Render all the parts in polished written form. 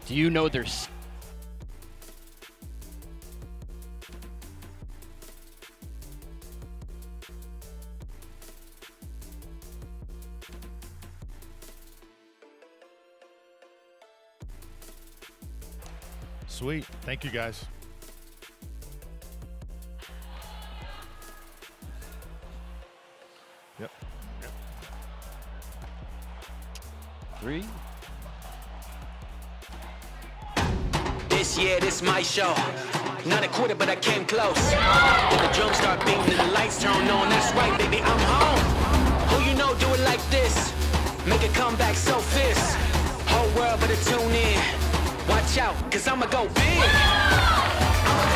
Do you know there's Sweet. Thank you, guys. Yep. three? This year, this my show. Not a quitter, but I came close. When the drums start beating and the lights turn on, that's right, baby, I'm home. Who you know do it like this? Make a comeback so fierce. Whole world better tune in. Watch out, cause I'ma go big. I'ma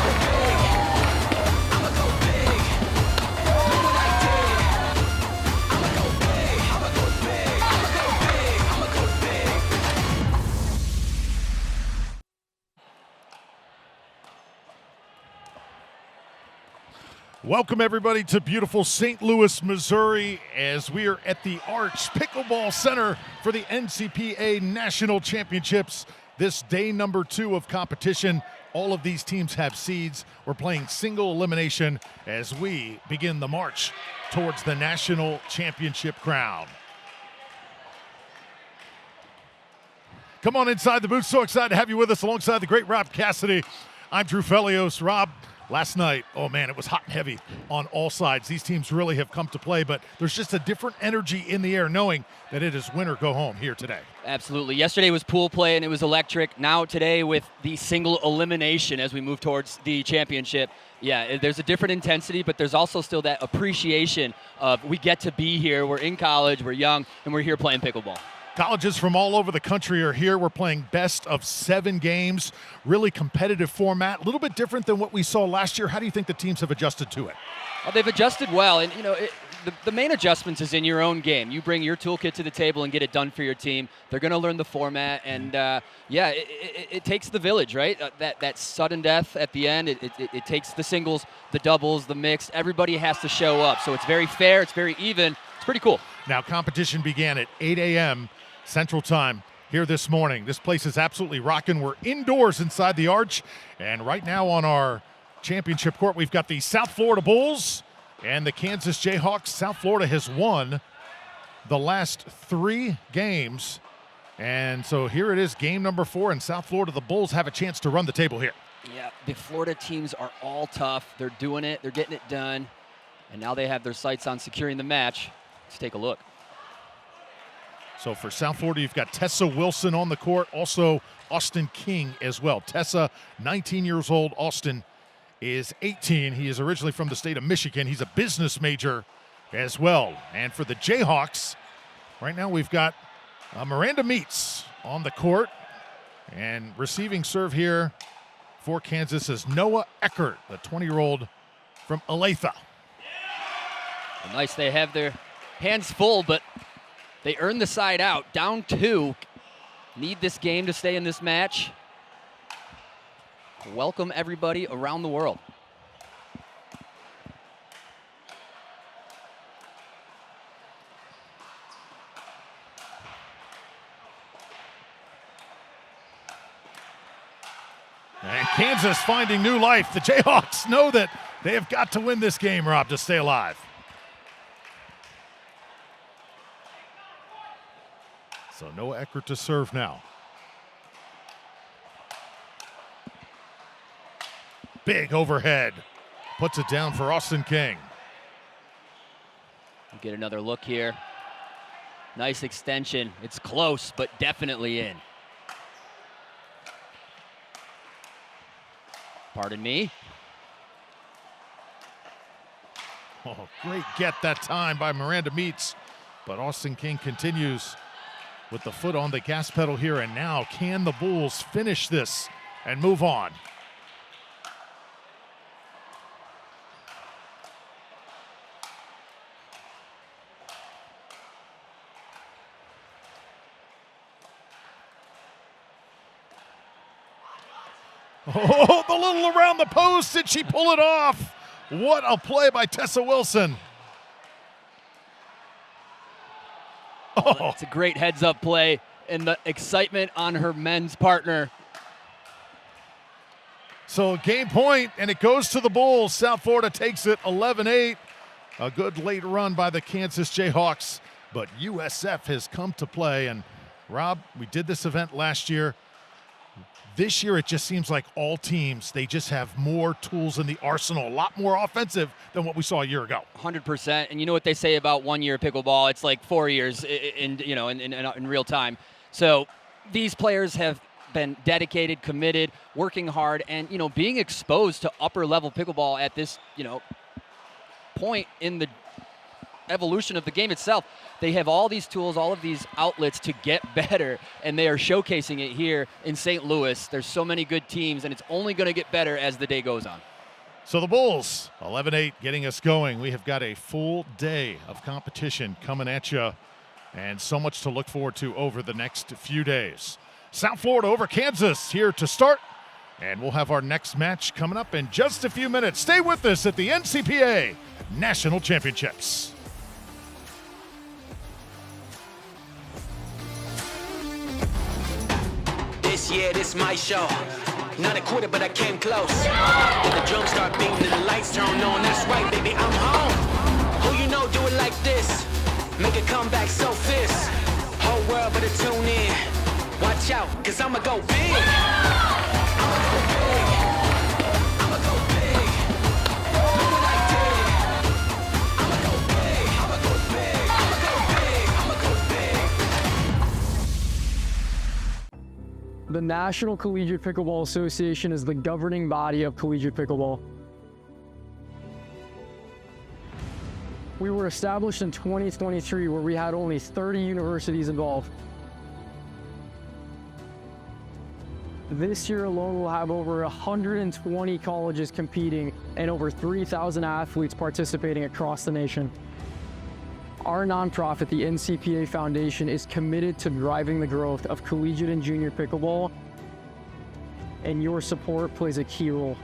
go big. I'ma go big. Look what I did. I'ma go big. I'ma go big. I'ma go big. I'ma go big. Welcome, everybody, to beautiful St. Louis, Missouri, as we are at the Arch Pickleball Center for the NCPA National Championships. This day number 2 of competition. All of these teams have seeds. We're playing single elimination as we begin the march towards the national championship crown. Come on inside the booth. So excited to have you with us alongside the great Rob Cassidy. I'm Drew Felios. Rob, last night, oh man, it was hot and heavy on all sides. These teams really have come to play, but there's just a different energy in the air knowing that it is win or go home here today. Absolutely. Yesterday was pool play and it was electric. Now today with the single elimination as we move towards the championship. Yeah, there's a different intensity, but there's also still that appreciation of we get to be here. We're in college, we're young, and we're here playing pickleball. Colleges from all over the country are here. We're playing best of 7 games, really competitive format, a little bit different than what we saw last year. How do you think the teams have adjusted to it? Well, they've adjusted well, and the main adjustments is in your own game. You bring your toolkit to the table and get it done for your team. They're going to learn the format, and it takes the village, right? That sudden death at the end, it takes the singles, the doubles, the mixed. Everybody has to show up, so it's very fair, it's very even. It's pretty cool. Now, competition began at 8 a.m. Central Time here this morning. This place is absolutely rocking. We're indoors inside the Arch, and right now on our championship court, we've got the South Florida Bulls and the Kansas Jayhawks. South Florida has won the last 3 games, and so here it is, game number 4, and South Florida, the Bulls have a chance to run the table here. Yeah, the Florida teams are all tough. They're doing it. They're getting it done, and now they have their sights on securing the match. Let's take a look. So for South Florida, you've got Tessa Wilson on the court, also Austin King as well. Tessa, 19 years old. Austin is 18. He is originally from the state of Michigan. He's a business major as well. And for the Jayhawks, right now we've got Miranda Meets on the court. And receiving serve here for Kansas is Noah Eckert, the 20-year-old from Olathe. Well, nice, they have their hands full, but they earn the side out. Down 2. Need this game to stay in this match. Welcome everybody around the world. And Kansas finding new life. The Jayhawks know that they have got to win this game, Rob, to stay alive. So Noah Eckert to serve now. Big overhead. Puts it down for Austin King. We'll get another look here. Nice extension. It's close, but definitely in. Pardon me. Oh, great get that time by Miranda Meets. But Austin King continues with the foot on the gas pedal here, and now can the Bulls finish this and move on? Oh, the little around the post. Did she pull it off? What a play by Tessa Wilson. Oh, it's a great heads-up play, and the excitement on her men's partner So game point, and it goes to the Bulls. South Florida takes it 11-8. A good late run by the Kansas Jayhawks, but USF has come to play. And Rob, we did this event last year. This year, it just seems like all teams, they just have more tools in the arsenal, a lot more offensive than what we saw a year ago. 100%. And you know what they say about 1 year pickleball? It's like 4 years in real time. So these players have been dedicated, committed, working hard, and being exposed to upper level pickleball at this point in the evolution of the game itself. They have all these tools, all of these outlets to get better, and they are showcasing it here in St. Louis. There's so many good teams, and it's only going to get better as the day goes on. So the Bulls, 11-8, getting us going. We have got a full day of competition coming at you, and so much to look forward to over the next few days. South Florida over Kansas here to start, and we'll have our next match coming up in just a few minutes. Stay with us at the NCPA National Championships. This year, this my show. Not a quarter, but I came close. When the drums start beating and the lights turn on, that's right, baby, I'm home. Who you know do it like this? Make a comeback so fierce. Whole world better tune in. Watch out, cause I'ma go big. I'ma go big. I'ma go big. Look what I did. I'ma go big. I'ma go big. I'ma go big. I'ma go big. The National Collegiate Pickleball Association is the governing body of collegiate pickleball. We were established in 2023, where we had only 30 universities involved. This year alone, we'll have over 120 colleges competing and over 3,000 athletes participating across the nation. Our nonprofit, the NCPA Foundation, is committed to driving the growth of collegiate and junior pickleball, and your support plays a key role.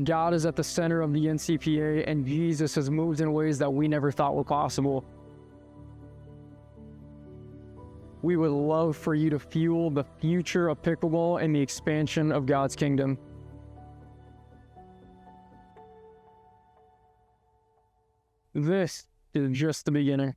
God is at the center of the NCPA, and Jesus has moved in ways that we never thought were possible. We would love for you to fuel the future of pickleball and the expansion of God's kingdom. This is just the beginning.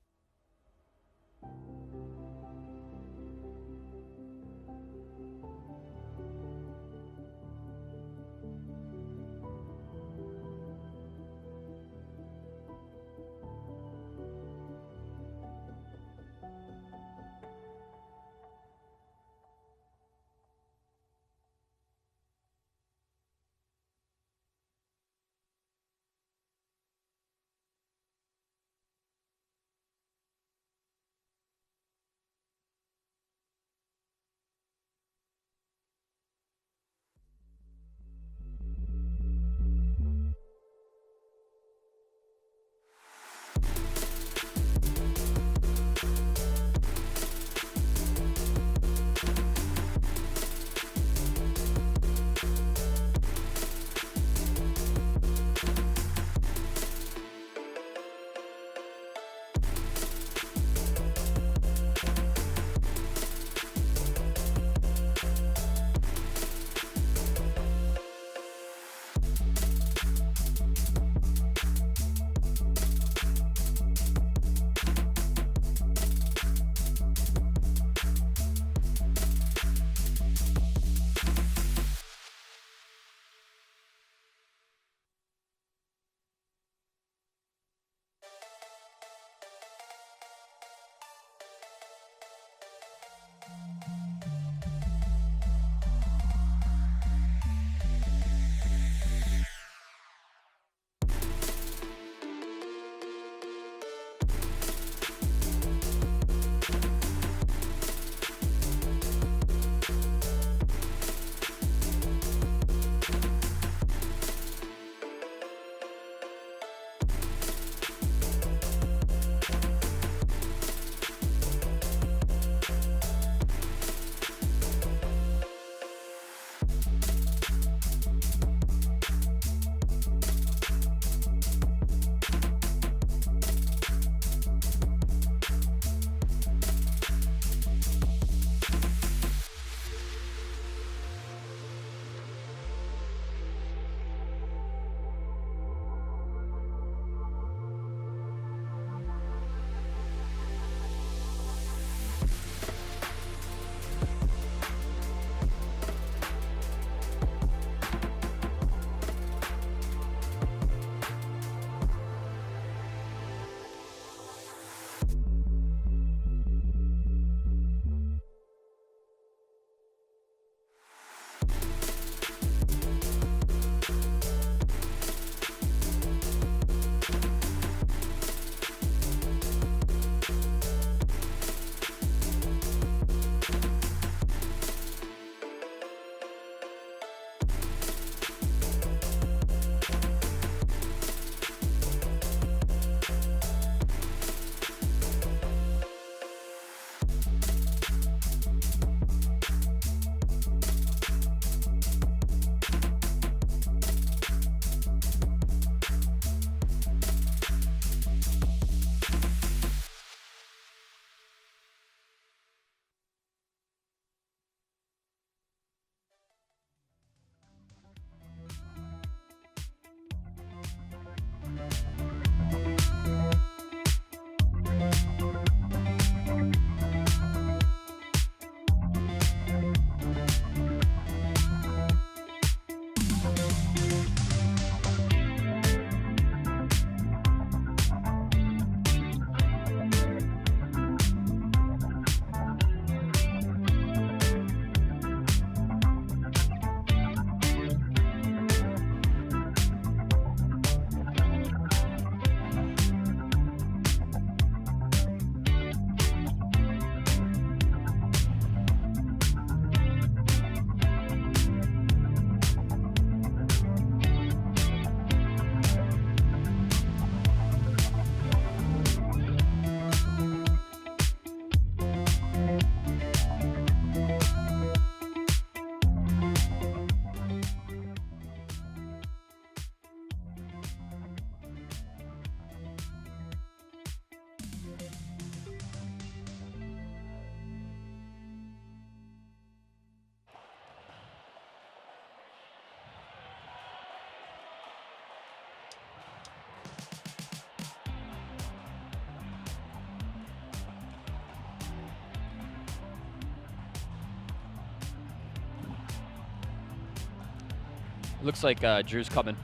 Looks like Drew's coming.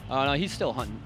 Oh, no, he's still hunting.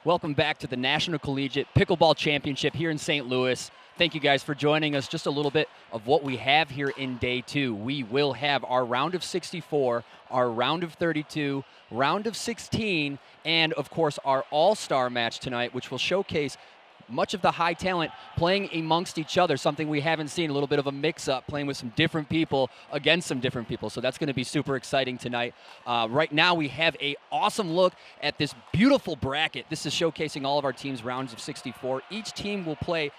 Welcome back to the National Collegiate Pickleball Championship here in St. Louis. Thank you guys for joining us. Just a little bit of what we have here in day 2. We will have our round of 64, our round of 32, round of 16, and of course our all-star match tonight, which will showcase much of the high talent playing amongst each other, something we haven't seen, a little bit of a mix-up, playing with some different people against some different people. So that's going to be super exciting tonight. Right now we have an awesome look at this beautiful bracket. This is showcasing all of our teams' rounds of 64. Each team will play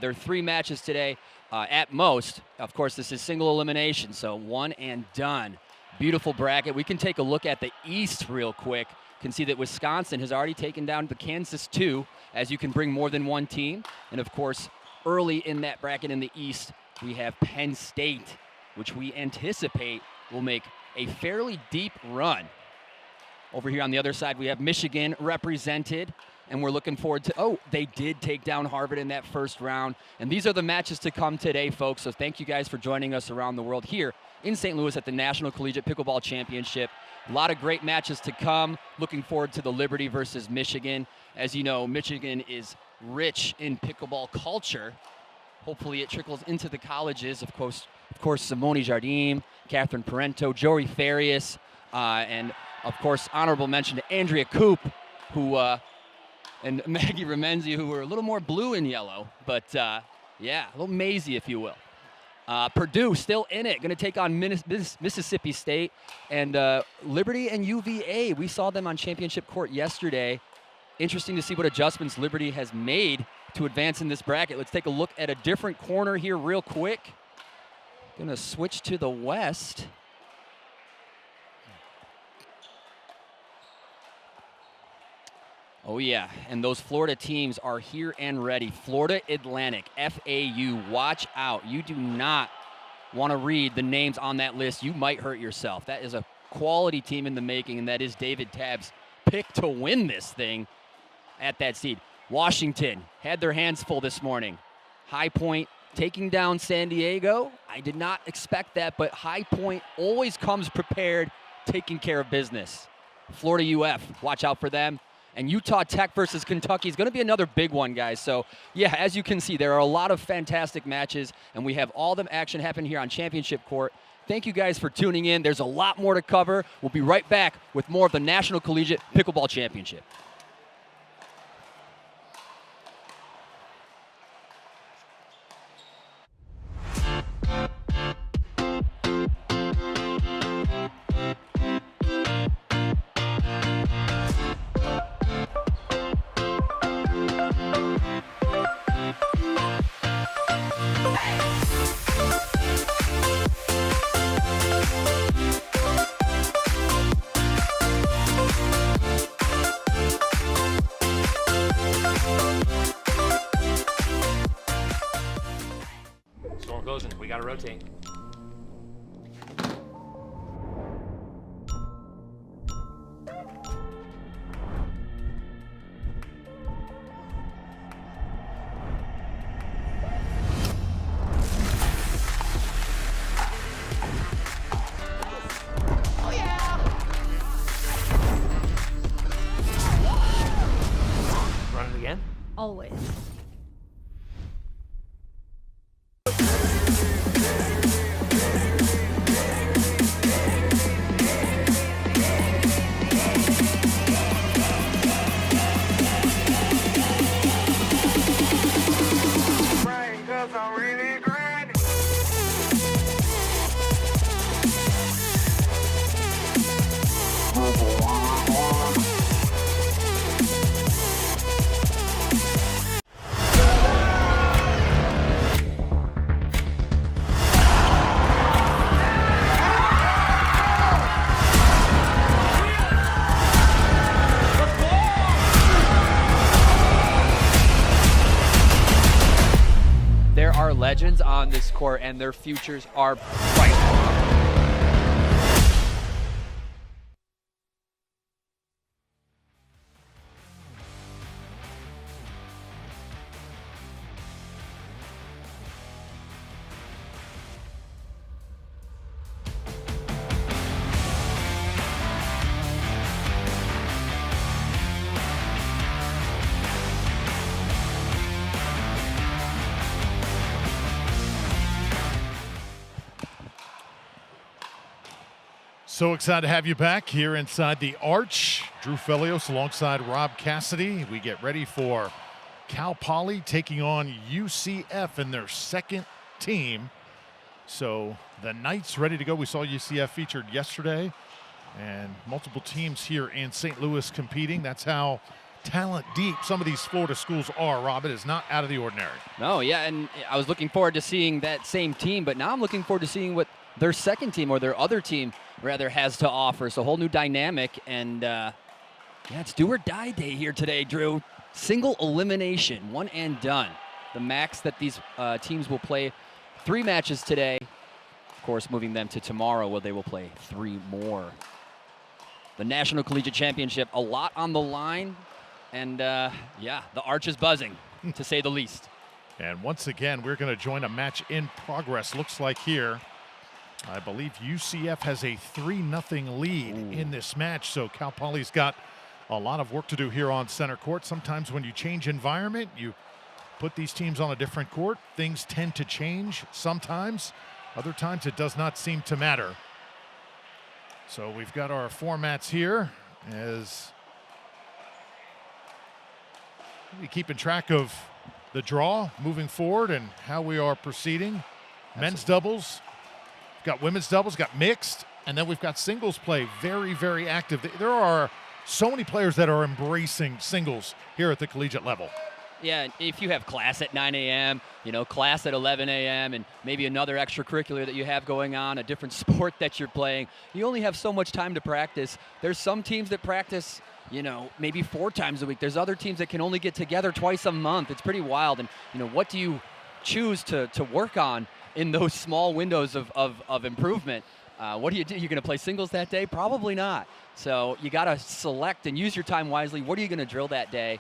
their 3 matches today at most. Of course, this is single elimination, so one and done. Beautiful bracket. We can take a look at the East real quick. Can see that Wisconsin has already taken down the Kansas 2, as you can bring more than one team. And of course, early in that bracket in the East, we have Penn State, which we anticipate will make a fairly deep run. Over here on the other side, we have Michigan represented, and we're looking forward to, oh, they did take down Harvard in that first round. And these are the matches to come today, folks. So thank you guys for joining us around the world here in St. Louis at the National Collegiate Pickleball Championship. A lot of great matches to come. Looking forward to the Liberty versus Michigan. As you know, Michigan is rich in pickleball culture. Hopefully it trickles into the colleges. Of course, Simone Jardim, Catherine Parento, Jory Farias, and of course, honorable mention to Andrea Koop, who and Maggie Remenzi, who were a little more blue and yellow, but yeah, a little mazy, if you will. Purdue still in it, going to take on Mississippi State, and Liberty and UVA. We saw them on championship court yesterday. Interesting to see what adjustments Liberty has made to advance in this bracket. Let's take a look at a different corner here real quick. Going to switch to the West. Oh yeah, and those Florida teams are here and ready. Florida Atlantic, FAU, watch out. You do not want to read the names on that list. You might hurt yourself. That is a quality team in the making, and that is David Tabb's pick to win this thing at that seed. Washington had their hands full this morning. High Point taking down San Diego. I did not expect that, but High Point always comes prepared, taking care of business. Florida UF, watch out for them. And Utah Tech versus Kentucky is going to be another big one, guys. So, yeah, as you can see, there are a lot of fantastic matches, and we have all the action happen here on Championship Court. Thank you guys for tuning in. There's a lot more to cover. We'll be right back with more of the National Collegiate Pickleball Championship. Storm closing. We gotta rotate. Oh yeah! Run it again. Always. legends on this court, and their futures are bright. So excited to have you back here inside the Arch. Drew Felios alongside Rob Cassidy. We get ready for Cal Poly taking on UCF in their second team. So the Knights ready to go. We saw UCF featured yesterday, and multiple teams here in St. Louis competing. That's how talent deep some of these Florida schools are, Rob. It is not out of the ordinary. No, yeah, and I was looking forward to seeing that same team, but now I'm looking forward to seeing what their second team, or their other team rather, has to offer. It's a whole new dynamic, and yeah, it's do or die day here today, Drew. Single elimination, one and done. The max that these teams will play 3 matches today. Of course, moving them to tomorrow, where they will play 3 more. The National Collegiate Championship, a lot on the line, and yeah, the Arch is buzzing, to say the least. And once again, we're going to join a match in progress. Looks like here, I believe UCF has a 3-0 lead in this match, so Cal Poly's got a lot of work to do here on center court. Sometimes when you change environment, you put these teams on a different court, things tend to change sometimes. Other times it does not seem to matter. So we've got our formats here as we keeping track of the draw moving forward and how we are proceeding. Men's doubles, got women's doubles, got mixed, and then we've got singles play very, very active. There are so many players that are embracing singles here at the collegiate level. Yeah, if you have class at 9 a.m., class at 11 a.m., and maybe another extracurricular that you have going on, a different sport that you're playing, you only have so much time to practice. There's some teams that practice, maybe 4 times a week. There's other teams that can only get together twice a month. It's pretty wild. And, what do you choose to work on in those small windows of improvement? What do you do? You're going to play singles that day? Probably not. So you got to select and use your time wisely. What are you going to drill that day?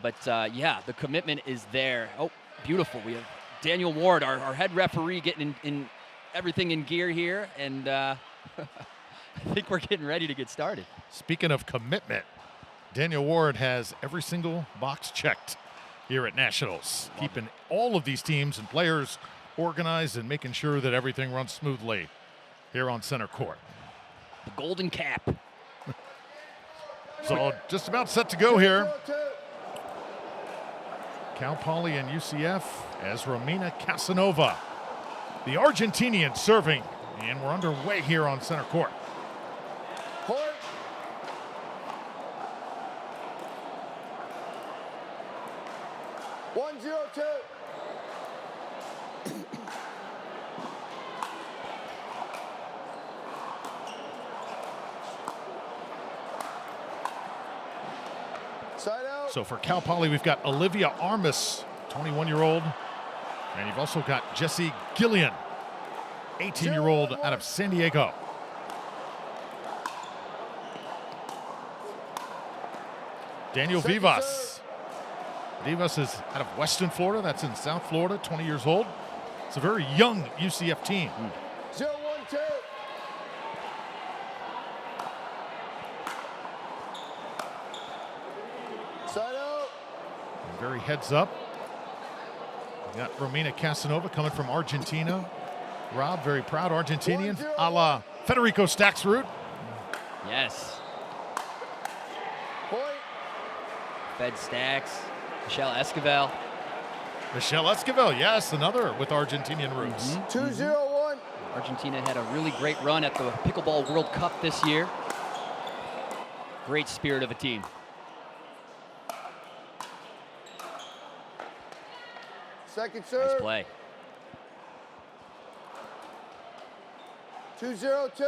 But yeah, the commitment is there. Oh, beautiful. We have Daniel Ward, our head referee, getting in everything in gear here. And I think we're getting ready to get started. Speaking of commitment, Daniel Ward has every single box checked here at Nationals, keeping all of these teams and players organized and making sure that everything runs smoothly here on center court. The golden cap. So just about set to go here. Cal Poly and UCF as Romina Casanova, the Argentinian, serving. And we're underway here on center court. Court. One, 0, 2. Side out. So for Cal Poly, we've got Olivia Armas, 21-year-old. And you've also got Jessie Gillian, 18-year-old out of San Diego. Daniel Vivas. Vivas is out of Western Florida. That's in South Florida, 20 years old. It's a very young UCF team. 0, 1, 2. Side out. Very heads up. We got Romina Casanova coming from Argentina. Rob, very proud Argentinian, a la Federico Staxrud. Yes. Point. Fed Stacks. Michelle Esquivel. Michelle Esquivel, yes, another with Argentinian roots. 2, 0, 1. Argentina had a really great run at the Pickleball World Cup this year. Great spirit of a team. Second Nice serve. play. 2, 0, 2.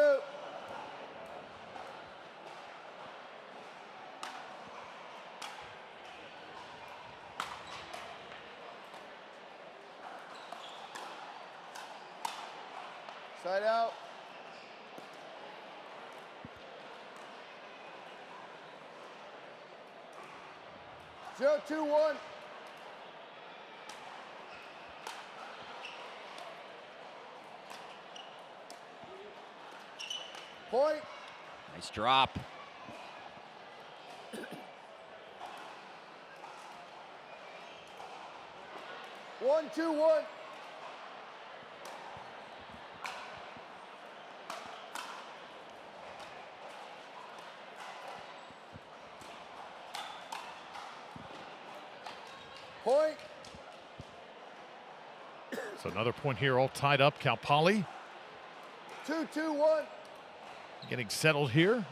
Side out. 0-2-1. Point. Nice drop. One, 2-1. Point. So another point here, all tied up. Cal Poly 2-2-1. getting settled here.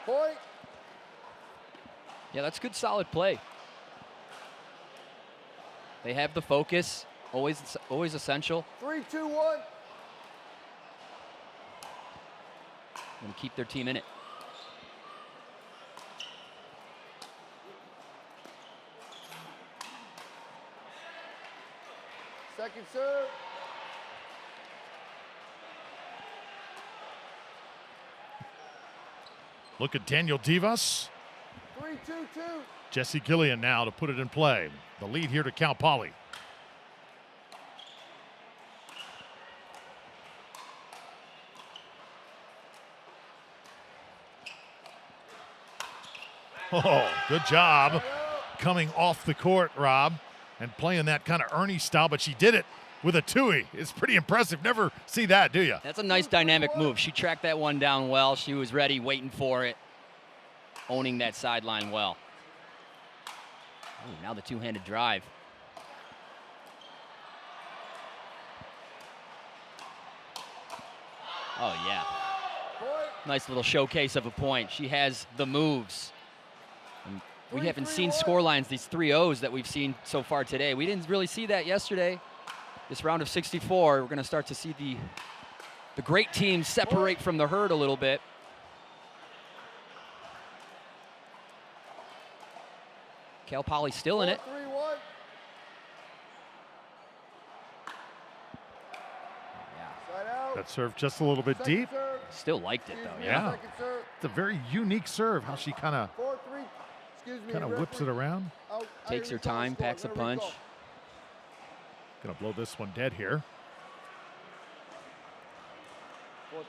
Point. Yeah, that's good, solid play. They have the focus, always essential, 3-2-1. and keep their team in it. Second serve. Look at Daniel Divas. 3-2-2. Jesse Gillian now to put it in play. The lead here to Cal Poly. Oh, good job coming off the court, Rob, and playing that kind of Ernie style, but she did it with a two-y. It's pretty impressive. Never see that, do you? That's a nice dynamic move. She tracked that one down well. She was ready, waiting for it, owning that sideline well. Ooh, now the two-handed drive. Oh, yeah. Nice little showcase of a point. She has the moves. And we haven't seen score lines, these 3-0s that we've seen so far today. We didn't really see that yesterday. This round of 64, we're going to start to see the great teams separate from the herd a little bit. Cal Poly still in it. 3-1. Side out. That serve just a little bit Second deep. serve. Still liked it, though, Yeah. Second serve. It's a very unique serve, how she kind of 4-3. Excuse me. whips it referee. around. Out. Takes her Recall time, score. packs a I'm gonna punch. recall. Gonna blow this one dead here. 4-3.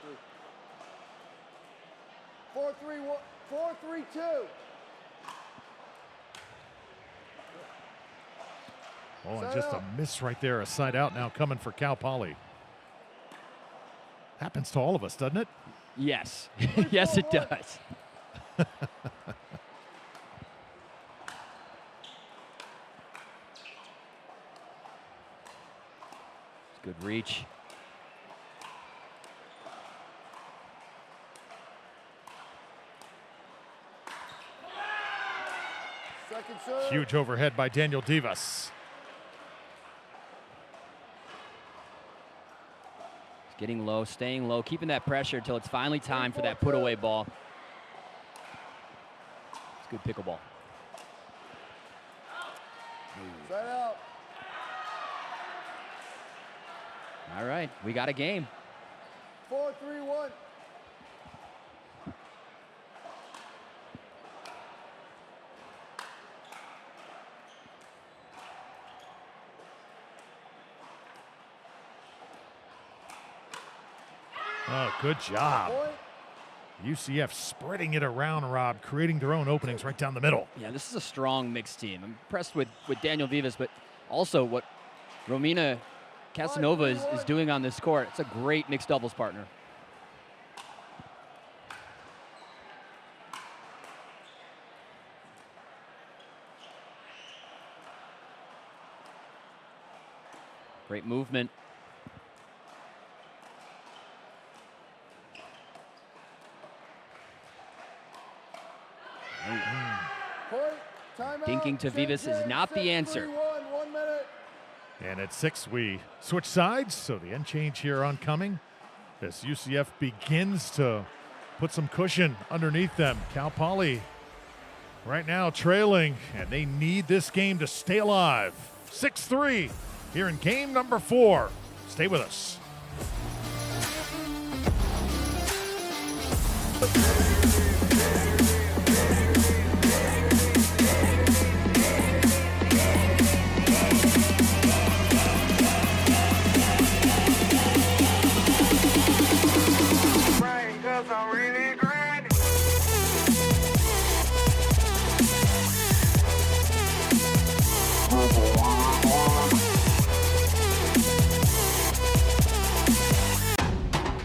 4-3-1. 4-3-2. Oh, and Side just a out. miss right there. A side out now coming for Cal Poly. Happens to all of us, doesn't it? Yes. Yes, it does. Good reach. Second serve. Huge overhead by Daniel Divas. Getting low, staying low, keeping that pressure until it's finally time for that put-away ball. It's good pickleball. Side out. All right, we got a game. 4-3-1. Oh, good job. Point. UCF spreading it around, Rob, creating their own openings right down the middle. Yeah, this is a strong mixed team. I'm impressed with Daniel Vivas, but also what Romina Casanova is doing on this court. It's a great mixed doubles partner. Great movement. Point. Timeout. Dinking to Vivas is not the answer. 6-3-1. 1 minute. And at 6, we switch sides, so the end change here oncoming as UCF begins to put some cushion underneath them. Cal Poly Right now trailing, and they need this game to stay alive. 6-3 here in game number 4. Stay with us.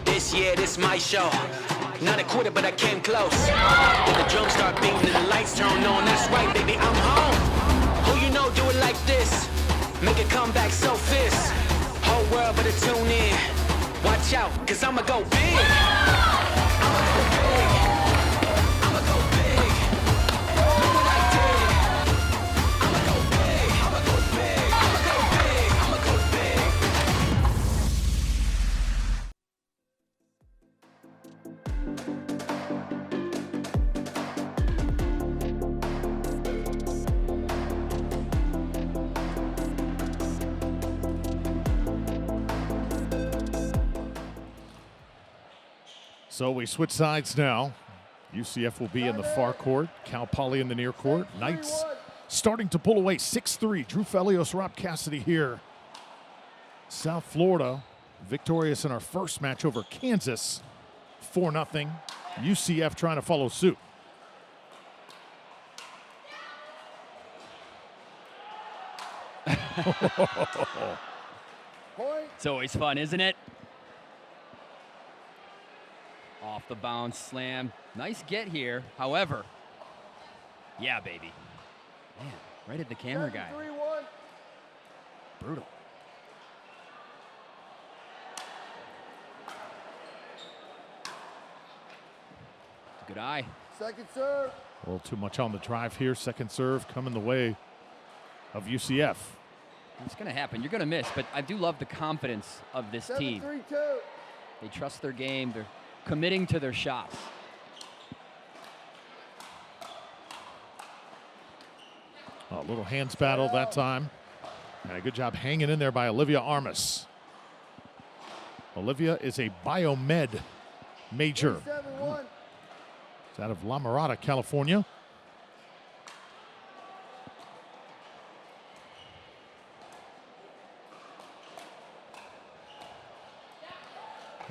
This year, this my show. Not a quitter, but I came close. When the drums start beating and the lights turn on, that's right, baby, I'm home. Who you know do it like this? Make a comeback so fierce. Whole world better tune in. Watch out, cause I'ma go big. I'ma go big. I'ma go big. Look what I did. I'ma go big. I'ma go big. I'ma go big. I'ma go big. So we switch sides now. UCF will be in the far court, Cal Poly in the near court. Knights starting to pull away 6-3. Drew Felios, Rob Cassidy here. South Florida victorious in our first match over Kansas, 4-0. UCF trying to follow suit. It's always fun, isn't it? Off the bounce slam. Nice get here. However, yeah, baby. Man, right at the camera guy. 3-1. Brutal. Good eye. Second serve. A little too much on the drive here. Second serve coming the way of UCF. It's going to happen. You're going to miss, but I do love the confidence of this team. 7-3-2. They trust their game. They're committing to their shots. A little hands battle that time. And a good job hanging in there by Olivia Armas. Olivia is a biomed major. 7-1. It's out of La Mirada, California.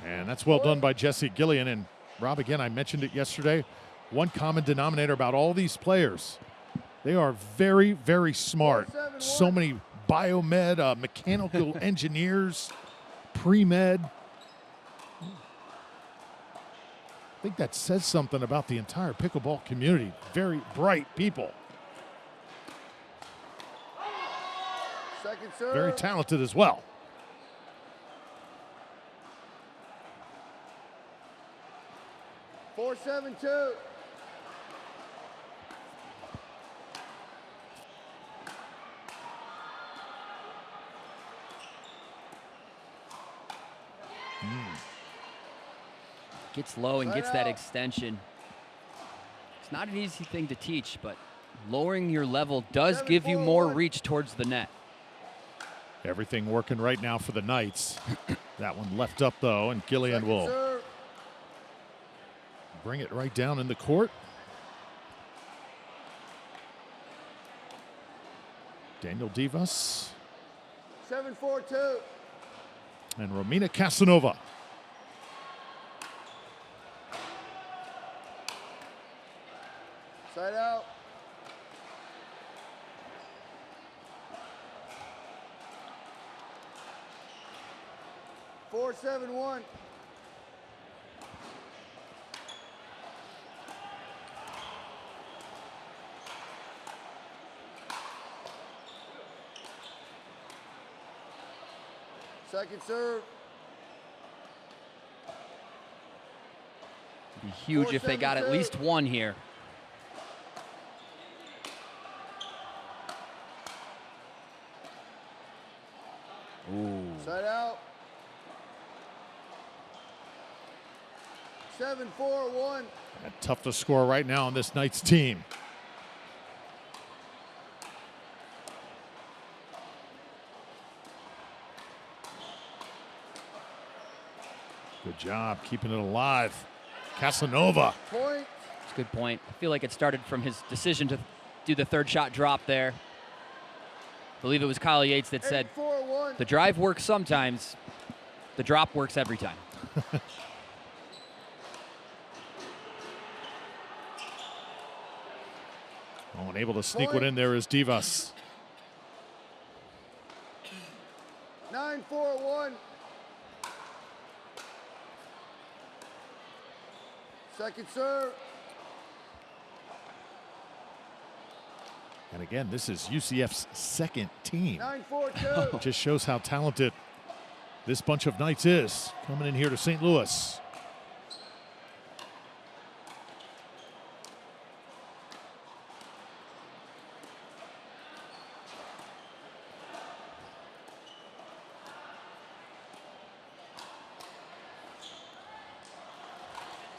And that's well done by Jesse Gillian. And Rob, again, I mentioned it yesterday. One common denominator about all these players, they are very, very smart. So many biomed, mechanical engineers, pre-med. I think that says something about the entire pickleball community. Very bright people. Second serve. Very talented as well. Four, 7-2. Gets low and gets that extension. It's not an easy thing to teach, but lowering your level does give you more reach towards the net. Everything working right now for the Knights. That one left up, though, and Gillian will Serve. bring it right down in the court. Daniel Divas 7-4-2. and Romina Casanova. Side out. Four, 7-1. Second serve. It'd be huge if they got at least one here. Ooh. Side out. 7-4-1. Tough to score right now on this Knights team. Good job keeping it alive. Casanova. Point. That's a good point. I feel like it started from his decision to do the third shot drop there. I believe it was Kyle Yates that said, 8-4-1. the drive works sometimes, the drop works every time. Oh, and able to sneak one in there is Divas. 9-4-1. Second serve. And again, this is UCF's second team. 9-4-2. Just shows how talented this bunch of Knights is coming in here to St. Louis.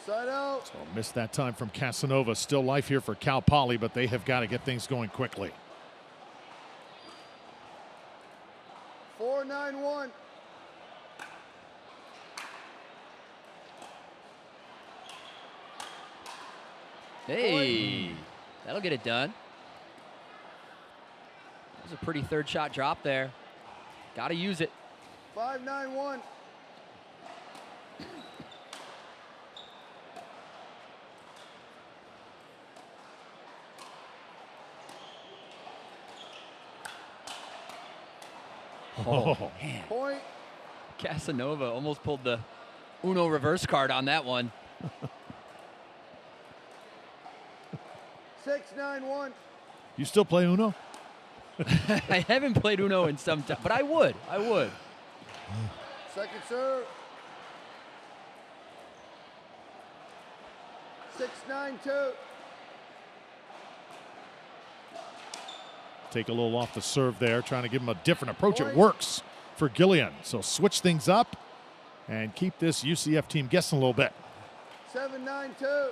Side out. So missed that time from Casanova. Still life here for Cal Poly, but they have got to get things going quickly. 4-9-1. Hey, that'll get it done. That was a pretty third shot drop there. Got to use it. 5-9-1. Oh, Man, Point. Casanova almost pulled the Uno reverse card on that one. 6-9-1. you still play Uno? I haven't played Uno in some time, but I would. Second serve. 6-9-2. Take a little off the serve there, trying to give him a different approach. It Point. works for Gillian. So switch things up and keep this UCF team guessing a little bit. 7-9-2.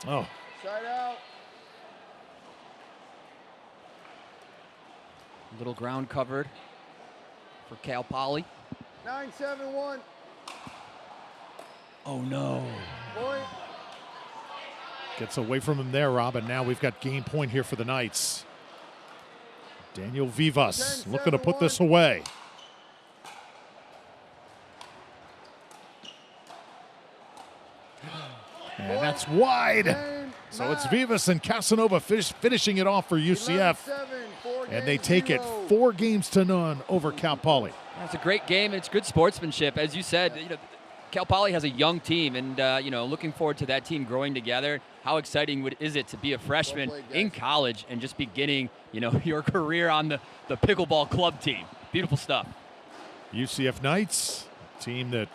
Oh, Side out. Little ground covered for Cal Poly. 9-7-1. Oh no. Point. gets away from him there, Rob, and now we've got game point here for the Knights. Daniel Vivas looking to put this away. And that's wide. So it's Vivas and Casanova finishing it off for UCF. And they take it 4 games to none over Cal Poly. It's a great game. It's good sportsmanship. As you said, Cal Poly has a young team, and looking forward to that team growing together. How exciting is it to be a freshman in college and just beginning, your career on the pickleball club team? Beautiful stuff. UCF Knights, team that,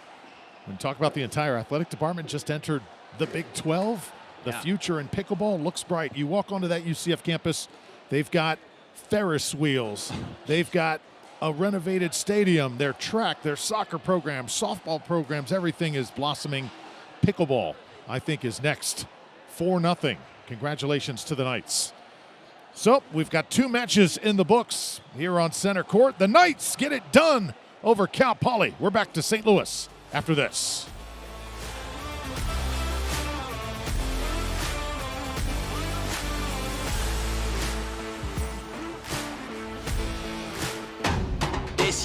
when talk about the entire athletic department, just entered the Big 12. The future in pickleball looks bright. You walk onto that UCF campus, they've got Ferris wheels. They've got a renovated stadium, their track, their soccer programs, softball programs, everything is blossoming. Pickleball, I think, is next. 4-0. Congratulations to the Knights. So we've got 2 matches in the books here on center court. The Knights get it done over Cal Poly. We're back to St. Louis after this.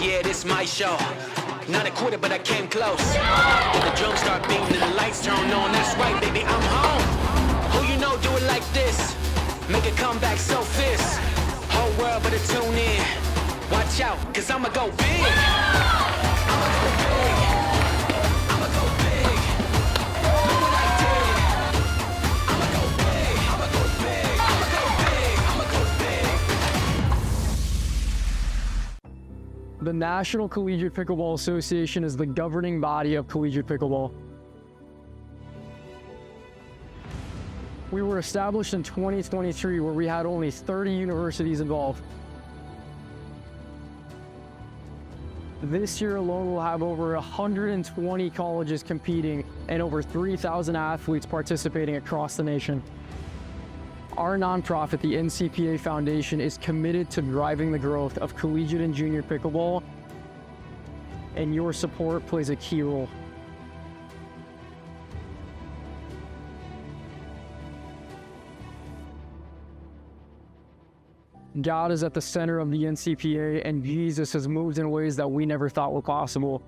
Yeah, this my show. Not a quitter, but I came close. When the drums start beating and the lights turn on, that's right, baby, I'm home. Who you know do it like this? Make a comeback so fierce. Whole world better tune in. Watch out, cause I'ma go big. I'ma go big. I'ma go big. Look what I did. I'ma go big. I'ma go big. I'ma go big. I'ma go big. The National Collegiate Pickleball Association is the governing body of collegiate pickleball. We were established in 2023, where we had only 30 universities involved. This year alone, we'll have over 120 colleges competing and over 3,000 athletes participating across the nation. Our nonprofit, the NCPA Foundation, is committed to driving the growth of collegiate and junior pickleball, and your support plays a key role. God is at the center of the NCPA, and Jesus has moved in ways that we never thought were possible.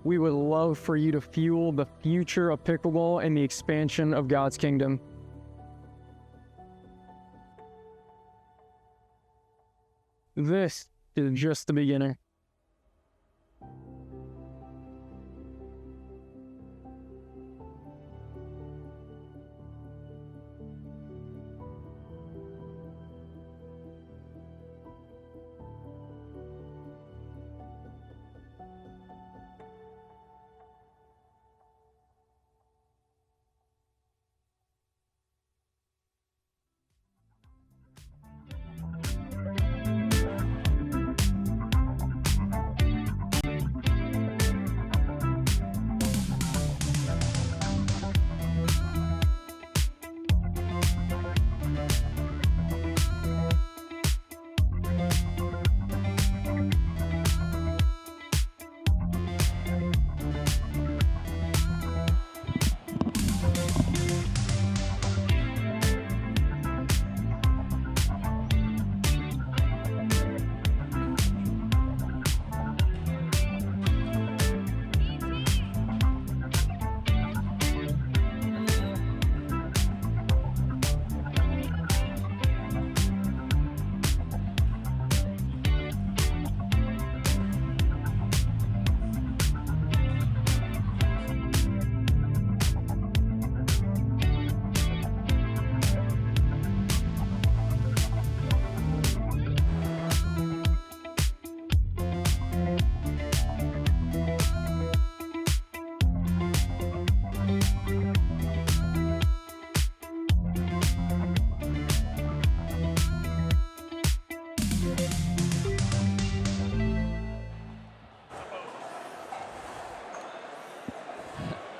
We would love for you to fuel the future of pickleball and the expansion of God's kingdom. This is just the beginning.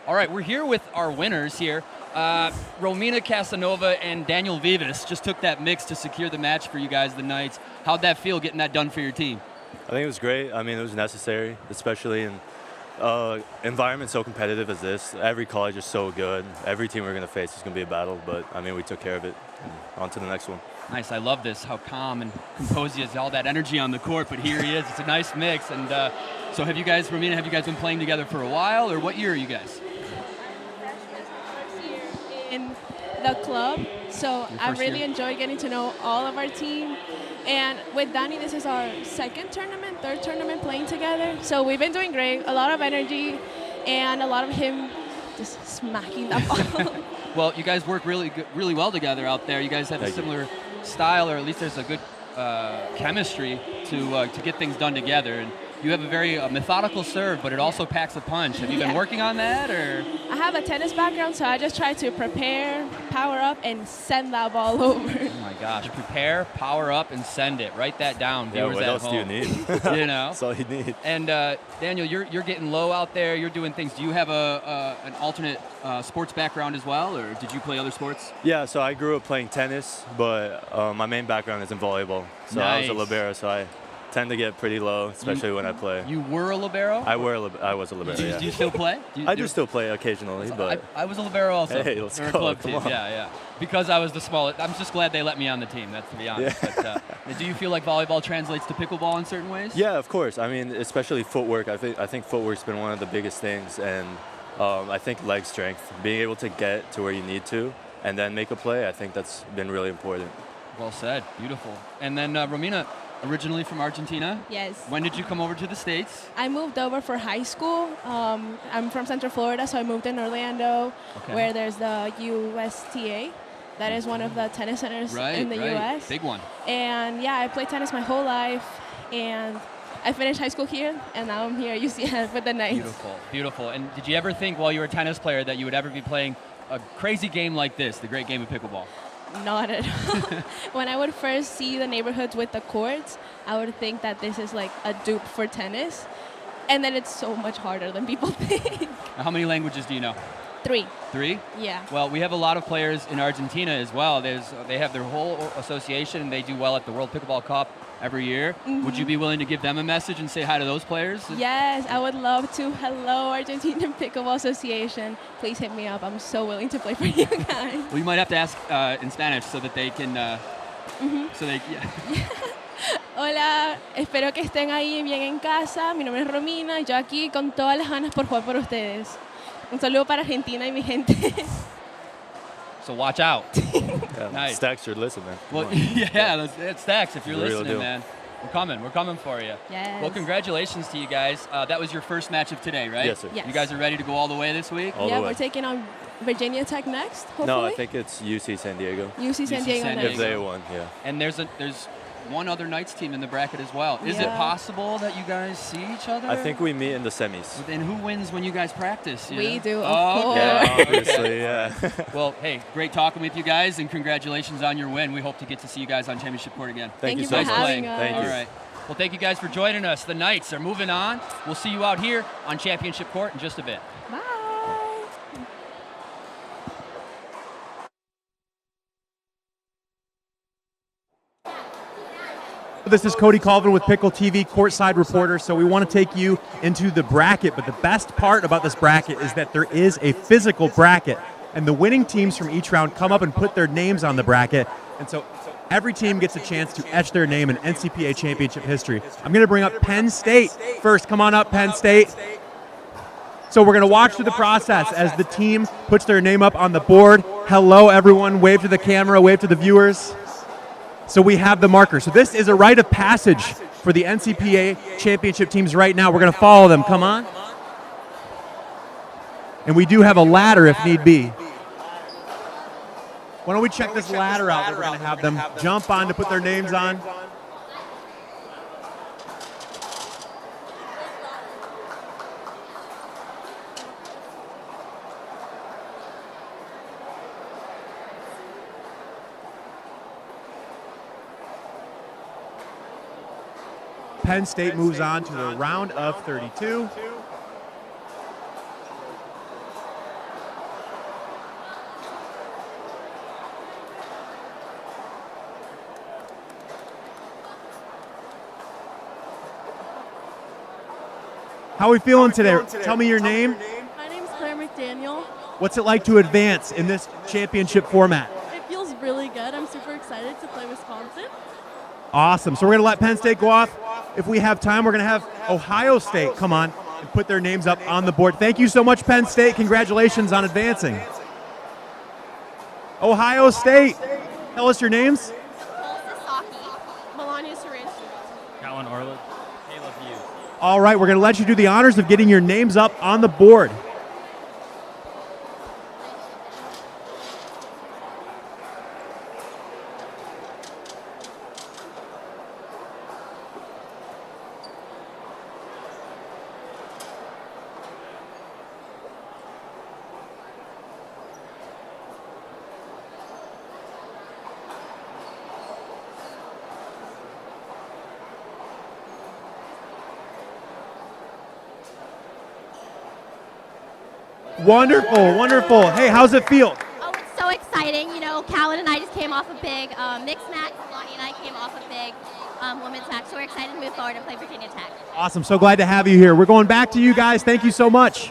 All right, we're here with our winners here. Romina Casanova and Daniel Vivas just took that mix to secure the match for you guys the Knights. How'd that feel getting that done for your team? I think it was great. I mean, it was necessary, especially in environment so competitive as this. Every college is so good. Every team we're going to face is going to be a battle, but I mean, we took care of it. And on to the next one. Nice. I love this, how calm and composed he is, all that energy on the court, but here he is. It's a nice mix. And so have you guys, Romina, have you guys been playing together for a while, or what year are you guys? In the club, so I really enjoy getting to know all of our team. And with Danny, this is our third tournament playing together. So we've been doing great, a lot of energy, and a lot of him just smacking that ball. Well, you guys work really well together out there. You guys have a similar style, or at least there's a good chemistry to get things done together. And you have a very methodical serve, but it also packs a punch. Have you been working on that, or? I have a tennis background, so I just try to prepare, power up, and send that ball over. Oh my gosh! Prepare, power up, and send it. Write that down. Yeah, what else do you need? You know. That's all you need. And Daniel, you're getting low out there. You're doing things. Do you have an alternate sports background as well, or did you play other sports? Yeah, so I grew up playing tennis, but my main background is in volleyball. So Nice. I was a libero, so I tend to get pretty low, especially when I play. You were a libero? I was a libero, Do you still play? I do still play occasionally, but I was a libero also. Hey, let's for a go, club come team. on. Yeah. Because I was the smallest. I'm just glad they let me on the team, that's to be honest. Yeah. But do you feel like volleyball translates to pickleball in certain ways? yeah, of course. I mean, especially footwork. I think footwork's been one of the biggest things, and I think leg strength, being able to get to where you need to and then make a play. I think that's been really important. Well said. Beautiful. And then Romina, originally from Argentina? Yes. When did you come over to the States? I moved over for high school. I'm from Central Florida, so I moved in Orlando, where there's the USTA. That is one of the tennis centers in the U.S. Big one. And yeah, I played tennis my whole life, and I finished high school here, and now I'm here at UCF with the Knights. Beautiful, beautiful. And did you ever think while you were a tennis player that you would ever be playing a crazy game like this, the great game of pickleball? Not at all. When I would first see the neighborhoods with the courts, I would think that this is like a dupe for tennis. And then it's so much harder than people think. How many languages do you know? 3. 3? Yeah. Well, we have a lot of players in Argentina as well. They have their whole association, and they do well at the World Pickleball Cup every year. Would you be willing to give them a message and say hi to those players? Yes, I would love to. Hello, Argentinian Pickleball Association. Please hit me up. I'm so willing to play for you guys. Well, you might have to ask in Spanish so that they can. Hola, espero que estén ahí bien en casa. Mi nombre es Romina y yo aquí con todas las ganas por jugar por ustedes. Un saludo para Argentina y mi gente. So watch out. Yeah, Nice. Stacks should listen, man. Well, Come on. yeah, it's Stacks if you're The real listening, deal. man. We're coming for you. Yes. Well, congratulations to you guys. That was your first match of today, right? Yes, sir. Yes. You guys are ready to go all the way this week? All Yeah, the way. we're taking on Virginia Tech next, hopefully. No, I think it's UC San Diego. UC San UC Diego San next. If they won, yeah. And there's one other Knights team in the bracket as well. Is it Yeah. possible that you guys see each other? I think we meet in the semis. And who wins when you guys practice? you We know? do, of Oh, course. okay. Yeah, obviously, yeah. Well, hey, great talking with you guys, and congratulations on your win. We hope to get to see you guys on championship court again. Thank you so for much. having us. Thank All you. right. Well, thank you guys for joining us. The Knights are moving on. We'll see you out here on championship court in just a bit. Bye. This is Cody Colvin with Pickle TV, courtside reporter. So we want to take you into the bracket, but the best part about this bracket is that there is a physical bracket, and the winning teams from each round come up and put their names on the bracket, and so every team gets a chance to etch their name in NCPA championship history. I'm going to bring up Penn State first. Come on up, Penn State. So we're going to watch through the process as the team puts their name up on the board. Hello, everyone. Wave to the camera, wave to the viewers. So we have the marker. So this is a rite of passage for the NCPA championship teams right now. We're going to follow them. Come on. And we do have a ladder if need be. Why don't we check this ladder out that we're going to have them jump on to put their names on. Penn State moves on to the round of 32. How are we feeling today? Tell me your name. My name's Claire McDaniel. What's it like to advance in this championship format? It feels really good. I'm super excited to play Wisconsin. Awesome. So we're going to let Penn State go off. If we have time, we're going to have Ohio State come on and put their names up on the board. Thank you so much, Penn State. Congratulations on advancing. Ohio State, tell us your names. Melania Suresh. Calvin Orland. Caleb Hughes. All right, we're going to let you do the honors of getting your names up on the board. Wonderful, wonderful. Hey, how's it feel? Oh, it's so exciting. You know, Callan and I just came off a big mixed match. Lonnie and I came off a big women's match. So we're excited to move forward and play Virginia Tech. Awesome, so glad to have you here. We're going back to you guys. Thank you so much.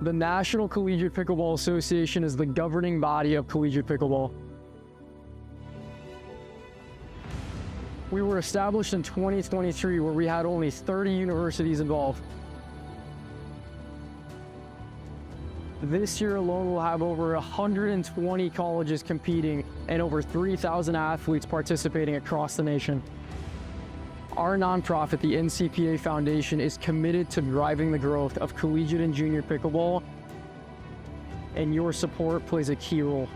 The National Collegiate Pickleball Association is the governing body of collegiate pickleball. We were established in 2023 where we had only 30 universities involved. This year alone, we'll have over 120 colleges competing and over 3,000 athletes participating across the nation. Our nonprofit, the NCPA Foundation, is committed to driving the growth of collegiate and junior pickleball, and your support plays a key role.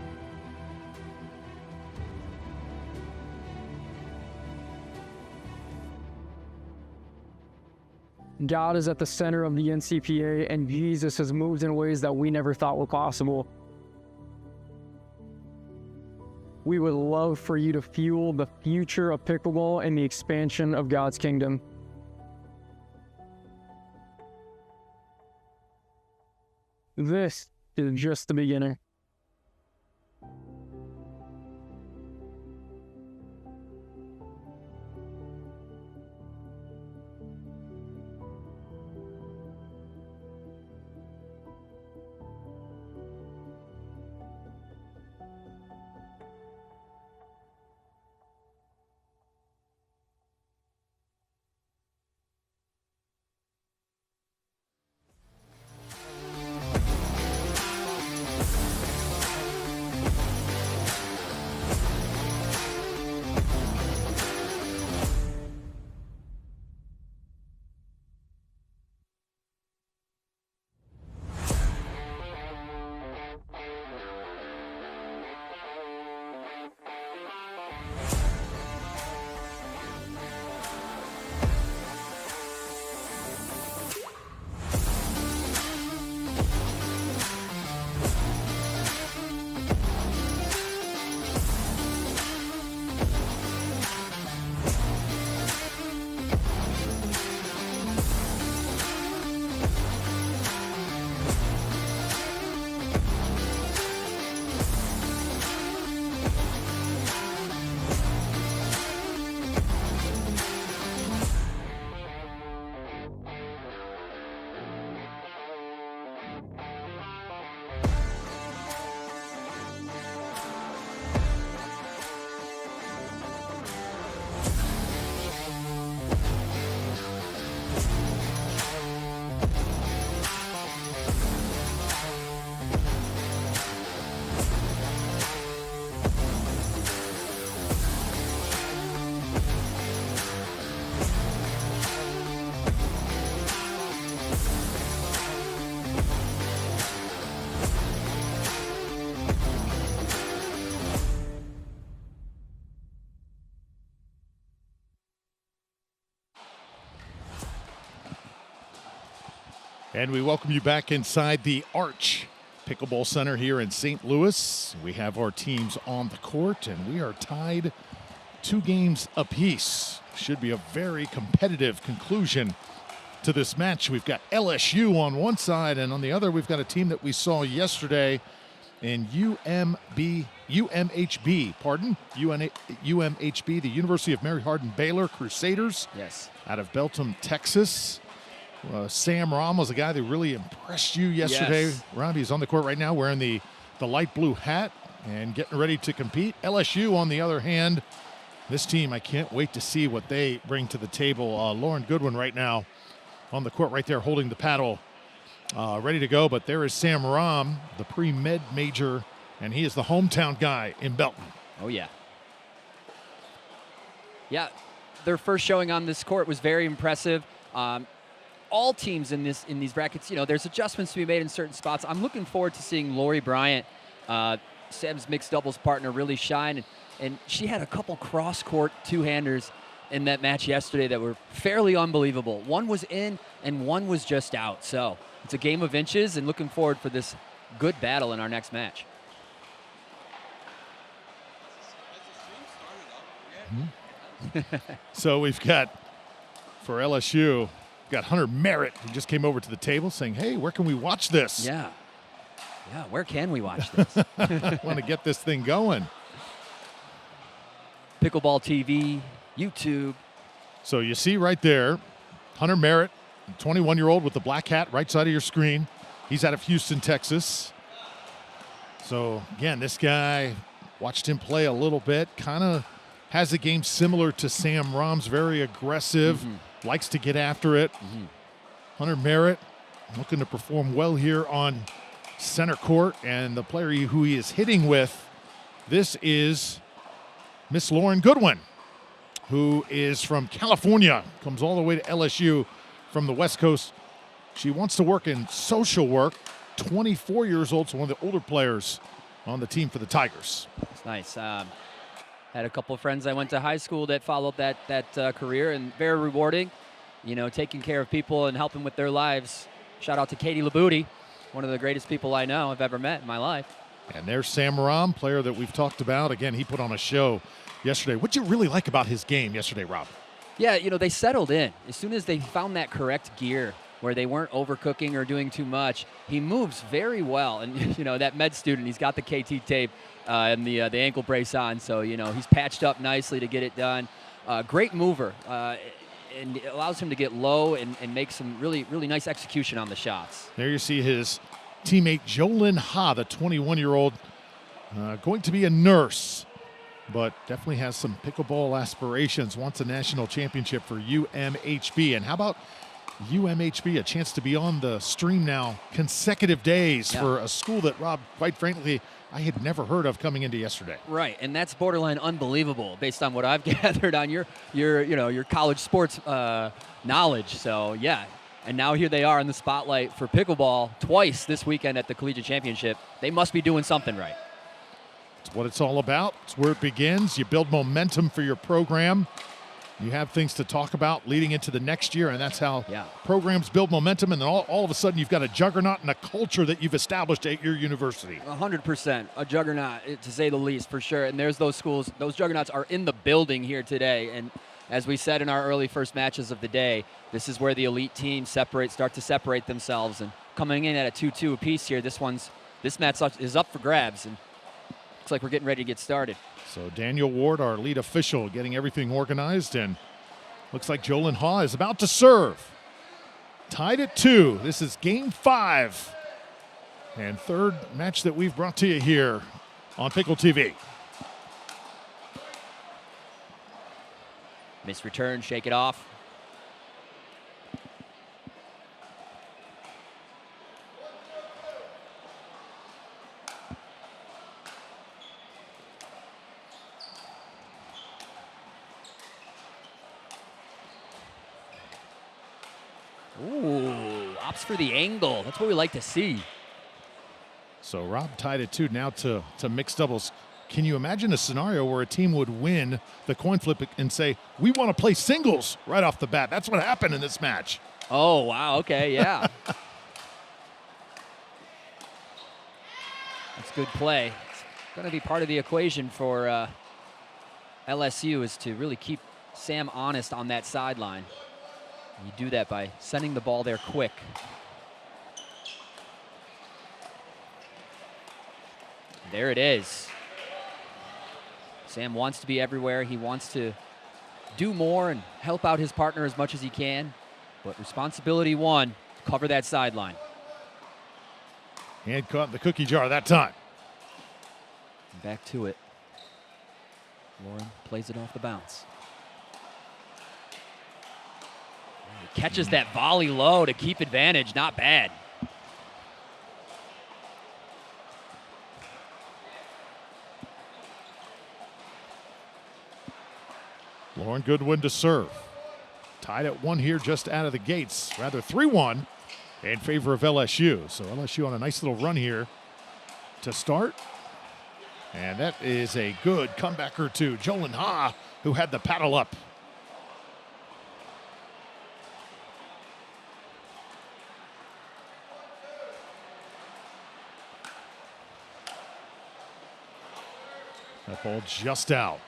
God is at the center of the NCPA, and Jesus has moved in ways that we never thought were possible. We would love for you to fuel the future of pickleball and the expansion of God's kingdom. This is just the beginning. And we welcome you back inside the Arch Pickleball Center here in St. Louis. We have our teams on the court, and we are tied 2 games apiece. Should be a very competitive conclusion to this match. We've got LSU on one side, and on the other, we've got a team that we saw yesterday in UMHB, the University of Mary Hardin Baylor Crusaders. Yes. Out of Belton, Texas. Sam Rom was a guy that really impressed you yesterday. Yes. Rom, he's on the court right now wearing the light blue hat and getting ready to compete. LSU, on the other hand, this team, I can't wait to see what they bring to the table. Lauren Goodwin right now on the court right there holding the paddle, ready to go. But there is Sam Rom, the pre-med major, and he is the hometown guy in Belton. Oh, yeah. Yeah, their first showing on this court was very impressive. All teams in these brackets, you know, there's adjustments to be made in certain spots. I'm looking forward to seeing Lori Bryant, Sam's mixed doubles partner, really shine. And she had a couple cross-court two-handers in that match yesterday that were fairly unbelievable. One was in and one was just out. So it's a game of inches, and looking forward for this good battle in our next match. So we've got, for LSU, got Hunter Merritt, who just came over to the table saying, hey, where can we watch this? Yeah. Yeah, where can we watch this? I want to get this thing going. Pickleball TV, YouTube. So you see right there, Hunter Merritt, 21-year-old with the black hat, right side of your screen. He's out of Houston, Texas. So, again, this guy, watched him play a little bit, kind of has a game similar to Sam Rom's, very aggressive, likes to get after it. Hunter Merritt looking to perform well here on center court, and the player who he is hitting with, this is Miss Lauren Goodwin. who is from California, comes all the way to LSU from the West Coast. She wants to work in social work, 24 years old, so one of the older players on the team for the Tigers. It's nice. Had a couple of friends I went to high school that followed that career, and very rewarding. You know, taking care of people and helping with their lives. Shout out to Katie Labooty, one of the greatest people I know I've ever met in my life. And there's Sam Ram, player that we've talked about. Again, he put on a show yesterday. What'd you really like about his game yesterday, Rob? Yeah, you know, they settled in. As soon as they found that correct gear where they weren't overcooking or doing too much, he moves very well. And, you know, that med student, he's got the KT tape and the ankle brace on. So, you know, he's patched up nicely to get it done. Great mover. And it allows him to get low and make some really, really nice execution on the shots. There you see his teammate Jolyn Ha, the 21-year-old, going to be a nurse, but definitely has some pickleball aspirations, wants a national championship for UMHB. And how about UMHB, a chance to be on the stream now consecutive days for a school that, Rob, quite frankly, I had never heard of coming into yesterday. Right, and that's borderline unbelievable based on what I've gathered on your college sports knowledge. So yeah, and now here they are in the spotlight for pickleball twice this weekend at the Collegiate Championship. They must be doing something right. It's what it's all about. It's where it begins. You build momentum for your program. You have things to talk about leading into the next year, and that's how programs build momentum. And then all of a sudden, you've got a juggernaut and a culture that you've established at your university. 100%, a juggernaut, to say the least, for sure. And there's those schools. Those juggernauts are in the building here today. And as we said in our early first matches of the day, this is where the elite teams start to separate themselves. And coming in at a 2-2 apiece here, this match is up for grabs. And looks like we're getting ready to get started. So Daniel Ward, our lead official, getting everything organized, and looks like Jolyn Ha is about to serve. Tied at 2. This is game 5 and third match that we've brought to you here on Pickle TV. Missed return, shake it off. Ooh, opts for the angle. That's what we like to see. So Rob tied at 2 now to mixed doubles. Can you imagine a scenario where a team would win the coin flip and say, we want to play singles right off the bat? That's what happened in this match. Oh, wow. Okay, yeah. That's good play. It's going to be part of the equation for LSU is to really keep Sam honest on that sideline. You do that by sending the ball there quick. There it is. Sam wants to be everywhere. He wants to do more and help out his partner as much as he can. But responsibility one, cover that sideline. Hand caught in the cookie jar that time. Back to it. Lauren plays it off the bounce. He catches that volley low to keep advantage. Not bad. Lauren Goodwin to serve. Tied at 1 here just out of the gates. Rather 3-1 in favor of LSU. So LSU on a nice little run here to start. And that is a good comebacker to Jolyn Ha, who had the paddle up. That ball just out.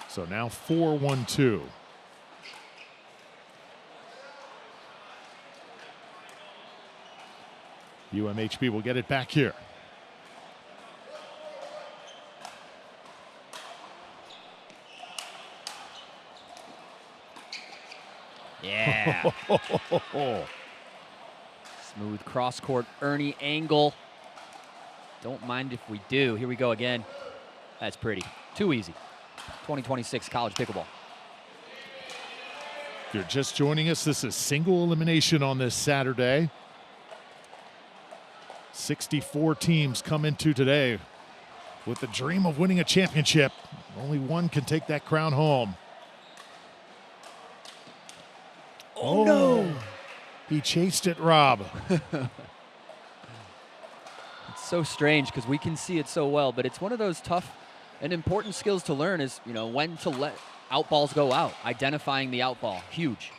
So now 4-1-2. UMHB will get it back here. Yeah. Smooth cross-court Ernie angle. Don't mind if we do. Here we go again. That's pretty. Too easy. 2026 college pickleball. If you're just joining us, this is single elimination on this Saturday. 64 teams come into today with the dream of winning a championship. Only one can take that crown home. Oh, no. He chased it, Rob. It's so strange because we can see it so well, but it's one of those tough and important skills to learn is, when to let out balls go out. Identifying the out ball. Huge.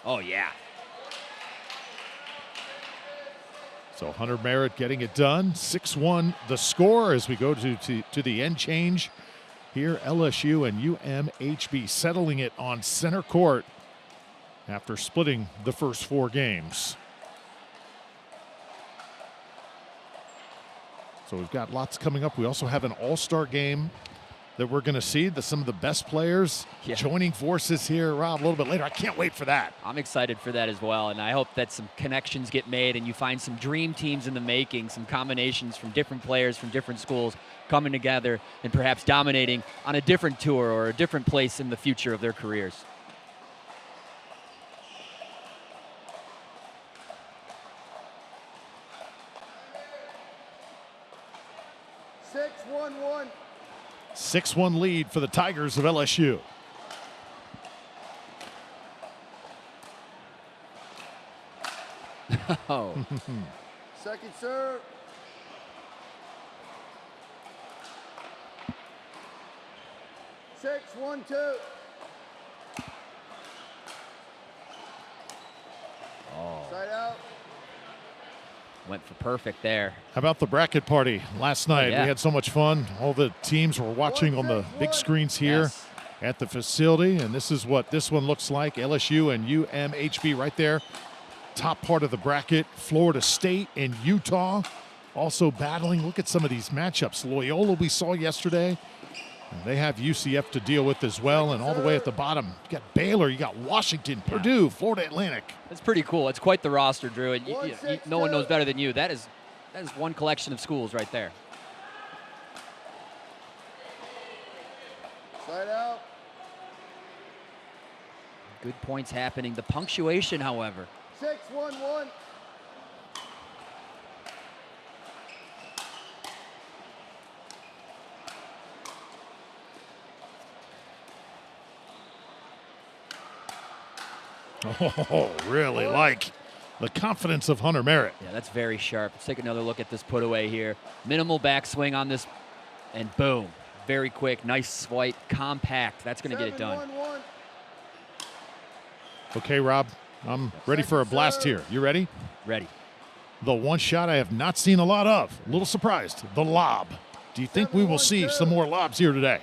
Oh, yeah. So Hunter Merritt getting it done. 6-1 the score as we go to the end change. Here, LSU and UMHB settling it on center court after splitting the first 4 games. So we've got lots coming up. We also have an all-star game that we're going to see. Some of the best players joining forces here, Rob, a little bit later. I can't wait for that. I'm excited for that as well, and I hope that some connections get made and you find some dream teams in the making, some combinations from different players from different schools coming together and perhaps dominating on a different tour or a different place in the future of their careers. One. 6-1 lead for the Tigers of LSU. Oh. Second serve. Six, 1-2. Oh. Side out. Went for perfect there. How about the bracket party last night? Yeah. We had so much fun. All the teams were watching on the big screens here at the facility, and this is what this one looks like. LSU and UMHB right there. Top part of the bracket. Florida State and Utah also battling. Look at some of these matchups. Loyola we saw yesterday. And they have UCF to deal with as well, and all the way at the bottom, you got Baylor, you got Washington, Purdue, Florida Atlantic. That's pretty cool. It's quite the roster, Drew. And no one knows better than you. That is one collection of schools right there. Side out. Good points happening. The punctuation, however. 6-1-1. Oh, really like the confidence of Hunter Merritt. Yeah, that's very sharp. Let's take another look at this put away here. Minimal backswing on this, and boom. Very quick, nice swipe, compact. That's going to get it done. 7-1-1. Okay, Rob, I'm ready for a blast here. You ready? Ready. The one shot I have not seen a lot of. A little surprised. The lob. Do you think we will see some more lobs here today?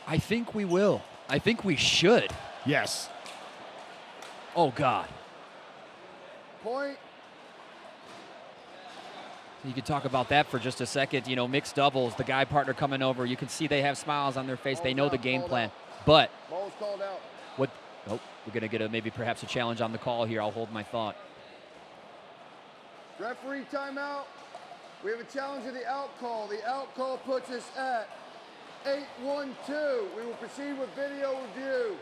I think we will. I think we should. Yes. Oh, God. Point. You could talk about that for just a second. Mixed doubles, the guy partner coming over. You can see they have smiles on their face. They know the game plan. But Ball's called out. we're going to get maybe perhaps a challenge on the call here. I'll hold my thought. Referee timeout. We have a challenge of the out call. The out call puts us at 8-1-2. We will proceed with video review.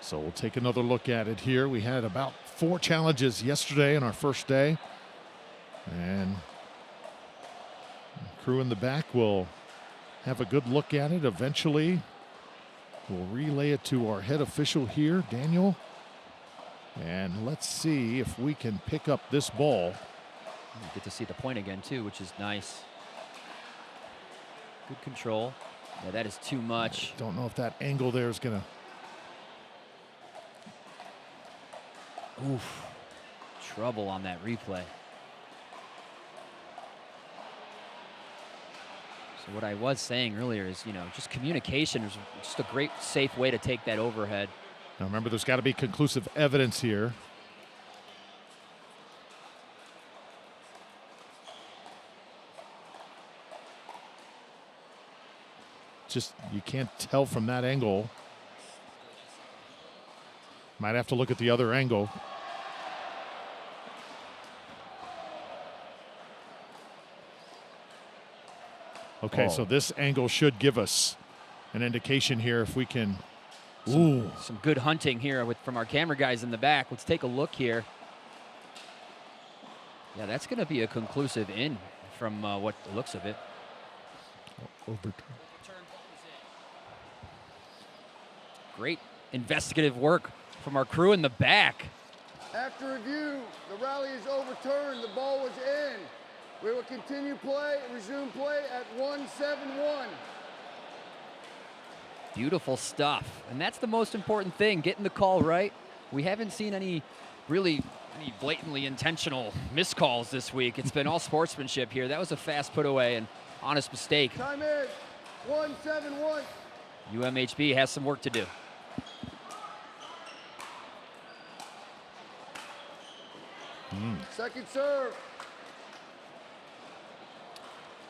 So we'll take another look at it here. We had about 4 challenges yesterday on our first day. And the crew in the back will have a good look at it. Eventually, we'll relay it to our head official here, Daniel. And let's see if we can pick up this ball. You get to see the point again, too, which is nice. Good control. Yeah, that is too much. Don't know if that angle there is going to... Oof. Trouble on that replay. So what I was saying earlier is, just communication is just a great, safe way to take that overhead. Now remember, there's got to be conclusive evidence here. Just, you can't tell from that angle. Might have to look at the other angle. Okay, so this angle should give us an indication here if we can Some good hunting here from our camera guys in the back. Let's take a look here. Yeah, that's going to be a conclusive in from what the looks of it. Overturn. Great investigative work from our crew in the back. After review, the rally is overturned. The ball was in. We will continue play and resume play at 1-7-1. Beautiful stuff. And that's the most important thing, getting the call right. We haven't seen any blatantly intentional miscalls this week. It's been all sportsmanship here. That was a fast put away and honest mistake. Time in. 1-7-1. UMHB has some work to do. Second serve.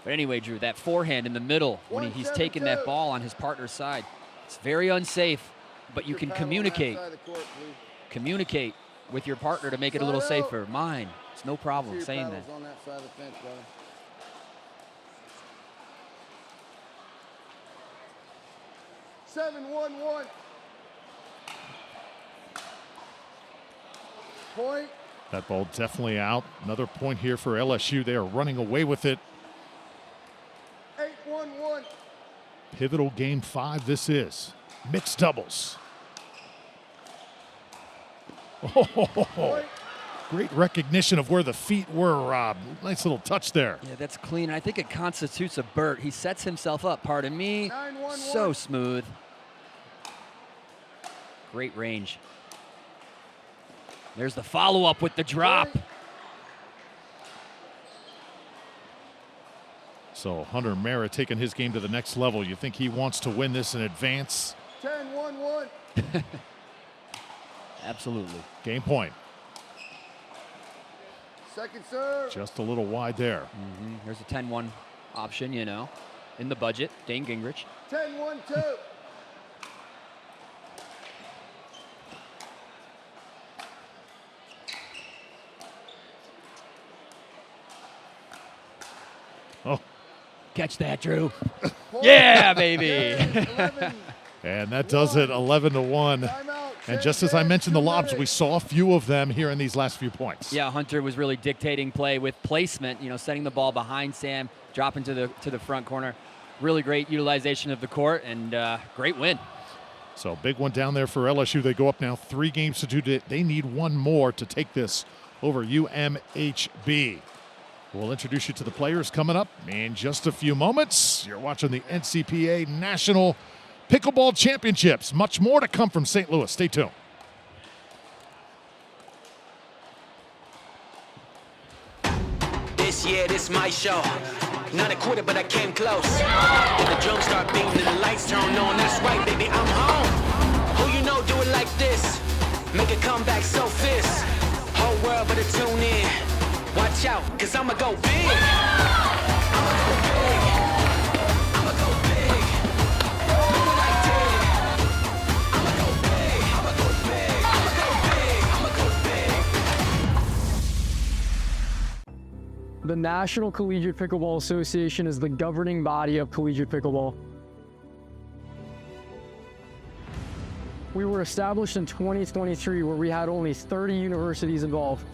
But anyway, Drew, that forehand in the middle when he's taking that ball on his partner's side, it's very unsafe, but you can communicate. Communicate with your partner to make it a little safer. Mine, it's no problem saying that. On that side of the fence, brother. Seven, 1-1. Point. That ball definitely out. Another point here for LSU. They are running away with it. 8-1-1. Pivotal game 5 this is. Mixed doubles. Oh, great recognition of where the feet were, Rob. Nice little touch there. Yeah, that's clean. I think it constitutes a Burt. He sets himself up, pardon me. 9-1-1. So smooth. Great range. There's the follow-up with the drop. So Hunter Mara taking his game to the next level. You think he wants to win this in advance? 10-1-1. Absolutely. Game point. Second serve. Just a little wide there. There's a 10-1 option, you know, in the budget. Dane Gingrich. 10-1-2. Oh. Catch that, Drew. Yeah, baby. And that does it, 11-1. And just as I mentioned the lobs, we saw a few of them here in these last few points. Yeah, Hunter was really dictating play with placement, you know, setting the ball behind Sam, dropping to the front corner. Really great utilization of the court and great win. So big one down there for LSU. They go up now 3 games to 2. They need one more to take this over UMHB. We'll introduce you to the players coming up in just a few moments. You're watching the NCPA National Pickleball Championships. Much more to come from St. Louis. Stay tuned. This year, this my show. Not a quitter, but I came close. And the drums start beating and the lights turn on. That's right, baby, I'm home. Who you know do it like this? Make a comeback so fierce. Whole world better tune in. Watch out, cause I'ma go big. I'ma go big. I'ma go big. Do it like this. I'ma go big. I'ma go big. I'ma go big. I'ma go big. The National Collegiate Pickleball Association is the governing body of collegiate pickleball. We were established in 2023, where we had only 30 universities involved.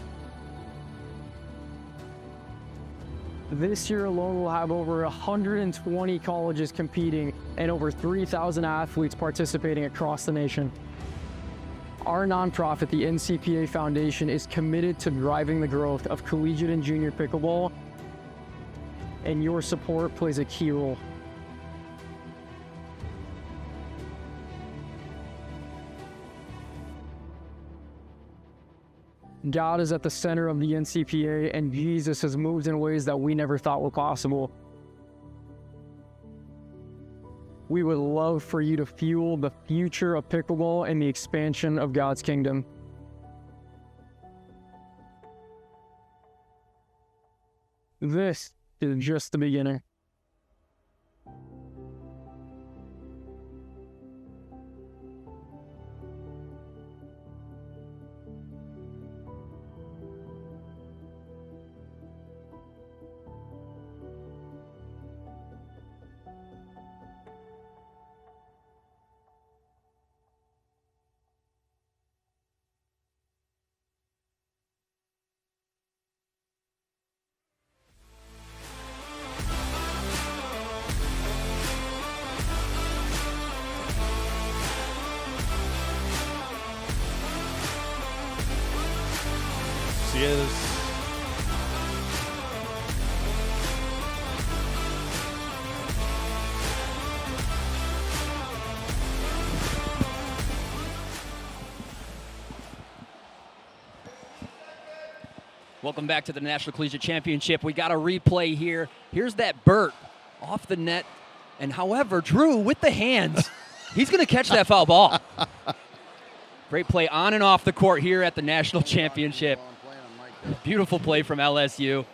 This year alone, we'll have over 120 colleges competing and over 3,000 athletes participating across the nation. Our nonprofit, the NCPA Foundation, is committed to driving the growth of collegiate and junior pickleball, and your support plays a key role. God is at the center of the NCPA, and Jesus has moved in ways that we never thought were possible. We would love for you to fuel the future of pickleball and the expansion of God's kingdom. This is just the beginning. Welcome back to the National Collegiate Championship. We got a replay here. Here's that Burt off the net. And however, Drew with the hands, he's going to catch that foul ball. Great play on and off the court here at the National Championship. Beautiful play from LSU.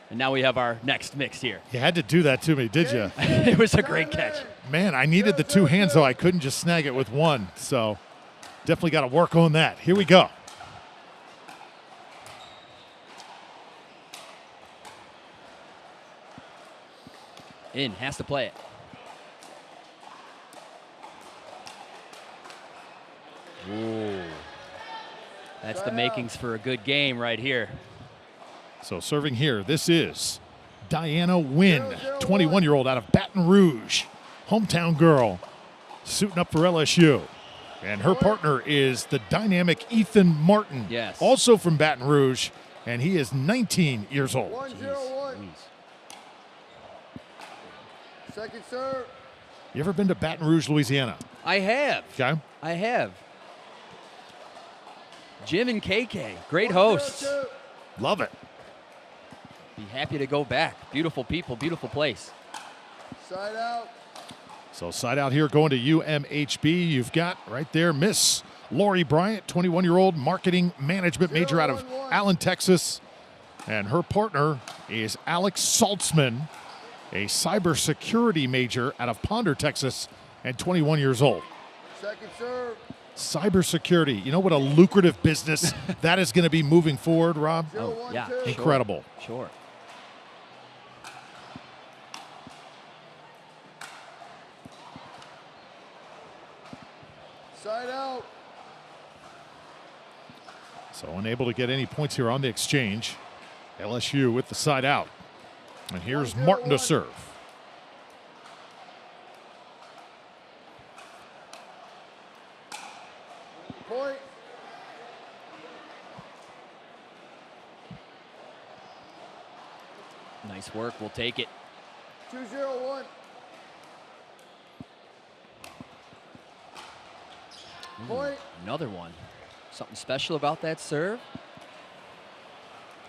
And now we have our next mix here. You had to do that to me, did you? It was a great catch. Man, I needed the two hands, though. I couldn't just snag it with one. So definitely got to work on that. Here we go. In, has to play it. Ooh. That's the makings for a good game right here. So serving here, this is Diana Wynn, 21-year-old out of Baton Rouge, hometown girl, suiting up for LSU. And her partner is the dynamic Ethan Martin, yes, also from Baton Rouge, and he is 19 years old. 1-0-1. Second serve. You ever been to Baton Rouge, Louisiana? I have. Okay. I have. Jim and KK, great hosts. Love it. Be happy to go back. Beautiful people, beautiful place. Side out. So side out here going to UMHB. You've got right there Miss Lori Bryant, 21-year-old marketing management major out of Allen, Texas. And her partner is Alex Saltzman, a cybersecurity major out of Ponder, Texas, and 21 years old. Second serve. Cybersecurity, you know what a lucrative business that is going to be moving forward, Rob? Oh, yeah. Incredible. Sure. Side out. So unable to get any points here on the exchange. LSU with the side out. And here's Martin to serve. Point. Nice work. We'll take it. 2-0-1. Point. Another one. Something special about that serve.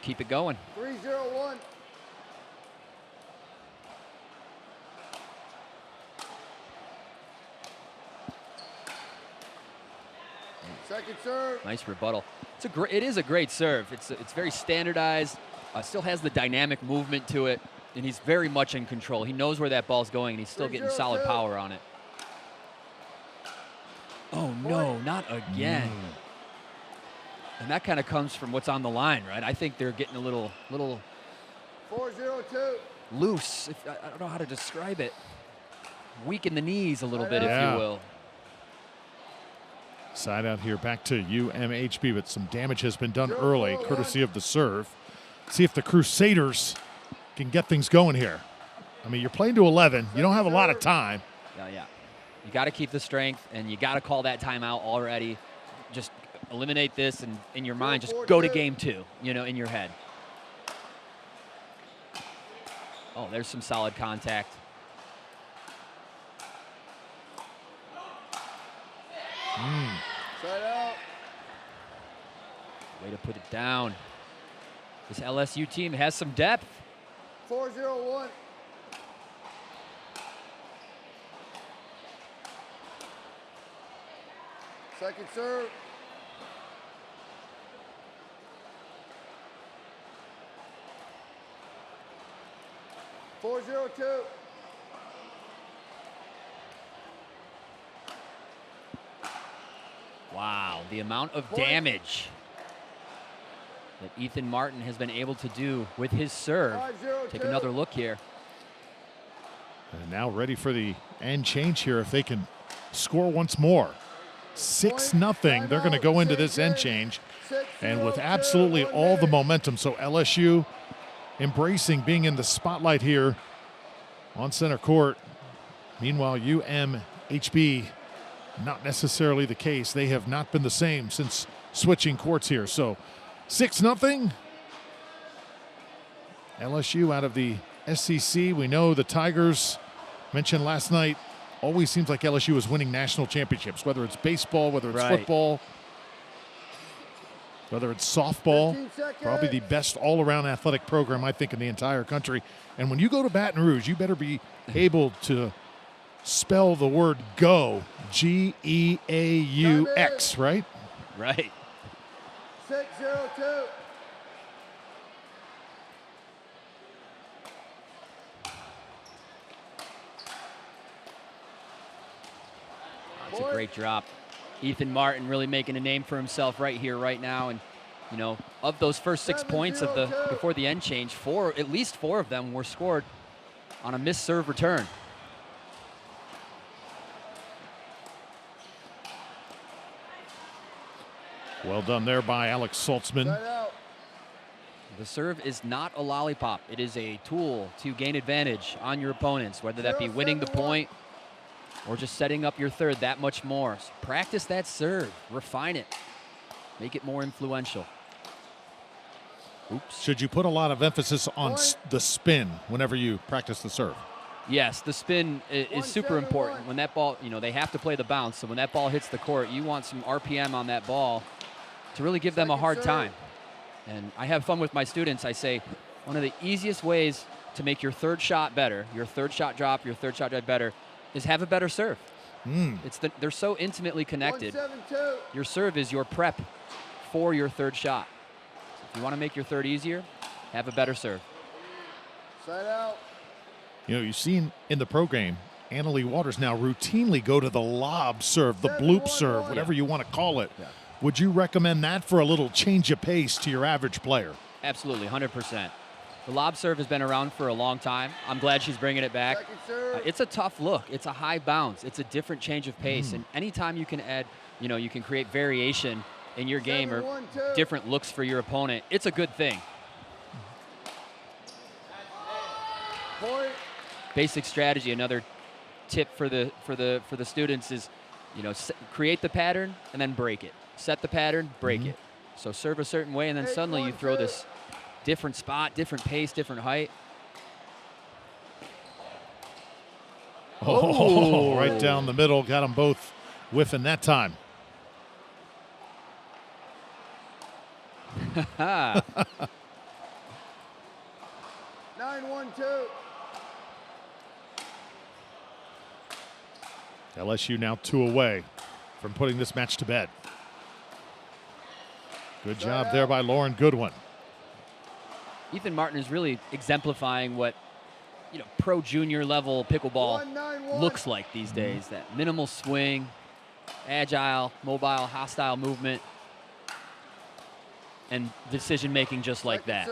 Keep it going. 3-0-1. Second serve. Nice rebuttal. It is a great serve. It's very standardized. Still has the dynamic movement to it, and he's very much in control. He knows where that ball's going, and he's still getting solid power on it. Oh no, not again. And that kind of comes from what's on the line, right? I think they're getting a little 4-0-2. loose. I don't know how to describe it. Weak in the knees a little bit, if Yeah. you will. Side out here back to UMHB, but some damage has been done early, courtesy of the serve. See if the Crusaders can get things going here. I mean, you're playing to 11. You don't have a lot of time. Yeah. You got to keep the strength, and you got to call that timeout already. Just eliminate this, and in your mind, just go to game 2, in your head. Oh, there's some solid contact. Side out. Way to put it down. This LSU team has some depth. 4-0-1. Second serve. Four zero two. Wow, the amount of damage that Ethan Martin has been able to do with his serve. Take another look here. And now ready for the end change here if they can score once more. 6-0. They're going to go into this end change, and with absolutely all the momentum. So LSU embracing being in the spotlight here on center court. Meanwhile, UMHB, not necessarily the case. They have not been the same since switching courts here. So 6-0. LSU out of the SEC. We know the Tigers, mentioned last night, always seems like LSU is winning national championships, whether it's baseball, whether it's football. Whether it's softball, 15 seconds. probably the best all-around athletic program, I think, in the entire country. And when you go to Baton Rouge, you better be able to spell the word go, G-E-A-U-X, right? Right. 6-0-2. That's a great drop. Ethan Martin really making a name for himself right here, right now. And, you know, of those first 6 points of the before the end change, at least four of them were scored on a missed serve return. Well done there by Alex Saltzman. The serve is not a lollipop. It is a tool to gain advantage on your opponents, whether that be winning the point or just setting up your third that much more. So practice that serve, refine it, make it more influential. Oops. Should you put a lot of emphasis on the spin whenever you practice the serve? Yes, the spin is super important. When that ball, you know, they have to play the bounce. So when that ball hits the court, you want some RPM on that ball to really give them a hard time. And I have fun with my students. I say one of the easiest ways to make your third shot better, your third shot drop, your third shot drive better, is have a better serve. They're so intimately connected. 1-7-2. Your serve is your prep for your third shot. So if you want to make your third easier, have a better serve. Side out. You know, you've seen in the pro game, Annalie Waters now routinely go to the lob serve, the bloop serve, whatever you want to call it. Yeah. Would you recommend that for a little change of pace to your average player? Absolutely, 100%. The lob serve has been around for a long time. I'm glad she's bringing it back. It's a tough look. It's a high bounce. It's a different change of pace. And anytime you can add, you know, you can create variation in your game or different looks for your opponent, it's a good thing. Point. Basic strategy, another tip for the students is, you know, create the pattern and then break it. Set the pattern, break it. So serve a certain way, and then suddenly you throw this different spot, different pace, different height. Oh, right down the middle. Got them both whiffing that time. 9-1-2. LSU now 2 away from putting this match to bed. Good job there by Lauren Goodwin. Ethan Martin is really exemplifying what, you know, pro junior level pickleball 1-9-1. looks like these days. That minimal swing, agile, mobile, hostile movement, and decision making just like that.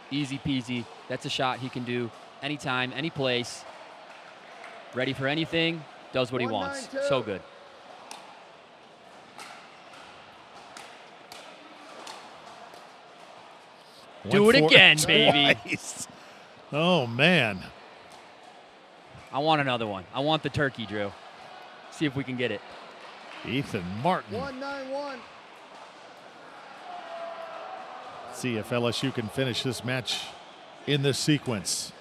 Easy peasy. That's a shot he can do anytime, any place. Ready for anything, does what he wants. So good. Do it again, baby. Oh, man. I want another one. I want the turkey, Drew. See if we can get it. Ethan Martin. 1-9-1. See if LSU can finish this match in this sequence.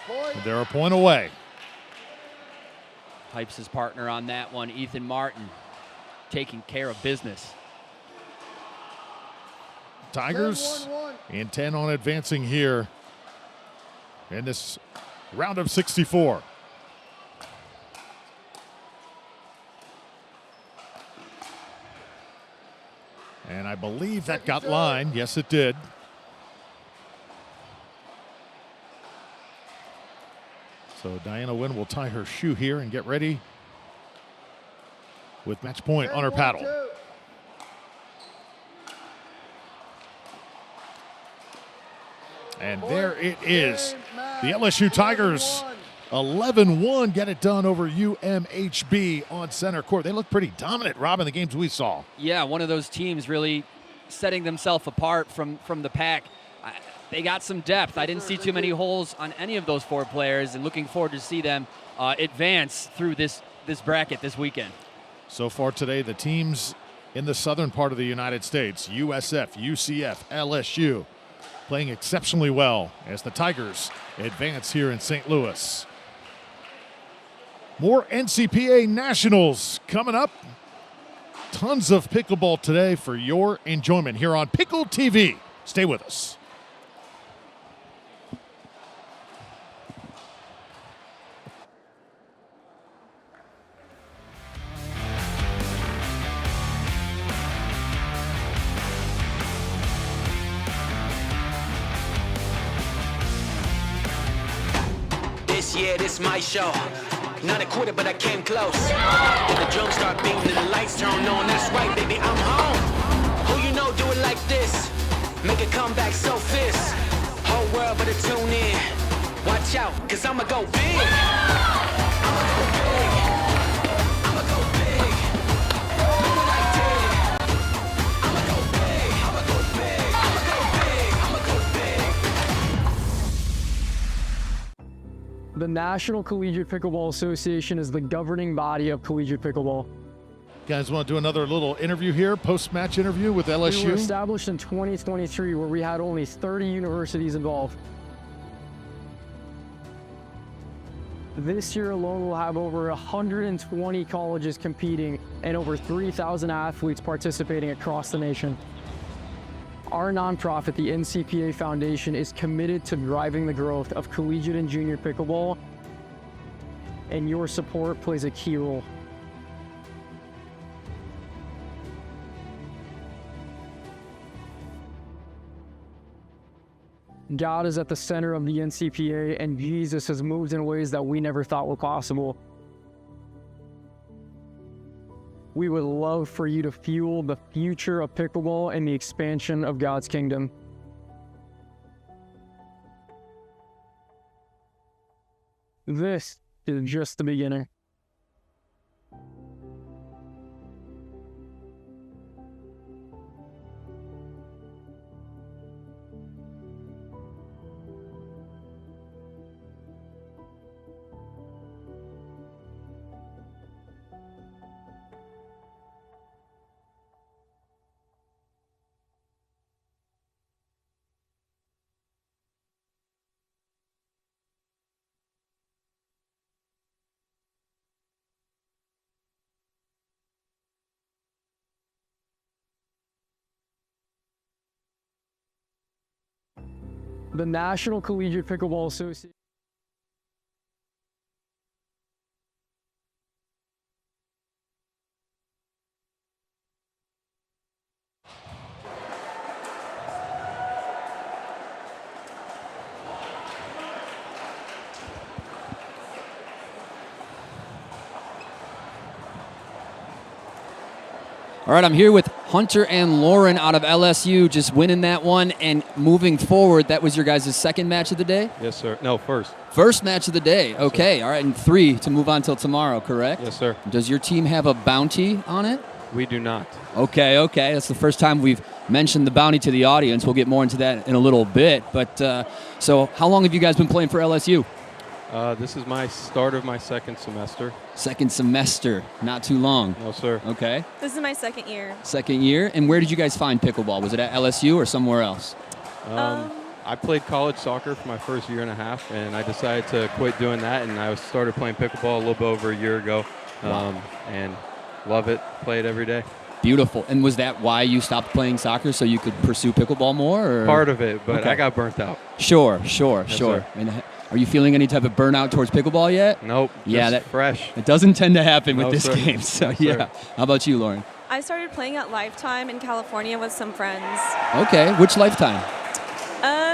Point. They're a point away. Hypes his partner on that one, Ethan Martin, taking care of business. Tigers 10-1-1. intent on advancing here in this round of 64. And I believe that got lined. Yes, it did. So Diana Wynn will tie her shoe here and get ready with match point on her paddle. 10-1-2. And there it is. The LSU Tigers 11-1 get it done over UMHB on center court. They look pretty dominant, Rob, in the games we saw. Yeah, one of those teams really setting themselves apart from the pack. They got some depth. I didn't see too many holes on any of those four players, and looking forward to see them advance through this bracket this weekend. So far today, the teams in the southern part of the United States, USF, UCF, LSU, playing exceptionally well as the Tigers advance here in St. Louis. More NCPA Nationals coming up. Tons of pickleball today for your enjoyment here on Pickle TV. Stay with us. This year, this my show. Not a quarter, but I came close. When the drums start beating and the lights turn on, that's right, baby, I'm home. Who you know do it like this? Make a comeback so fierce. Whole world better tune in. Watch out, cause I'ma go big. I'ma go big. I'ma go big. Look what I did. I'ma go big. I'ma go big. I'ma go big. I'ma go big. The National Collegiate Pickleball Association is the governing body of collegiate pickleball. Guys want to do another little interview here, post-match interview with LSU? We were established in 2023 where we had only 30 universities involved. This year alone, we'll have over 120 colleges competing and over 3,000 athletes participating across the nation. Our nonprofit, the NCPA Foundation, is committed to driving the growth of collegiate and junior pickleball, and your support plays a key role. God is at the center of the NCPA, and Jesus has moved in ways that we never thought were possible. We would love for you to fuel the future of pickleball and the expansion of God's kingdom. This is just the beginning. The National Collegiate Pickleball Association. All right, I'm here with Hunter and Lauren out of LSU, just winning that one and moving forward. That was your guys' second match of the day? Yes, sir. No, first. First match of the day. Okay, all right, and 3 to move on till tomorrow, correct? Yes, sir. Does your team have a bounty on it? We do not. Okay. That's the first time we've mentioned the bounty to the audience. We'll get more into that in a little bit. But so how long have you guys been playing for LSU? This is my start of my second semester. Second semester, not too long. No, sir. Okay. This is my second year. Second year. And where did you guys find pickleball? Was it at LSU or somewhere else? I played college soccer for my first year and a half, and I decided to quit doing that, and I started playing pickleball a little bit over a year ago. And love it. Play it every day. Beautiful. And was that why you stopped playing soccer, so you could pursue pickleball more? Or? Part of it, but okay. I got burnt out. Sure. Yes, sir. And are you feeling any type of burnout towards pickleball yet? Nope. Yeah, that's fresh. It doesn't tend to happen with this sir. game. So No, yeah. sir. How about you, Lauren? I started playing at Lifetime in California with some friends. Okay. Which Lifetime?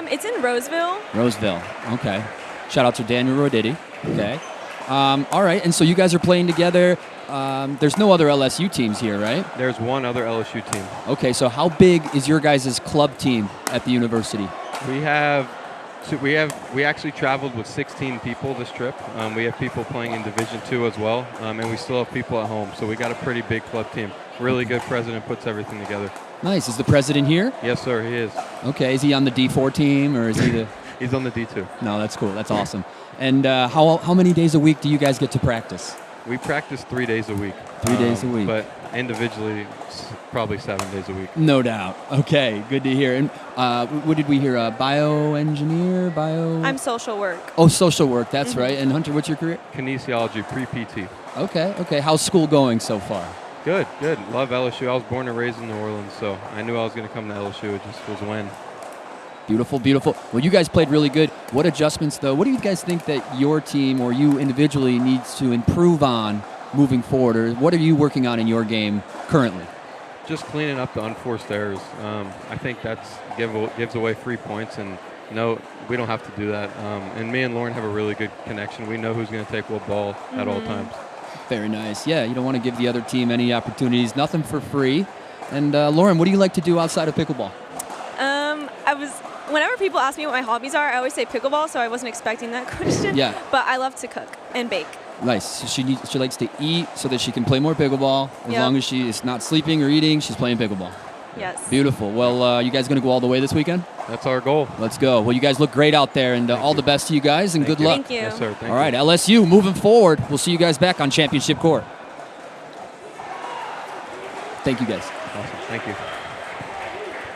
It's in Roseville. Roseville. Okay. Shout out to Daniel Roditi. Okay. All right. And so you guys are playing together. There's no other LSU teams here, right? There's one other LSU team. Okay. So how big is your guys' club team at the university? We actually traveled with 16 people this trip. We have people playing in Division II as well, and we still have people at home. So we got a pretty big club team. Really good president, puts everything together. Nice. Is the president here? Yes, sir, he is. Okay. Is he on the D4 team or is he the? He's on the D2. No, that's cool. That's awesome. And how many days a week do you guys get to practice? We practice 3 days a week. 3 days a week. But individually, probably 7 days a week. No doubt. Okay, good to hear. And what did we hear? Bioengineer? I'm social work. Oh, social work. That's right. And Hunter, what's your career? Kinesiology, pre-PT. Okay. How's school going so far? Good. Love LSU. I was born and raised in New Orleans, so I knew I was going to come to LSU. It just was when. Beautiful. Well, you guys played really good. What adjustments, though? What do you guys think that your team or you individually needs to improve on moving forward? Or what are you working on in your game currently? Just cleaning up the unforced errors. I think that's gives away 3 points, and no, we don't have to do that. And me and Lauren have a really good connection. We know who's going to take what ball at all times. Very nice. Yeah, you don't want to give the other team any opportunities. Nothing for free. And Lauren, what do you like to do outside of pickleball? Whenever people ask me what my hobbies are, I always say pickleball, so I wasn't expecting that question. Yeah. But I love to cook and bake. Nice. So she likes to eat so that she can play more pickleball. As long as she is not sleeping or eating, she's playing pickleball. Yes. Beautiful. Well, you guys going to go all the way this weekend? That's our goal. Let's go. Well, you guys look great out there, and all the best to you guys, and good luck. Thank you. Yes, sir. Thank all right, LSU moving forward. We'll see you guys back on Championship Court. Thank you, guys. Awesome. Thank you.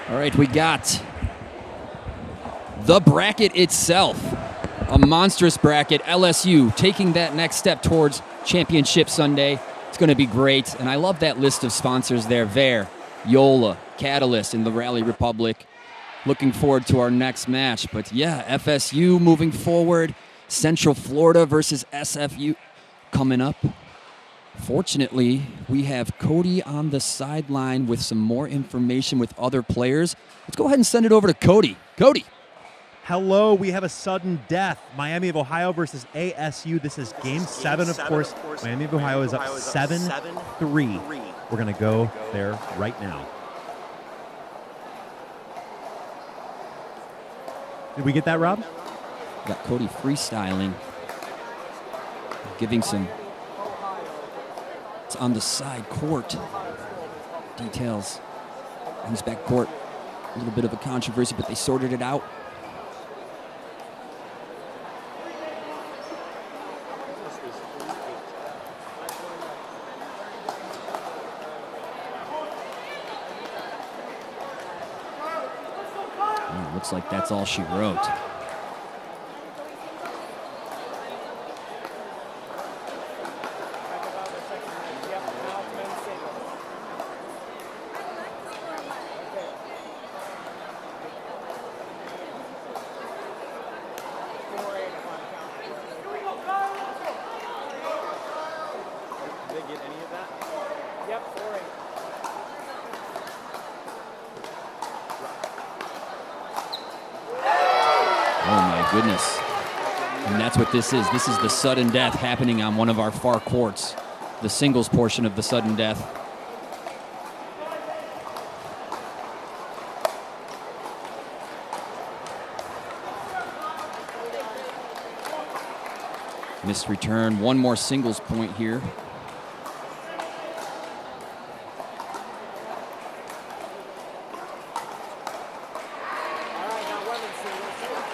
All right, we got the bracket itself. A monstrous bracket. LSU taking that next step towards Championship Sunday. It's going to be great. And I love that list of sponsors there. Vare, Yola, Catalyst, and the Rally Republic. Looking forward to our next match. But yeah, FSU moving forward. Central Florida versus SFU coming up. Fortunately, we have Cody on the sideline with some more information with other players. Let's go ahead and send it over to Cody. Cody. Hello, we have a sudden death. Miami of Ohio versus ASU. This is game 7, of course. Miami of Ohio is up 7-3. We're going to go there right now. Did we get that, Rob? Got Cody freestyling, giving some. It's on the side court. Details. He's back court. A little bit of a controversy, but they sorted it out. Looks like that's all she wrote. Goodness. And that's what this is. This is the sudden death happening on one of our far courts. The singles portion of the sudden death. Missed return. One more singles point here.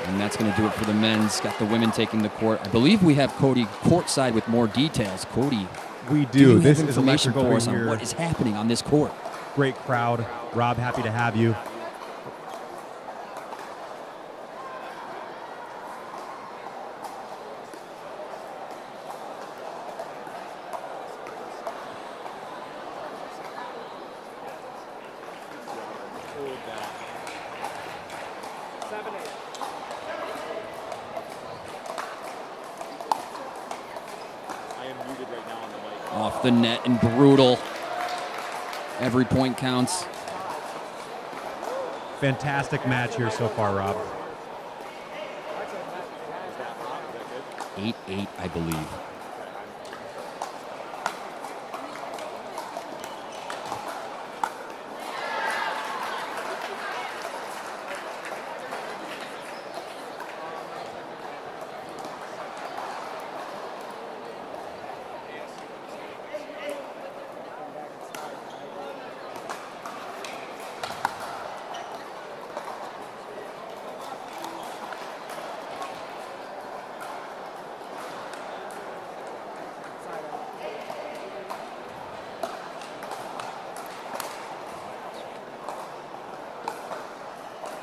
And that's going to do it for the men's. Got the women taking the court. I believe we have Cody courtside with more details. Cody, we do. This is information electric for over us here. on what is happening on this court. Great crowd. Rob, happy to have you. Off the net and brutal. Every point counts. Fantastic match here so far, Rob. 8-8, I believe.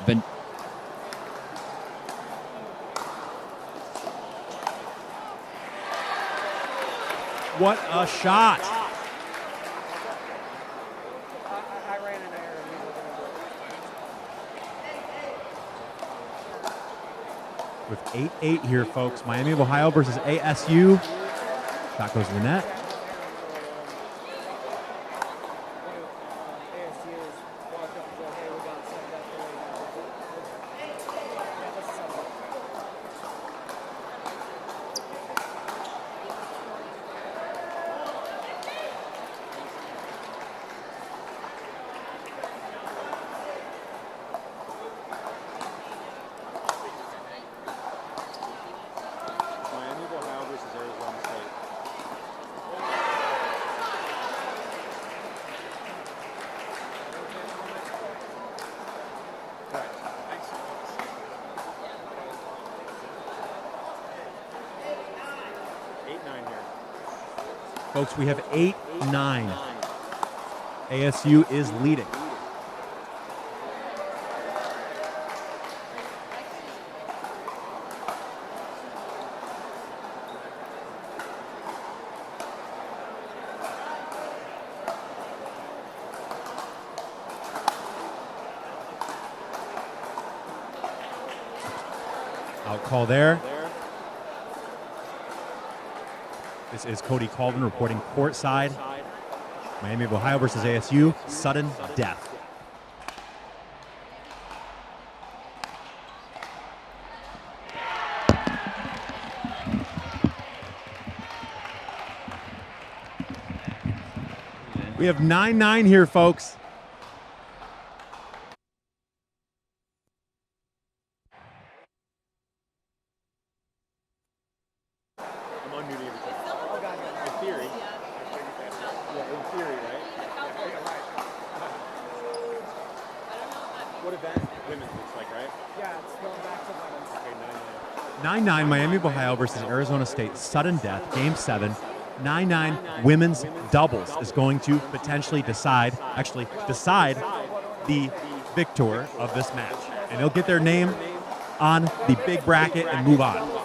Been What a shot. With 8-8 here, folks. Miami of Ohio versus ASU. Shot goes to the net. Folks, we have 8-9. ASU is leading. Out call there. This is Cody Colvin reporting courtside. Miami of Ohio versus ASU, sudden death. We have 9-9 here, folks. What event? Women's looks like, right? Yeah, it's going back to women's. Okay, 9-9 Miami of Ohio versus Arizona State, sudden death, game 7. 9-9 women's doubles is going to potentially decide the victor of this match. And they'll get their name on the big bracket and move on.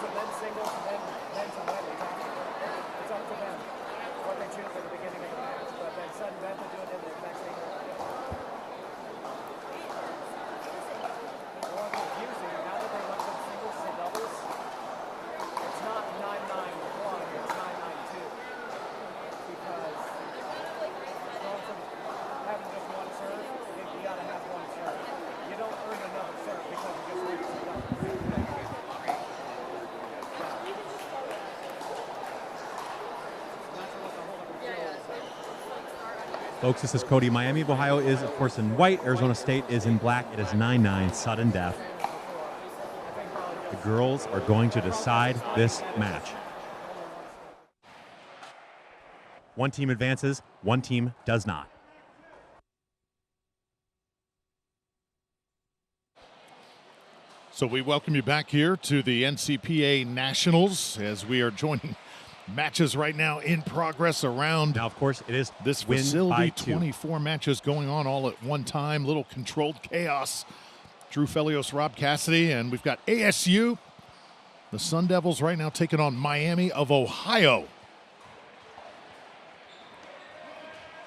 Folks, this is Cody. Miami of Ohio is, of course, in white. Arizona State is in black. It is 9-9, sudden death. The girls are going to decide this match. One team advances, one team does not. So we welcome you back here to the NCPA Nationals as we are joining matches right now in progress around. Now, of course, it is this facility. 24 matches going on all at one time. Little controlled chaos. Drew Felios, Rob Cassidy, and we've got ASU. The Sun Devils right now taking on Miami of Ohio.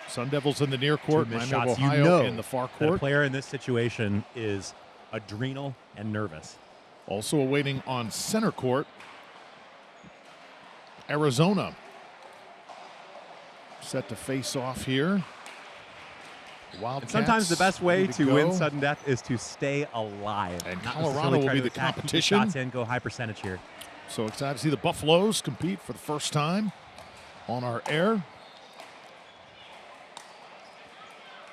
Sun Devils in the near court, Miami of Ohio in the far court. A player in this situation is adrenal and nervous. Also awaiting on center court, Arizona set to face off here. Wildcats. Sometimes the best way to win sudden death is to stay alive. And Colorado will be the competition. Keep the shots in, go high percentage here. So excited to see the Buffaloes compete for the first time on our air.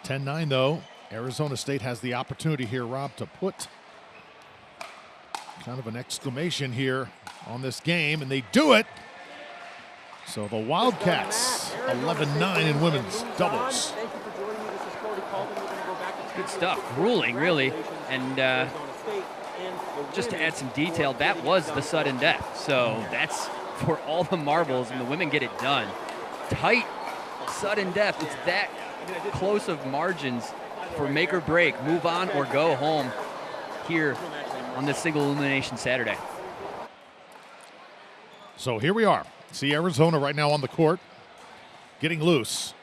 10-9 though. Arizona State has the opportunity here, Rob, to put kind of an exclamation on this game, and they do it. So the Wildcats, 11-9 in women's doubles. Good stuff. Grueling, really. And just to add some detail, that was the sudden death. So that's for all the marbles, and the women get it done. Tight sudden death. It's that close of margins for make or break, move on or go home. here on this single elimination Saturday. So here we are. See Arizona right now on the court, getting loose.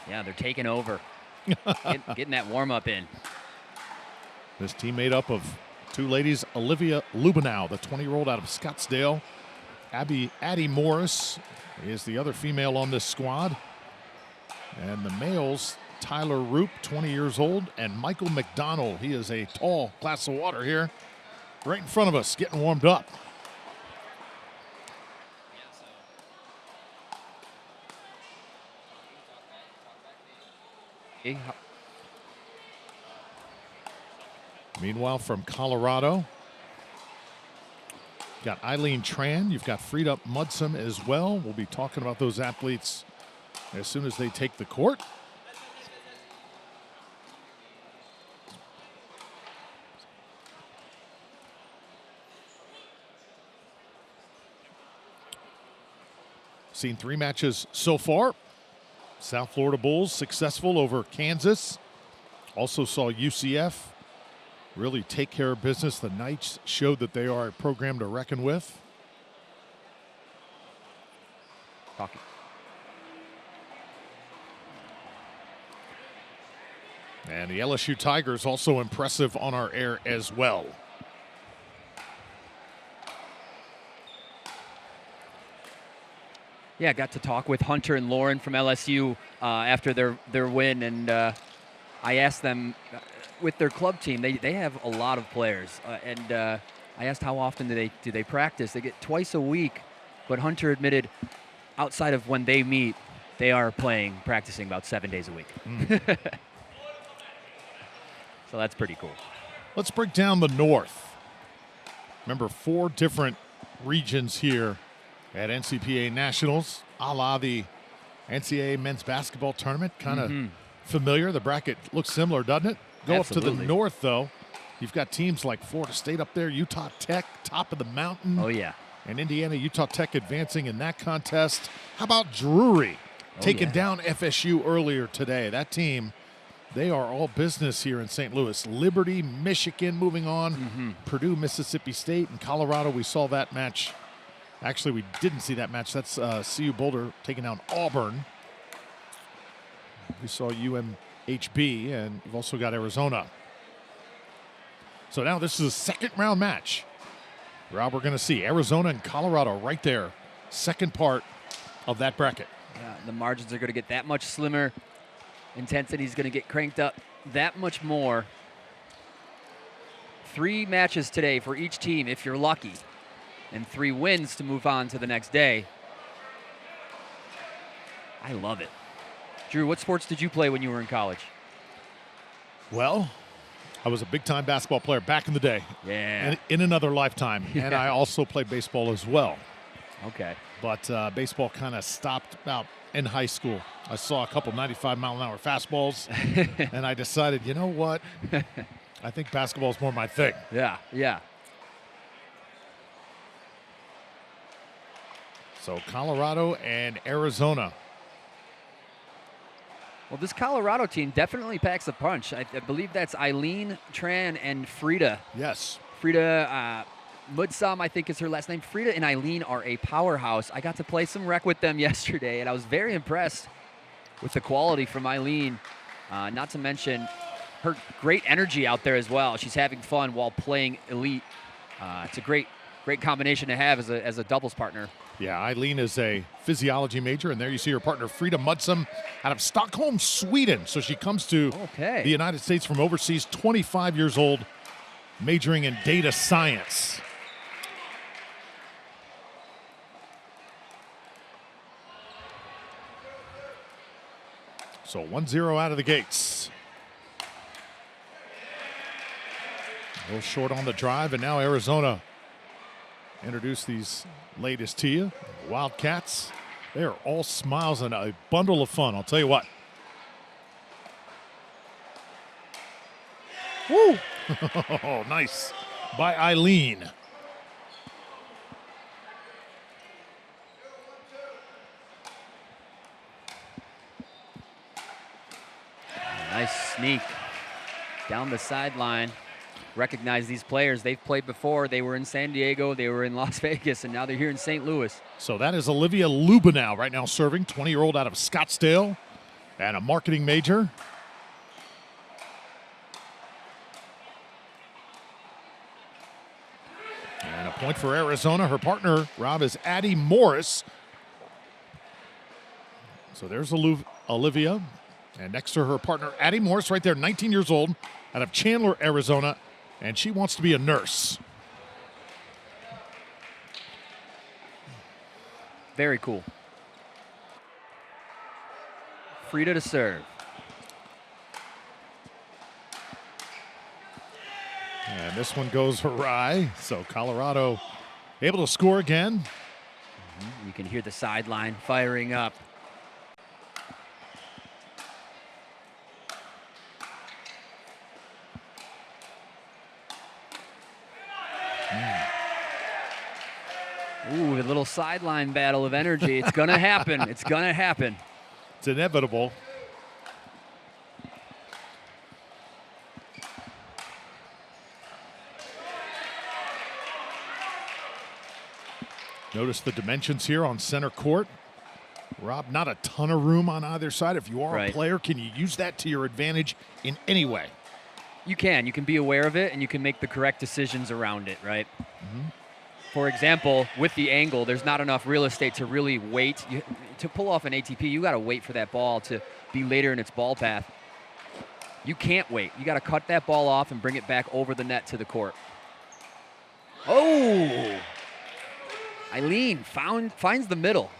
Yeah, they're taking over, getting that warm-up in. This team made up of two ladies, Olivia Lubenow, the 20-year-old out of Scottsdale. Addie Morris is the other female on this squad. And the males, Tyler Roop, 20 years old, and Michael McDonald. He is a tall glass of water here, right in front of us, getting warmed up. Meanwhile, from Colorado, you've got Eileen Tran. You've got Frida Mudsum as well. We'll be talking about those athletes as soon as they take the court. Seen 3 matches so far. South Florida Bulls successful over Kansas. Also saw UCF really take care of business. The Knights showed that they are a program to reckon with. Talking. And the LSU Tigers also impressive on our air as well. Yeah, got to talk with Hunter and Lauren from LSU after their win, and I asked them with their club team. They have a lot of players, and I asked how often do they practice. They get twice a week, but Hunter admitted outside of when they meet, they are practicing about 7 days a week. So that's pretty cool. Let's break down the North. Remember, 4 different regions here at NCPA Nationals, a la the NCAA men's basketball tournament. Kind of familiar. The bracket looks similar, doesn't it? Go Absolutely. up to the north, though. You've got teams like Florida State up there, Utah Tech, top of the mountain. Oh, yeah. And Indiana, Utah Tech advancing in that contest. How about Drury taking down FSU earlier today? That team, they are all business here in St. Louis. Liberty, Michigan moving on. Purdue, Mississippi State, and Colorado. We saw that match. Actually, we didn't see that match. That's CU Boulder taking down Auburn. We saw UMHB, and you've also got Arizona. So now this is a second-round match. Rob, we're going to see Arizona and Colorado right there. Second part of that bracket. Yeah, the margins are going to get that much slimmer. Intensity is going to get cranked up that much more. 3 matches today for each team if you're lucky, and 3 wins to move on to the next day. I love it. Drew, what sports did you play when you were in college? Well, I was a big-time basketball player back in the day. Yeah. In another lifetime. And I also played baseball as well. Okay. But baseball kind of stopped out in high school. I saw a couple 95-mile-an-hour fastballs, and I decided, you know what? I think basketball is more my thing. Yeah, yeah. So Colorado and Arizona. Well, this Colorado team definitely packs a punch. I believe that's Eileen Tran and Frida. Yes. Frida Mudsum, I think is her last name. Frida and Eileen are a powerhouse. I got to play some rec with them yesterday, and I was very impressed with the quality from Eileen. Not to mention her great energy out there as well. She's having fun while playing elite. It's a great combination to have as a doubles partner. Yeah, Eileen is a physiology major, and there you see her partner, Frida Mudsum, out of Stockholm, Sweden. So she comes to the United States from overseas, 25 years old, majoring in data science. So 1-0 out of the gates. A little short on the drive, and now Arizona introduce these latest to you. Wildcats, they are all smiles and a bundle of fun, I'll tell you what. Woo! Oh, nice by Eileen. Nice sneak down the sideline. Recognize these players. They've played before. They were in San Diego, they were in Las Vegas, and now they're here in St. Louis. So that is Olivia Lubenow right now serving, 20-year-old out of Scottsdale and a marketing major. And a point for Arizona. Her partner, Rob, is Addie Morris. So there's Olivia. And next to her partner, Addie Morris, right there, 19 years old, out of Chandler, Arizona. And she wants to be a nurse. Very cool. Frida to serve. And this one goes awry. So Colorado able to score again. You can hear the sideline firing up. Ooh, a little sideline battle of energy. It's gonna happen. It's gonna happen. It's inevitable. Notice the dimensions here on center court. Rob, not a ton of room on either side. If you are a player, can you use that to your advantage in any way? You can. You can be aware of it, and you can make the correct decisions around it, right? For example, with the angle, there's not enough real estate to really wait. To pull off an ATP, you got to wait for that ball to be later in its ball path. You can't wait. You got to cut that ball off and bring it back over the net to the court. Oh! Eileen finds the middle.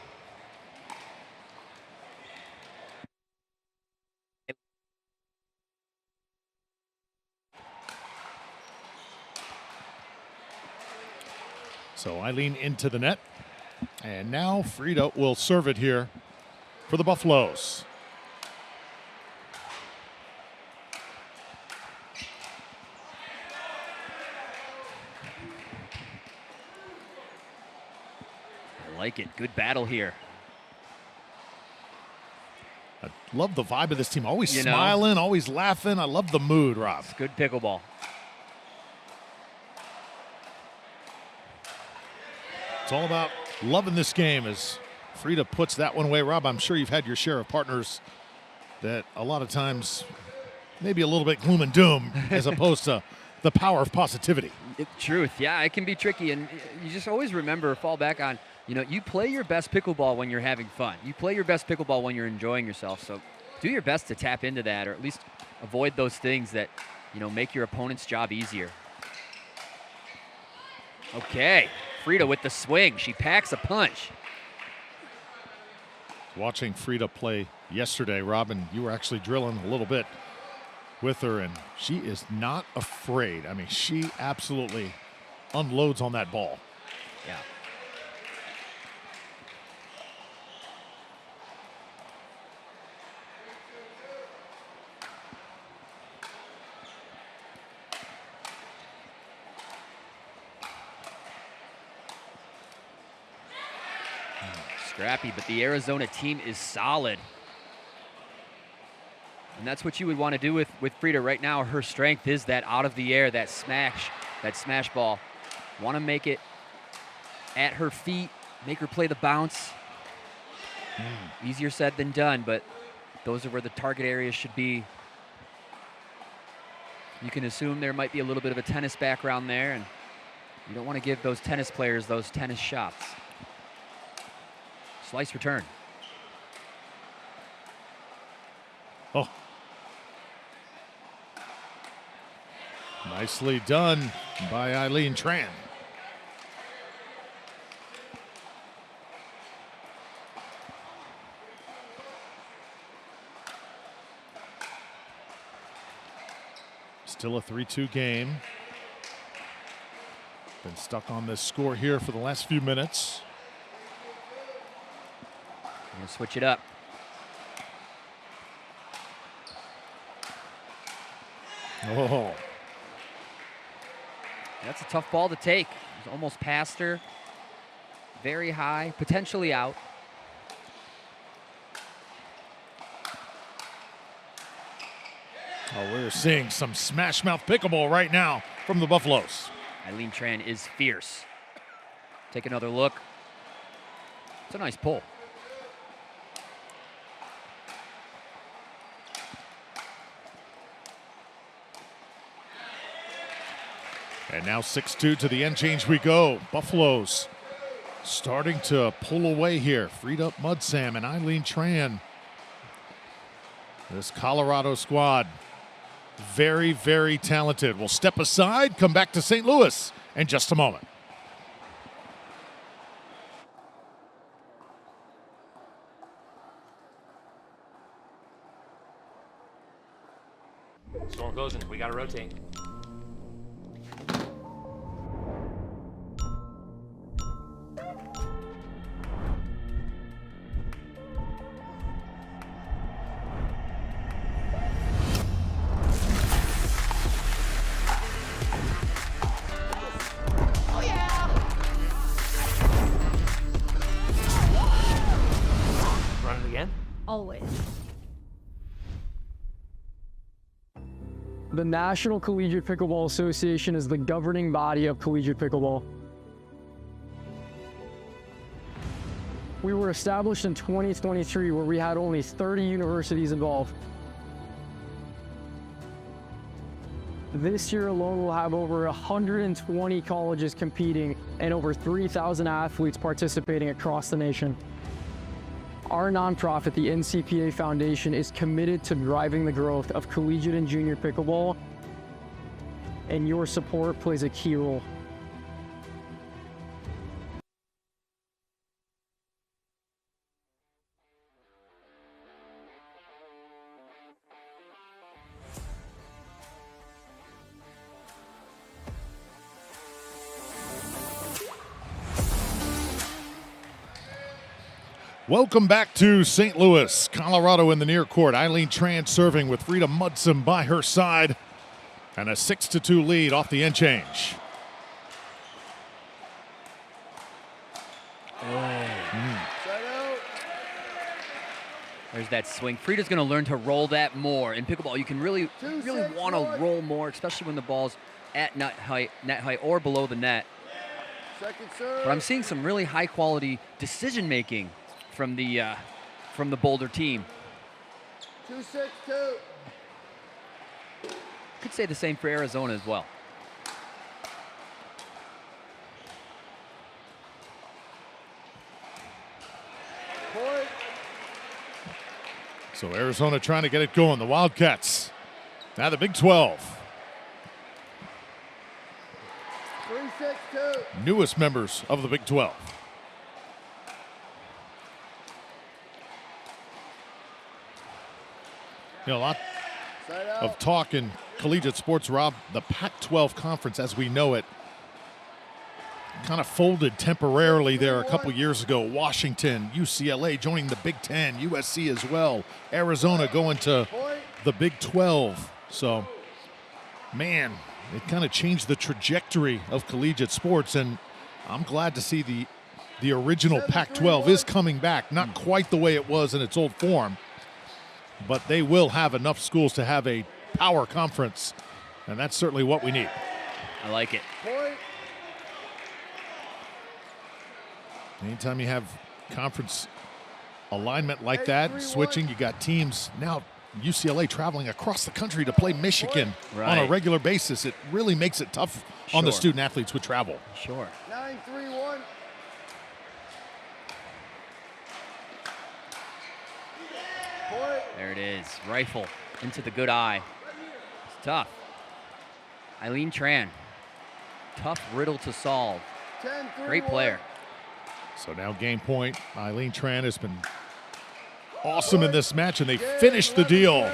So Eileen into the net. And now Frida will serve it here for the Buffaloes. I like it. Good battle here. I love the vibe of this team. Always smiling, always laughing. I love the mood, Rob. It's good pickleball. It's all about loving this game as Frida puts that one away. Rob, I'm sure you've had your share of partners that a lot of times maybe a little bit gloom and doom as opposed to the power of positivity. Truth, yeah, it can be tricky, and you just always remember, fall back on, you play your best pickleball when you're having fun. You play your best pickleball when you're enjoying yourself, so do your best to tap into that, or at least avoid those things that, make your opponent's job easier. Okay, Frida with the swing. She packs a punch. Watching Frida play yesterday, Robin, you were actually drilling a little bit with her, and she is not afraid. I mean, she absolutely unloads on that ball. Yeah. Scrappy, but the Arizona team is solid. And that's what you would want to do with Frida right now. Her strength is that out of the air, that smash ball. Want to make it at her feet, make her play the bounce. Easier said than done, but those are where the target areas should be. You can assume there might be a little bit of a tennis background there, and you don't want to give those tennis players those tennis shots. Slice return. Oh. Nicely done by Eileen Tran. Still a 3-2 game. Been stuck on this score here for the last few minutes. Gonna switch it up. Oh. That's a tough ball to take. It's almost past her. Very high, potentially out. Oh, we're seeing some smash mouth pickleball right now from the Buffaloes. Eileen Tran is fierce. Take another look. It's a nice pull. And now 6-2 to the end change we go. Buffaloes starting to pull away here. Freed up Mud Sam and Eileen Tran. This Colorado squad, very, very talented. We'll step aside, come back to St. Louis in just a moment. Storm closing. We got to rotate. Run it again? Always. The National Collegiate Pickleball Association is the governing body of collegiate pickleball. We were established in 2023, where we had only 30 universities involved. This year alone, we'll have over 120 colleges competing and over 3,000 athletes participating across the nation. Our nonprofit, the NCPA Foundation, is committed to driving the growth of collegiate and junior pickleball, and your support plays a key role. Welcome back to St. Louis, Colorado in the near court. Eileen Tran serving with Frida Mudson by her side, and a 6-2 lead off the end change. There's that swing. Frida's going to learn to roll that more. In pickleball, you can really want to roll more, especially when the ball's at net height or below the net. Second serve. But I'm seeing some really high-quality decision-making from the Boulder team. 2-6-2. Could say the same for Arizona as well. Point. So Arizona trying to get it going. The Wildcats. Now the Big 12. 3-6-2. Newest members of the Big 12. You know, a lot of talk in collegiate sports, Rob. The Pac-12 conference as we know it kind of folded temporarily there a couple years ago. Washington, UCLA joining the Big 10, USC as well. Arizona going to the Big 12. So, man, it kind of changed the trajectory of collegiate sports, and I'm glad to see the original Pac-12 is coming back. Not quite the way it was in its old form, but they will have enough schools to have a power conference, and that's certainly what we need. I like it. Point. Anytime you have conference alignment like that, switching, you got teams now. UCLA traveling across the country to play Michigan on a regular basis. It really makes it tough on the student athletes with travel. Sure. 9-3-1. There it is. Rifle into the good eye. It's tough. Eileen Tran. Tough riddle to solve. 10-3-1. Great player. So now game point. Eileen Tran has been awesome in this match, and they finished the deal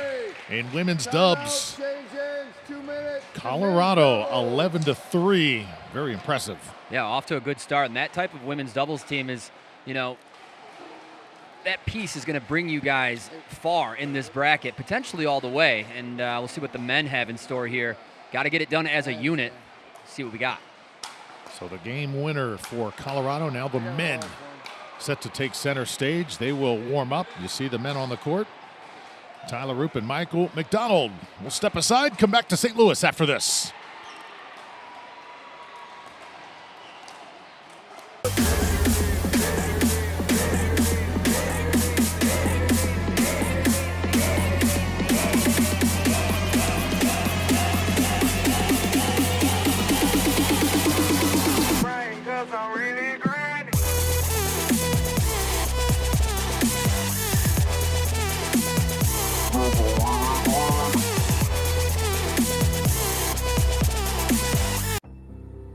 in women's dubs. Colorado 11-3. Very impressive. Yeah, off to a good start. And that type of women's doubles team is, you know, that piece is going to bring you guys far in this bracket, potentially all the way. And we'll see what the men have in store here. Got to get it done as a unit. See what we got. So the game winner for Colorado, now the men set to take center stage. They will warm up. You see the men on the court. Tyler Roop and Michael McDonald will step aside, come back to St. Louis after this.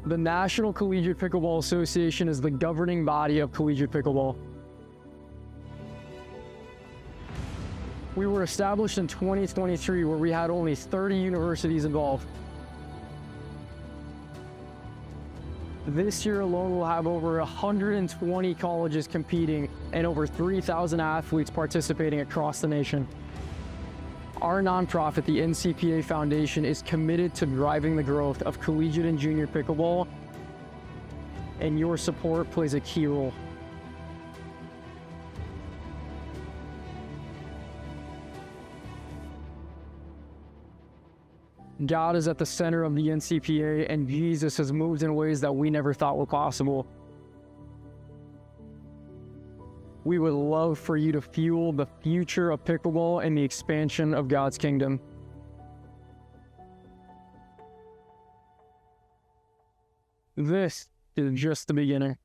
The National Collegiate Pickleball Association is the governing body of collegiate pickleball. We were established in 2023, where we had only 30 universities involved. This year alone, we'll have over 120 colleges competing and over 3,000 athletes participating across the nation. Our nonprofit, the NCPA Foundation, is committed to driving the growth of collegiate and junior pickleball, and your support plays a key role. God is at the center of the NCPA, and Jesus has moved in ways that we never thought were possible. We would love for you to fuel the future of pickleball and the expansion of God's kingdom. This is just the beginning.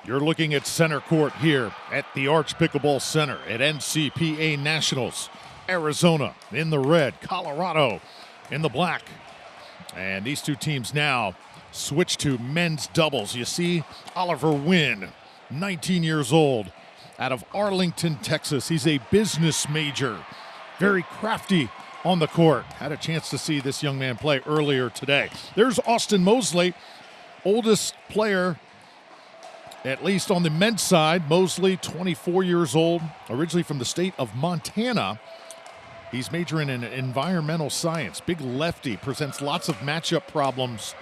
You're looking at center court here at the Arch Pickleball Center at NCPA Nationals. Arizona in the red, Colorado in the black. And these two teams now switch to men's doubles. You see Oliver Wynn, 19 years old, out of Arlington, Texas. He's a business major, very crafty on the court. Had a chance to see this young man play earlier today. There's Austin Mosley, oldest player, at least on the men's side. Mosley, 24 years old, originally from the state of Montana. He's majoring in environmental science. Big lefty, presents lots of matchup problems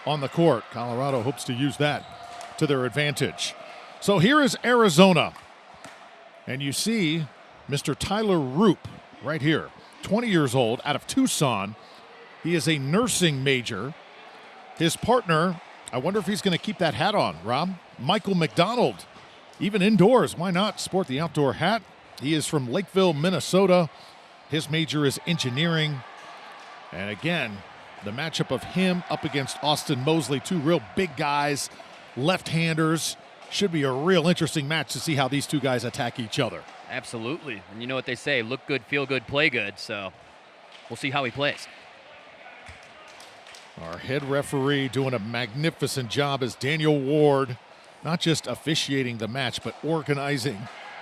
on the court. Colorado hopes to use that to their advantage. So here is Arizona. And you see Mr. Tyler Roop right here, 20 years old, out of Tucson. He is a nursing major. His partner, I wonder if he's going to keep that hat on, Rob. Michael McDonald, even indoors, why not sport the outdoor hat? He is from Lakeville, Minnesota. His major is engineering. And again, the matchup of him up against Austin Mosley, two real big guys, left-handers. Should be a real interesting match to see how these two guys attack each other. Absolutely. And you know what they say, look good, feel good, play good. So we'll see how he plays. Our head referee doing a magnificent job is Daniel Ward, not just officiating the match, but organizing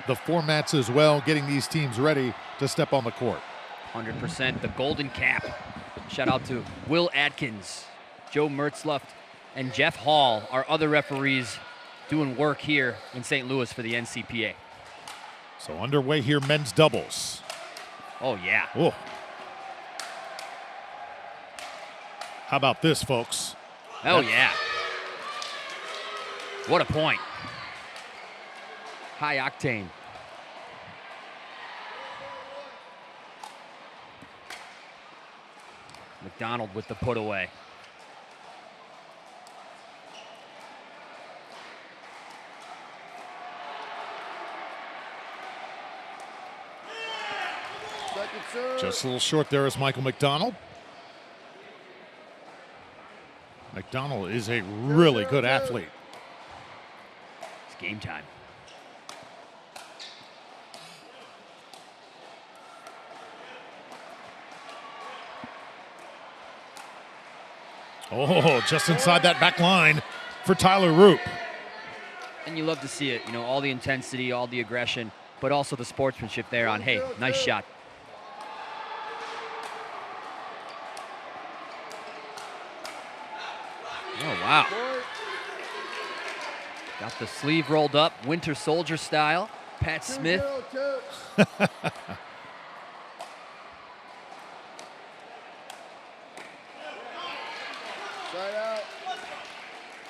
the formats as well, getting these teams ready to step on the court. 100%, the golden cap. Shout out to Will Atkins, Joe Mertzluft, and Jeff Hall, our other referees doing work here in St. Louis for the NCPA. So underway here, men's doubles. Oh, yeah. Oh. How about this, folks? Oh, yeah. What a point. High octane. McDonald with the put away. Second serve. Just a little short there is Michael McDonald. McDonald is a really good athlete. It's game time. Oh, just inside that back line for Tyler Roop. And you love to see it, you know, all the intensity, all the aggression, but also the sportsmanship there on, hey, nice shot. Oh, wow. Got the sleeve rolled up, Winter Soldier style. Pat Smith.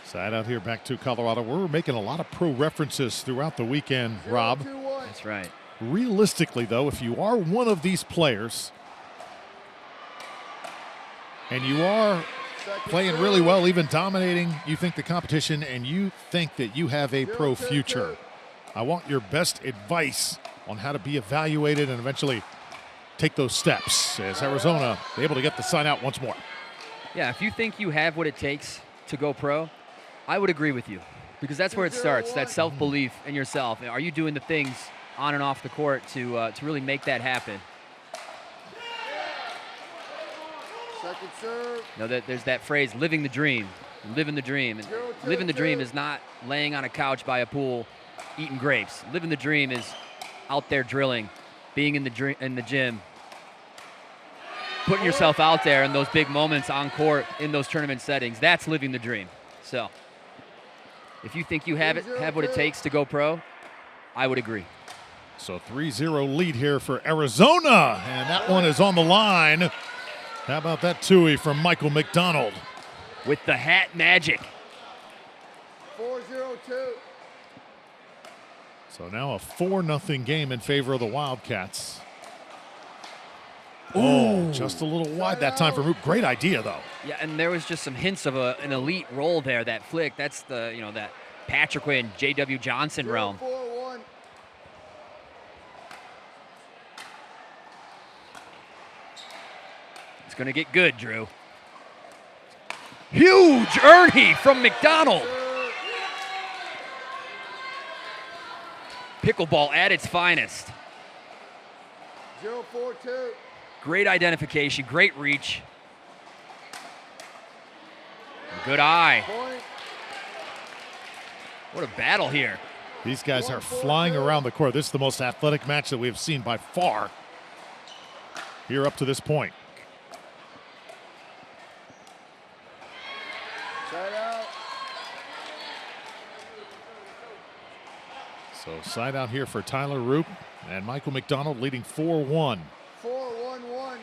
Side out here back to Colorado. We're making a lot of pro references throughout the weekend, Rob. That's right. Realistically, though, if you are one of these players and you are playing really well, even dominating, you think the competition, and you think that you have a pro future, I want your best advice on how to be evaluated and eventually take those steps as Arizona able to get the sign out once more. Yeah, if you think you have what it takes to go pro, I would agree with you, because that's where it starts, that self-belief in yourself. Are you doing the things on and off the court to really make that happen? Second serve. You know, there's that phrase, living the dream, living the dream. And living the dream is not laying on a couch by a pool eating grapes. Living the dream is out there drilling, being in the gym, putting yourself out there in those big moments on court in those tournament settings. That's living the dream. So if you think you have what it takes to go pro, I would agree. So 3-0 lead here for Arizona, and that one is on the line. How about that Tui from Michael McDonald? With the hat magic. 4-0-2. So now a 4-0 game in favor of the Wildcats. Oh, just a little wide that time for Roop. Great idea, though. Yeah, and there was just some hints of an elite roll there, that flick. That's the, that Patrick Way and J.W. Johnson realm. 4-1. It's going to get good, Drew. Huge Ernie from McDonald. Pickleball at its finest. 0-4-2. Great identification, great reach. Good eye. What a battle here. These guys are flying around the court. This is the most athletic match that we have seen by far here up to this point. Side out. So side out here for Tyler Roop, and Michael McDonald leading 4-1. 4-1-1.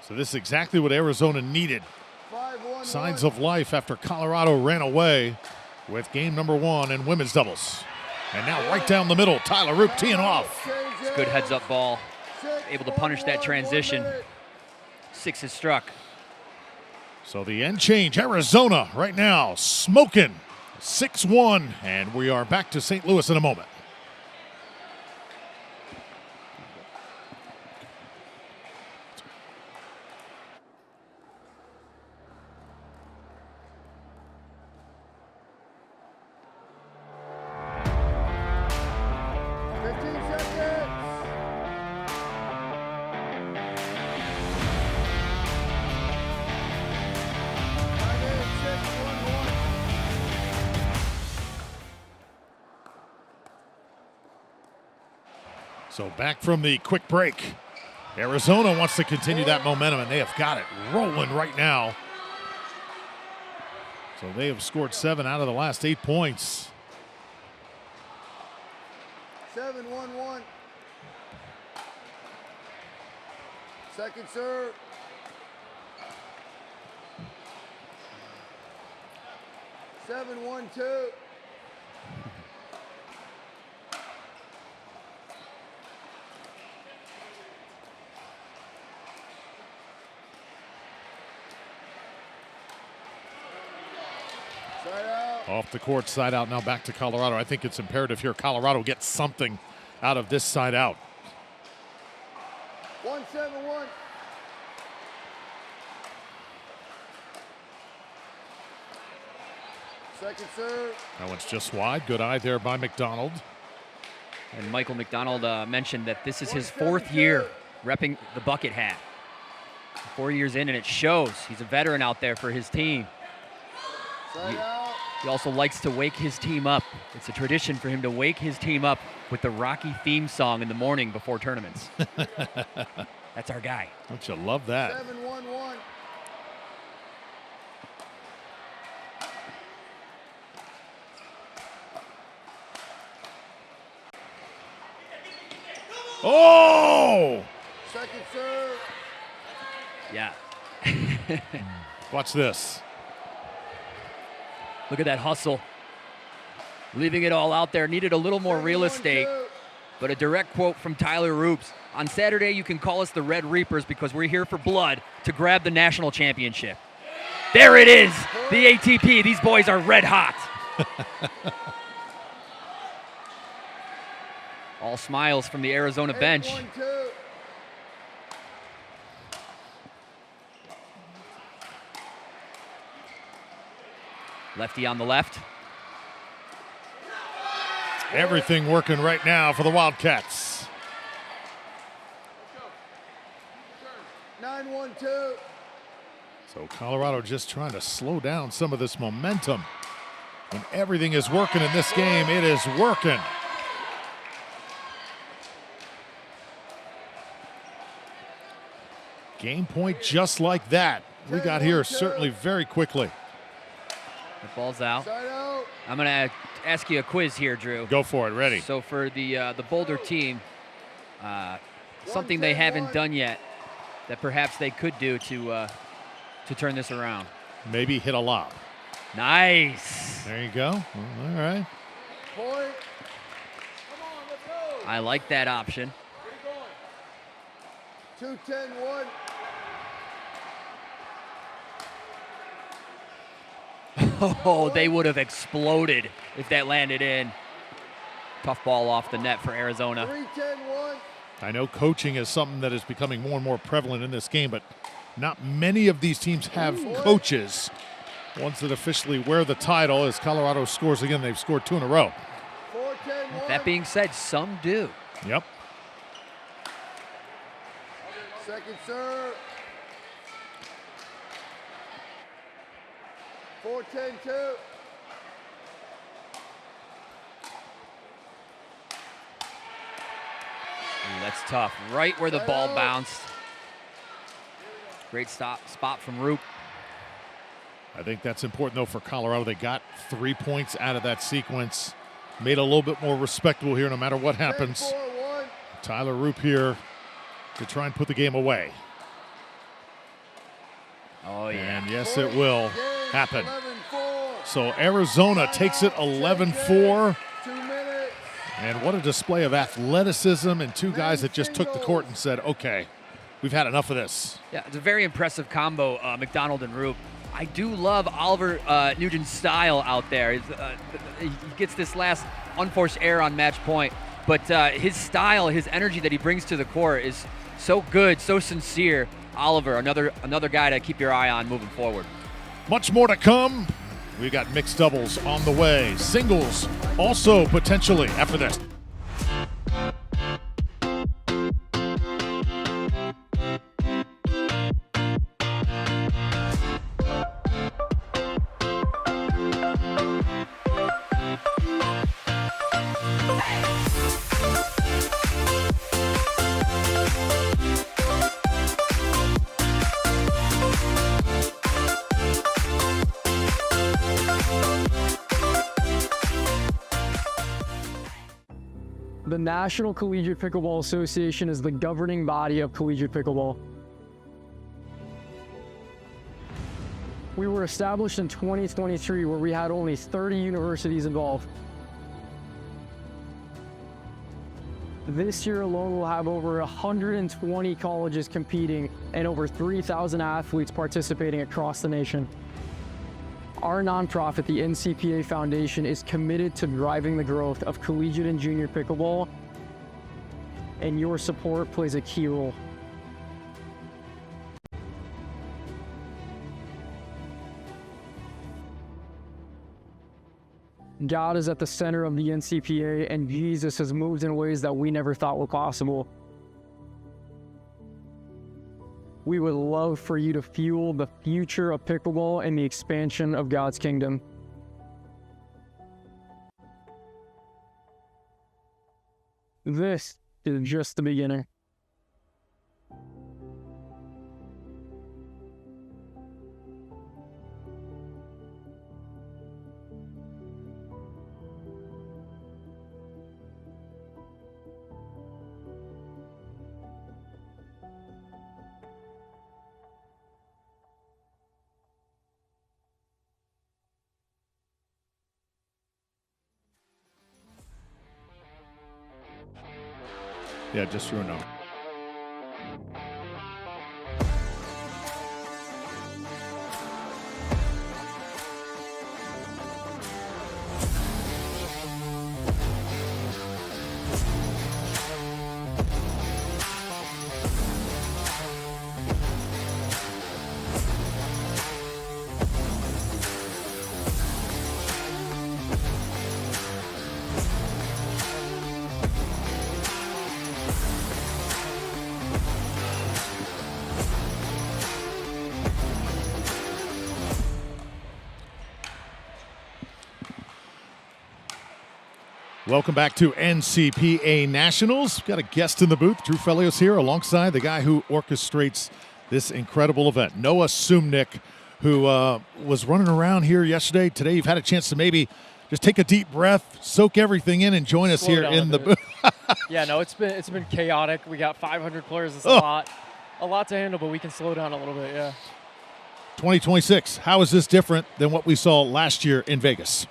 So this is exactly what Arizona needed. 5-1-1. Signs of life after Colorado ran away with game number 1 in women's doubles. And now right down the middle, Tyler Roop teeing off. It's a good heads-up ball. Able to punish that transition. 6 is struck. So the end change, Arizona right now smoking 6-1, and we are back to St. Louis in a moment. So back from the quick break. Arizona wants to continue that momentum, and they have got it rolling right now. So they have scored 7 out of the last 8 points. 7-1-1. Second serve. Off the court, side out, now back to Colorado. I think it's imperative here Colorado gets something out of this side out. 1-7-1. Second serve. That one's just wide. Good eye there by McDonald. And Michael McDonald mentioned that this is his 4th year repping the bucket hat. 4 years in, and it shows. He's a veteran out there for his team. He also likes to wake his team up. It's a tradition for him to wake his team up with the Rocky theme song in the morning before tournaments. That's our guy. Don't you love that? 7-1-1. Oh! Second serve. Yeah. Watch this. Look at that hustle. Leaving it all out there. Needed a little more real estate. But a direct quote from Tyler Roops. On Saturday, you can call us the Red Reapers because we're here for blood to grab the national championship. There it is. The ATP. These boys are red hot. All smiles from the Arizona bench. 8-1-2. Lefty on the left. Everything working right now for the Wildcats. 9-1-2. So Colorado just trying to slow down some of this momentum. When everything is working in this game, it is working. Game point just like that. We got here certainly very quickly. The ball's out. I'm going to ask you a quiz here, Drew. Go for it. Ready. So for the Boulder team, something they haven't done yet that perhaps they could do to turn this around. Maybe hit a lob. Nice. There you go. Well, all right. Point. I like that option. 2-10-1. Oh, they would have exploded if that landed in. Tough ball off the net for Arizona. 3-10-1. I know coaching is something that is becoming more and more prevalent in this game, but not many of these teams have coaches. Ones that officially wear the title. As Colorado scores again, they've scored 2 in a row. 4-10-1. That being said, some do. Yep. Second serve. 4-10-2. Ooh, that's tough. Right where the ball bounced. Great spot from Roop. I think that's important, though, for Colorado. They got 3 points out of that sequence. Made it a little bit more respectable here no matter what happens. 10-4-1. Tyler Roop here to try and put the game away. Oh, yeah. And yes, it will happen. 11-4. So Arizona takes it 11-4. 2 minutes. And what a display of athleticism and two guys that just took the court and said, okay, we've had enough of this. Yeah, it's a very impressive combo, McDonald and Roop. I do love Oliver Nugent's style out there. He gets this last unforced error on match point, but his style, his energy that he brings to the court is so good, so sincere. Oliver, another guy to keep your eye on moving forward. Much more to come. We got mixed doubles on the way. Singles also potentially after this. The National Collegiate Pickleball Association is the governing body of collegiate pickleball. We were established in 2023, where we had only 30 universities involved. This year alone, we'll have over 120 colleges competing and over 3,000 athletes participating across the nation. Our nonprofit, the NCPA Foundation, is committed to driving the growth of collegiate and junior pickleball, and your support plays a key role. God is at the center of the NCPA, and Jesus has moved in ways that we never thought were possible. We would love for you to fuel the future of pickleball and the expansion of God's kingdom. This is just the beginning. Yeah, just so you know. Welcome back to NCPA Nationals. We've got a guest in the booth. Drew Felios here alongside the guy who orchestrates this incredible event, Noah Sumnick, who was running around here yesterday. Today you've had a chance to maybe just take a deep breath, soak everything in, and join us here in the booth. Yeah, no, it's been chaotic. We got 500 players. It's a lot to handle, but we can slow down a little bit, yeah. 2026, how is this different than what we saw last year in Vegas?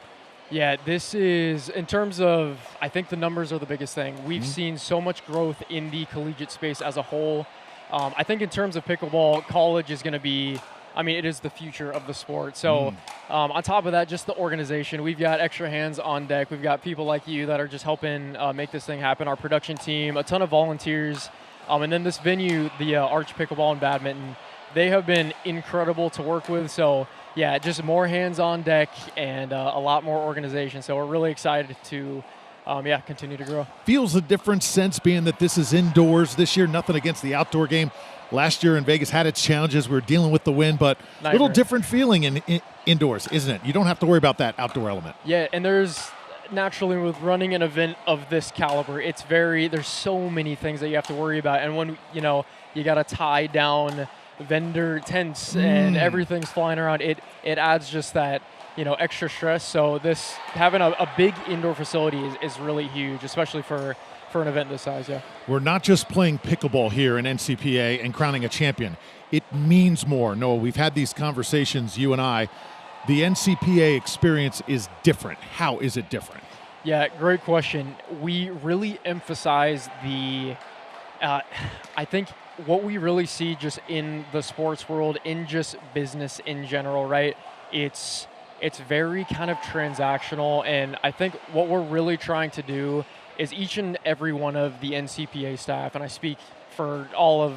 Yeah, this is, in terms of, I think the numbers are the biggest thing. We've seen so much growth in the collegiate space as a whole. I think in terms of pickleball, college is going to be, I mean, it is the future of the sport. So on top of that, just the organization. We've got extra hands on deck. We've got people like you that are just helping make this thing happen. Our production team, a ton of volunteers. And then this venue, the Arch Pickleball and Badminton, they have been incredible to work with. So yeah, just more hands on deck and a lot more organization. So we're really excited to, continue to grow. Feels a different sense being that this is indoors this year. Nothing against the outdoor game. Last year in Vegas had its challenges. We were dealing with the wind, but a little different feeling in indoors, isn't it? You don't have to worry about that outdoor element. Yeah, and there's naturally with running an event of this caliber, there's so many things that you have to worry about. And when, you got to tie down vendor tents and everything's flying around, it adds just that extra stress. So this having a big indoor facility is really huge, especially for an event this size. Yeah, we're not just playing pickleball here in NCPA and crowning a champion. It means more. Noah, we've had these conversations, you and I. The NCPA experience is different. How is it different? Yeah, great question. We really emphasize the I think what we really see just in the sports world, in just business in general, right? It's very kind of transactional, and I think what we're really trying to do is each and every one of the NCPA staff, and I speak for all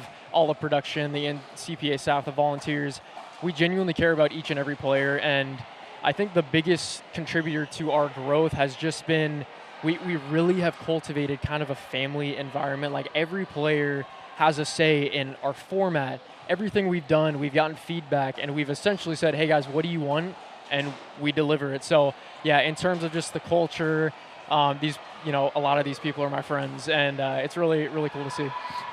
the production, the NCPA staff, the volunteers, we genuinely care about each and every player. And I think the biggest contributor to our growth has just been we really have cultivated kind of a family environment. Like every player has a say in our format. Everything we've done, we've gotten feedback, and we've essentially said, hey guys, what do you want? And we deliver it. So yeah, in terms of just the culture, a lot of these people are my friends, and it's really, really cool to see.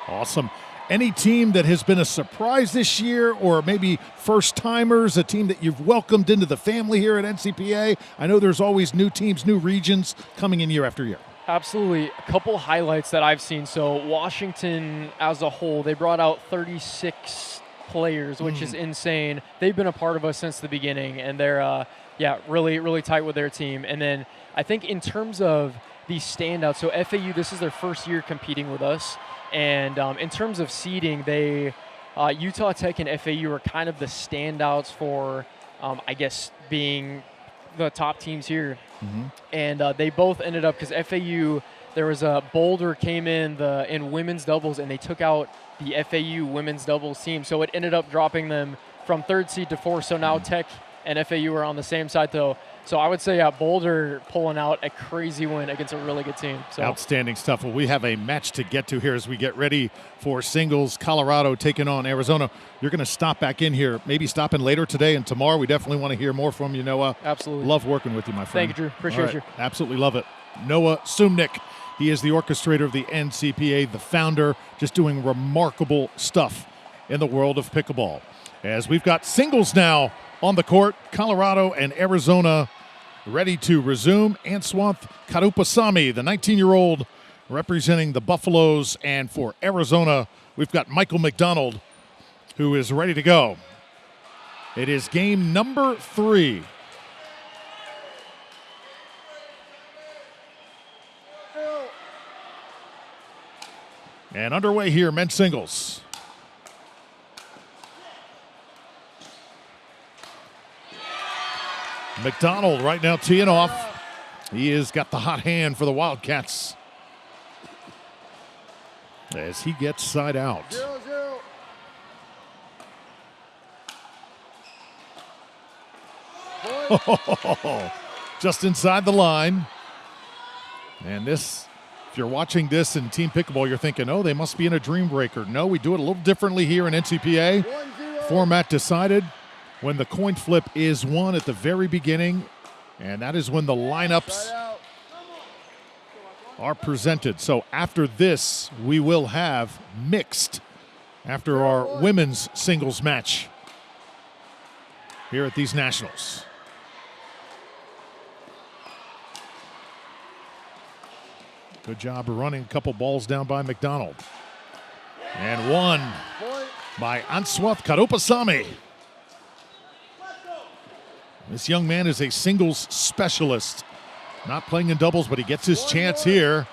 Awesome. Any team that has been a surprise this year, or maybe first-timers, a team that you've welcomed into the family here at NCPA? I know there's always new teams, new regions coming in year after year. Absolutely. A couple highlights that I've seen. So Washington as a whole, they brought out 36 players, which is insane. They've been a part of us since the beginning, and they're really, really tight with their team. And then I think in terms of the standouts, so FAU, this is their first year competing with us. And in terms of seeding, Utah Tech and FAU are kind of the standouts for I guess, being the top teams here. And they both ended up, because FAU, there was a Boulder came in women's doubles, and they took out the FAU women's doubles team. So it ended up dropping them from 3rd seed to 4th. So now Tech and FAU are on the same side, though. So I would say Boulder pulling out a crazy win against a really good team. So outstanding stuff. Well, we have a match to get to here as we get ready for singles. Colorado taking on Arizona. You're going to stop back in here, maybe stop in later today and tomorrow. We definitely want to hear more from you, Noah. Absolutely. Love working with you, my friend. Thank you, Drew. Appreciate you. Absolutely love it. Noah Sumnick. He is the orchestrator of the NCPA, the founder, just doing remarkable stuff in the world of pickleball. As we've got singles now on the court, Colorado and Arizona ready to resume. Answanth Karupasamy, the 19-year-old representing the Buffaloes. And for Arizona, we've got Michael McDonald, who is ready to go. It is game number 3. And underway here, men's singles. McDonald right now teeing off. He has got the hot hand for the Wildcats as he gets side out. 0-0. Just inside the line. And this, if you're watching this in team pickleball, you're thinking, oh, they must be in a dream breaker. No, we do it a little differently here in NCPA. 1-0. Format decided when the coin flip is won at the very beginning, and that is when the lineups are presented. So after this, we will have mixed after our women's singles match here at these Nationals. Good job of running a couple balls down by McDonald. And one by Answanth Karupasamy. This young man is a singles specialist. Not playing in doubles, but he gets his chance here.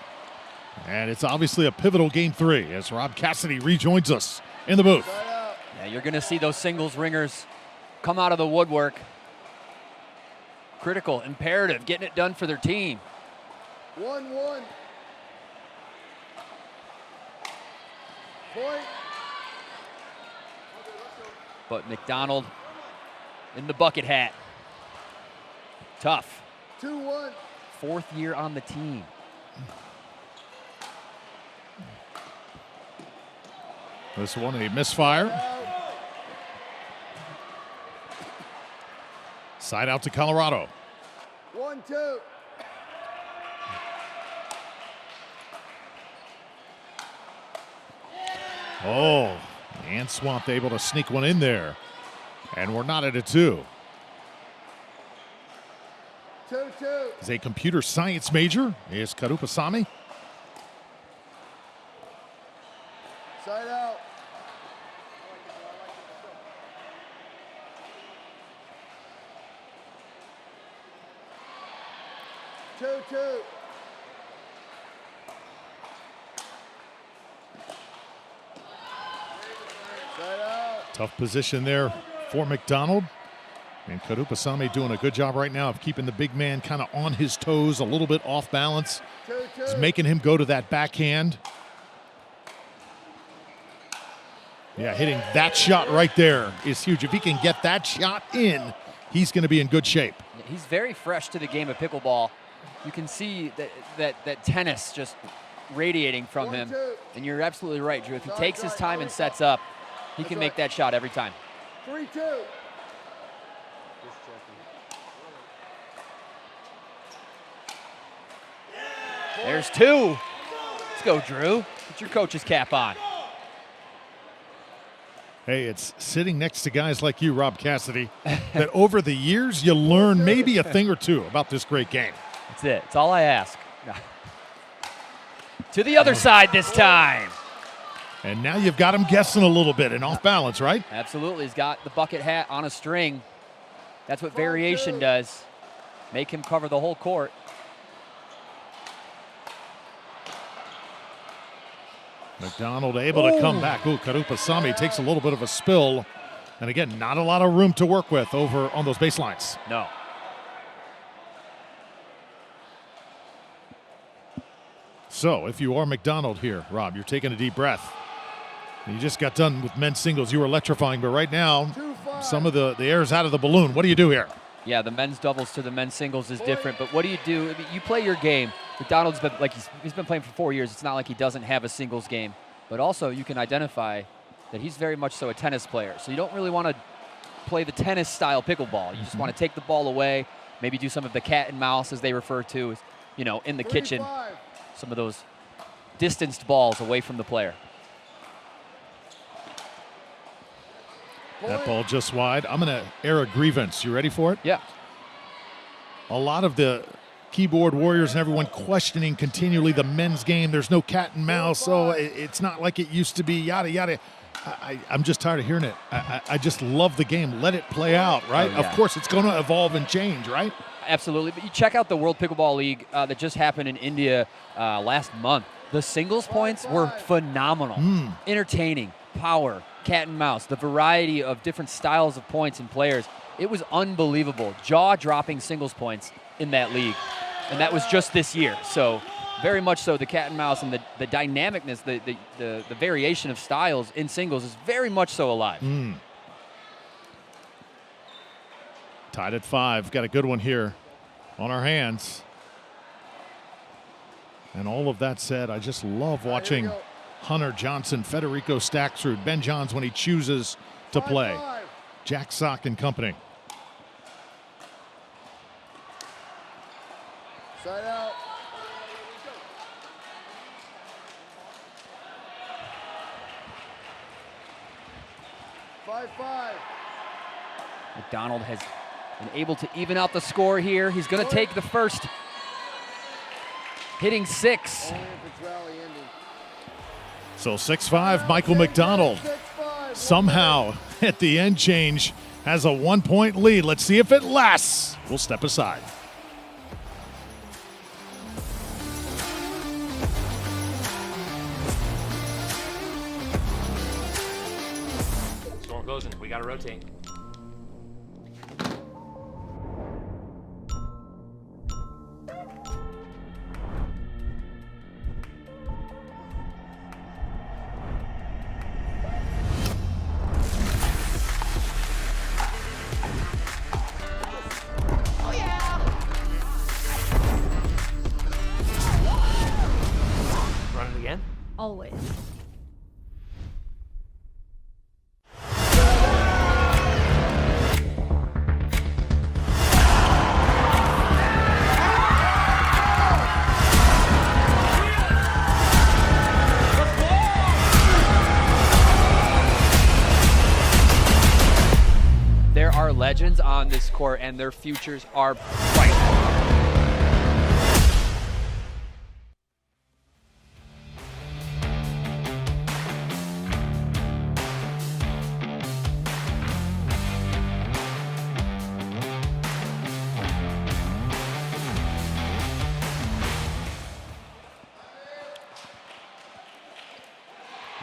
And it's obviously a pivotal game 3 as Rob Cassidy rejoins us in the booth. Yeah, you're going to see those singles ringers come out of the woodwork. Critical, imperative, getting it done for their team. 1-1. Point. But McDonald in the bucket hat. Tough. 2-1. 4th year on the team. This one a misfire. Side out to Colorado. 1-2. Oh, Answanth able to sneak one in there. And we're not at a 2. 2-2. Is a computer science major, is Karupasamy. Side out. Two. Side out. Tough position there for McDonald. And Karupasamy doing a good job right now of keeping the big man kind of on his toes, a little bit off balance. 2-2. It's making him go to that backhand. Yeah, hitting that shot right there is huge. If he can get that shot in, he's going to be in good shape. He's very fresh to the game of pickleball. You can see that tennis just radiating from him. And you're absolutely right, Drew. If he takes his time and sets up, he can make that shot every time. 3-2. There's 2. Let's go, Drew. Get your coach's cap on. Hey, it's sitting next to guys like you, Rob Cassidy, that over the years you learn maybe a thing or two about this great game. That's it. It's all I ask. To the other side this time. And now you've got him guessing a little bit and off balance, right? Absolutely. He's got the bucket hat on a string. That's what variation does. Make him cover the whole court. McDonald able to come back. Ooh, Karupasamy takes a little bit of a spill And again, not a lot of room to work with over on those baselines. No. So if you are McDonald here, Rob, you're taking a deep breath. You just got done with men's singles. You were electrifying, but right now, some of the air's out of the balloon. What do you do here? Yeah, the men's doubles to the men's singles is different, but what do? I mean, you play your game. McDonald's been like he's been playing for 4 years. It's not like he doesn't have a singles game, but also you can identify that he's very much so a tennis player. So you don't really want to play the tennis style pickleball. You just want to take the ball away, maybe do some of the cat and mouse as they refer to, you know, in the kitchen. Some of those distanced balls away from the player. That ball just wide. I'm going to air a grievance. You ready for it? Yeah. A lot of the keyboard warriors and everyone questioning continually the men's game. There's no cat and mouse, so it's not like it used to be, yada, yada. I'm just tired of hearing it. I just love the game. Let it play out, right? Oh, yeah. Of course, it's going to evolve and change, right? Absolutely. But you check out the World Pickleball League that just happened in India last month. The singles points were phenomenal. Entertaining, power, cat and mouse, the variety of different styles of points and players. It was unbelievable. Jaw-dropping singles points in that league. And that was just this year. So very much so the cat and mouse and the dynamicness, the variation of styles in singles is very much so alive. Tied at 5. Got a good one here on our hands. And all of that said, I just love watching Hunter Johnson, Federico Staxrud, Ben Johns when he chooses to play. Jack Sock and company. Side out. Five. McDonald has been able to even out the score here. He's going to take the first, hitting 6. So 6-5, Michael McDonald somehow at the end change has a 1-point lead. Let's see if it lasts. We'll step aside. Storm closing. We got to rotate. Always. There are legends on this court, and their futures are bright.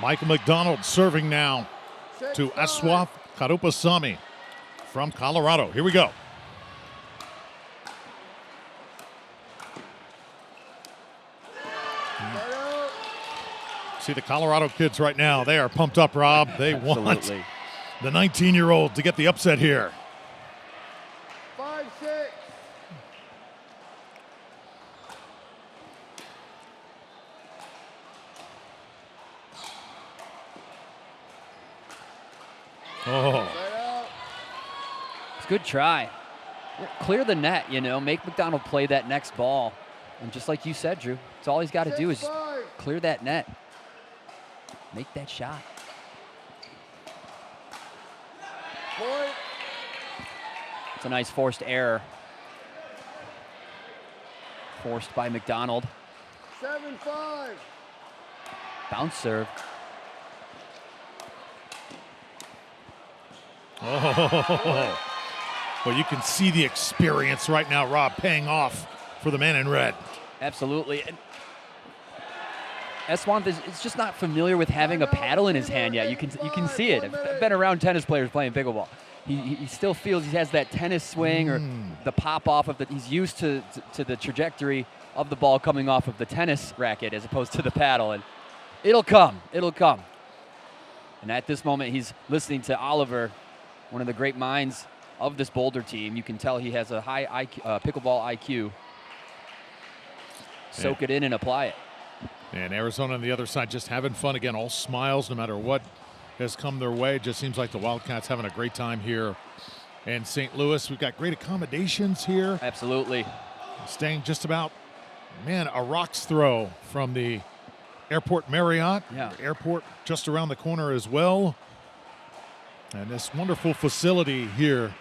Michael McDonald serving now to Aswaf Karupasamy from Colorado. Here we go. See the Colorado kids right now. They are pumped up, Rob. They want the 19-year-old to get the upset here. 5-6. Oh. It's a good try. Clear the net, you know, make McDonald play that next ball. And just like you said, Drew, it's all he's got to do is clear that net. Make that shot. Point. It's a nice forced error. Forced by McDonald. 7-5. Bounce serve. Oh. Well, you can see the experience right now, Rob, paying off for the man in red. Absolutely. Eswanth is just not familiar with having a paddle in his hand yet. You can see it. I've been around tennis players playing pickleball. He still feels he has that tennis swing or the pop off of the. He's used to the trajectory of the ball coming off of the tennis racket as opposed to the paddle, and it'll come. It'll come. And at this moment, he's listening to Oliver, one of the great minds of this Boulder team. You can tell he has a high IQ, pickleball IQ. Soak it in and apply it. And Arizona on the other side just having fun again, all smiles no matter what has come their way. It just seems like the Wildcats having a great time here in St. Louis. We've got great accommodations here. Absolutely. Staying just about, a rock's throw from the Airport Marriott. Yeah. Airport just around the corner as well. And this wonderful facility here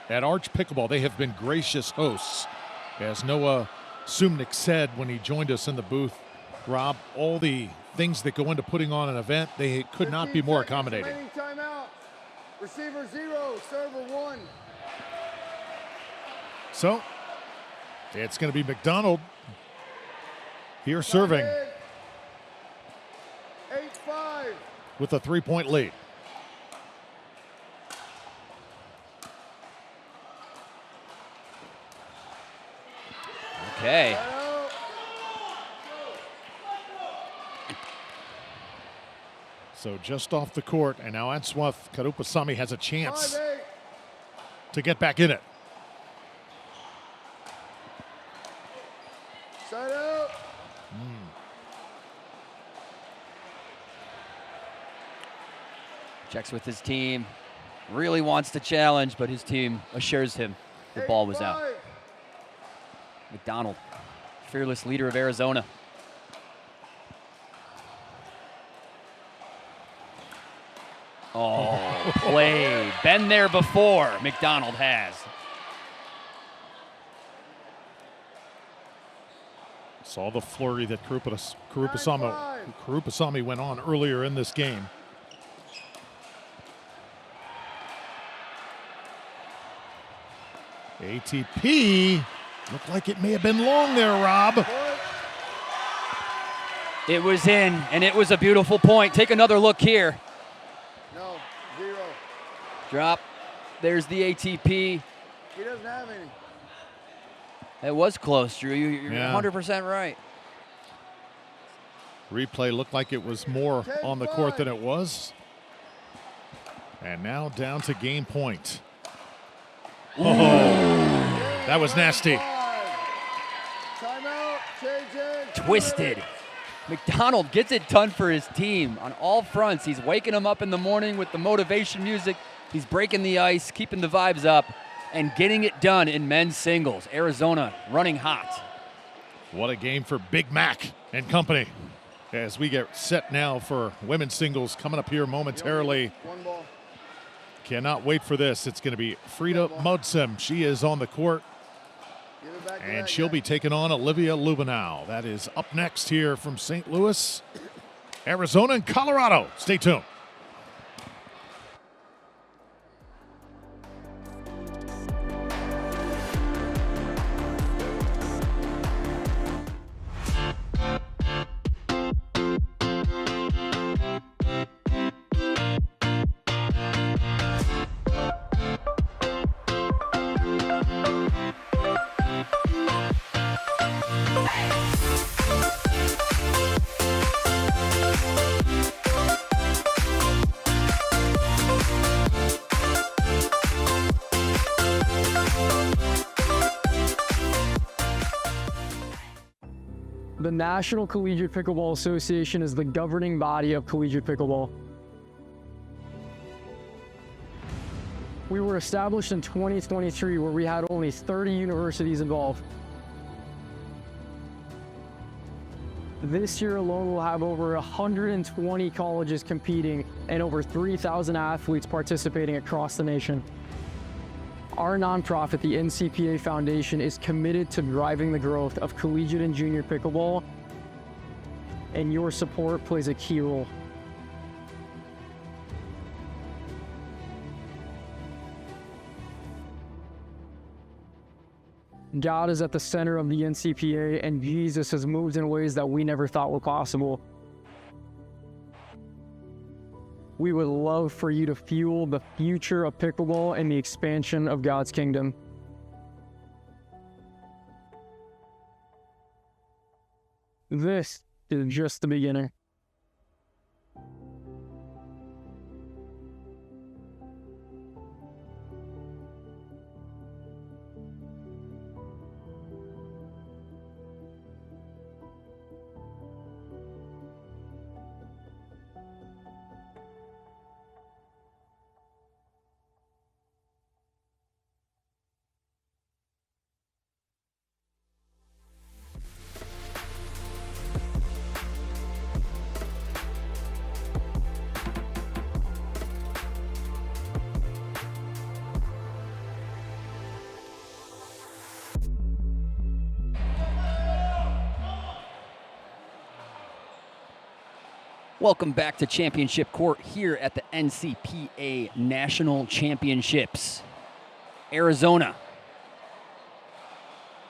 at Arch Pickleball. They have been gracious hosts. As Noah Sumnick said when he joined us in the booth, Rob, all the things that go into putting on an event, they could not be more accommodating. Timeout. Receiver 0, server 1. So it's going to be McDonald here serving 8-5. with a 3-point lead. Okay. So just off the court, and now Answath Karupasamy has a chance to get back in it. Side out. Checks with his team. Really wants to challenge, but his team assures him the ball was out. McDonald, fearless leader of Arizona. Oh, played. Been there before, McDonald has. Saw the flurry that Karupasamy went on earlier in this game. ATP looked like it may have been long there, Rob. It was in, and it was a beautiful point. Take another look here. No, 0. Drop. There's the ATP. He doesn't have any. It was close, Drew. You're 100% right. Replay looked like it was more on the court than it was. And now down to game point. Oh, that was nasty. Timeout, JJ. Twisted. McDonald gets it done for his team on all fronts. He's waking them up in the morning with the motivation music. He's breaking the ice, keeping the vibes up, and getting it done in men's singles. Arizona running hot. What a game for Big Mac and company. As we get set now for women's singles coming up here momentarily. One ball. Cannot wait for this. It's going to be Frida Modsem. She is on the court. And she'll be taking on Olivia Lubenow. That is up next here from St. Louis, Arizona, and Colorado. Stay tuned. The National Collegiate Pickleball Association is the governing body of collegiate pickleball. We were established in 2023, where we had only 30 universities involved. This year alone, we'll have over 120 colleges competing and over 3,000 athletes participating across the nation. Our nonprofit, the NCPA Foundation, is committed to driving the growth of collegiate and junior pickleball, and your support plays a key role. God is at the center of the NCPA, and Jesus has moved in ways that we never thought were possible. We would love for you to fuel the future of pickleball and the expansion of God's kingdom. This is just the beginning. Welcome back to Championship Court here at the NCPA National Championships. Arizona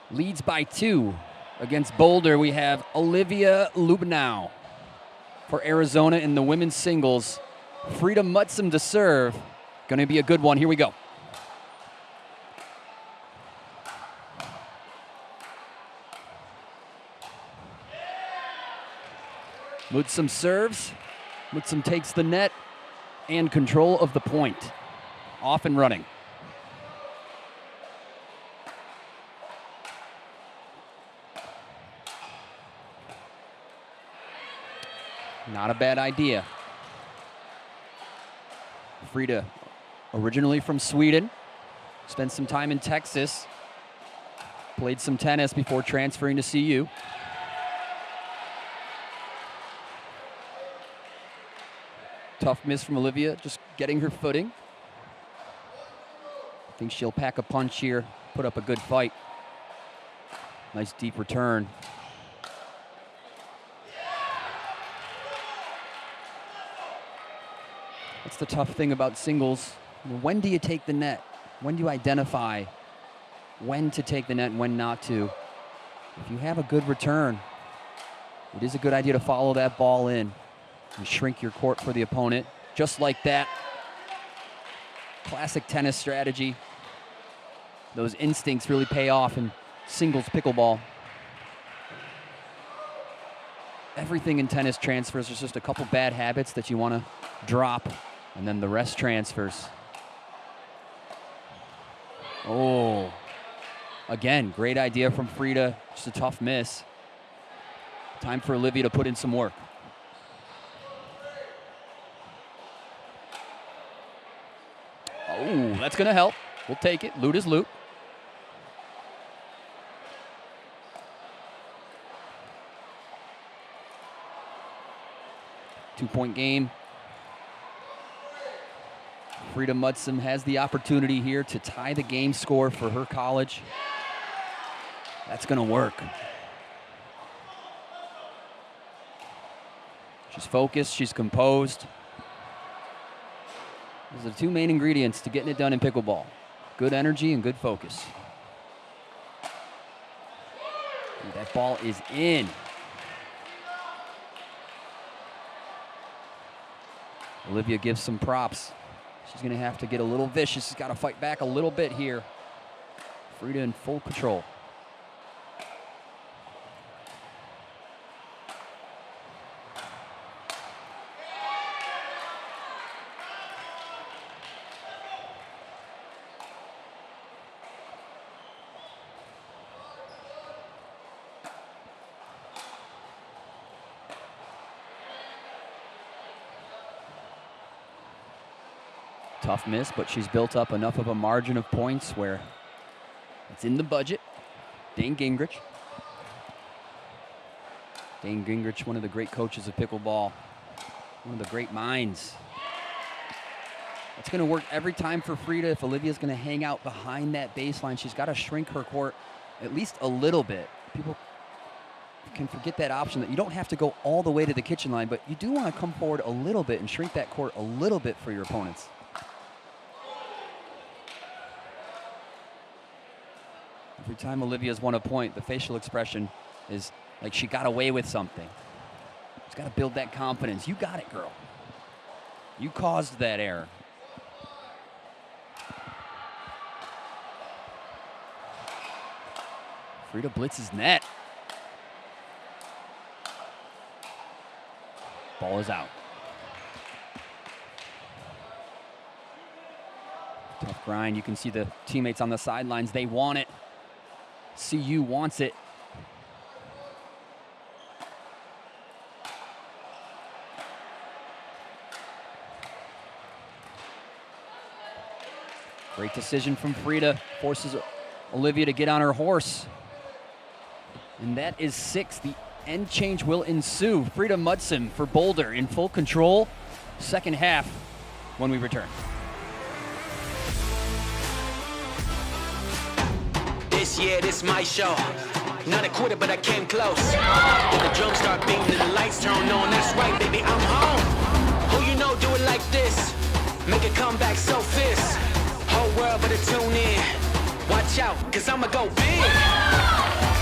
leads by 2 against Boulder. We have Olivia Lubenow for Arizona in the women's singles. Frida Mutsum to serve. Going to be a good one. Here we go. Mutsum serves. Mutsum takes the net and control of the point. Off and running. Not a bad idea. Frida, originally from Sweden, spent some time in Texas, played some tennis before transferring to CU. Tough miss from Olivia, just getting her footing. I think she'll pack a punch here, put up a good fight. Nice deep return. That's the tough thing about singles. When do you take the net? When do you identify when to take the net and when not to? If you have a good return, it is a good idea to follow that ball in and shrink your court for the opponent. Just like that. Classic tennis strategy. Those instincts really pay off in singles pickleball. Everything in tennis transfers. There's just a couple bad habits that you want to drop, and then the rest transfers. Oh, again, great idea from Frida. Just a tough miss. Time for Olivia to put in some work. Oh, that's going to help. We'll take it. Loot is loot. Two-point game. Frida Mutsum has the opportunity here to tie the game score for her college. That's going to work. She's focused. She's composed. Those are the two main ingredients to getting it done in pickleball. Good energy and good focus. And that ball is in. Olivia gives some props. She's going to have to get a little vicious. She's got to fight back a little bit here. Frida in full control. Tough miss, but she's built up enough of a margin of points where it's in the budget. Dane Gingrich. Dane Gingrich, one of the great coaches of pickleball, one of the great minds. It's going to work every time for Frida. If Olivia's going to hang out behind that baseline, she's got to shrink her court at least a little bit. People can forget that option that you don't have to go all the way to the kitchen line, but you do want to come forward a little bit and shrink that court a little bit for your opponents. Every time Olivia's won a point, the facial expression is like she got away with something. She's got to build that confidence. You got it, girl. You caused that error. Frida blitzes net. Ball is out. Tough grind. You can see the teammates on the sidelines. They want it. CU wants it. Great decision from Frida. Forces Olivia to get on her horse. And that is 6. The end change will ensue. Frida Mudson for Boulder in full control. Second half when we return. This year, this my show. Not a quitter, but I came close. When the drums start beating and the lights turn on, that's right, baby, I'm home. Who you know do it like this? Make a comeback so fierce. Whole world better tune in. Watch out, cause I'ma go big.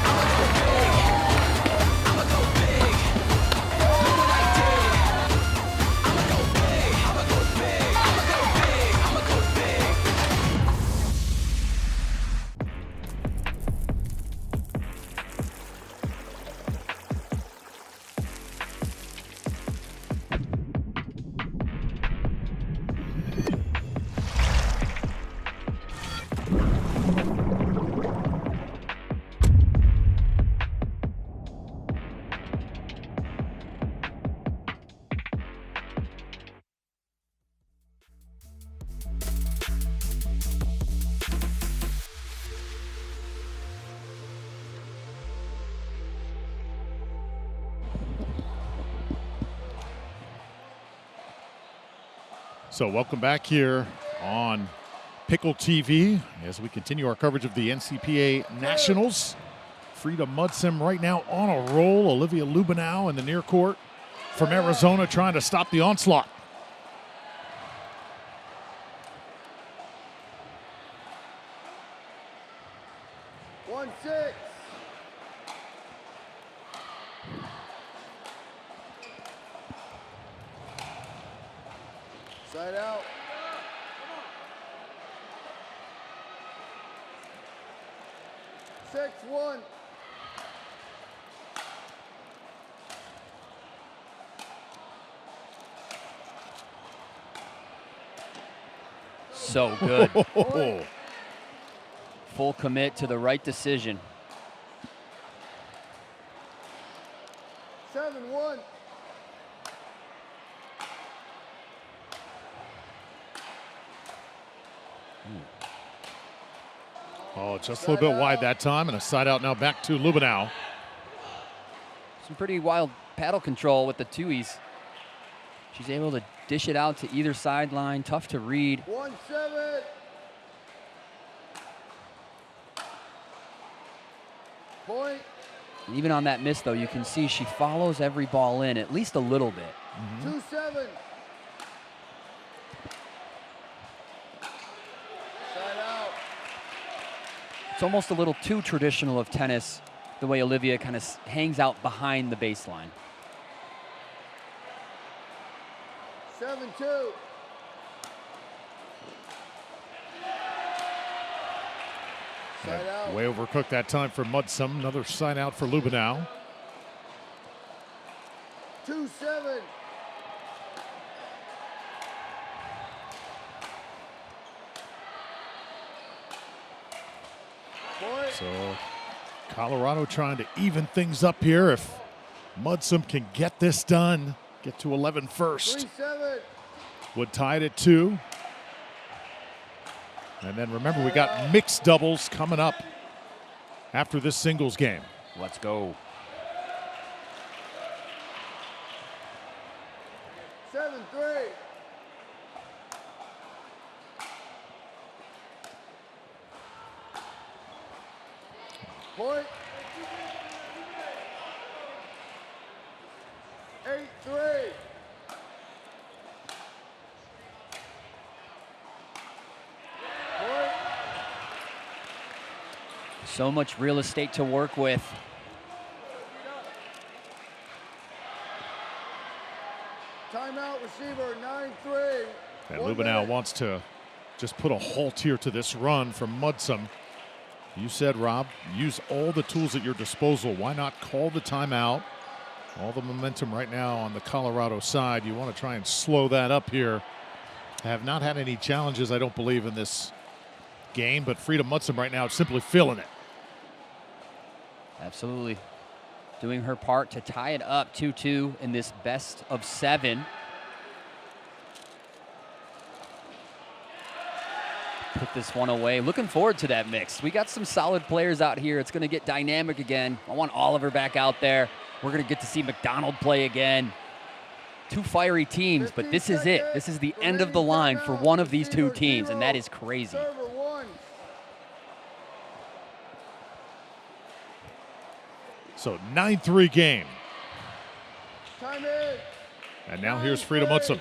I'ma go big. I'ma go big. Look what I did. I'ma go big. I'ma go big. I'ma go big. I'ma go big. So welcome back here on Pickle TV as we continue our coverage of the NCPA Nationals. Frida Mudson right now on a roll. Olivia Lubenow in the near court from Arizona trying to stop the onslaught. One, 6. Side out. Six, 1. So good. Full commit to the right decision. 7, 1. Oh, just a little bit wide that time, and a side out now back to Lubenow. Some pretty wild paddle control with the twoies. She's able to dish it out to either sideline. Tough to read. 1, 7. Point. And even on that miss, though, you can see she follows every ball in at least a little bit. 2, 7. Side out. It's almost a little too traditional of tennis, the way Olivia kind of hangs out behind the baseline. 7, 2. Side out. Way overcooked that time for Mudson. Another side out for Lubenow. 2, 7. Point. So Colorado trying to even things up here. If Mudson can get this done, get to 11 first. 3, 7. Would tie it at 2. And then remember, we got mixed doubles coming up after this singles game. Let's go. 7, 3. Point. 8, 3. Point. So much real estate to work with. Timeout receiver 9-3. And 1 Lubenow minute. wants to just put a halt here to this run from Mudsum. You said, Rob, use all the tools at your disposal. Why not call the timeout? All the momentum right now on the Colorado side. You want to try and slow that up here. Have not had any challenges, I don't believe, in this game, but Frida Mudsum right now is simply feeling it. Absolutely. Doing her part to tie it up 2-2 in this best of 7. Put this one away. Looking forward to that mix. We got some solid players out here. It's going to get dynamic again. I want Oliver back out there. We're going to get to see McDonald play again. Two fiery teams, but this is it. This is the end of the line for one of these two teams, and that is crazy. So 9-3 game. Time in. And now here's Frida Mudsum.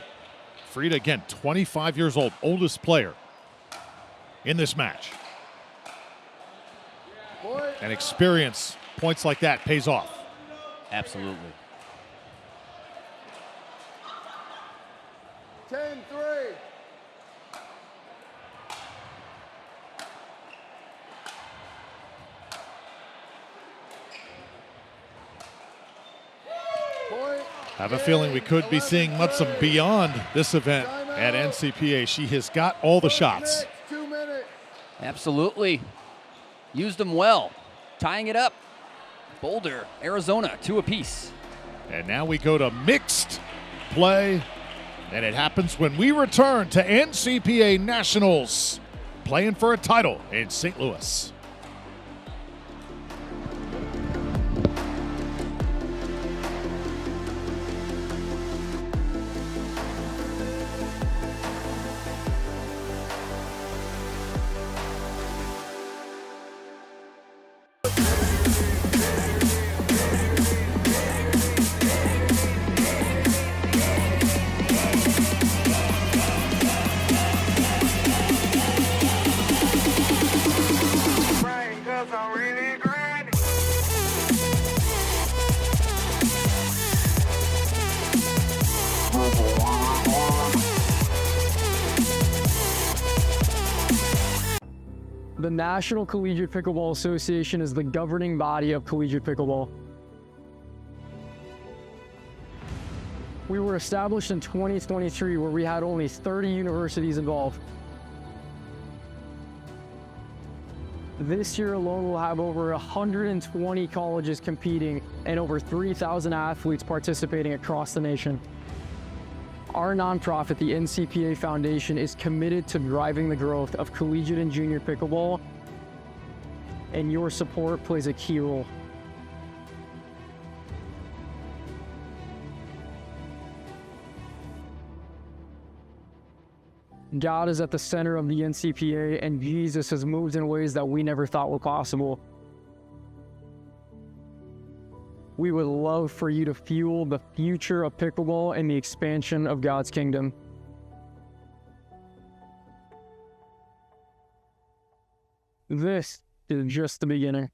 Frida, again, 25 years old, oldest player in this match. And experience, points like that pays off. Absolutely. 10-3. I have a feeling we could be seeing Mudsum beyond this event at NCPA. She has got all the shots. 2 minutes. Absolutely. Used them well. Tying it up. Boulder, Arizona, 2 apiece. And now we go to mixed play. And it happens when we return to NCPA Nationals, playing for a title in St. Louis. The National Collegiate Pickleball Association is the governing body of collegiate pickleball. We were established in 2023, where we had only 30 universities involved. This year alone, we'll have over 120 colleges competing and over 3,000 athletes participating across the nation. Our nonprofit, the NCPA Foundation, is committed to driving the growth of collegiate and junior pickleball, and your support plays a key role. God is at the center of the NCPA, and Jesus has moved in ways that we never thought were possible. We would love for you to fuel the future of pickleball and the expansion of God's kingdom. This is just the beginning.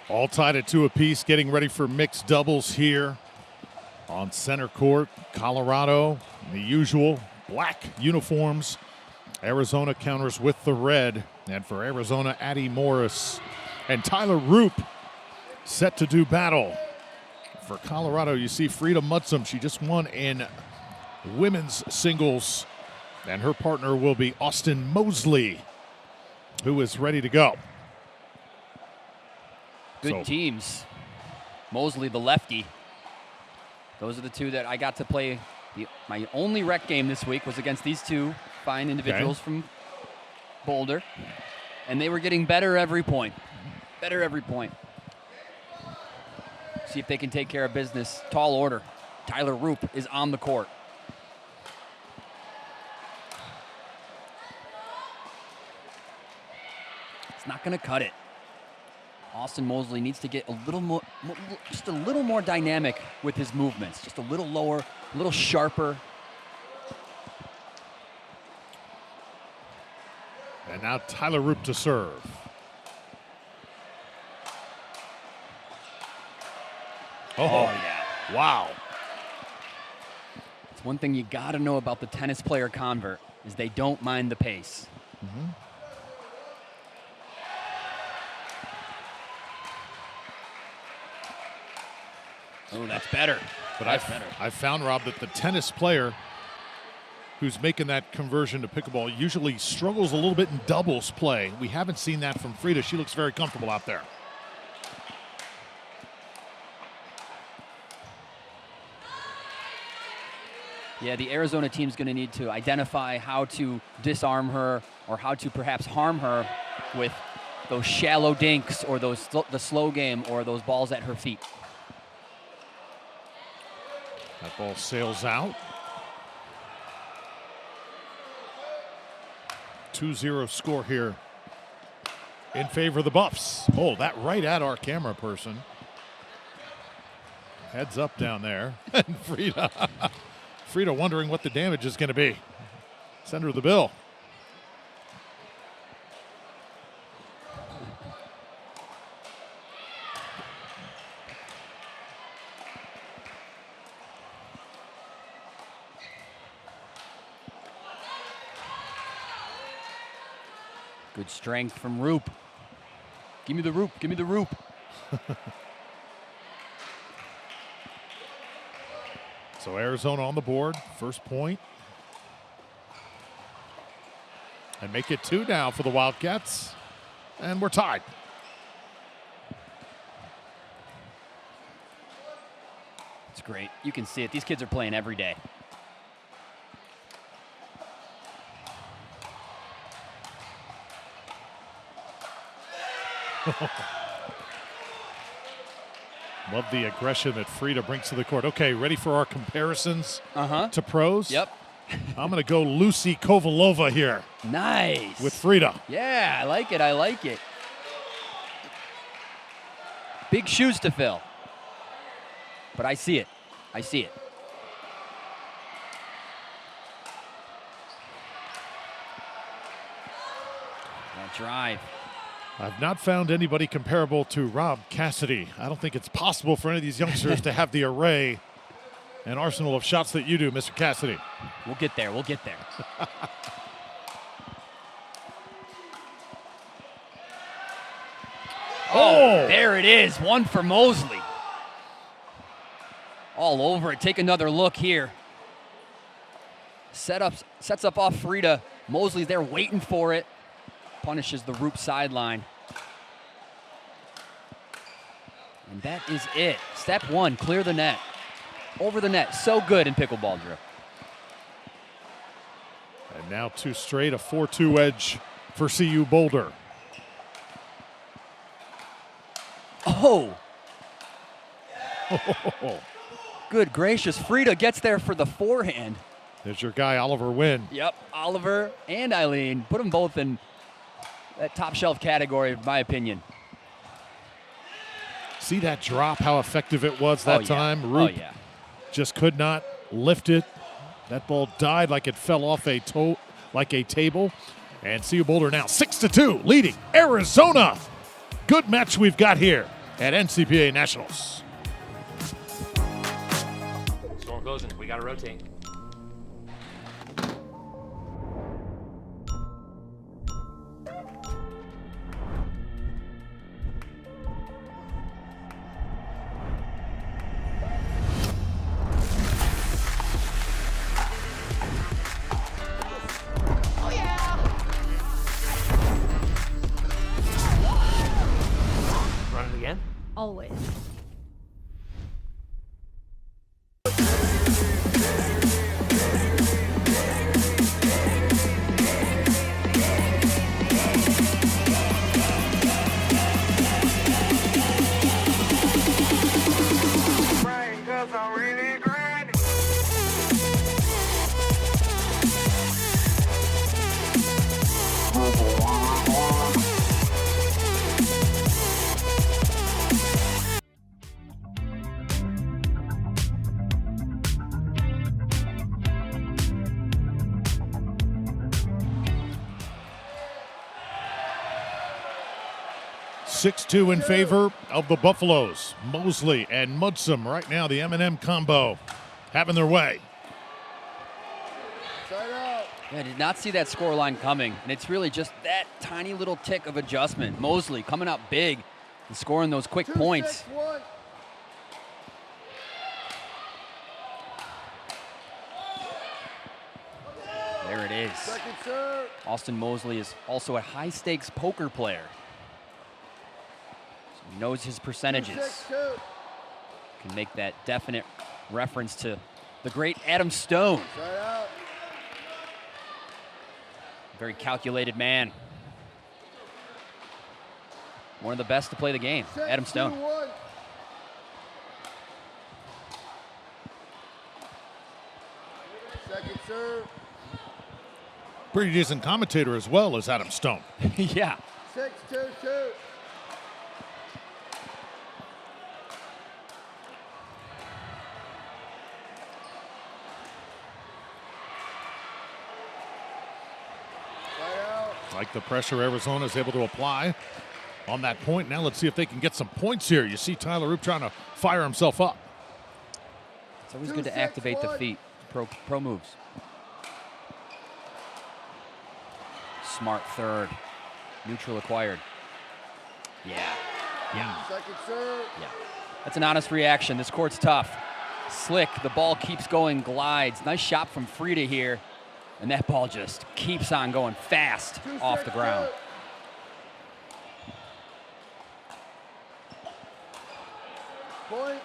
All tied at 2 apiece, getting ready for mixed doubles here on center court. Colorado, the usual black uniforms. Arizona counters with the red. And for Arizona, Addie Morris and Tyler Roop set to do battle. For Colorado, you see Frida Mudsum. She just won in women's singles. And her partner will be Austin Mosley, who is ready to go. Good teams. Mosley, the lefty. Those are the two that I got to play My only rec game this week was against these two fine individuals from Boulder, and they were getting better every point. Better every point. See if they can take care of business. Tall order. Tyler Roop is on the court. It's not going to cut it. Austin Mosley needs to get a little more, just a little more dynamic with his movements. Just a little lower, a little sharper. And now Tyler Roop to serve. Oh yeah. Wow. It's one thing you got to know about the tennis player convert is they don't mind the pace. Oh, that's better. But That's better. I found, Rob, that the tennis player who's making that conversion to pickleball usually struggles a little bit in doubles play. We haven't seen that from Frida. She looks very comfortable out there. Yeah, the Arizona team's going to need to identify how to disarm her or how to perhaps harm her with those shallow dinks or the slow game or those balls at her feet. That ball sails out. 2-0 score here in favor of the Buffs. Oh, that right at our camera person. Heads up down there. And Frida wondering what the damage is going to be. Send her the bill. Good strength from Roop. Give me the Roop. Give me the Roop. So Arizona on the board, first point. And make it 2 now for the Wildcats. And we're tied. It's great. You can see it. These kids are playing every day. Love the aggression that Frida brings to the court. Okay, ready for our comparisons to pros? Yep. I'm going to go Lucy Kovalova here. Nice. With Frida. Yeah, I like it. I like it. Big shoes to fill. But I see it. I see it. That drive. I've not found anybody comparable to Rob Cassidy. I don't think it's possible for any of these youngsters to have the array and arsenal of shots that you do, Mr. Cassidy. We'll get there. We'll get there. Oh, there it is. One for Mosley. All over it. Take another look here. Sets up off Frida. Mosley's there waiting for it. Punishes the Roop sideline. And that is it. Step 1, clear the net. Over the net. So good in pickleball, Drew. And now 2 straight, a 4-2 edge for CU Boulder. Oh. Good gracious. Frida gets there for the forehand. There's your guy, Oliver Wynn. Yep, Oliver and Eileen. Put them both in that top shelf category, in my opinion. See that drop, how effective it was that time? Roop just could not lift it. That ball died like it fell off a table. And CU Boulder now 6-2, leading Arizona. Good match we've got here at NCPA Nationals. Storm closing. We got to rotate. Run it again? Always. 6-2 in favor of the Buffaloes. Mosley and Mudsum right now, the M&M combo, having their way. Yeah, I did not see that score line coming, and it's really just that tiny little tick of adjustment. Mosley coming up big and scoring those quick points. There it is. Austin Mosley is also a high-stakes poker player. So he knows his percentages. Can make that definite reference to the great Adam Stone. Very calculated man. One of the best to play the game, Adam Stone. Second serve. Pretty decent commentator as well as Adam Stone. Yeah. 6-2-2. Like the pressure Arizona is able to apply on that point. Now let's see if they can get some points here. You see Tyler Roop trying to fire himself up. It's always good to activate the feet. Pro moves. Smart third. Neutral acquired. Yeah. Second serve. Yeah. That's an honest reaction. This court's tough. Slick. The ball keeps going, glides. Nice shot from Frida here. And that ball just keeps on going fast off the ground. Point.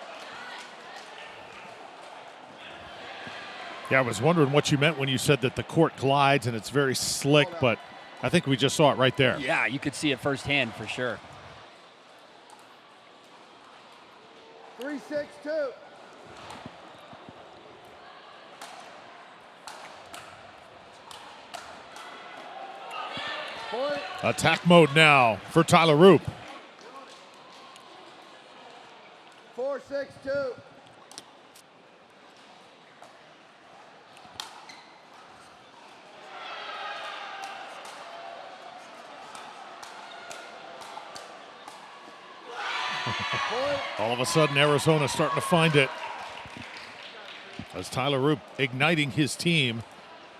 Yeah, I was wondering what you meant when you said that the court glides and it's very slick, but I think we just saw it right there. Yeah, you could see it firsthand for sure. 3-6-2. Point. Attack mode now for Tyler Roop. 4-6-2. All of a sudden, Arizona starting to find it. As Tyler Roop igniting his team,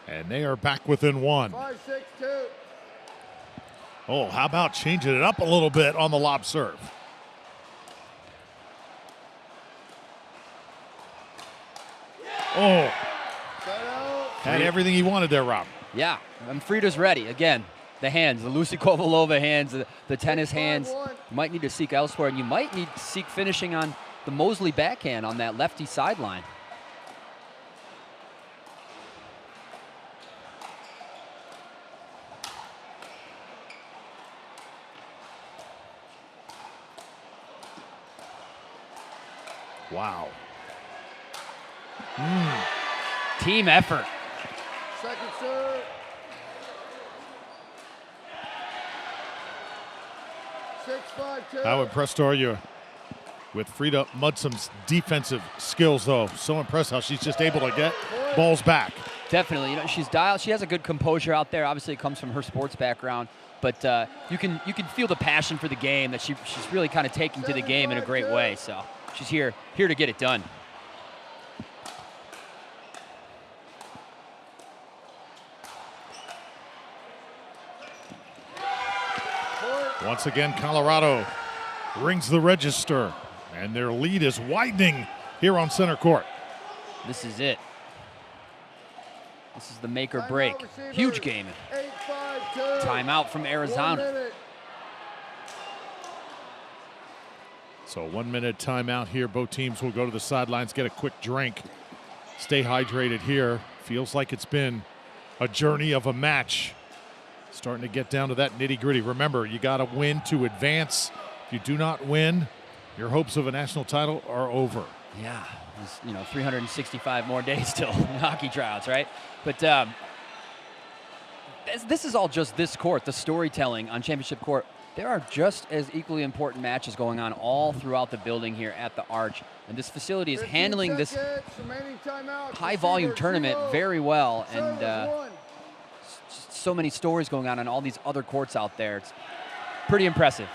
and they are back within one. 5-6-2. Oh, how about changing it up a little bit on the lob serve? Oh, had everything he wanted there, Rob. Yeah, and Frida's ready. Again, the hands, the Lucy Kovalova hands, the tennis hands. You might need to seek elsewhere, and you might need to seek finishing on the Mosley backhand on that lefty sideline. Wow. Team effort. Second serve. 6-5-2. How impressed are you with Frida Mudsum's defensive skills, though? So impressed how she's just able to get balls back. Definitely, you know, she's dialed. She has a good composure out there. Obviously, it comes from her sports background, but you can feel the passion for the game that she's really kind of taking to the game in a great way. So she's here to get it done. Once again, Colorado rings the register, and their lead is widening here on center court. This is it. This is the make or break. Huge game. Timeout from Arizona. So 1 minute timeout here. Both teams will go to the sidelines, get a quick drink, stay hydrated here. Feels like it's been a journey of a match. Starting to get down to that nitty-gritty. Remember, you got to win to advance. If you do not win, your hopes of a national title are over. Yeah, there's, 365 more days till hockey tryouts, right? But this is all just this court, the storytelling on Championship Court. There are just as equally important matches going on all throughout the building here at the Arch. And this facility is handling this high-volume tournament very well. And so many stories going on all these other courts out there. It's pretty impressive.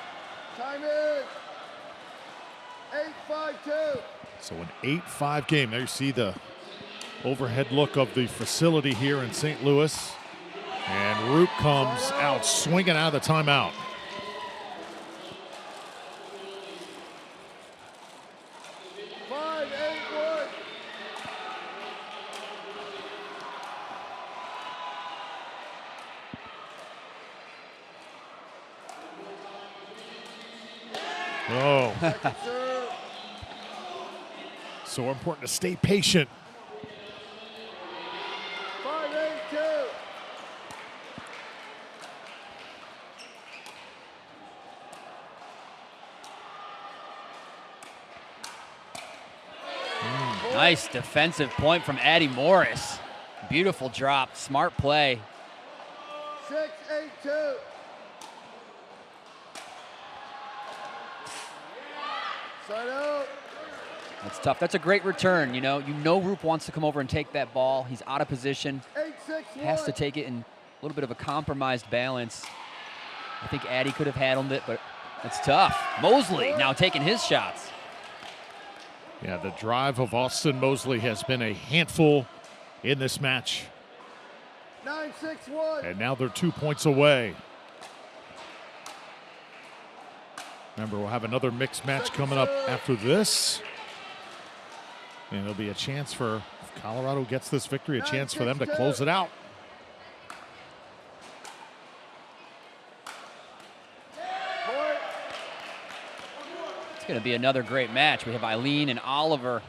Time is 8-5-2. So an 8-5 game. There you see the overhead look of the facility here in St. Louis. And Roop comes out swinging out of the timeout. Oh. So important to stay patient. 5-8-2. Nice defensive point from Addie Morris. Beautiful drop, smart play. 6-8-2. Side out. That's tough. That's a great return. You know Roop wants to come over and take that ball. He's out of position. 8-6-1. Has to take it in a little bit of a compromised balance. I think Addie could have handled it, but it's tough. Mosley now taking his shots. Yeah, the drive of Austin Mosley has been a handful in this match. 9-6-1. And now they're 2 points away. Remember, we'll have another mixed match coming up after this. And there'll be a chance for, if Colorado gets this victory, a chance for them to close it out. It's going to be another great match. We have Eileen and Oliver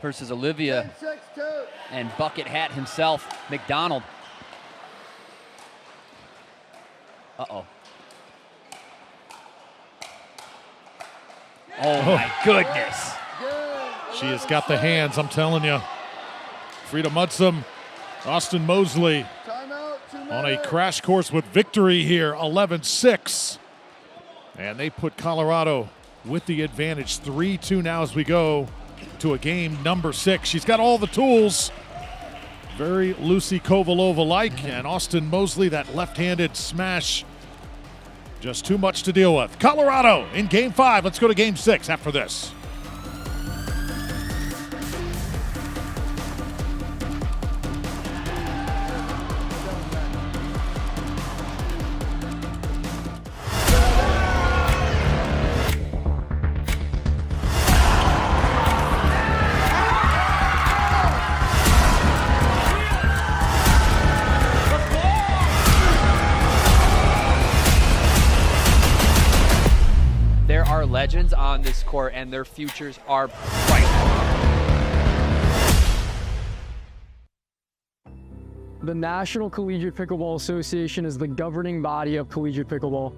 versus Olivia 10-6-2. and bucket hat himself, McDonald. Uh-oh. Oh, my goodness. She has got the hands, I'm telling you. Frida Mudsum, Austin Mosley on a crash course with victory here, 11-6. And they put Colorado with the advantage, 3-2 now as we go to a game number 6. She's got all the tools. Very Lucy Kovalova-like, and Austin Mosley, that left-handed smash, just too much to deal with. Colorado in game 5. Let's go to game 6 after this. There are legends on this court, and their futures are bright. The National Collegiate Pickleball Association is the governing body of collegiate pickleball.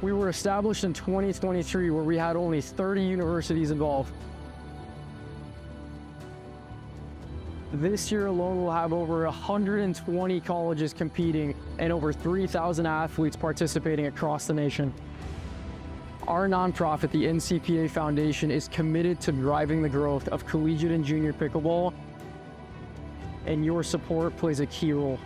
We were established in 2023, where we had only 30 universities involved. This year alone, we'll have over 120 colleges competing and over 3,000 athletes participating across the nation. Our nonprofit, the NCPA Foundation, is committed to driving the growth of collegiate and junior pickleball, and your support plays a key role.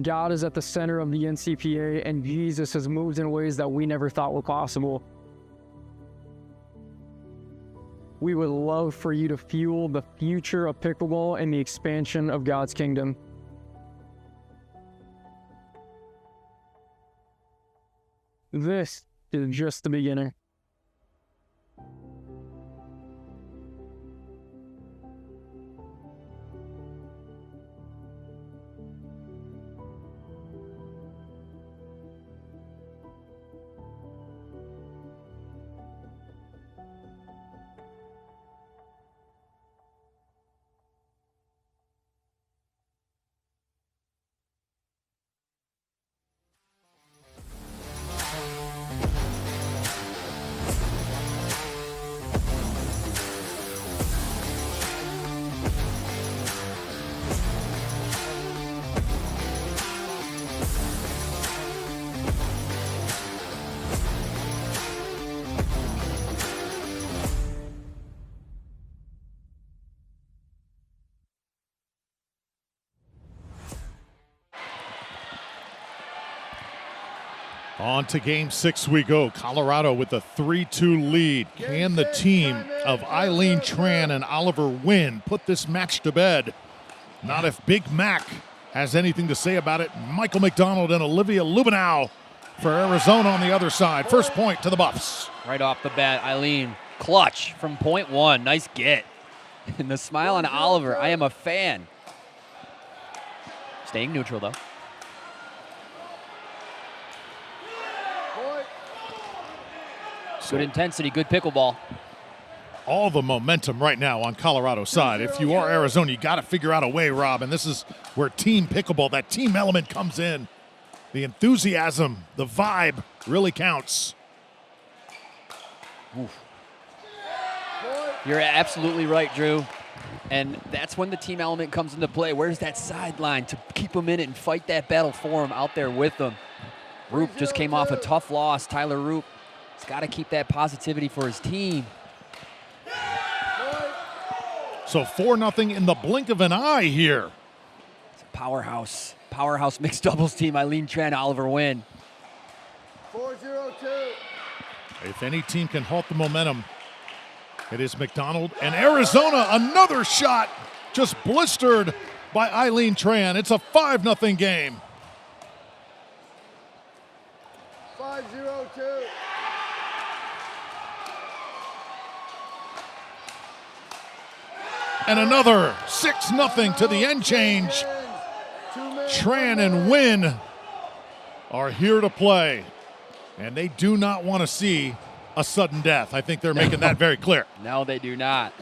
God is at the center of the NCPA, and Jesus has moved in ways that we never thought were possible. We would love for you to fuel the future of pickleball and the expansion of God's kingdom. This is just the beginning. On to game 6 we go. Colorado with a 3-2 lead. Can the team of Eileen Tran and Oliver Wynn put this match to bed? Not if Big Mac has anything to say about it. Michael McDonald and Olivia Lubenow for Arizona on the other side. First point to the Buffs. Right off the bat, Eileen, clutch from point one. Nice get. And the smile on Oliver, I am a fan. Staying neutral, though. Good intensity, good pickleball. All the momentum right now on Colorado's side. If you are Arizona, you got to figure out a way, Rob. And this is where team pickleball, that team element comes in. The enthusiasm, the vibe really counts. Oof. You're absolutely right, Drew. And that's when the team element comes into play. Where's that sideline to keep them in it and fight that battle for them out there with them? Roop just came off a tough loss. Tyler Roop has got to keep that positivity for his team. So 4-0 in the blink of an eye here. It's a powerhouse mixed doubles team. Eileen Tran, Oliver Wynn. 4-0-2. If any team can halt the momentum, it is McDonald. And Arizona, another shot just blistered by Eileen Tran. It's a 5-0 game. 5-0-2. And another 6-0 to the end change. Tran and Wynn are here to play. And they do not want to see a sudden death. I think they're making that very clear. No, they do not.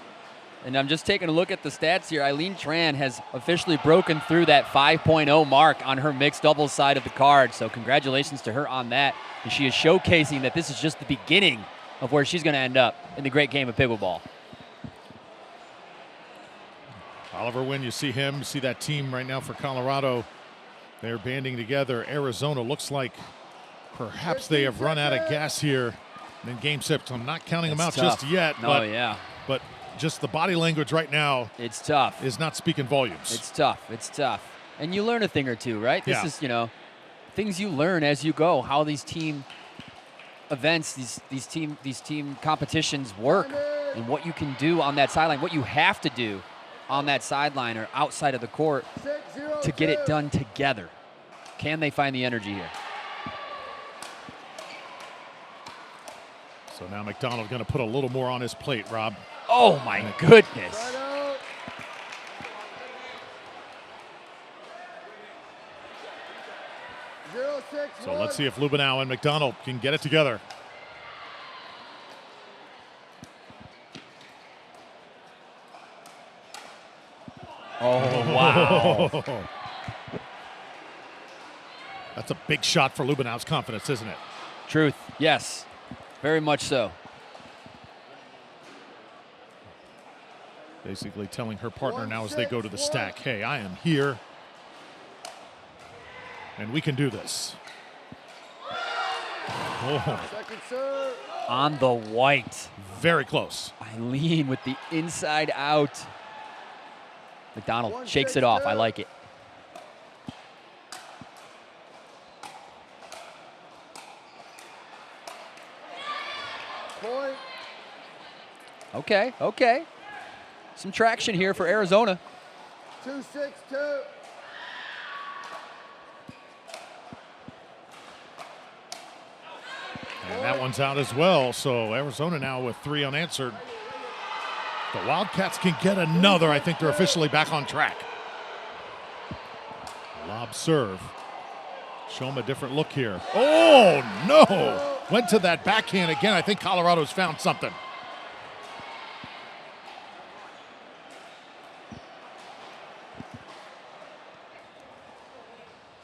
And I'm just taking a look at the stats here. Eileen Tran has officially broken through that 5.0 mark on her mixed doubles side of the card. So congratulations to her on that. And she is showcasing that this is just the beginning of where she's going to end up in the great game of pickleball. Oliver Wynn, you see him, you see that team right now for Colorado. They're banding together. Arizona looks like perhaps they have run out of gas here in game 6. I'm not counting them out just yet. But just the body language right now, it's tough. Is not speaking volumes. It's tough. It's tough. And you learn a thing or two, right? This is, things you learn as you go, how these team events, these team competitions work, and what you can do on that sideline, what you have to do on that sideline or outside of the court to get it done together. Can they find the energy here? So now McDonald going to put a little more on his plate, Rob. Oh my goodness. So let's see if Lubenow and McDonald can get it together. Oh, wow. That's a big shot for Lubenow's confidence, isn't it? Truth, yes. Very much so. Basically telling her partner now as they go to the stack, hey, I am here, and we can do this. Oh. On the white. Very close. Eileen with the inside out. McDonald shakes it off. I like it. Point. Okay. Some traction here for Arizona. 2-6-2. And that one's out as well. So Arizona now with 3 unanswered. The Wildcats can get another. I think they're officially back on track. Lob serve. Show them a different look here. Oh, no. Went to that backhand again. I think Colorado's found something.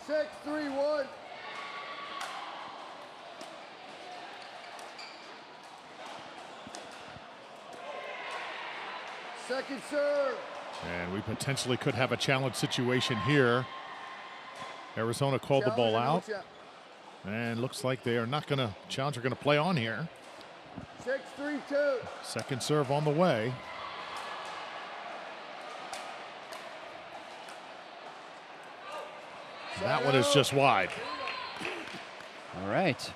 Six, 3-1. Second serve. And we potentially could have a challenge situation here. Arizona called the ball out. And looks like they are not going to, Challenger going to play on here. 6-3-2. Second serve on the way. That one is just wide. All right.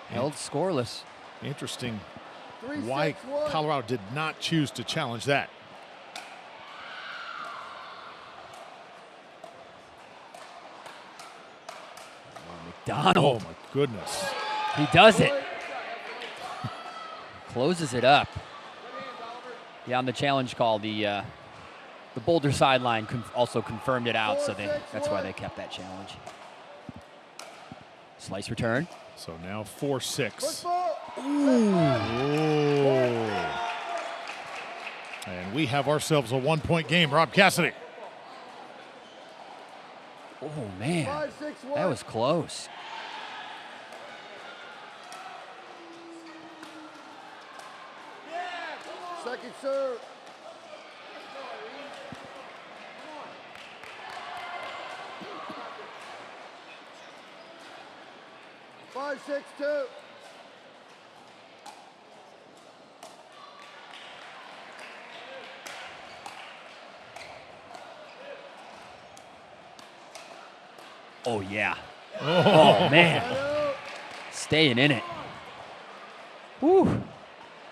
Held scoreless. Interesting 3-6-1. why Colorado did not choose to challenge that. McDonald. Oh, my goodness. He does it. Closes it up. Yeah, on the challenge call, the Boulder sideline also confirmed it out, so that's why they kept that challenge. Slice return. So now 4-6. Ooh. And we have ourselves a 1-point game. Rob Cassidy. Oh, man. 5-6-1. That was close. Second serve. Five, 6-2. Oh, yeah. Oh, man. Staying in it. Woo.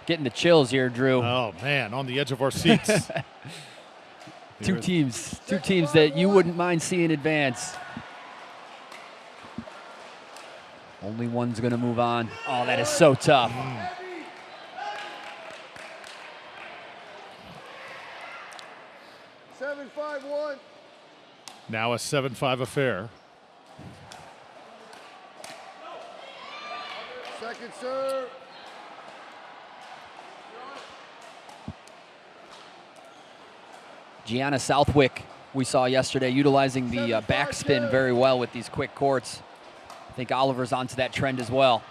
Getting the chills here, Drew. Oh, man, on the edge of our seats. Two teams that you wouldn't mind seeing advance. Only one's going to move on. Oh, that is so tough. Seven, 5-1. Now a 7-5 affair. Second serve. Gianna Southwick, we saw yesterday, utilizing the backspin very well with these quick courts. I think Oliver's onto that trend as well.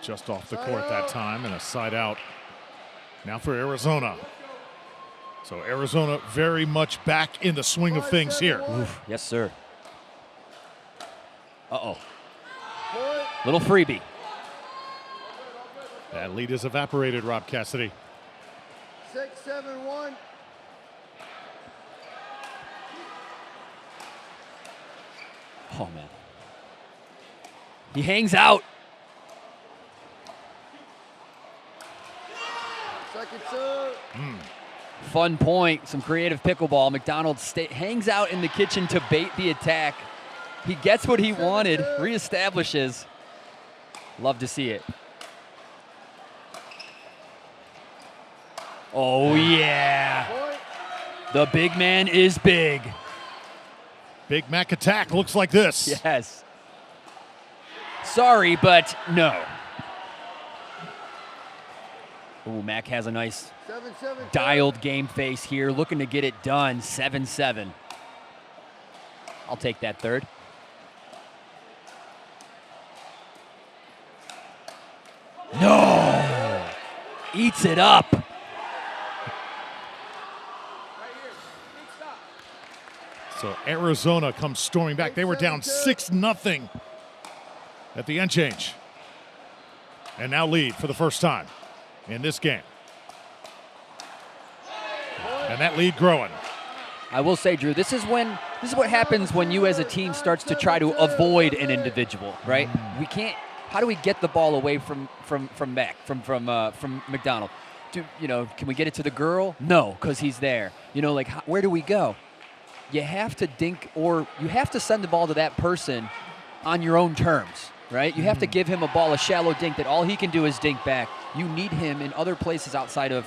Just off the court that time, and a side out now for Arizona. So Arizona very much back in the swing of things here. Oof, yes, sir. Uh-oh. Little freebie. That lead is evaporated, Rob Cassidy. 6-7-1. Oh, man. He hangs out. Second serve. Fun point, some creative pickleball. McDonald hangs out in the kitchen to bait the attack. He gets what he wanted, reestablishes. Love to see it. Oh, yeah. The big man is big. Big Mac attack looks like this. Yes. Sorry, but no. Ooh, Mac has a nice 7-7. dialed game face here, looking to get it done. 7-7. I'll take that third. No! Eats it up. So Arizona comes storming back. They were down 6-0 at the end change. And now lead for the first time in this game. And that lead growing. I will say, Drew, this is what happens when you as a team starts to try to avoid an individual, right? We can't. How do we get the ball away from McDonald? Can we get it to the girl? No, because he's there. Where do we go? You have to dink, or you have to send the ball to that person on your own terms, right? You have to give him a shallow dink that all he can do is dink back. You need him in other places outside of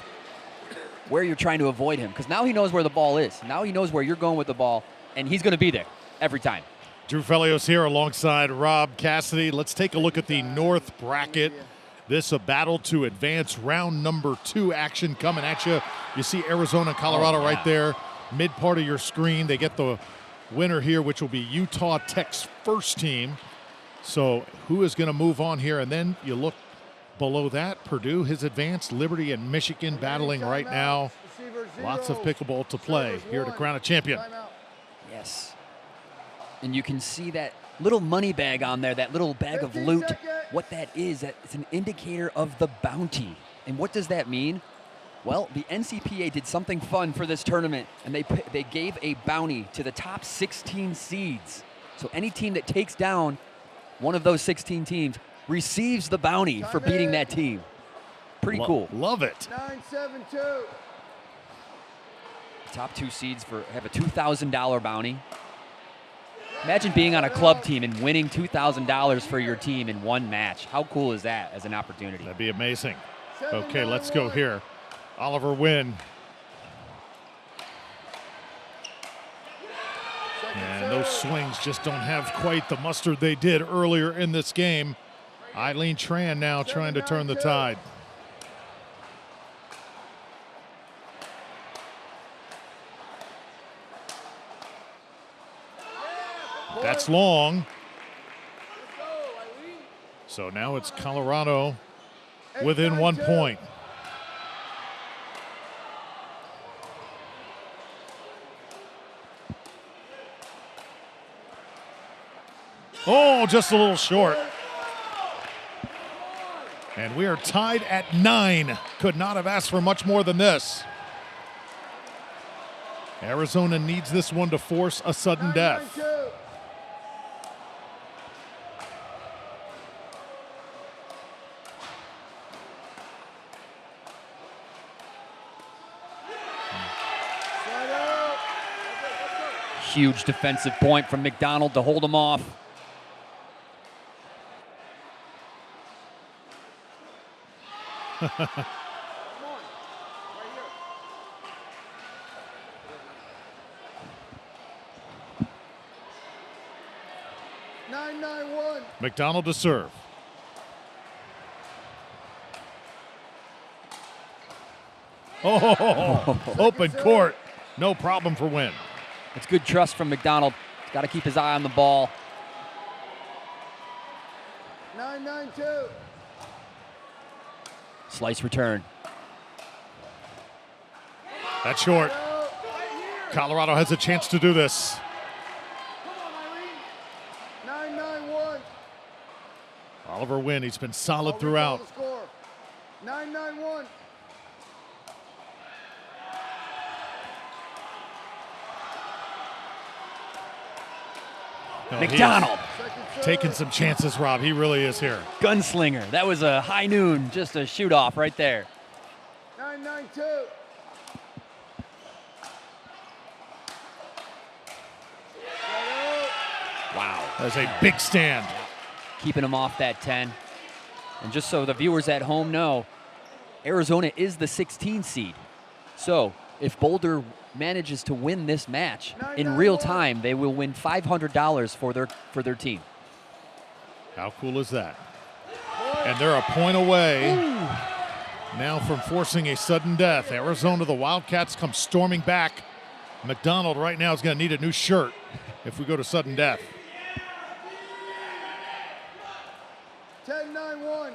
where you're trying to avoid him, because now he knows where the ball is. Now he knows where you're going with the ball, and he's going to be there every time. Drew Felios here alongside Rob Cassidy. Let's take a look at the North bracket. This a battle to advance. Round number 2 action coming at you. You see Arizona, Colorado right there. Mid part of your screen. They get the winner here, which will be Utah Tech's first team. So who is going to move on here? And then you look below that, Purdue has advanced. Liberty and Michigan battling right now. Lots of pickleball to play here to crown a champion. Yes. And you can see that little money bag on there, that little bag of loot. What that is, it's an indicator of the bounty. And what does that mean? Well, the NCPA did something fun for this tournament, and they gave a bounty to the top 16 seeds. So any team that takes down one of those 16 teams receives the bounty for beating that team. Pretty cool. Love it. 9-7-2. Top 2 seeds have a $2,000 bounty. Imagine being on a club team and winning $2,000 for your team in one match. How cool is that as an opportunity? That'd be amazing. Okay, let's go here. Oliver Wynn. And those swings just don't have quite the mustard they did earlier in this game. Eileen Tran now trying to turn the tide. That's long. So now it's Colorado within 1 point. Oh, just a little short. And we are tied at 9. Could not have asked for much more than this. Arizona needs this one to force a sudden death. Huge defensive point from McDonald to hold him off. McDonald to serve. Oh, open court. No problem for Wynn. It's good trust from McDonald. He's got to keep his eye on the ball. 9-9-2. Slice return. That's short. Colorado has a chance to do this. 9-9-1. Oliver Wynn, he's been solid throughout. 9-9-1. No, McDonald. Taking some chances, Rob. He really is here. Gunslinger. That was a high noon, just a shoot off right there. 9-9-2. Wow. That's a big stand. Keeping him off that 10. And just so the viewers at home know, Arizona is the 16 seed. So if Boulder manages to win this match in real time, they will win $500 for their team. How cool is that? And they're a point away now from forcing a sudden death. Arizona, the Wildcats come storming back. McDonald right now is going to need a new shirt if we go to sudden death. 10-9-1.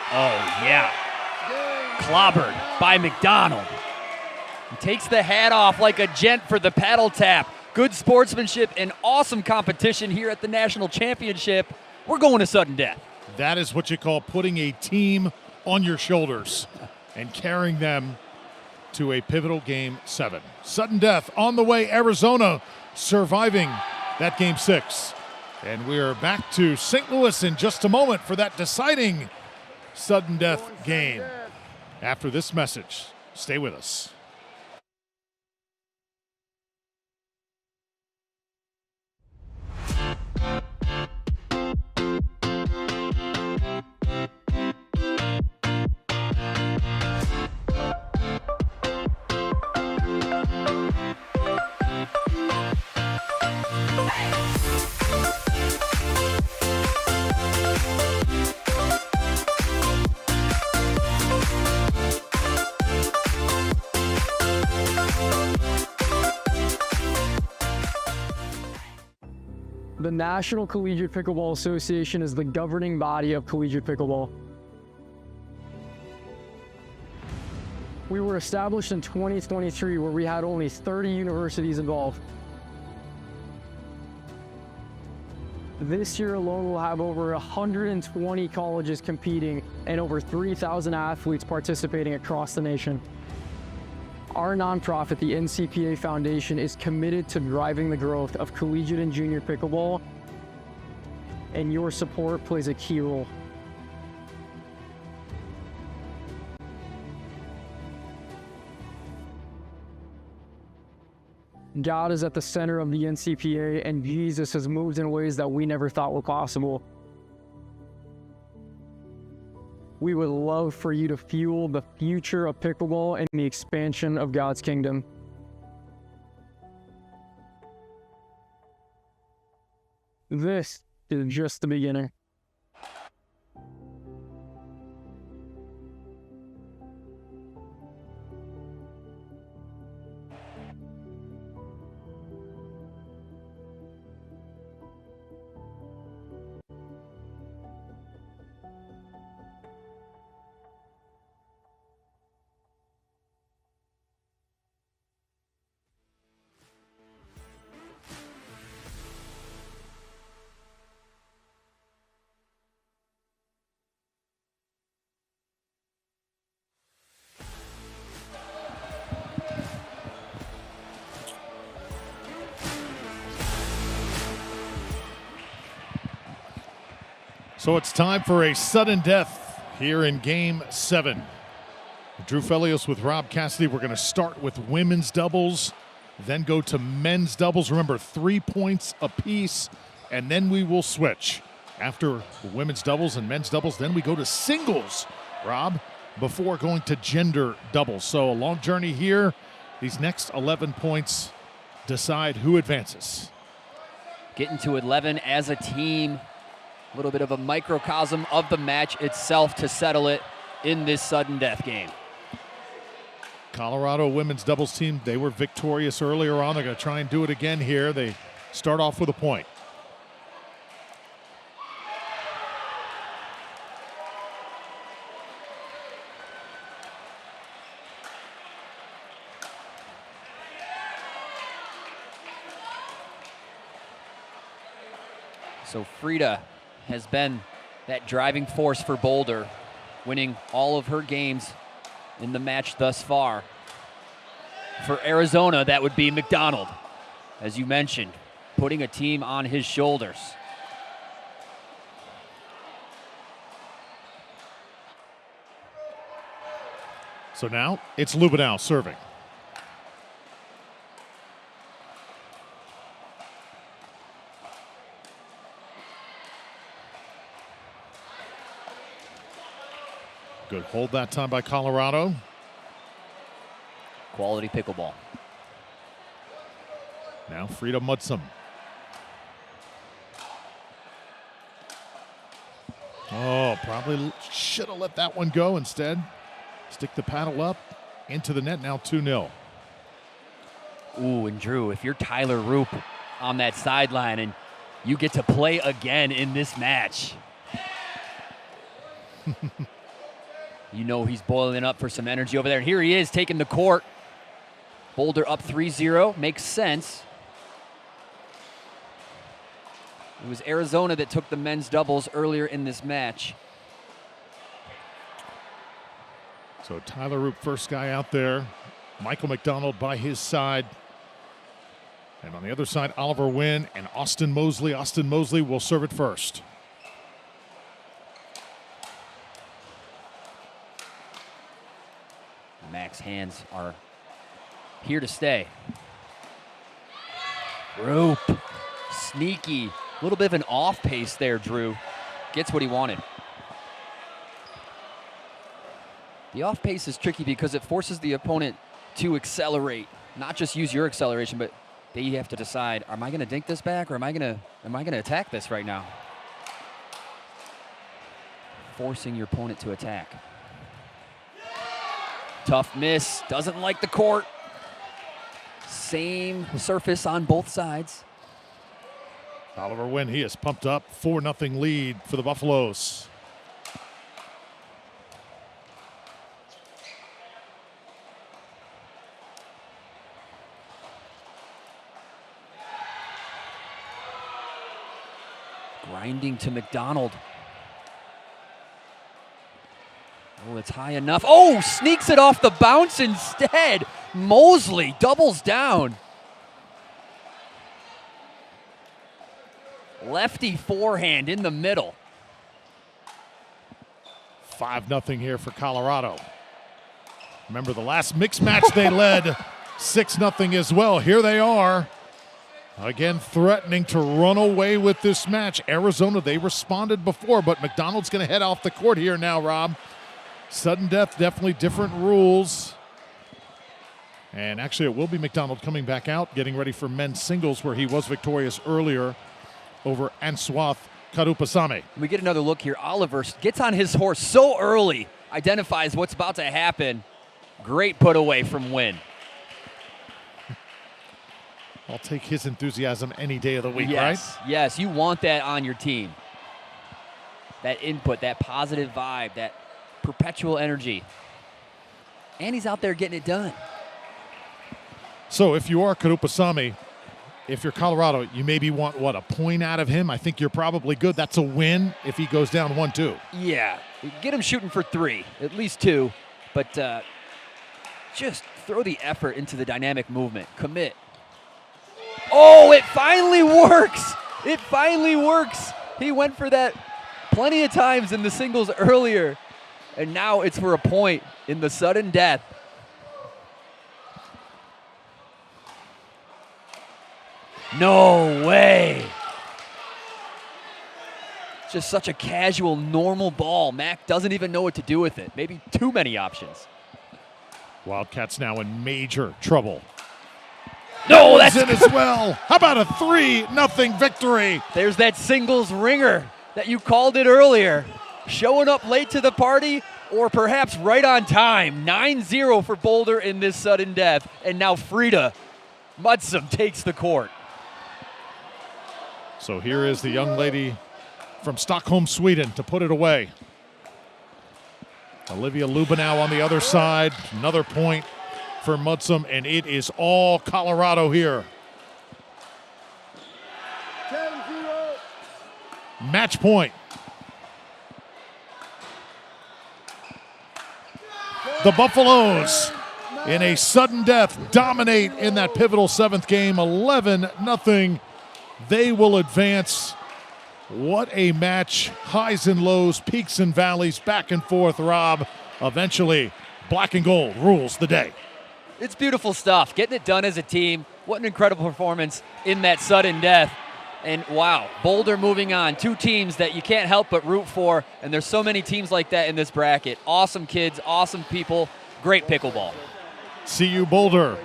Oh, yeah. Clobbered by McDonald. He takes the hat off like a gent for the paddle tap. Good sportsmanship and awesome competition here at the National Championship. We're going to sudden death. That is what you call putting a team on your shoulders and carrying them to a pivotal Game 7. Sudden death on the way. Arizona surviving that Game 6. And we are back to St. Louis in just a moment for that deciding sudden death game. After this message, stay with us. The National Collegiate Pickleball Association is the governing body of collegiate pickleball. We were established in 2023, where we had only 30 universities involved. This year alone, we'll have over 120 colleges competing and over 3,000 athletes participating across the nation. Our nonprofit, the NCPA Foundation, is committed to driving the growth of collegiate and junior pickleball, and your support plays a key role. God is at the center of the NCPA, and Jesus has moved in ways that we never thought were possible. We would love for you to fuel the future of pickleball and the expansion of God's kingdom. This is just the beginning. So it's time for a sudden death here in Game 7. Drew Felios with Rob Cassidy. We're going to start with women's doubles, then go to men's doubles. Remember, 3 points apiece, and then we will switch. After women's doubles and men's doubles, then we go to singles, Rob, before going to gender doubles. So a long journey here. These next 11 points decide who advances. Getting to 11 as a team. A little bit of a microcosm of the match itself to settle it in this sudden death game. Colorado women's doubles team, they were victorious earlier on. They're going to try and do it again here. They start off with a point. So Frida has been that driving force for Boulder, winning all of her games in the match thus far. For Arizona, that would be McDonald, as you mentioned, putting a team on his shoulders. So now it's Lubenow serving. Good hold that time by Colorado. Quality pickleball. Now Frida Mudsum. Oh, probably should have let that one go instead. Stick the paddle up into the net, now 2-0. Ooh, and Drew, if you're Tyler Roop on that sideline and you get to play again in this match, you know he's boiling up for some energy over there. And here he is taking the court. Boulder up 3-0. Makes sense. It was Arizona that took the men's doubles earlier in this match. So Tyler Roop, first guy out there. Michael McDonald by his side. And on the other side, Oliver Wynn and Austin Mosley. Austin Mosley will serve it first. Mac's hands are here to stay. Roop, sneaky. A little bit of an off pace there, Drew. Gets what he wanted. The off pace is tricky because it forces the opponent to accelerate, not just use your acceleration, but they have to decide, am I going to dink this back or am I going to attack this right now? Forcing your opponent to attack. Tough miss, doesn't like the court. Same surface on both sides. Oliver Wynn, he is pumped up. 4-0 lead for the Buffaloes. Grinding to McDonald. Oh, it's high enough. Oh, sneaks it off the bounce instead. Mosley doubles down. Lefty forehand in the middle. 5-0 here for Colorado. Remember the last mixed match they led 6-0 as well. Here they are. Again, threatening to run away with this match. Arizona, they responded before, but McDonald's going to head off the court here now, Rob. Sudden death, definitely different rules. And actually, it will be McDonald coming back out, getting ready for men's singles, where he was victorious earlier over Answath Karupasame. We get another look here. Oliver gets on his horse so early, identifies what's about to happen. Great put away from Wynn. I'll take his enthusiasm any day of the week, yes, right? Yes, you want that on your team. That input, that positive vibe, that perpetual energy. And he's out there getting it done. So if you are Karupasame, if you're Colorado, you maybe want, what, a point out of him? I think you're probably good. That's a win if he goes down 1-2. Yeah, get him shooting for 3, at least 2. But just throw the effort into the dynamic movement. Commit. Oh, it finally works. It finally works. He went for that plenty of times in the singles earlier. And now it's for a point in the sudden death. No way. Just such a casual, normal ball. Mac doesn't even know what to do with it. Maybe too many options. Wildcats now in major trouble. No, that's in as well. How about a 3-0 victory? There's that singles ringer that you called it earlier. Showing up late to the party or perhaps right on time. 9-0 for Boulder in this sudden death. And now Frida Mudsum takes the court. So here is the young lady from Stockholm, Sweden, to put it away. Olivia Lubenow on the other side. Another point for Mudsum, and it is all Colorado here. 10-0. Match point. The Buffaloes, in a sudden death, dominate in that pivotal 7th game, 11-0. They will advance. What a match. Highs and lows, peaks and valleys, back and forth, Rob. Eventually, black and gold rules the day. It's beautiful stuff. Getting it done as a team. What an incredible performance in that sudden death. And wow, Boulder moving on. 2 teams that you can't help but root for. And there's so many teams like that in this bracket. Awesome kids, awesome people, great pickleball. CU Boulder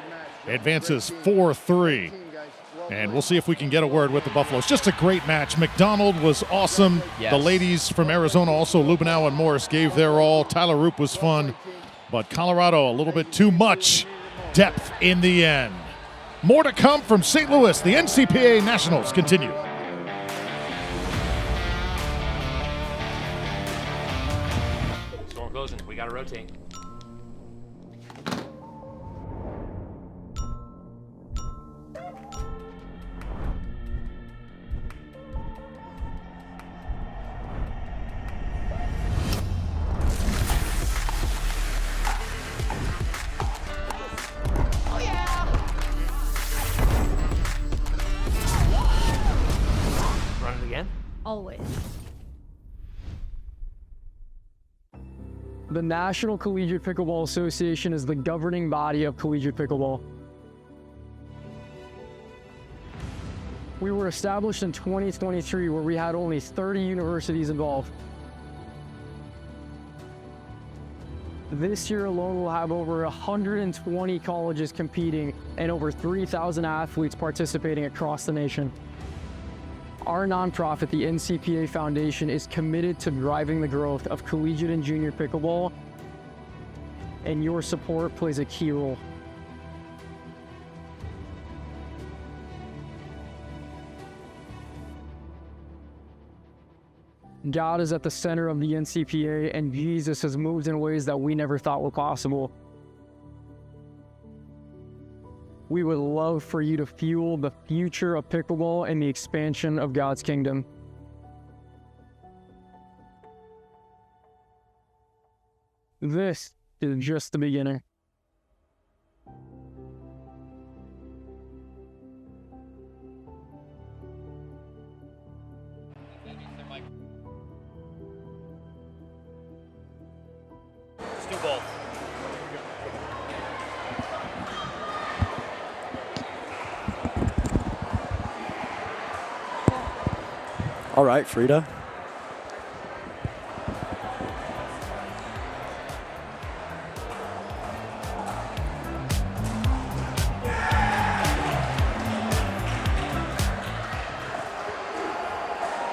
advances 4-3. And we'll see if we can get a word with the Buffaloes. Just a great match. McDonald was awesome. Yes. The ladies from Arizona, also Lubenow and Morris, gave their all. Tyler Roop was fun. But Colorado, a little bit too much depth in the end. More to come from St. Louis. The NCPA Nationals continue. Storm closing. We got to rotate. Run it again. Always. The National Collegiate Pickleball Association is the governing body of collegiate pickleball. We were established in 2023, where we had only 30 universities involved. This year alone, we'll have over 120 colleges competing and over 3,000 athletes participating across the nation. Our nonprofit, the NCPA Foundation, is committed to driving the growth of collegiate and junior pickleball, and your support plays a key role. God is at the center of the NCPA, and Jesus has moved in ways that we never thought were possible. We would love for you to fuel the future of pickleball and the expansion of God's kingdom. This is just the beginning. Let's do both. All right, Frida.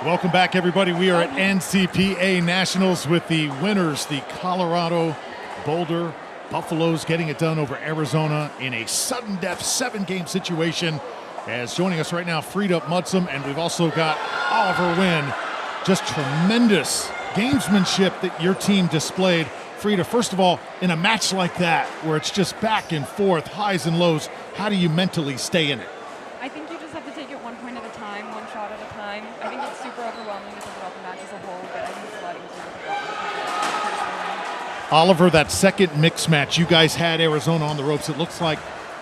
Welcome back, everybody. We are at NCPA Nationals with the winners, the Colorado Boulder Buffaloes, getting it done over Arizona in a sudden death 7-game situation. As joining us right now, Frida Mudsum, and we've also got Oliver Wynn. Just tremendous gamesmanship that your team displayed. Frida, first of all, in a match like that, where it's just back and forth, highs and lows, how do you mentally stay in it? I think you just have to take it one point at a time, one shot at a time. I think it's super overwhelming to think about the match as a whole, but I think it's a lot easier to think about one point at a time. Oliver, that second mixed match, you guys had Arizona on the ropes. It looks like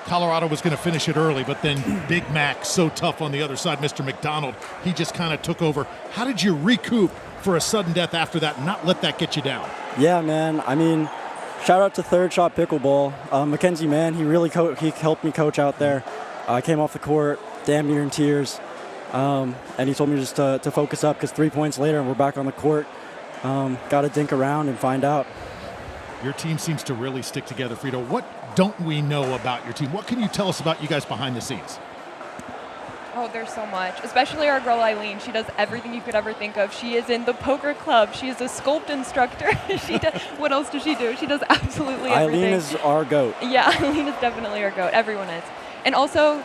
Colorado was going to finish it early, but then Big Mac, so tough on the other side, Mr. McDonald, he just kind of took over. How did you recoup for a sudden death after that and not let that get you down? Yeah, man. I mean, shout out to Third Shot Pickleball. Mackenzie Mann, he really he helped me coach out there. I came off the court damn near in tears, and he told me just to focus up because 3 points later and we're back on the court. Got to dink around and find out. Your team seems to really stick together, Frida. What don't we know about your team? What can you tell us about you guys behind the scenes? Oh, there's so much, especially our girl Eileen. She does everything you could ever think of. She is in the poker club. She is a sculpt instructor. What else does she do? She does absolutely everything. Eileen is our GOAT. Yeah, Eileen is definitely our GOAT. Everyone is. And also,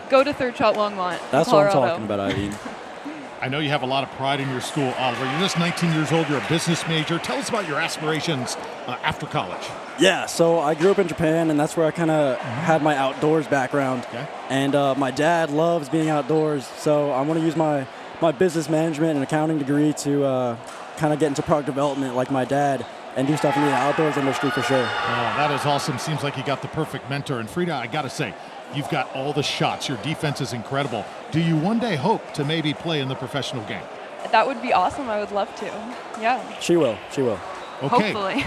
go to Third Shot Longmont. That's Colorado. what I'm talking about, Eileen. I know you have a lot of pride in your school, Oliver. You're just 19 years old. You're a business major. Tell us about your aspirations after college. Yeah, so I grew up in Japan, and that's where I kind of had my outdoors background. Okay. And my dad loves being outdoors, so I want to use my business management and accounting degree to kind of get into product development like my dad and do stuff in the outdoors industry for sure. Oh, that is awesome. Seems like you got the perfect mentor. And Frida, I got to say, you've got all the shots. Your defense is incredible. Do you one day hope to maybe play in the professional game? That would be awesome. I would love to. Yeah. She will. She will. Okay. Hopefully.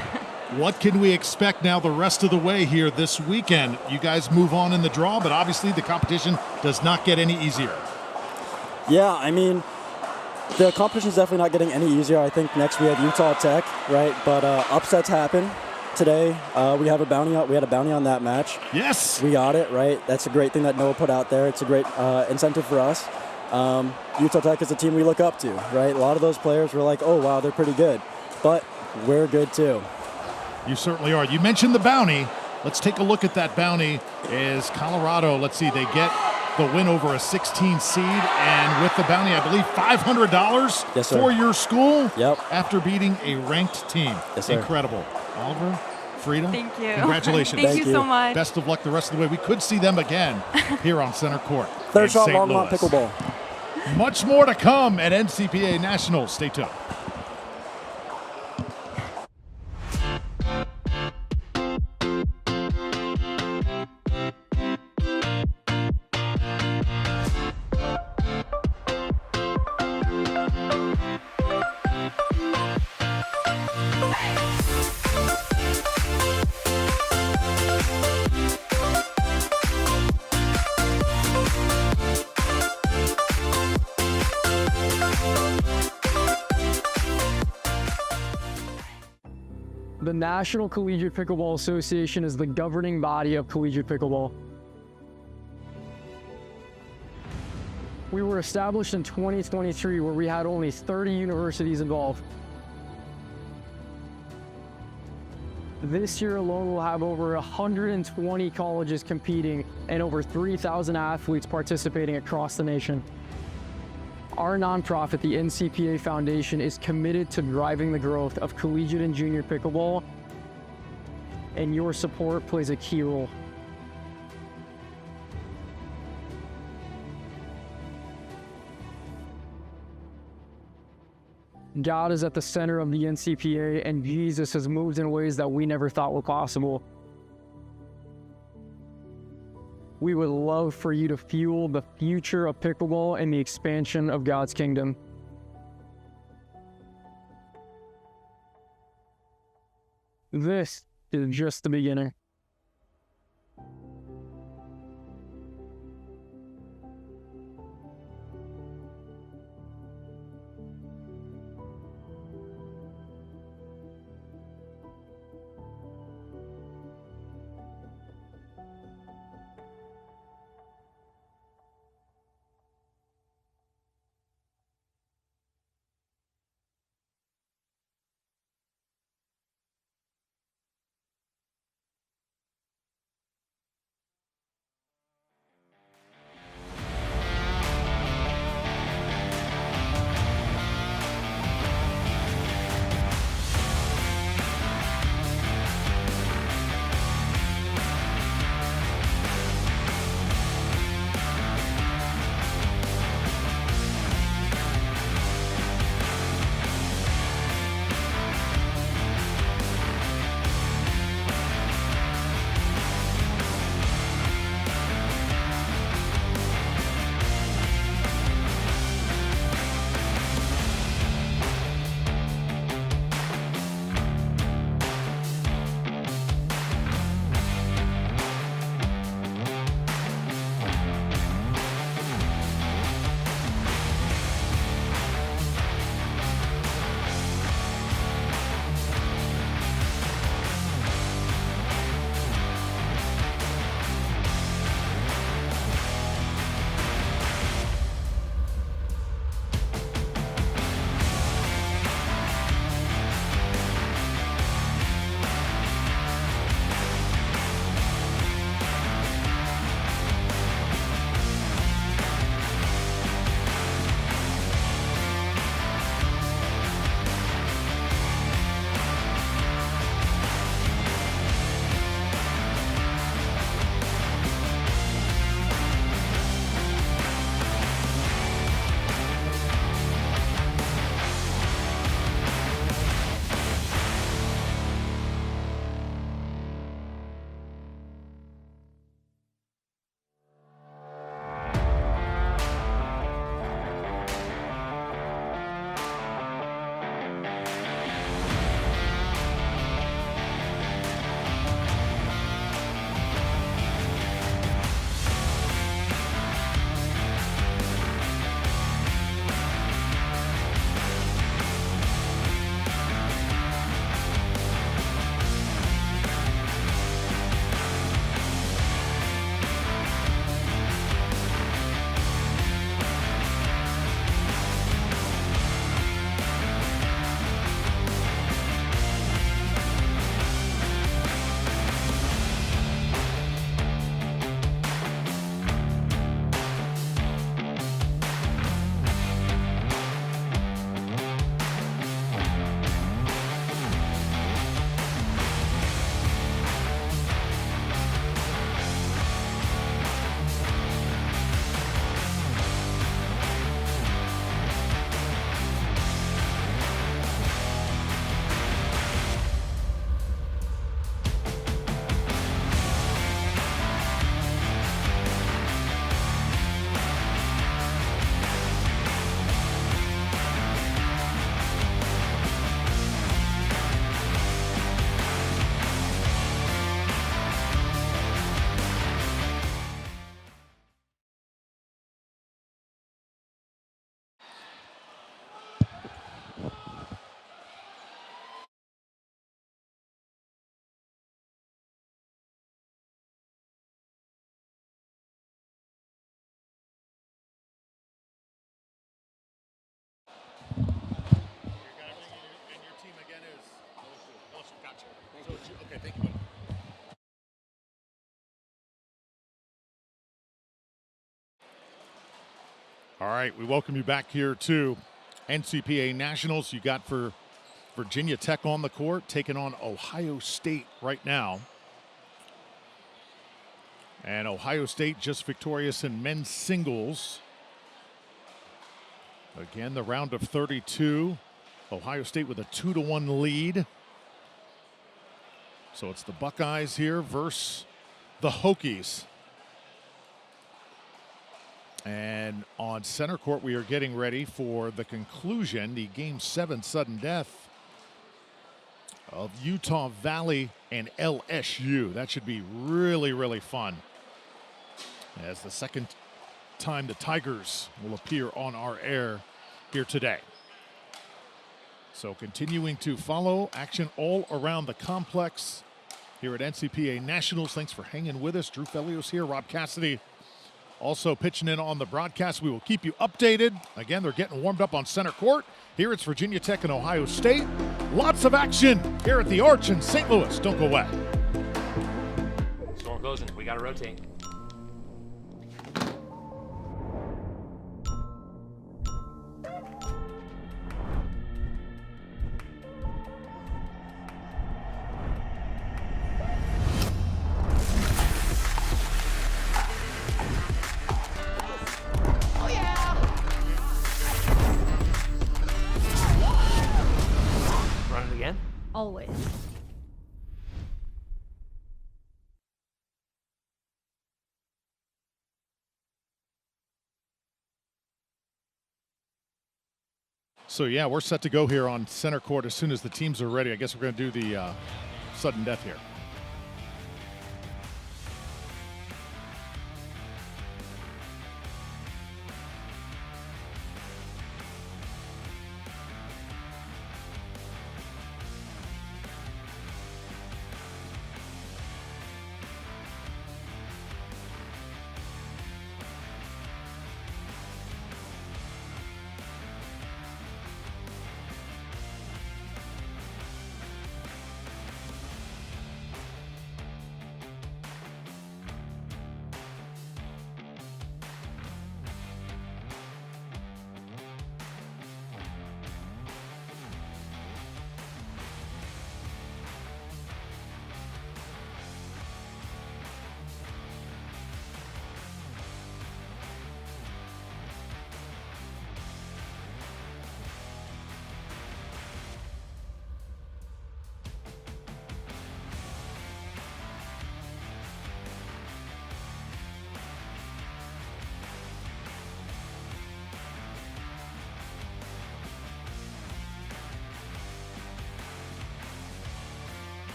What can we expect now the rest of the way here this weekend? You guys move on in the draw, but obviously the competition does not get any easier. Yeah, I mean, the competition's definitely not getting any easier. I think next we have Utah Tech, right? But upsets happen. Today, we had a bounty on that match. Yes. We got it, right? That's a great thing that Noah put out there. It's a great incentive for us. Utah Tech is a team we look up to, right? A lot of those players were like, oh, wow, they're pretty good. But we're good, too. You certainly are. You mentioned the bounty. Let's take a look at that bounty. Is Colorado, let's see, they get the win over a 16 seed, and with the bounty, I believe $500 yes, sir. For your school. Yep. After beating a ranked team. Yes, sir. Incredible. Oliver, Frida, Thank you. Congratulations. Thank you so much. Best of luck the rest of the way. We could see them again here on center court. Third Shot St. Longmont Louis. Pickleball. Much more to come at NCPA Nationals. Stay tuned. The National Collegiate Pickleball Association is the governing body of collegiate pickleball. We were established in 2023, where we had only 30 universities involved. This year alone, we'll have over 120 colleges competing and over 3,000 athletes participating across the nation. Our nonprofit, the NCPA Foundation, is committed to driving the growth of collegiate and junior pickleball, and your support plays a key role. God is at the center of the NCPA, and Jesus has moved in ways that we never thought were possible. We would love for you to fuel the future of pickleball and the expansion of God's kingdom. This is just the beginning. Okay, thank you. All right, we welcome you back here to NCPA Nationals. You got for Virginia Tech on the court, taking on Ohio State right now. And Ohio State just victorious in men's singles. Again, the round of 32 Ohio State with a 2-1 lead. So it's the Buckeyes here versus the Hokies. And on center court, we are getting ready for the conclusion, the Game 7 sudden death of Utah Valley and LSU. That should be really, really fun, as the second time the Tigers will appear on our air here today. So continuing to follow action all around the complex here at NCPA Nationals. Thanks for hanging with us. Drew Felios here, Rob Cassidy also pitching in on the broadcast. We will keep you updated. Again, they're getting warmed up on center court. Here it's Virginia Tech and Ohio State. Lots of action here at the Arch in St. Louis. Don't go away. Storm closing. We got to rotate. Always. So yeah, we're set to go here on center court as soon as the teams are ready. I guess we're going to do the sudden death here.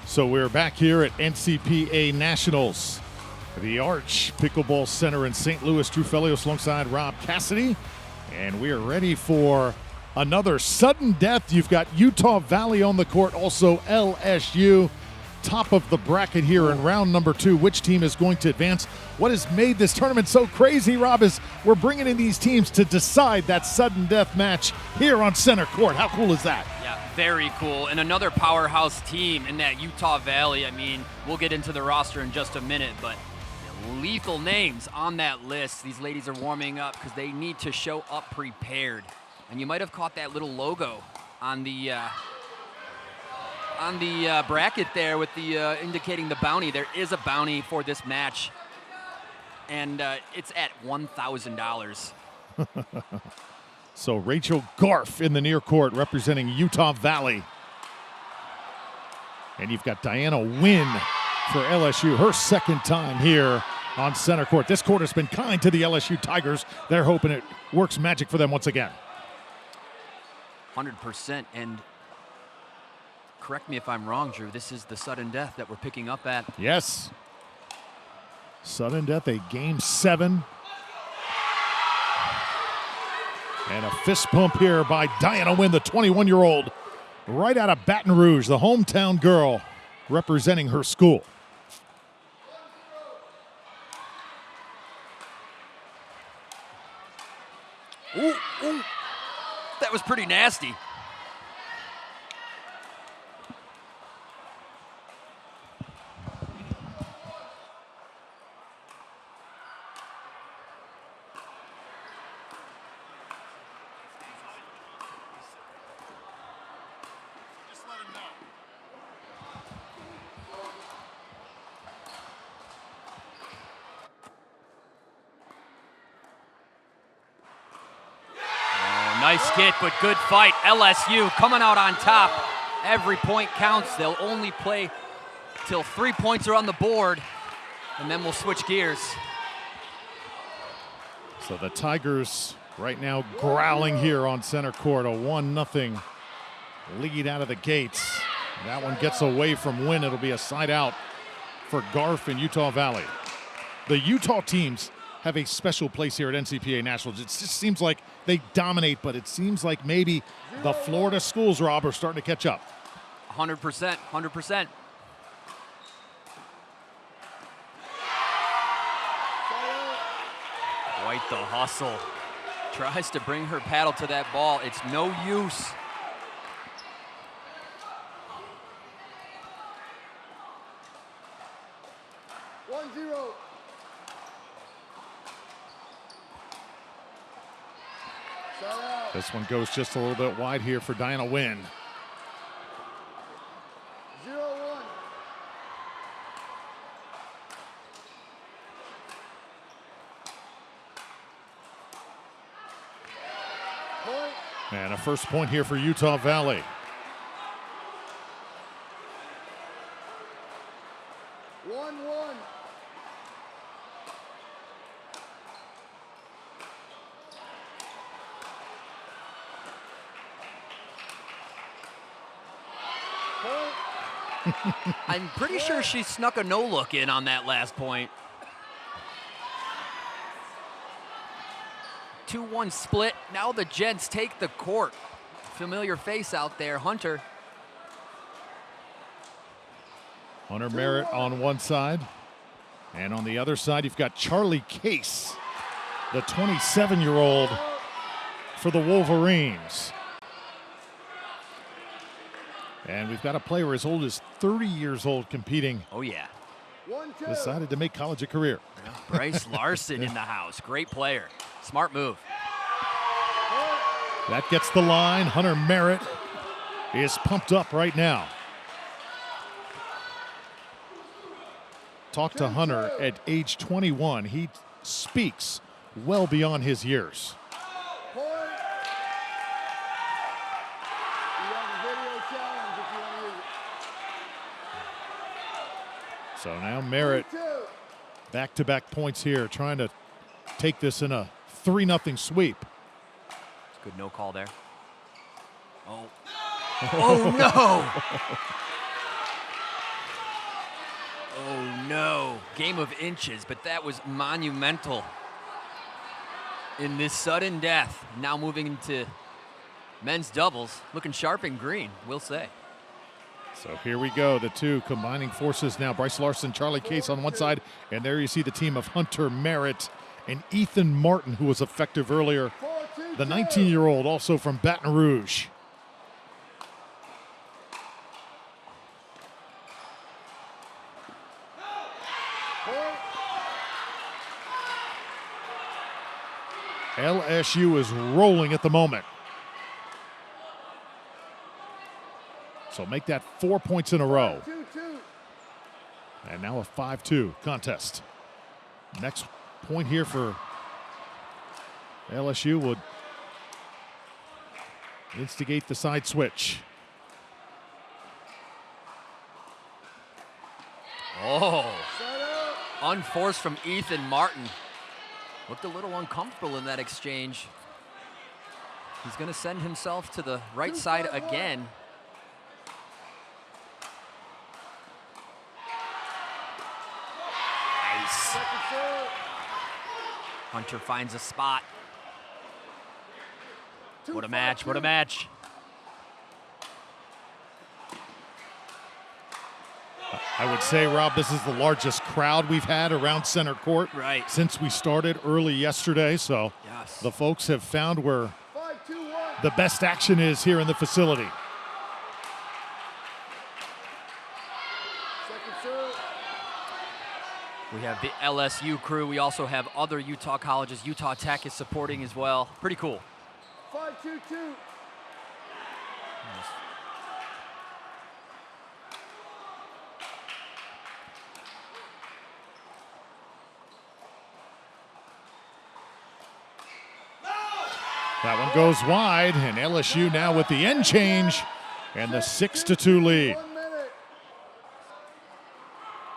So we're back here at NCPA Nationals, the Arch Pickleball Center in St. Louis. Drew Felios alongside Rob Cassidy. And we are ready for another sudden death. You've got Utah Valley on the court, also LSU. Top of the bracket here in round number 2. Which team is going to advance? What has made this tournament so crazy, Rob, is we're bringing in these teams to decide that sudden death match here on center court. How cool is that? Yeah, very cool. And another powerhouse team in that Utah Valley. I mean, we'll get into the roster in just a minute, but lethal names on that list. These ladies are warming up because they need to show up prepared. And you might have caught that little logo on the bracket there with the indicating the bounty. There is a bounty for this match, and it's at $1,000. So Rachel Garf in the near court representing Utah Valley. And you've got Diana Wynn for LSU, her second time here on center court. This court has been kind to the LSU Tigers. They're hoping it works magic for them once again. 100%. And correct me if I'm wrong, Drew, this is the sudden death that we're picking up at. Yes. Sudden death, a game 7. And a fist pump here by Diana Wynn, the 21-year-old, right out of Baton Rouge, the hometown girl representing her school. Ooh, ooh. That was pretty nasty. Nice hit, but good fight. LSU coming out on top. Every point counts. They'll only play till 3 points are on the board, and then we'll switch gears. So the Tigers right now growling here on center court. A 1-0 lead out of the gates. That one gets away from Wynn. It'll be a side out for Garf in Utah Valley. The Utah teams have a special place here at NCPA Nationals. It just seems like they dominate, but it seems like maybe the Florida schools, Rob, are starting to catch up. 100%, 100%. Quite the hustle. Tries to bring her paddle to that ball. It's no use. This one goes just a little bit wide here for Diana Wynn. 0-1. Point. And a first point here for Utah Valley. I'm pretty sure she snuck a no-look in on that last point. 2-1 split. Now the Gents take the court. Familiar face out there, Hunter. Hunter Merritt on one side. And on the other side, you've got Charlie Case, the 27-year-old for the Wolverines. And we've got a player as old as 30 years old competing. Oh, yeah. Decided to make college a career. Yeah, Bryce Larson in the house. Great player. Smart move. That gets the line. Hunter Merritt is pumped up right now. Talk to Hunter at age 21. He speaks well beyond his years. So now Merritt, back-to-back points here, trying to take this in a 3-0 sweep. It's a good no call there. Oh. Oh, no. Oh no, game of inches, but that was monumental in this sudden death. Now moving into men's doubles, looking sharp and green, we'll say. So here we go, the two combining forces now. Bryce Larson, Charlie Case on one side, and there you see the team of Hunter Merritt and Ethan Martin, who was effective earlier. The 19-year-old also from Baton Rouge. LSU is rolling at the moment. So make that 4 points in a row. And now a 5-2 contest. Next point here for LSU would instigate the side switch. Oh, unforced from Ethan Martin. Looked a little uncomfortable in that exchange. He's going to send himself to the right side again. Nice. Hunter finds a spot. What a match, what a match. I would say, Rob, this is the largest crowd we've had around center court since we started early yesterday. So the folks have found where the best action is here in the facility. We have the LSU crew. We also have other Utah colleges. Utah Tech is supporting as well. Pretty cool. 5-2-2. That one goes wide, and LSU now with the end change and the 6-2 lead.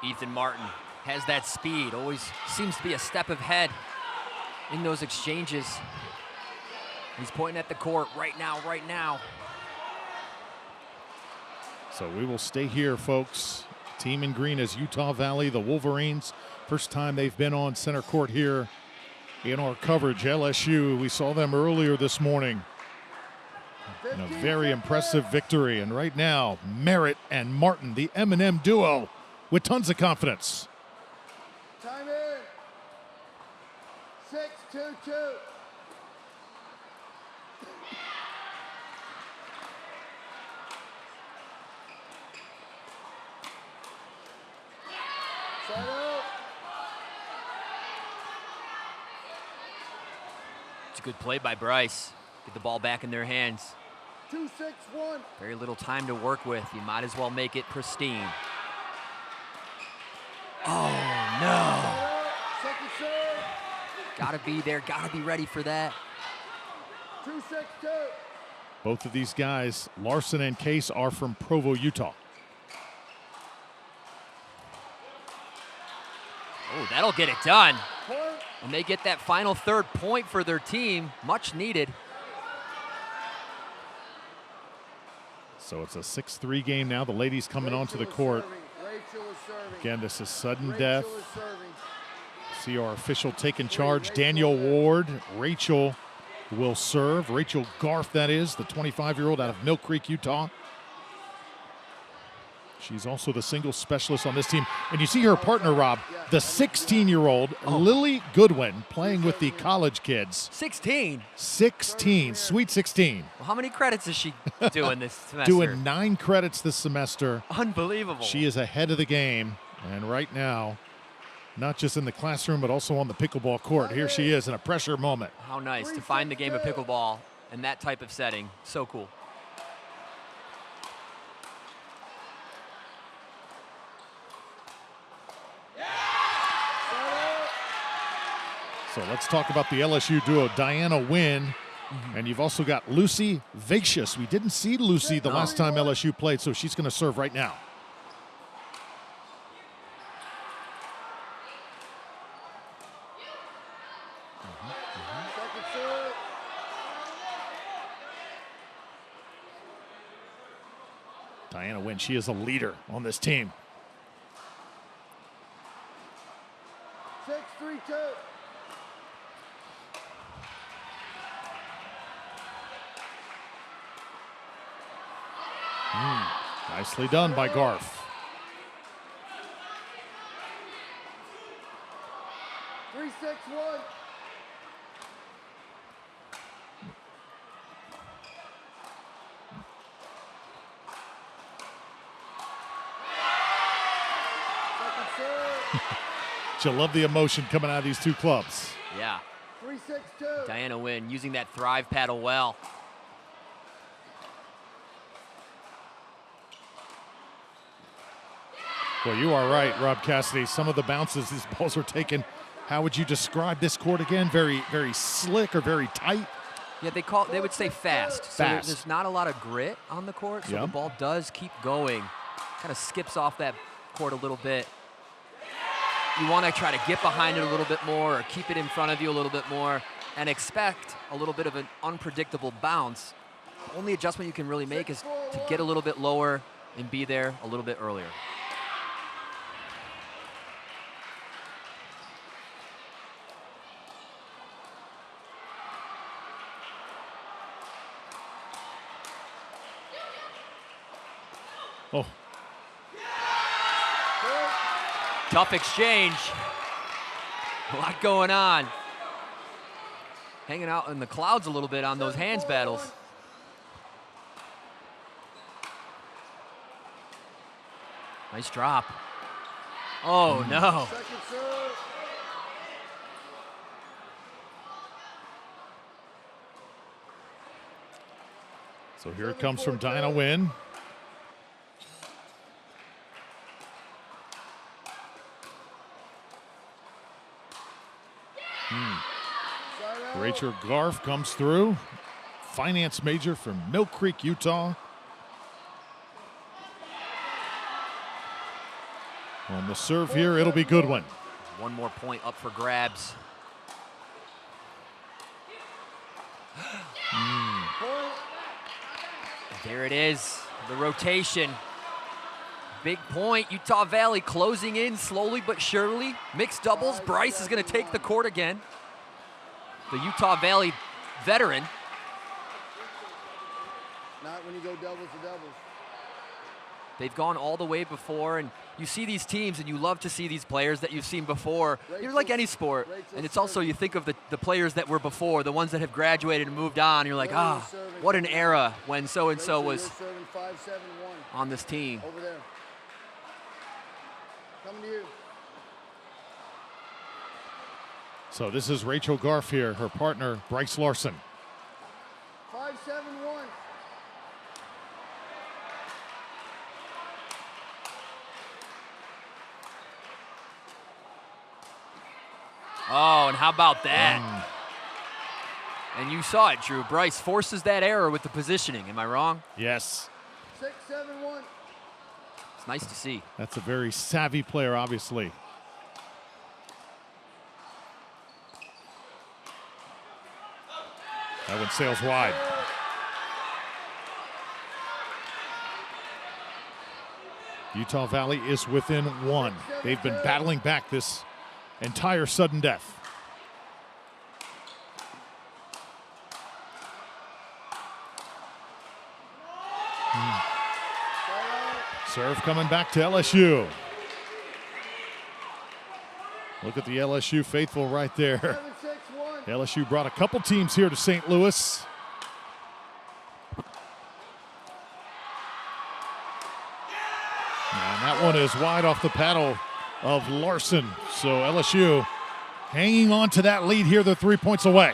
Ethan Martin has that speed, always seems to be a step ahead in those exchanges. He's pointing at the court right now, right now. So we will stay here, folks. Team in green is Utah Valley, the Wolverines. First time they've been on center court here in our coverage. LSU, we saw them earlier this morning in a very impressive victory. And right now, Merritt and Martin, the M&M duo, with tons of confidence. Time in. 6-2-2. Side out. It's a good play by Bryce. Get the ball back in their hands. 2-6-1. Very little time to work with. You might as well make it pristine. Oh, no. Second serve. Gotta be there, gotta be ready for that. 2-6-2. Both of these guys, Larson and Case, are from Provo, Utah. Oh, that'll get it done. Point. And they get that final third point for their team, much needed. So it's a 6-3 game now. The ladies coming onto the court. Rachel is serving. Again, this is sudden Rachel death. is serving. See our official taking charge, Daniel Ward. Rachel will serve. Rachel Garf, that is, the 25-year-old out of Mill Creek, Utah. She's also the singles specialist on this team. And you see her partner, Rob, the 16-year-old Lily Goodwin, playing with the college kids. 16? 16, sweet 16. Well, how many credits is she doing this semester? Doing 9 credits this semester. Unbelievable. She is ahead of the game. And right now, not just in the classroom, but also on the pickleball court. Here she is in a pressure moment. How nice to find the game of pickleball in that type of setting. So cool. So let's talk about the LSU duo, Diana Wynn, and you've also got Lucy Vicious. We didn't see Lucy the last time LSU played, so she's going to serve right now. Second serve. Diana Wynn, she is a leader on this team. 2. Nicely done by Garf. 3-6-1. Second serve. You love the emotion coming out of these two clubs. Yeah. 3-6-2. Diana Nguyen using that thrive paddle well. Well, you are right, Rob Cassidy. Some of the bounces these balls are taking. How would you describe this court again? Very, very slick or very tight? Yeah, they would say fast. So there's not a lot of grit on the court, so the ball does keep going. Kind of skips off that court a little bit. You want to try to get behind it a little bit more or keep it in front of you a little bit more and expect a little bit of an unpredictable bounce. The only adjustment you can really make is to get a little bit lower and be there a little bit earlier. Oh. Tough exchange. A lot going on. Hanging out in the clouds a little bit on those hands battles. Nice drop. Oh, no. Second serve. So here it comes from Diana Nguyen. Rachel Garf comes through. Finance major from Mill Creek, Utah. On the serve here, it'll be good one. One more point up for grabs. There it is, the rotation. Big point, Utah Valley closing in slowly but surely. Mixed doubles, Bryce is gonna take the court again. The Utah Valley veteran. Not when you go doubles to doubles. They've gone all the way before, and you see these teams and you love to see these players that you've seen before. You're like any sport, and it's also you think of the players that were before, the ones that have graduated and moved on. You're like, what an era when so-and-so was on this team. Over there. Coming to you. So this is Rachel Garf here, her partner, Bryce Larson. 5-7-1. Oh, and how about that? And you saw it, Drew. Bryce forces that error with the positioning. Am I wrong? Yes. 6-7-1. It's nice to see. That's a very savvy player, obviously. That one sails wide. Utah Valley is within one. They've been battling back this entire sudden death. Serve coming back to LSU. Look at the LSU faithful right there. 7-6-1. LSU brought a couple teams here to St. Louis. And that one is wide off the paddle of Larson. So LSU hanging on to that lead here. They're 3 points away.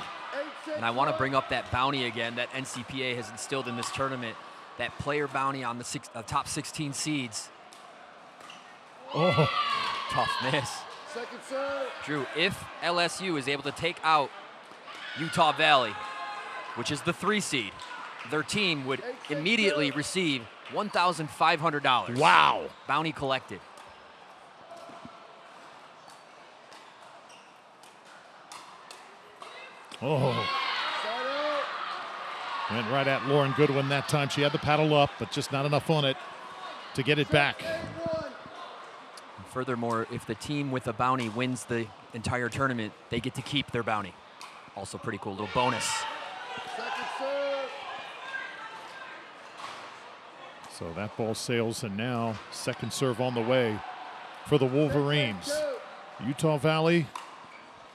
And I want to bring up that bounty again that NCPA has instilled in this tournament. That player bounty on the top 16 seeds. Oh. Tough miss. Second serve. Drew, if LSU is able to take out Utah Valley, which is the 3 seed, their team would immediately receive $1,500. Wow. Bounty collected. Oh. Went right at Lauren Goodwin that time. She had the paddle up, but just not enough on it to get it back. Furthermore, if the team with a bounty wins the entire tournament, they get to keep their bounty. Also pretty cool little bonus. Second serve. So that ball sails, and now second serve on the way for the Wolverines. Utah Valley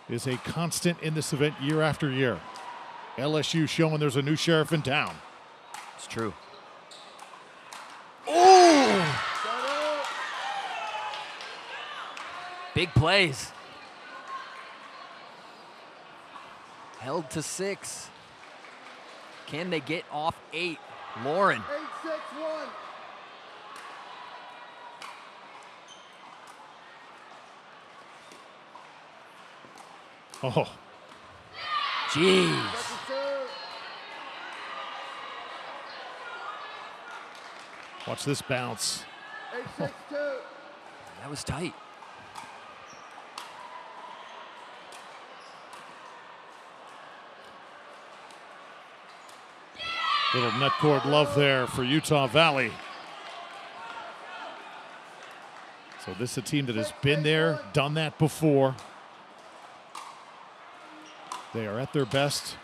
is a constant in this event year after year. LSU showing there's a new sheriff in town. It's true. Oh! Big plays. Held to 6. Can they get off 8? Lauren. 8-6-1. Oh. Jeez. Watch this bounce. 8-6-2. That was tight. Little net cord love there for Utah Valley. So this is a team that has been there, done that before. They are at their best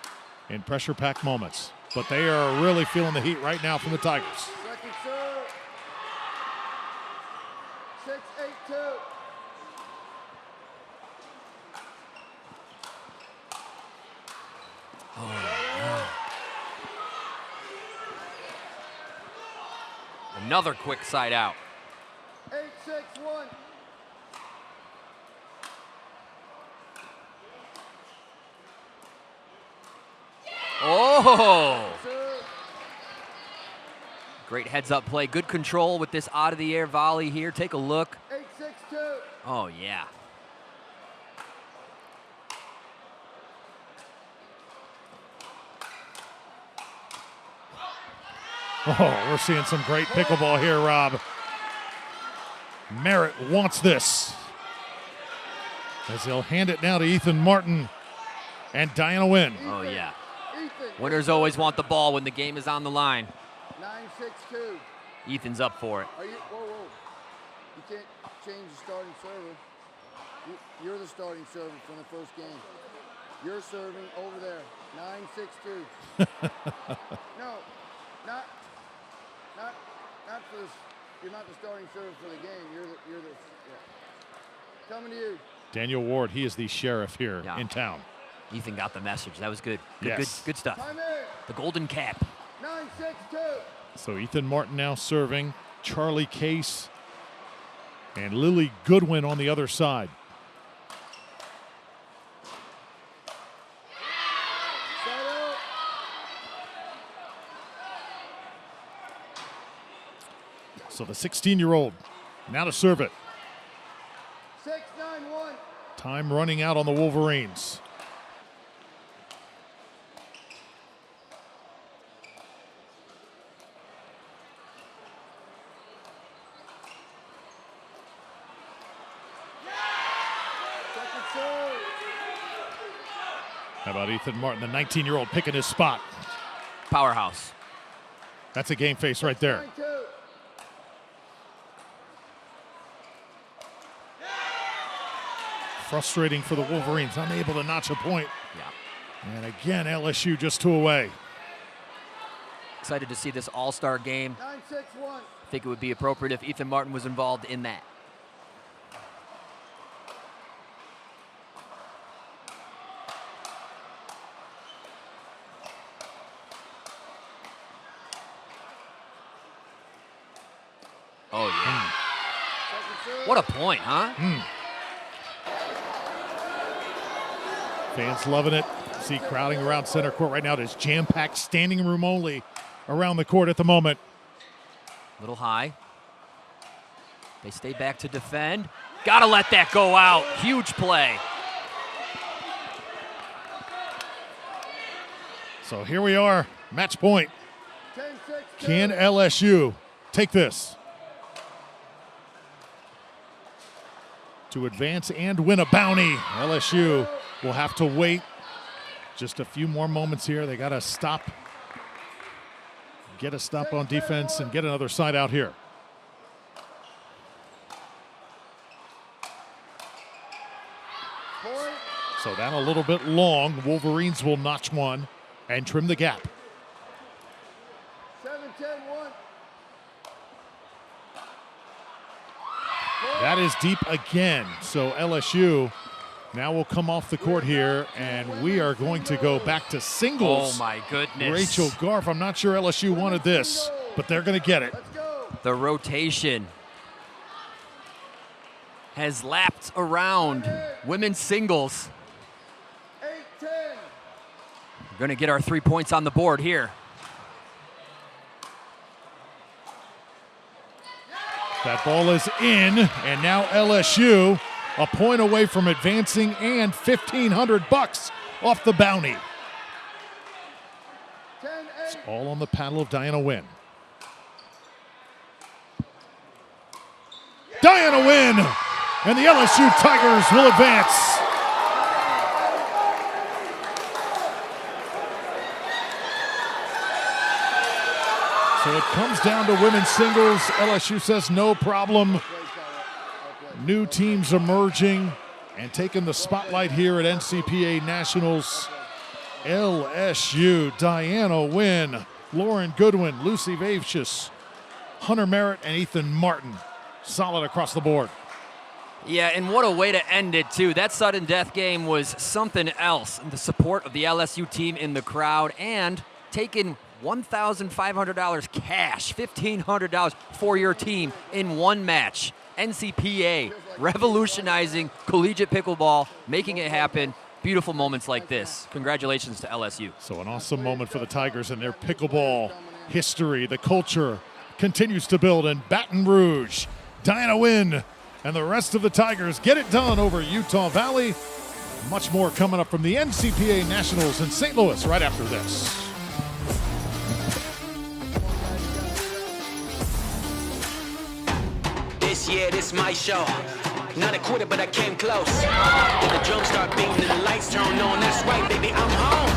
in pressure-packed moments, but they are really feeling the heat right now from the Tigers. Second serve. 6-8-2. Another quick side out. 8-6-1. Oh! Great heads-up play. Good control with this out-of-the-air volley here. Take a look. 8-6-2. Oh, yeah. Oh, we're seeing some great pickleball here, Rob. Merritt wants this, as he'll hand it now to Ethan Martin and Diana Wynn. Oh, yeah. Winners always want the ball when the game is on the line. 9-6-2. Ethan's up for it. Are you? Whoa, whoa. You can't change the starting server. You're the starting server from the first game. You're serving over there. 9-6-2. No, not for this. You're not the starting server for the game. You're the. Yeah. Coming to you. Daniel Ward, he is the sheriff here in town. Ethan got the message. That was good. Yes. Good stuff. The golden cap. 9-6-2. So Ethan Martin now serving, Charlie Case and Lily Goodwin on the other side. So the 16-year-old now to serve it. 6-9-1. Time running out on the Wolverines. How about Ethan Martin, the 19-year-old, picking his spot? Powerhouse. That's a game face right there. Frustrating for the Wolverines, unable to notch a point. Yeah. And again, LSU just 2 away. Excited to see this all-star game. 9-6-1. I think it would be appropriate if Ethan Martin was involved in that. Oh, yeah. What a point, huh? Fans loving it. See crowding around center court right now. There's jam-packed standing room only around the court at the moment. Little high. They stay back to defend. Gotta let that go out. Huge play. So here we are, match point. 10-6-2. Can LSU take this to advance and win a bounty? LSU will have to wait just a few more moments here. They got to stop, get a stop on defense and get another side out here. So that a little bit long. Wolverines will notch one and trim the gap. 7-10-1. That is deep again. So LSU now will come off the court here, and we are going to go back to singles. Oh, my goodness. Rachel Garf, I'm not sure LSU wanted this, but they're going to get it. The rotation has lapped around women's singles. We're going to get our 3 points on the board here. That ball is in, and now LSU a point away from advancing and $1,500 off the bounty. It's all on the paddle of Diana Wynn. Diana Wynn, and the LSU Tigers will advance. So it comes down to women's singles. LSU says no problem. New teams emerging and taking the spotlight here at NCPA Nationals. LSU, Diana Wynn, Lauren Goodwin, Lucy Vavcius, Hunter Merritt, and Ethan Martin. Solid across the board. Yeah, and what a way to end it, too. That sudden death game was something else. The support of the LSU team in the crowd and taking $1,500 cash, $1,500 for your team in one match. NCPA revolutionizing collegiate pickleball, making it happen. Beautiful moments like this. Congratulations to LSU. So an awesome moment for the Tigers and their pickleball history. The culture continues to build in Baton Rouge. Diana Wynn and the rest of the Tigers get it done over Utah Valley. Much more coming up from the NCPA Nationals in St. Louis right after this. Yeah, this my show. Not a quitter, but I came close. When the drums start beating and the lights turn on, that's right, baby, I'm home.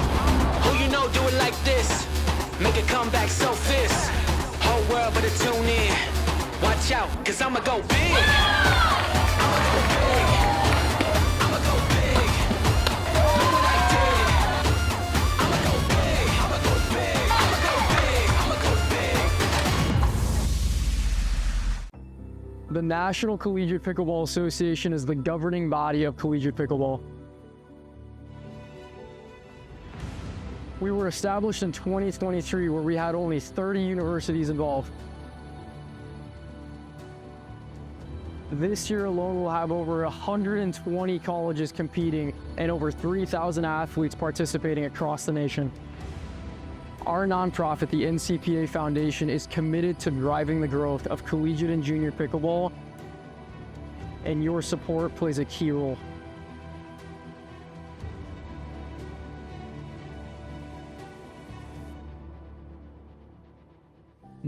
Who you know do it like this? Make a comeback so fierce. Whole world better tune in. Watch out, cause I'ma go big. I'ma go big. I'ma go big. Look what I did. I'ma go big. I'ma go big. I'ma go big. I'ma go big. The National Collegiate Pickleball Association is the governing body of collegiate pickleball. We were established in 2023, where we had only 30 universities involved. This year alone, we'll have over 120 colleges competing and over 3,000 athletes participating across the nation. Our nonprofit, the NCPA Foundation, is committed to driving the growth of collegiate and junior pickleball, and your support plays a key role.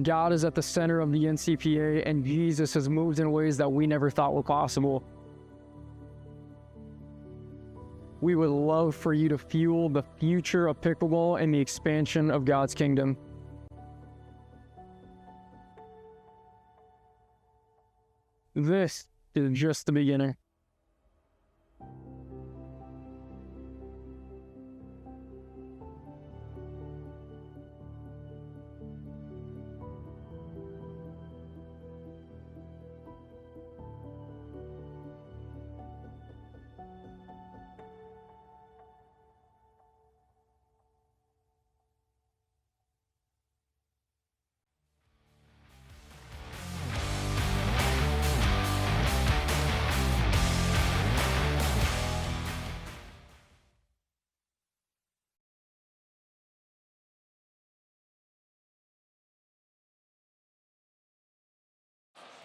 God is at the center of the NCPA, and Jesus has moved in ways that we never thought were possible. We would love for you to fuel the future of pickleball and the expansion of God's kingdom. This is just the beginning.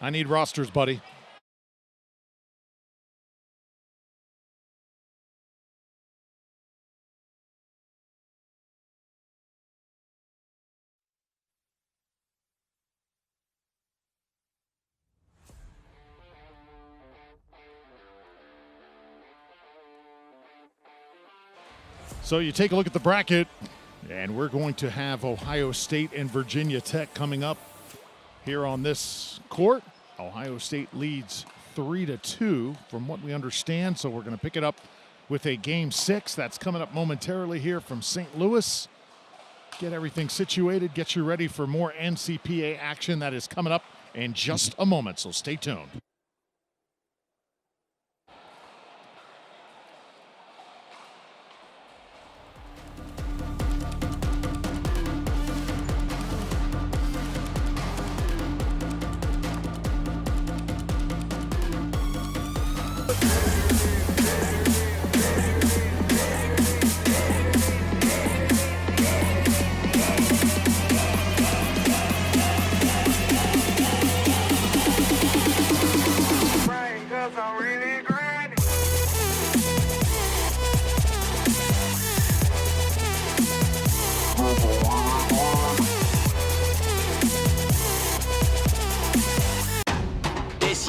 I need rosters, buddy. So you take a look at the bracket, and we're going to have Ohio State and Virginia Tech coming up here on this court. Ohio State leads 3-2 from what we understand, so we're going to pick it up with a Game 6 that's coming up momentarily here from St. Louis. Get everything situated, get you ready for more NCPA action that is coming up in just a moment, so stay tuned.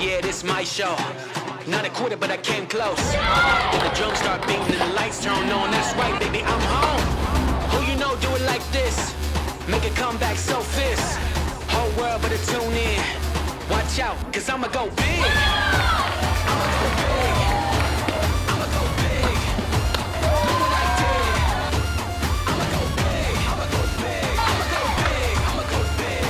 Yeah, this my show. Not a quitter, but I came close. When the drums start beating and the lights turn on, that's right, baby, I'm home. Who you know do it like this? Make a comeback so fierce. Whole world better tune in. Watch out, cause I'ma go big. I'ma go big. I'ma go big. Do what I did. I'ma go big. I'ma go big. I'ma go big. I'ma go big.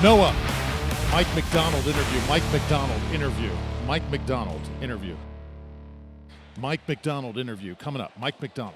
Noah. Mike McDonald interview. Mike McDonald interview. Mike McDonald interview. Mike McDonald interview coming up. Mike McDonald.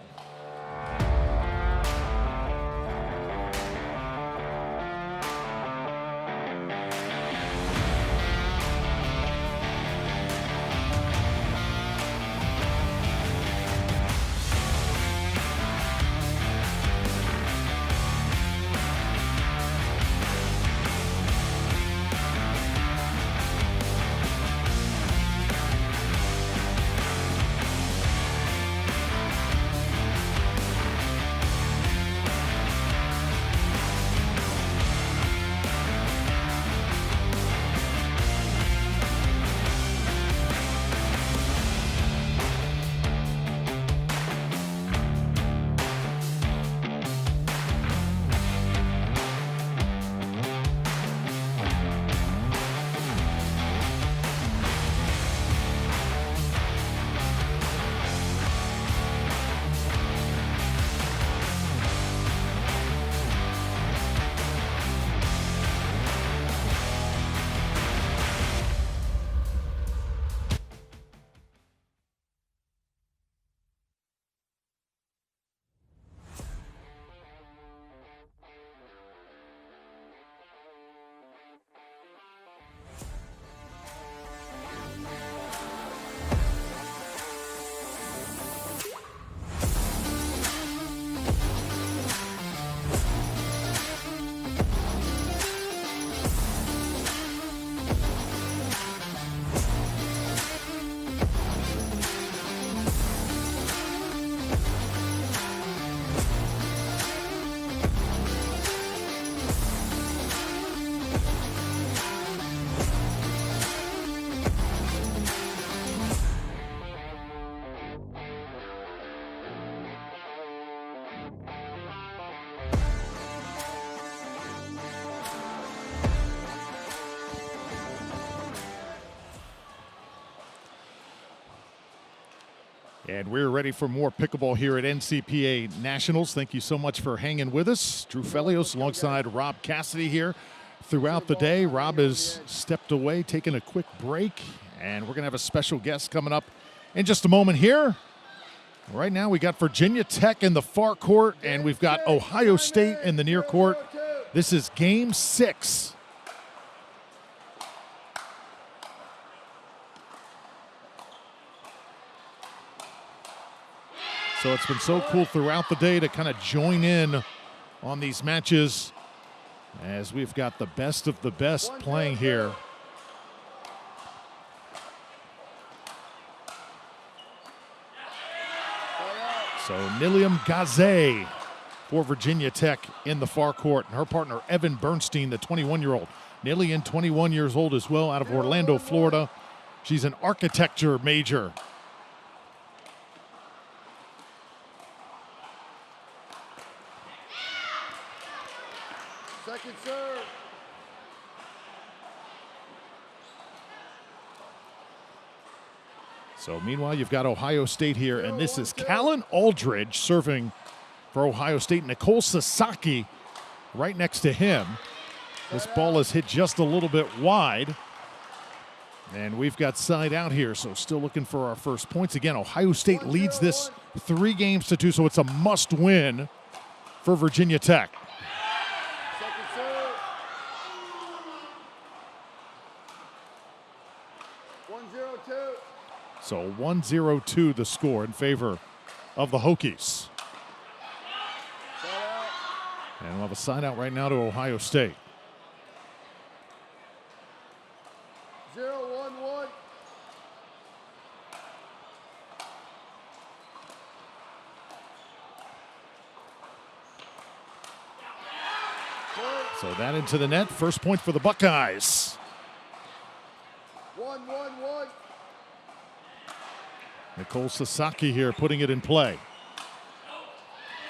And we're ready for more pickleball here at NCPA Nationals. Thank you so much for hanging with us. Drew Felios alongside Rob Cassidy here throughout the day. Rob has stepped away, taking a quick break, and we're going to have a special guest coming up in just a moment here. Right now we got Virginia Tech in the far court, and we've got Ohio State in the near court. This is Game 6. So it's been so cool throughout the day to kind of join in on these matches as we've got the best of the best playing here. So Nilium Gaze for Virginia Tech in the far court. And her partner, Evan Bernstein, the 21-year-old. Nilium, 21 years old as well, out of Orlando, Florida. She's an architecture major. Second serve. So meanwhile, you've got Ohio State here, and this is Callan Aldridge serving for Ohio State. Nicole Sasaki right next to him. This ball is hit just a little bit wide. And we've got side out here, so still looking for our first points. Again, Ohio State leads this 3-2, so it's a must-win for Virginia Tech. Second serve. 1-0-2. So 1-0-2 the score in favor of the Hokies. And we'll have a side out right now to Ohio State. 0-1-1. So that into the net. First point for the Buckeyes. 1-1-1. Nicole Sasaki here putting it in play.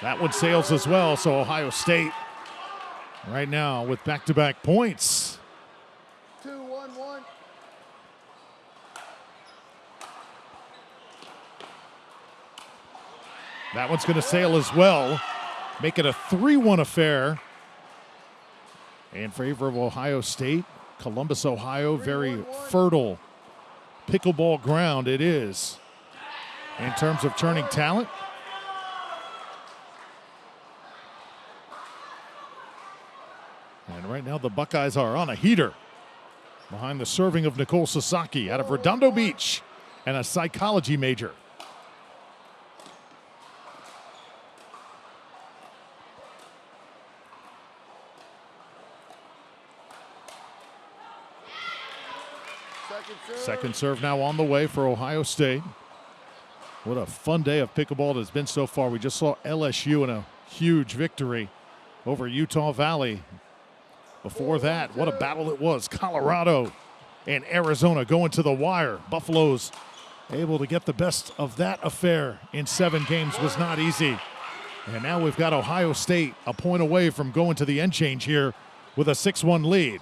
That one sails as well, so Ohio State right now with back-to-back points. 2-1-1. That one's going to sail as well, make it a 3-1 affair in favor of Ohio State. Columbus, Ohio, very fertile pickleball ground it is in terms of turning talent. And right now the Buckeyes are on a heater behind the serving of Nicole Sasaki out of Redondo Beach and a psychology major. Second serve now on the way for Ohio State. What a fun day of pickleball it has been so far. We just saw LSU in a huge victory over Utah Valley. Before that, what a battle it was. Colorado and Arizona going to the wire. Buffalo's able to get the best of that affair in 7 games was not easy. And now we've got Ohio State a point away from going to the end change here with a 6-1 lead.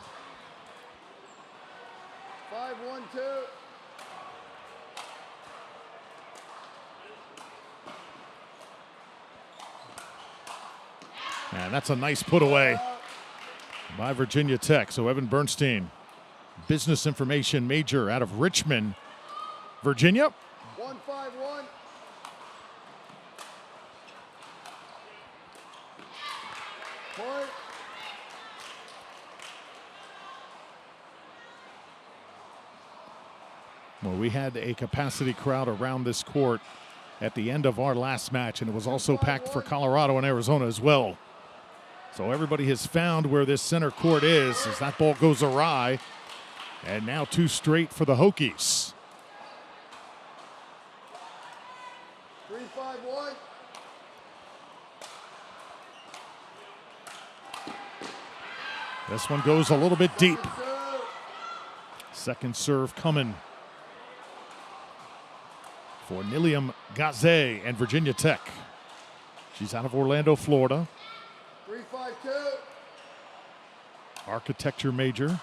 5-1-2. And that's a nice put away by Virginia Tech. So Evan Bernstein, business information major out of Richmond, Virginia. 1-5-1. Point. Well, we had a capacity crowd around this court at the end of our last match, and it was also packed for Colorado and Arizona as well. So everybody has found where this center court is as that ball goes awry. And now 2 straight for the Hokies. 3-5-1. This one goes a little bit deep. Second serve coming for Nilium Gaze and Virginia Tech. She's out of Orlando, Florida. 3-5-2. Architecture major.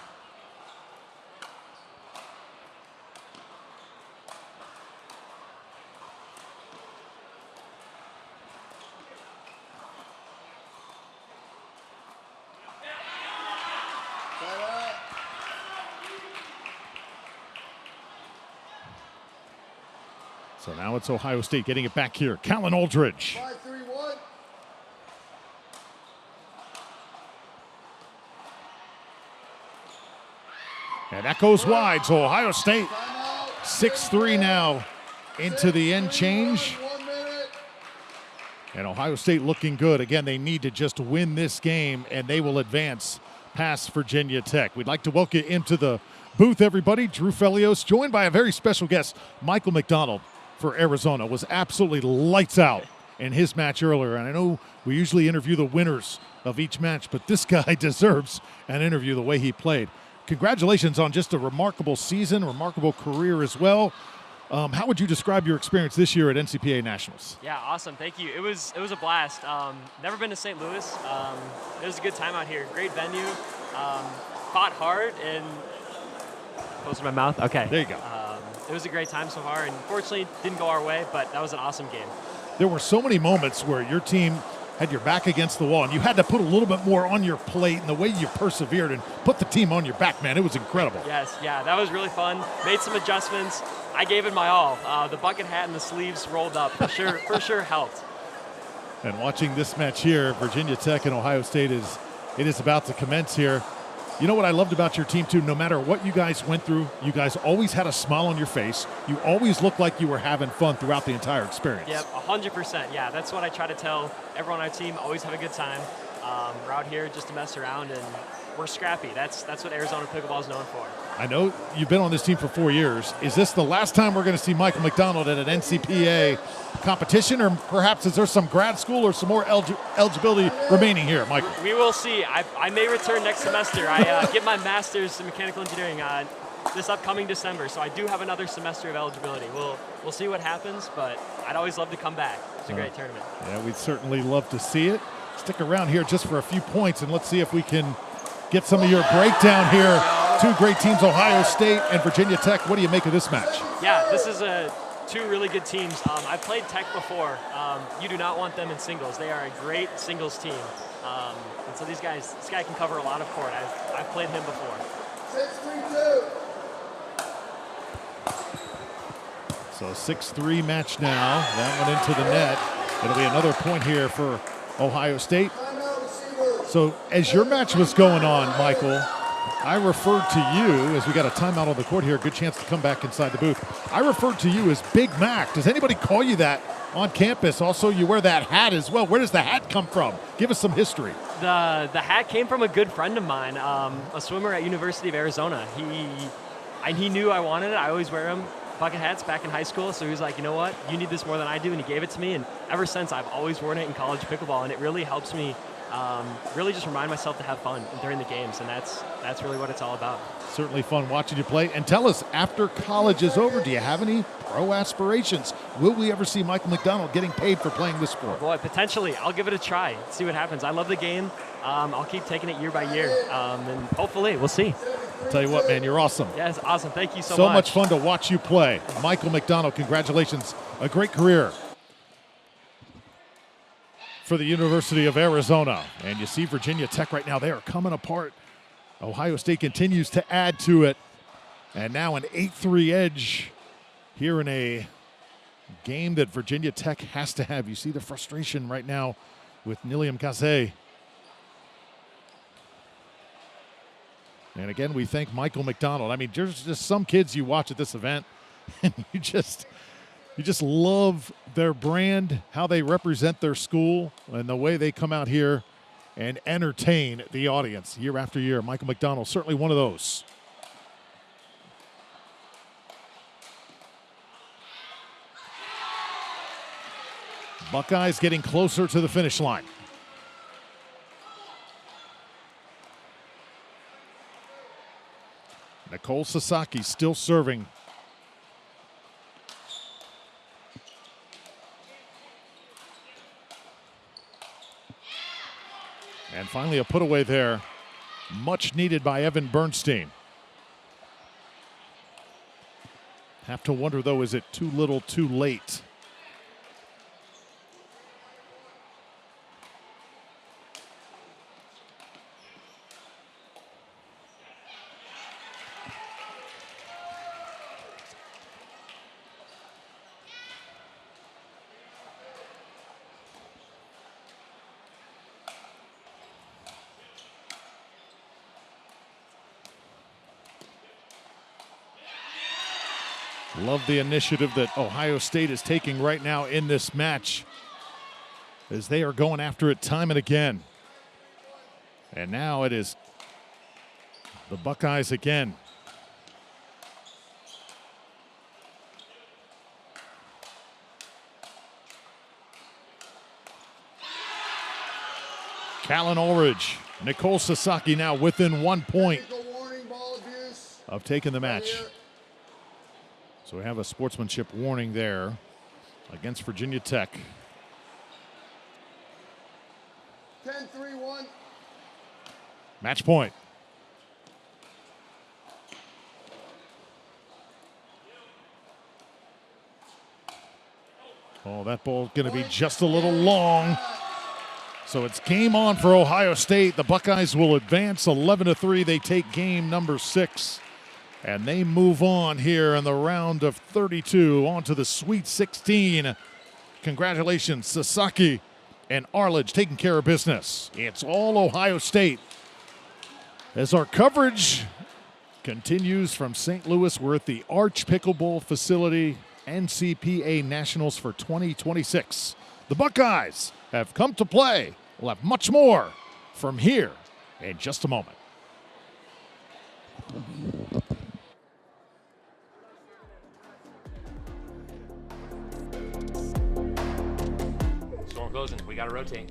So now it's Ohio State getting it back here. Callan Aldridge. 5-3-1. And that goes wide, so Ohio State 6-3 now into the end change. And Ohio State looking good. Again, they need to just win this game, and they will advance past Virginia Tech. We'd like to welcome you into the booth, everybody. Drew Felios, joined by a very special guest, Michael McDonald for Arizona. Was absolutely lights out in his match earlier. And I know we usually interview the winners of each match, but this guy deserves an interview the way he played. Congratulations on just a remarkable season, remarkable career as well. How would you describe your experience this year at NCPA Nationals? Yeah, awesome. Thank you. It was a blast. Never been to St. Louis. It was a good time out here. Great venue. Fought hard and close to my mouth. Okay. There you go. It was a great time so far, and fortunately didn't go our way, but that was an awesome game. There were so many moments where your team had your back against the wall, and you had to put a little bit more on your plate, and the way you persevered and put the team on your back, man, it was incredible. Yes, yeah, that was really fun. Made some adjustments. I gave it my all. The bucket hat and the sleeves rolled up for sure helped. And watching this match here, Virginia Tech and Ohio State, it is about to commence here. You know what I loved about your team, too? No matter what you guys went through, you guys always had a smile on your face. You always looked like you were having fun throughout the entire experience. Yep, 100%. Yeah, that's what I try to tell everyone on our team. Always have a good time. We're out here just to mess around, and we're scrappy. That's what Arizona pickleball is known for. I know you've been on this team for 4 years. Is this the last time we're going to see Michael McDonald at an NCPA competition, or perhaps is there some grad school or some more eligibility remaining here, Michael? We will see. I may return next semester. I get my master's in mechanical engineering this upcoming December, so I do have another semester of eligibility. We'll see what happens, but I'd always love to come back. It's a great tournament. Yeah, we'd certainly love to see it. Stick around here just for a few points, and let's see if we can get some of your breakdown here. 2 great teams, Ohio State and Virginia Tech. What do you make of this match? Yeah, this is 2 really good teams. I've played Tech before. You do not want them in singles. They are a great singles team. So this guy can cover a lot of court. I've played him before. 6-3-2. So 6-3 match now. That one into the net. It'll be another point here for Ohio State. So as your match was going on, Michael, I referred to you, as we got a timeout on the court here, good chance to come back inside the booth. I referred to you as Big Mac. Does anybody call you that on campus? Also, you wear that hat as well. Where does the hat come from? Give us some history. The hat came from a good friend of mine, a swimmer at University of Arizona. He knew I wanted it. I always wear them. Bucket hats back in high school, so he was like, you know what, you need this more than I do, and he gave it to me, and ever since I've always worn it in college pickleball, and it really helps me really just remind myself to have fun during the games, and that's really what it's all about. Certainly fun watching you play. And tell us, after college is over, do you have any pro aspirations? Will we ever see Michael McDonald getting paid for playing this sport? Boy, potentially. I'll give it a try, see what happens. I love the game. I'll keep taking it year by year, and hopefully we'll see. I'll tell you what, man, you're awesome. Yes, awesome. Thank you so much. So much fun to watch you play. Michael McDonald, congratulations. A great career for the University of Arizona. And you see Virginia Tech right now, they are coming apart. Ohio State continues to add to it. And now an 8-3 edge here in a game that Virginia Tech has to have. You see the frustration right now with Niliam Kase. And again, we thank Michael McDonald. I mean, there's just some kids you watch at this event, and you just love their brand, how they represent their school, and the way they come out here and entertain the audience year after year. Michael McDonald, certainly one of those. Buckeyes getting closer to the finish line. Nicole Sasaki still serving. And finally a put away there. Much needed by Evan Bernstein. Have to wonder though, is it too little too late? Love the initiative that Ohio State is taking right now in this match, as they are going after it time and again. And now it is the Buckeyes again. Callan Ulrich, Nicole Sasaki now within 1 point of taking the match. So we have a sportsmanship warning there against Virginia Tech. 10-3-1. Match point. Oh, that ball's going to be just a little long. So it's game on for Ohio State. The Buckeyes will advance 11-3. They take game number 6. And they move on here in the round of 32 on to the Sweet 16. Congratulations, Sasaki and Arledge taking care of business. It's all Ohio State. As our coverage continues from St. Louis, we're at the Arch Pickleball Facility, NCPA Nationals for 2026. The Buckeyes have come to play. We'll have much more from here in just a moment. Storm closing. We got to rotate.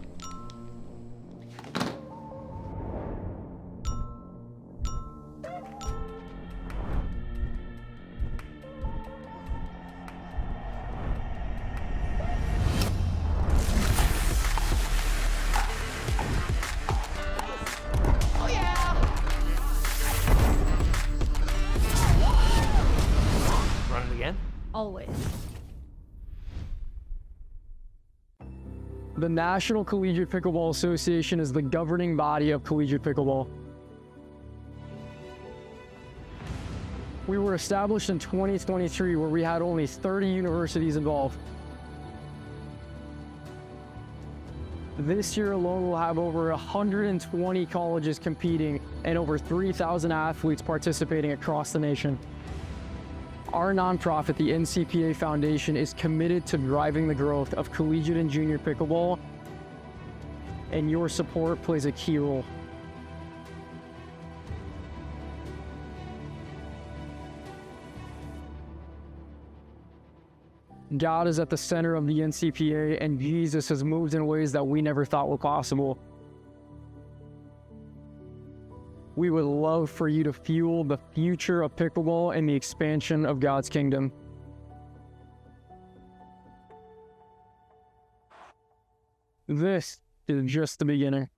Run it again. Always. The National Collegiate Pickleball Association is the governing body of collegiate pickleball. We were established in 2023, where we had only 30 universities involved. This year alone, we'll have over 120 colleges competing and over 3,000 athletes participating across the nation. Our nonprofit, the NCPA Foundation, is committed to driving the growth of collegiate and junior pickleball, and your support plays a key role. God is at the center of the NCPA, and Jesus has moved in ways that we never thought were possible. We would love for you to fuel the future of pickleball and the expansion of God's kingdom. This is just the beginning.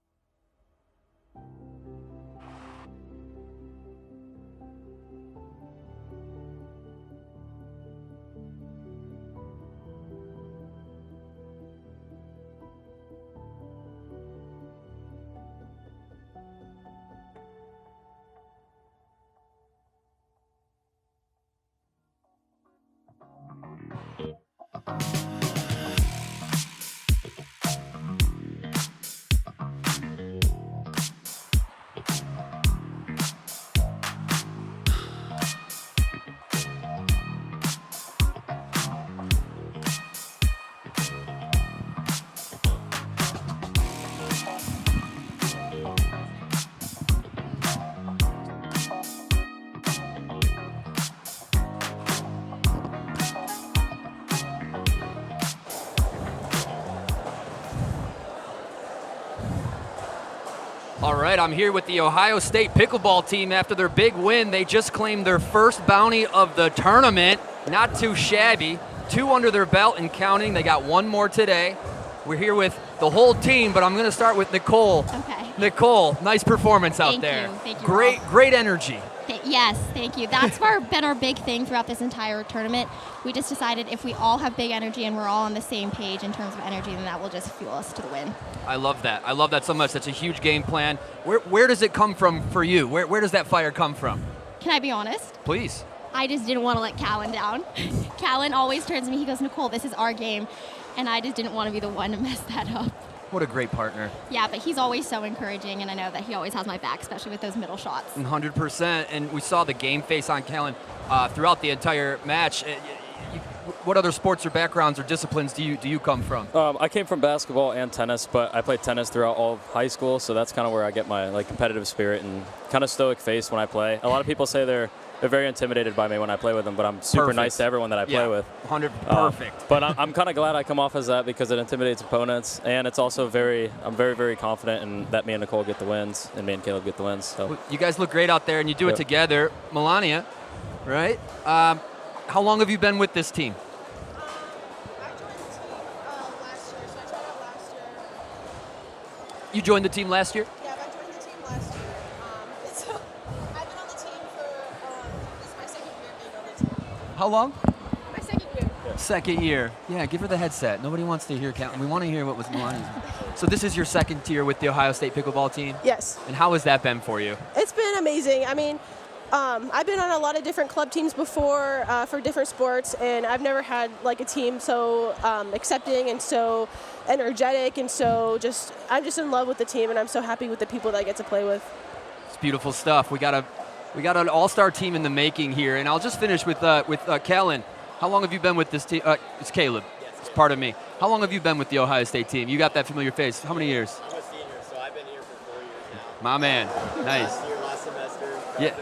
All right, I'm here with the Ohio State pickleball team after their big win. They just claimed their first bounty of the tournament. Not too shabby. 2 under their belt and counting. They got 1 more today. We're here with the whole team, but I'm going to start with Nicole. Okay. Nicole, nice performance out Thank there. you. Thank you, Great, Rob. great energy. Yes, thank you. That's been our big thing throughout this entire tournament. We just decided if we all have big energy and we're all on the same page in terms of energy, then that will just fuel us to the win. I love that. I love that so much. That's a huge game plan. Where does it come from for you? Where does that fire come from? Can I be honest? Please. I just didn't want to let Callan down. Callan always turns to me, he goes, Nicole, this is our game. And I just didn't want to be the one to mess that up. What a great partner. Yeah, but he's always so encouraging, and I know that he always has my back, especially with those middle shots. 100%. And we saw the game face on Callan throughout the entire match. What other sports or backgrounds or disciplines do you come from? I came from basketball and tennis, but I played tennis throughout all of high school, so that's kind of where I get my competitive spirit and kind of stoic face when I play. A lot of people say they're very intimidated by me when I play with them, but I'm super nice to everyone that I play with. 100 perfect. But I'm kind of glad I come off as that because it intimidates opponents, and it's also I'm very, very confident in that me and Nicole get the wins and me and Caleb get the wins. So. You guys look great out there, and you do it together. Melania, right? How long have you been with this team? You joined the team last year? Yeah, I joined the team last year. I've been on the team for this is my second year being on the team. How long? My second year. Second year. Yeah, give her the headset. Nobody wants to hear Callan. We want to hear what was Melania's. So this is your second year with the Ohio State pickleball team? Yes. And how has that been for you? It's been amazing. I mean, I've been on a lot of different club teams before for different sports, and I've never had like a team so accepting and so energetic, and so I'm just in love with the team, and I'm so happy with the people that I get to play with. It's beautiful stuff. We got an all-star team in the making here, and I'll just finish with Callan. How long have you been with this team? It's Caleb. Yes. It's part of me. How long have you been with the Ohio State team? You got that familiar face. How many years? I'm a senior, so I've been here for 4 years now. My man. Nice. Last semester. Yeah.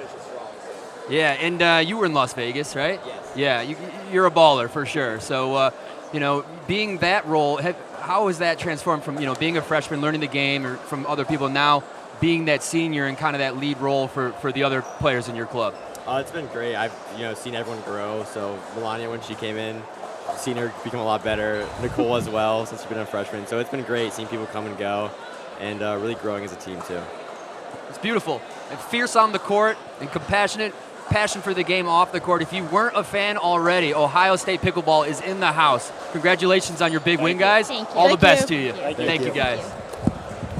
Yeah, and you were in Las Vegas, right? Yes. Yeah, you're a baller for sure. So, being that role, how has that transformed from, being a freshman, learning the game, or from other people now being that senior and kind of that lead role for the other players in your club? It's been great. I've seen everyone grow. So Melania, when she came in, seen her become a lot better. Nicole as well, since she's been a freshman. So it's been great seeing people come and go, and really growing as a team too. It's beautiful. And fierce on the court and compassionate, passion for the game off the court. If you weren't a fan already, Ohio State Pickleball is in the house. Congratulations on your big win, guys. Thank you. All the Thank best you. to you. Thank you. you, guys.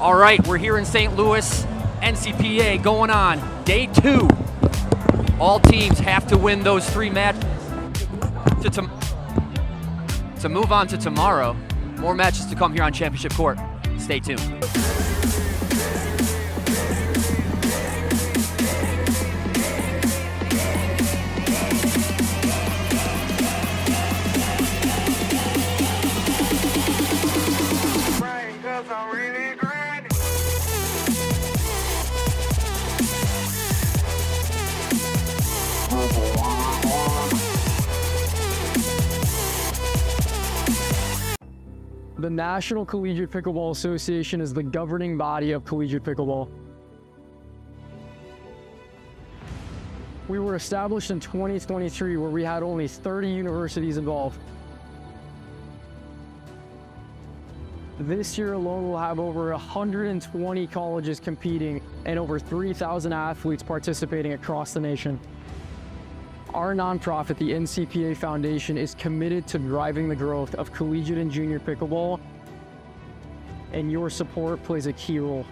All right, we're here in St. Louis. NCPA going on day 2. All teams have to win those 3 matches to move on to tomorrow. More matches to come here on Championship Court. Stay tuned. The National Collegiate Pickleball Association is the governing body of collegiate pickleball. We were established in 2023, where we had only 30 universities involved. This year alone, we'll have over 120 colleges competing and over 3,000 athletes participating across the nation. Our nonprofit, the NCPA Foundation, is committed to driving the growth of collegiate and junior pickleball, and your support plays a key role.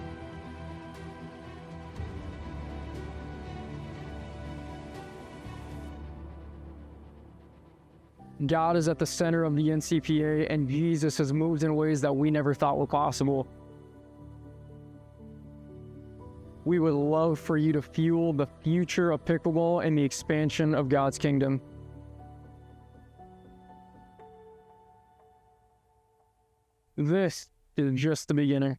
God is at the center of the NCPA, and Jesus has moved in ways that we never thought were possible. We would love for you to fuel the future of pickleball and the expansion of God's kingdom. This is just the beginning.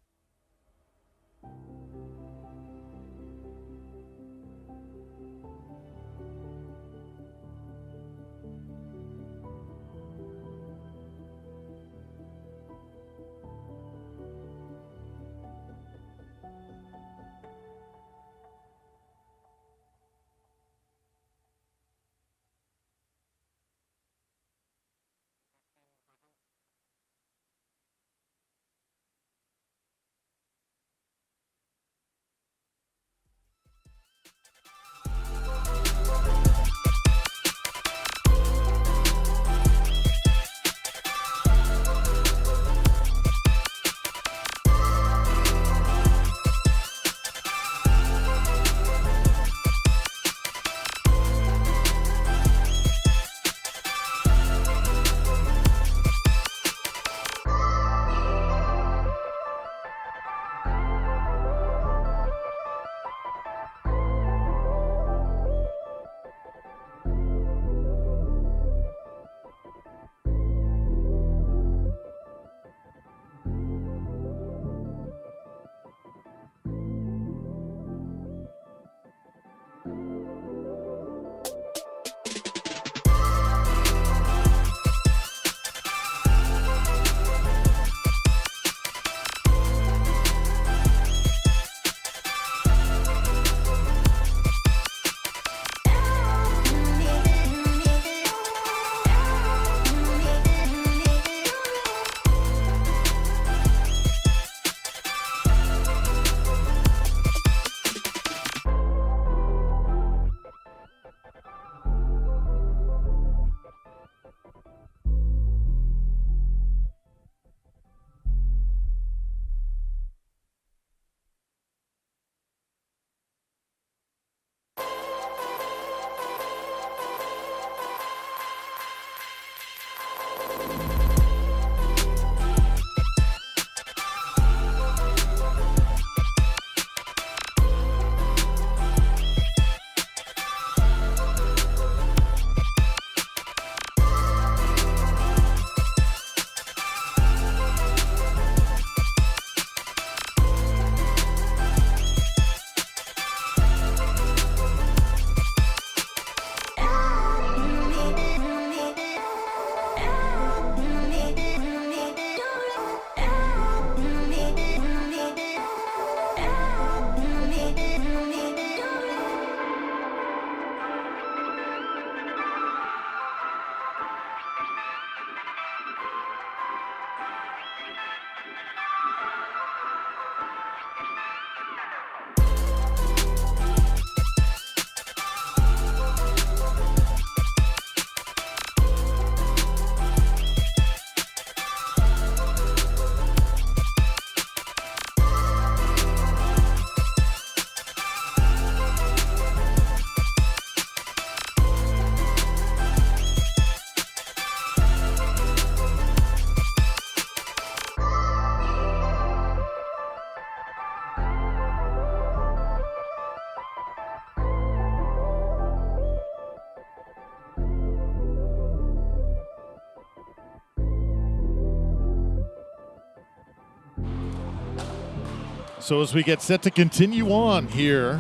So as we get set to continue on here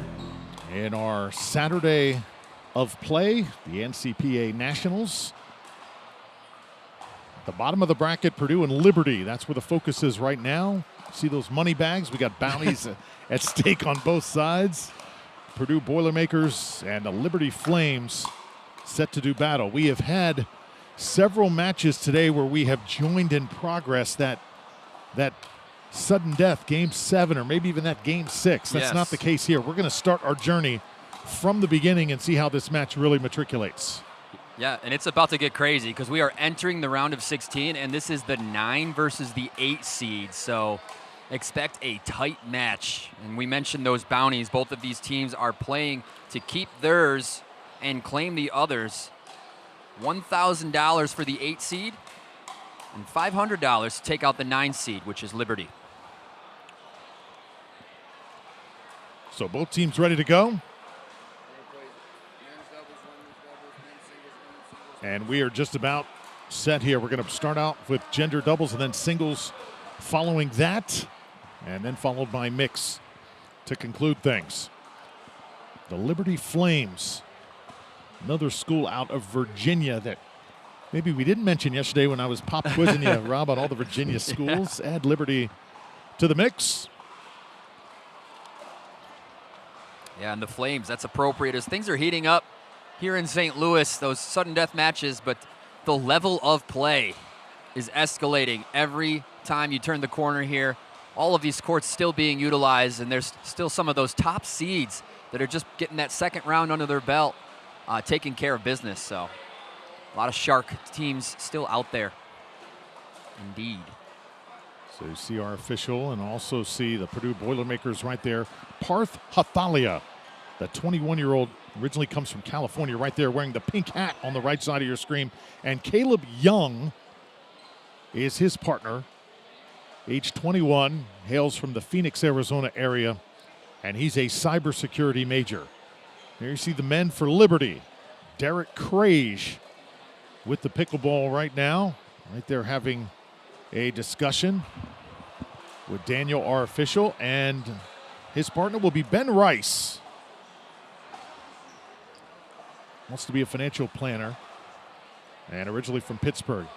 in our Saturday of play, the NCPA Nationals. The bottom of the bracket, Purdue and Liberty. That's where the focus is right now. See those money bags? We got bounties at stake on both sides. Purdue Boilermakers and the Liberty Flames set to do battle. We have had several matches today where we have joined in progress that sudden death, game 7, or maybe even that game 6. That's not the case here. We're going to start our journey from the beginning and see how this match really matriculates. Yeah, and it's about to get crazy because we are entering the round of 16, and this is the 9 versus the 8 seed. So expect a tight match. And we mentioned those bounties. Both of these teams are playing to keep theirs and claim the others. $1,000 for the 8 seed and $500 to take out the 9 seed, which is Liberty. So both teams ready to go. And we are just about set here. We're going to start out with gender doubles and then singles following that, and then followed by mix to conclude things. The Liberty Flames, another school out of Virginia that maybe we didn't mention yesterday when I was pop quizzing you, Rob, on all the Virginia schools. Add Liberty to the mix. Yeah, and the Flames, that's appropriate as things are heating up here in St. Louis, those sudden death matches, but the level of play is escalating every time you turn the corner here. All of these courts still being utilized, and there's still some of those top seeds that are just getting that second round under their belt, taking care of business. So a lot of Shark teams still out there. Indeed. So you see our official and also see the Purdue Boilermakers right there. Parth Hathalia, the 21-year-old, originally comes from California, right there wearing the pink hat on the right side of your screen. And Caleb Young is his partner, age 21, hails from the Phoenix, Arizona area, and he's a cybersecurity major. There you see the men for Liberty. Derek Krage with the pickleball right now. Right there having a discussion with Daniel, our official, and his partner will be Ben Rice. Wants to be a financial planner, and originally from Pittsburgh.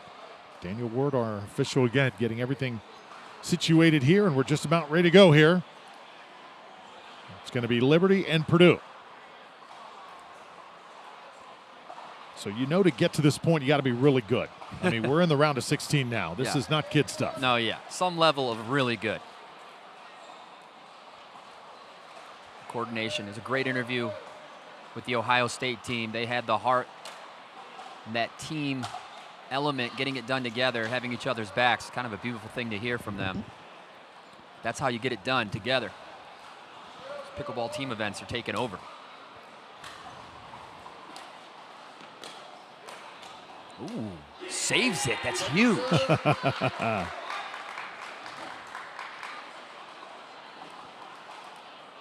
Daniel Ward, our official, again, getting everything situated here, and we're just about ready to go here. It's going to be Liberty and Purdue. So you know to get to this point, you got to be really good. I mean, we're in the round of 16 now. This is not kid stuff. No, yeah. Some level of really good. Coordination is a great interview with the Ohio State team. They had the heart and that team element, getting it done together, having each other's backs. Kind of a beautiful thing to hear from them. That's how you get it done together. Pickleball team events are taking over. Ooh, saves it. That's huge.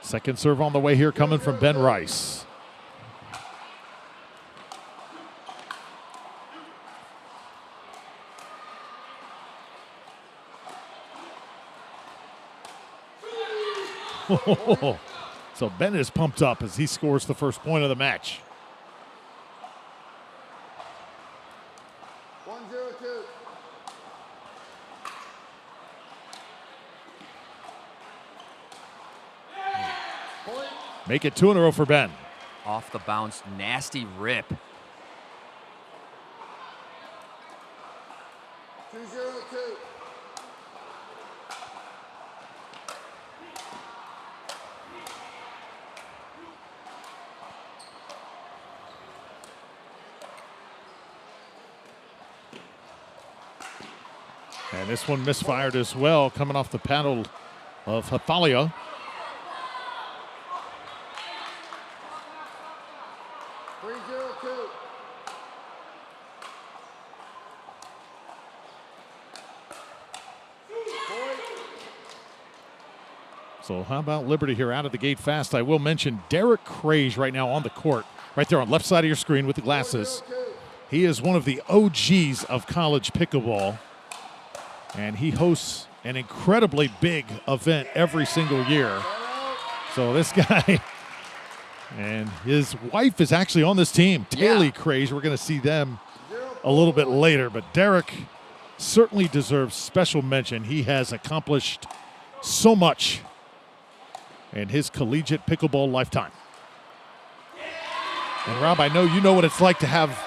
Second serve on the way here coming from Ben Rice. So Ben is pumped up as he scores the first point of the match. 1-0-2. Make it 2 in a row for Ben. Off the bounce, nasty rip. 2-0-2. And this one misfired as well, coming off the paddle of Hathalia. So how about Liberty here out of the gate fast? I will mention Derek Krage right now on the court, right there on left side of your screen with the glasses. He is one of the OGs of college pickleball, and he hosts an incredibly big event every single year. So this guy and his wife is actually on this team, Taylor Craze. We're going to see them a little bit later, but Derek certainly deserves special mention. He has accomplished so much in his collegiate pickleball lifetime. And Rob, I know you know what it's like to have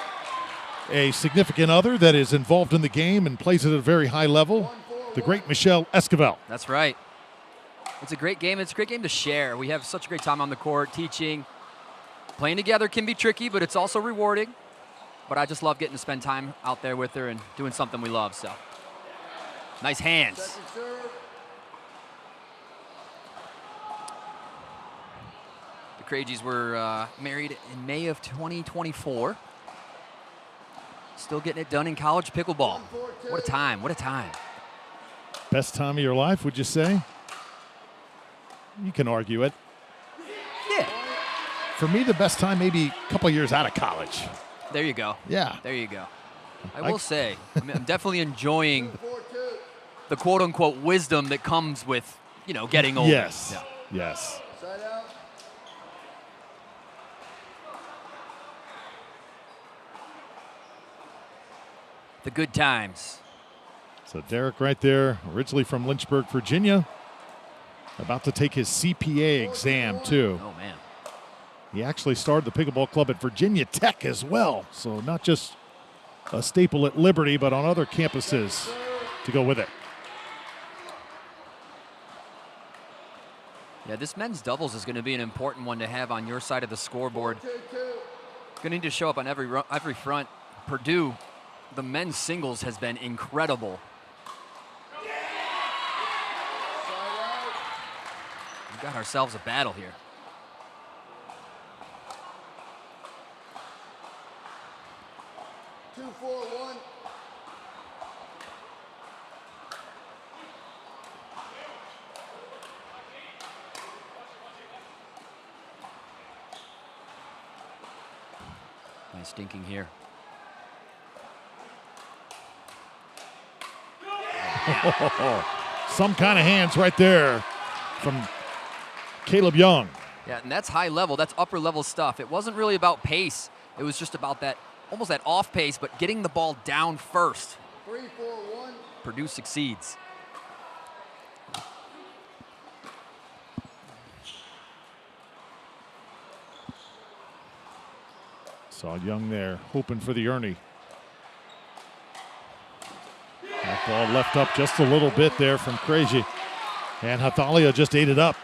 a significant other that is involved in the game and plays it at a very high level. The great Michelle Esquivel. That's right. It's a great game. It's a great game to share. We have such a great time on the court, teaching. Playing together can be tricky, but it's also rewarding. But I just love getting to spend time out there with her and doing something we love. So, nice hands. The Cragies were married in May of 2024. Still getting it done in college pickleball. What a time, what a time. Best time of your life, would you say? You can argue it. Yeah. For me, the best time maybe a couple years out of college. There you go. Yeah. There you go. I will say, I'm definitely enjoying the quote-unquote wisdom that comes with, you know, getting older. Yes. Yeah. Yes. The good times. So Derek right there, originally from Lynchburg, Virginia, about to take his CPA exam too. Oh, man. He actually started the pickleball club at Virginia Tech as well. So not just a staple at Liberty, but on other campuses to go with it. Yeah, this men's doubles is going to be an important one to have on your side of the scoreboard. Going to need to show up on every front. Purdue, the men's singles has been incredible. We've got ourselves a battle here. Two, 4, 1. Nice dinking here. Some kind of hands right there from Caleb Young. Yeah, and that's high level. That's upper level stuff. It wasn't really about pace. It was just about that, almost that off pace, but getting the ball down first. 3, 4, 1. Purdue succeeds. Saw Young there, hoping for the Ernie. That ball left up just a little bit there from Crazy. And Hathalia just ate it up.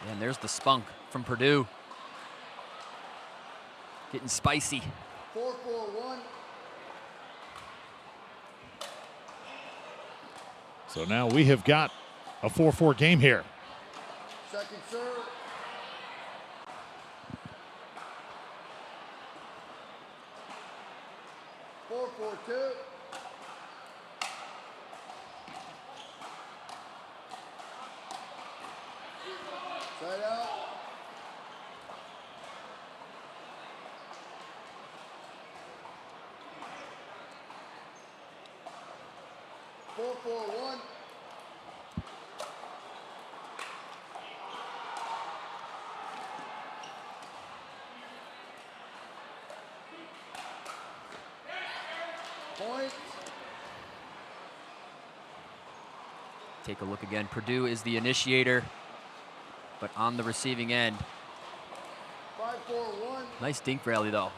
And there's the spunk from Purdue. Getting spicy. 4, 4, 1. So now we have got a 4-4 game here. Second serve. Four, 4, 2. Side out. 4, 4, 1. Point. Take a look again. Purdue is the initiator, but on the receiving end. 5, 4, 1. Nice dink rally, though.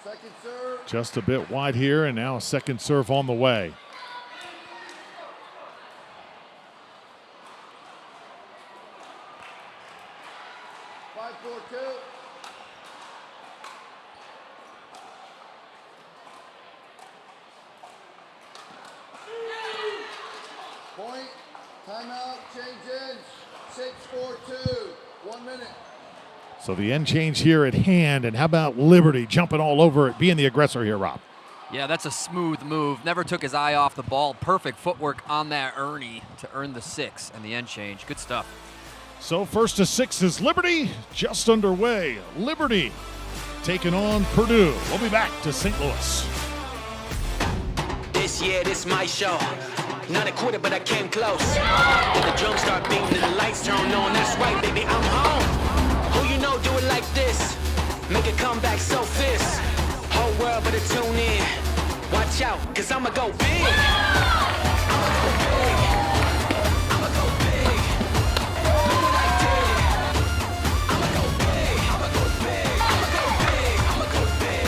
Second serve. Just a bit wide here, and now a second serve on the way. Point. Timeout. Change in. 6, 4, 2. 1 minute. So the end change here at hand, and how about Liberty jumping all over it, being the aggressor here, Rob? Yeah, that's a smooth move. Never took his eye off the ball. Perfect footwork on that Ernie to earn the 6 and the end change. Good stuff. So first to 6 is Liberty, just underway. Liberty taking on Purdue. We'll be back to St. Louis. This year, this my show. Not a quarter, but I came close. When the drums start beating and the lights turn on, that's right, baby, I'm home. Who you know do it like this? Make a comeback so fierce. Whole world better tune in. Watch out, cause I'ma go big. I'ma go big. I'ma go big. Look what I did. I'ma go big. I'ma go big. I'ma go big. I'ma go big.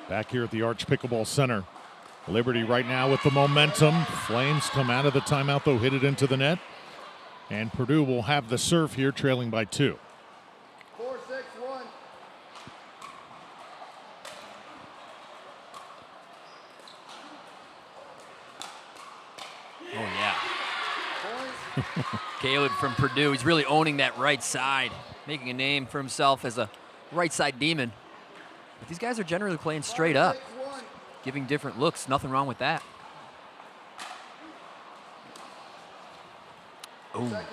Back here at the Arch Pickleball Center. Liberty right now with the momentum. Flames come out of the timeout, though, hit it into the net. And Purdue will have the serve here, trailing by 2. 4-6-1. Oh, yeah. Caleb from Purdue, he's really owning that right side, making a name for himself as a right side demon. But these guys are generally playing straight up, giving different looks. Nothing wrong with that. Oh.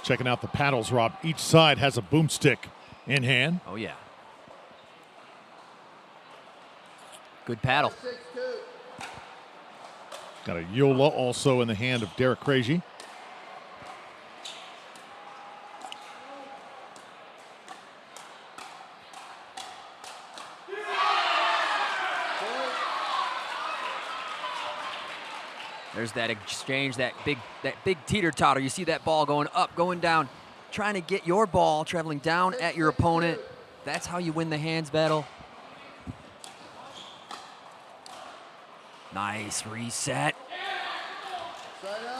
Checking out the paddles, Rob. Each side has a boomstick in hand. Oh, yeah. Good paddle. Got a Yola also in the hand of Derek Krejci. There's that exchange, that big teeter-totter. You see that ball going up, going down, trying to get your ball traveling down at your opponent. That's how you win the hands battle. Nice reset.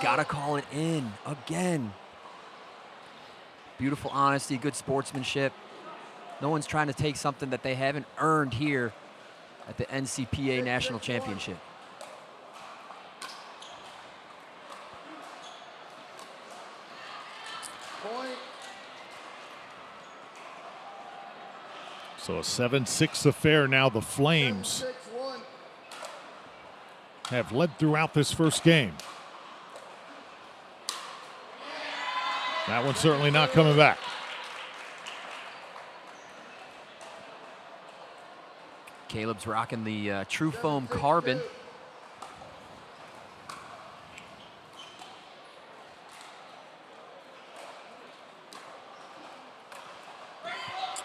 Gotta call it in again. Beautiful honesty, good sportsmanship. No one's trying to take something that they haven't earned here at the NCPA National Championship. So a 7-6 affair now. The Flames have led throughout this first game. That one's certainly not coming back. Caleb's rocking the True Foam Carbon.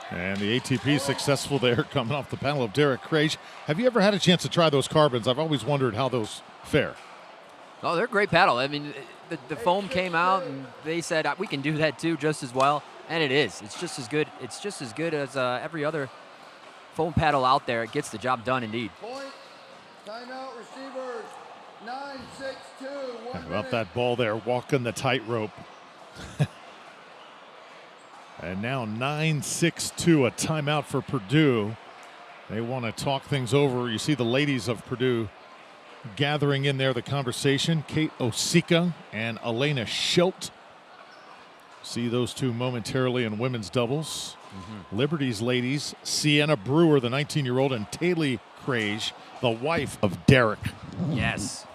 And the ATP successful there, coming off the panel of Derek Krejci. Have you ever had a chance to try those carbons? I've always wondered how those fare. Oh, they're a great paddle. I mean, the foam came out and they said we can do that too just as well, and it is. It's just as good. It's just as good as every other foam paddle out there. It gets the job done indeed. Point. Timeout receivers. 9-6-2. How about that ball there, walking the tightrope. And now 9-6-2, a timeout for Purdue. They want to talk things over. You see the ladies of Purdue gathering in there, the conversation. Kate Osika and Elena Schilt. See those two momentarily in women's doubles. Liberty's ladies, Sienna Brewer, the 19-year-old, and Taylor Krejci, the wife of Derek. Yes.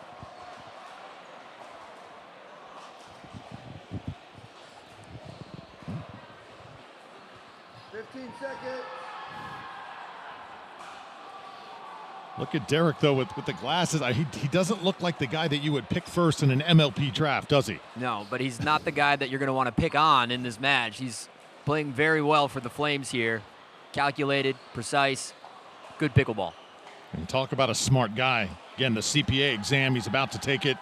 Look at Derek, though, with the glasses. He doesn't look like the guy that you would pick first in an MLP draft, does he? No, but he's not the guy that you're going to want to pick on in this match. He's playing very well for the Flames here. Calculated, precise, good pickleball. And talk about a smart guy. Again, the CPA exam, he's about to take it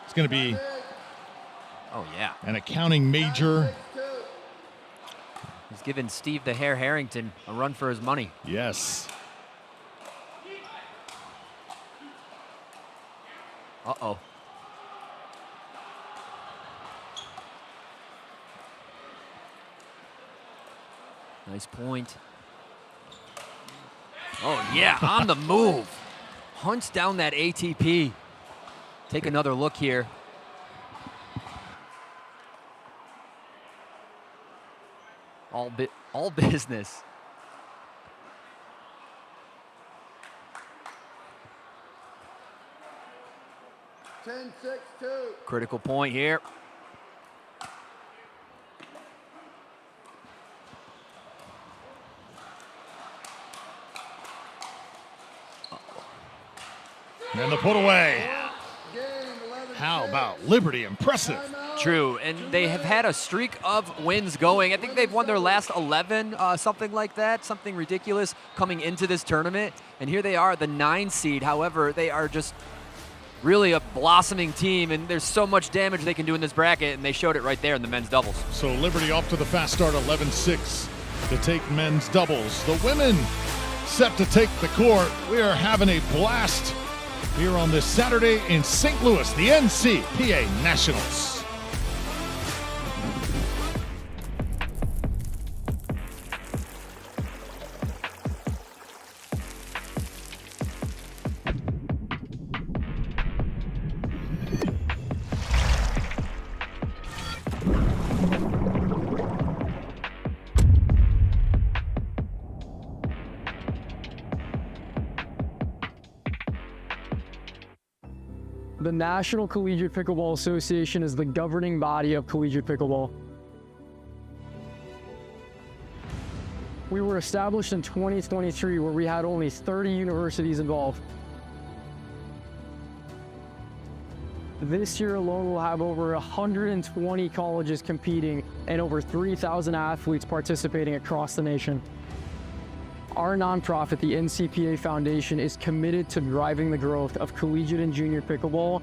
It's going to be Oh, yeah. an accounting major. He's giving Steve the Hair Harrington a run for his money. Yes. Uh-oh. Nice point. Oh, yeah, on the move. Hunts down that ATP. Take another look here. All business. Critical point here. And the put away. How about Liberty? Impressive. True, and they have had a streak of wins going. I think they've won their last 11, something like that, something ridiculous coming into this tournament. And here they are, the 9 seed. However, they are just really a blossoming team, and there's so much damage they can do in this bracket, and they showed it right there in the men's doubles. So Liberty off to the fast start, 11-6 to take men's doubles. The women set to take the court. We are having a blast here on this Saturday in St. Louis, the NCPA Nationals. The National Collegiate Pickleball Association is the governing body of collegiate pickleball. We were established in 2023, where we had only 30 universities involved. This year alone, we'll have over 120 colleges competing and over 3,000 athletes participating across the nation. Our nonprofit, the NCPA Foundation, is committed to driving the growth of collegiate and junior pickleball,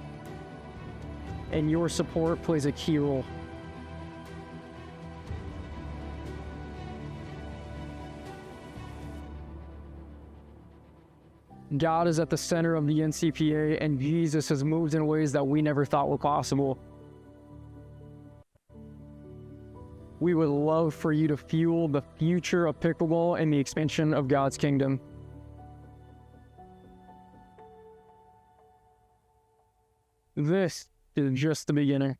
and your support plays a key role. God is at the center of the NCPA, and Jesus has moved in ways that we never thought were possible. We would love for you to fuel the future of pickleball and the expansion of God's kingdom. This is just the beginning.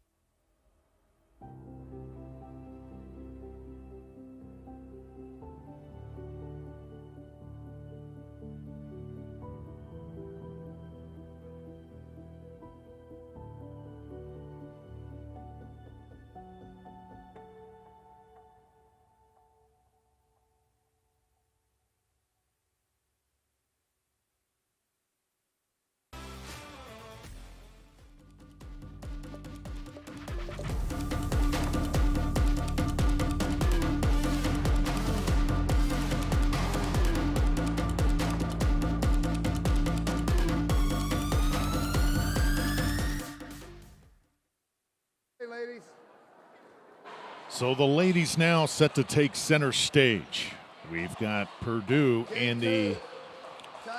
So the ladies now set to take center stage. We've got Purdue in the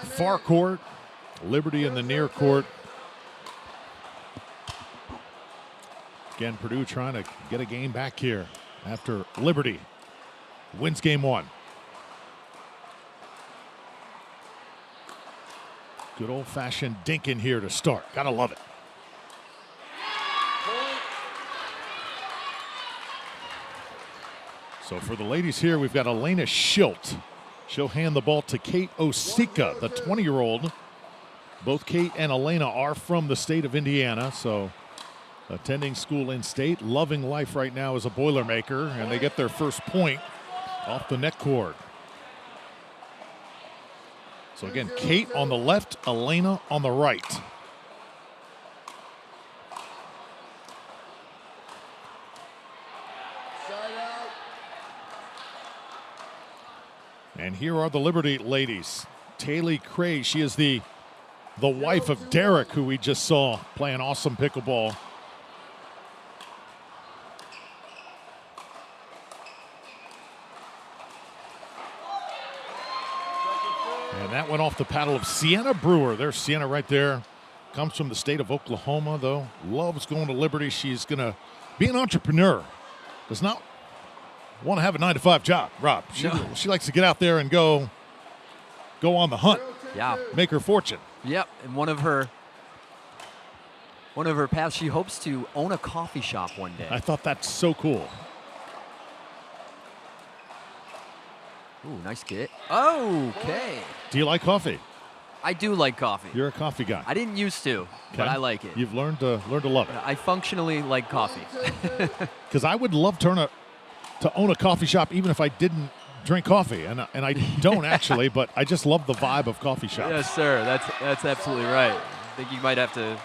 far court, Liberty in the near court. Again, Purdue trying to get a game back here after Liberty wins game 1. Good old-fashioned dinking here to start. Gotta love it. So for the ladies here, we've got Elena Schilt. She'll hand the ball to Kate Osika, the 20-year-old. Both Kate and Elena are from the state of Indiana, so attending school in state, loving life right now as a Boilermaker, and they get their first point off the net cord. So again, Kate on the left, Elena on the right. And here are the Liberty ladies. Taylor Cray, she is the the wife of Derek, who we just saw playing awesome pickleball. And that went off the paddle of Sienna Brewer. There's Sienna right there. Comes from the state of Oklahoma, though. Loves going to Liberty. She's going to be an entrepreneur. Does not want to have a 9-to-5 job, Rob. She likes to get out there and go on the hunt. Yeah. Make her fortune. Yep. And one of her paths, she hopes to own a coffee shop one day. I thought that's so cool. Ooh, nice get. Okay. Do you like coffee? I do like coffee. You're a coffee guy. I didn't used to, but I like it. You've learned to love it. I functionally like coffee. Because I would love to own a coffee shop even if I didn't drink coffee, and I don't actually, but I just love the vibe of coffee shops. Yes, sir. That's absolutely right. I think you might have to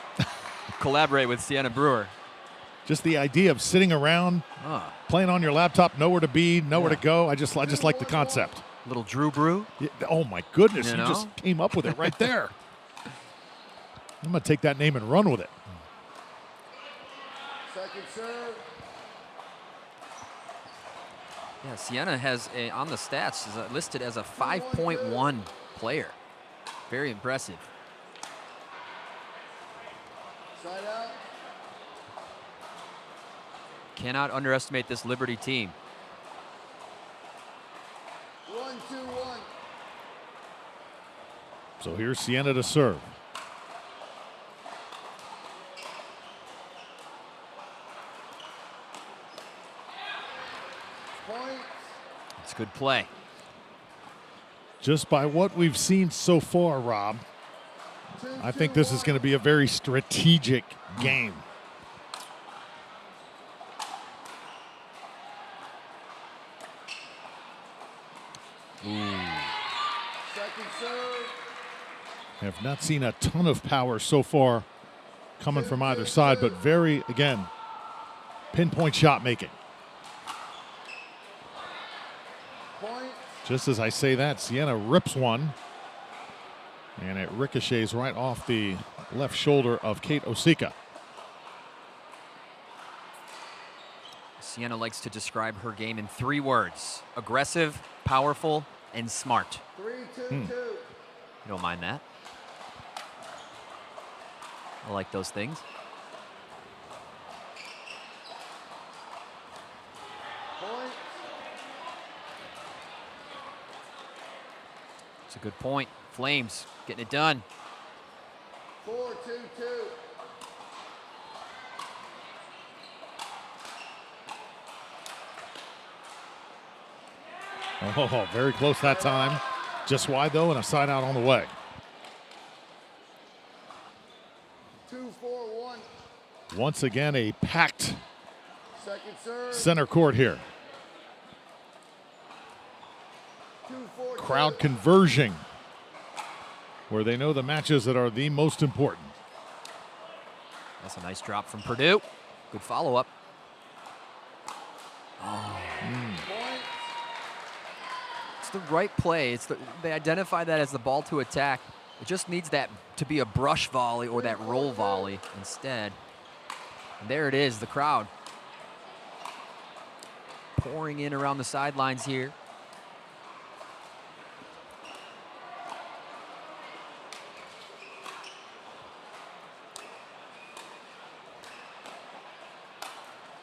collaborate with Sienna Brewer. Just the idea of sitting around, playing on your laptop, nowhere to be, nowhere to go. I just like the concept. Little Drew Brew. Yeah, oh my goodness, You you know? just came up with it right there. I'm gonna take that name and run with it. Second serve. Yeah, Sienna has on the stats is listed as a 5.1 player. Very impressive. Side out. Cannot underestimate this Liberty team. 1-2-1. So here's Sienna to serve. Point. It's good play. Just by what we've seen so far, Rob, I think this is going to be a very strategic game. Second serve. Have not seen a ton of power so far coming from either side, but very, again, pinpoint shot making. Point. Just as I say that, Sienna rips one, and it ricochets right off the left shoulder of Kate Osika. Sienna likes to describe her game in 3 words: aggressive, powerful, and smart. 3-2-2. You don't mind that? I like those things. Point. It's a good point. Flames getting it done. 4-2-2. Oh, very close that time. Just wide, though, and a side out on the way. 2-4-1. Once again, a packed Second serve. center court here. 2-4-2. Crowd converging, where they know the matches that are the most important. That's a nice drop from Purdue. Good follow-up. It's the right play. They identify that as the ball to attack. It just needs that to be a brush volley or that roll volley instead. And there it is, the crowd pouring in around the sidelines here.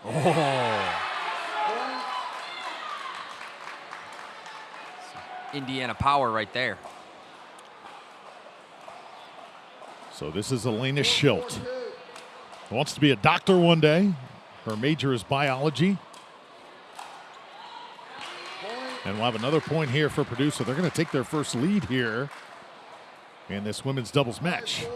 Oh. Indiana power right there. So this is Elena Schilt. Wants to be a doctor one day. Her major is biology. And we'll have another point here for Purdue, so they're going to take their first lead here in this women's doubles match.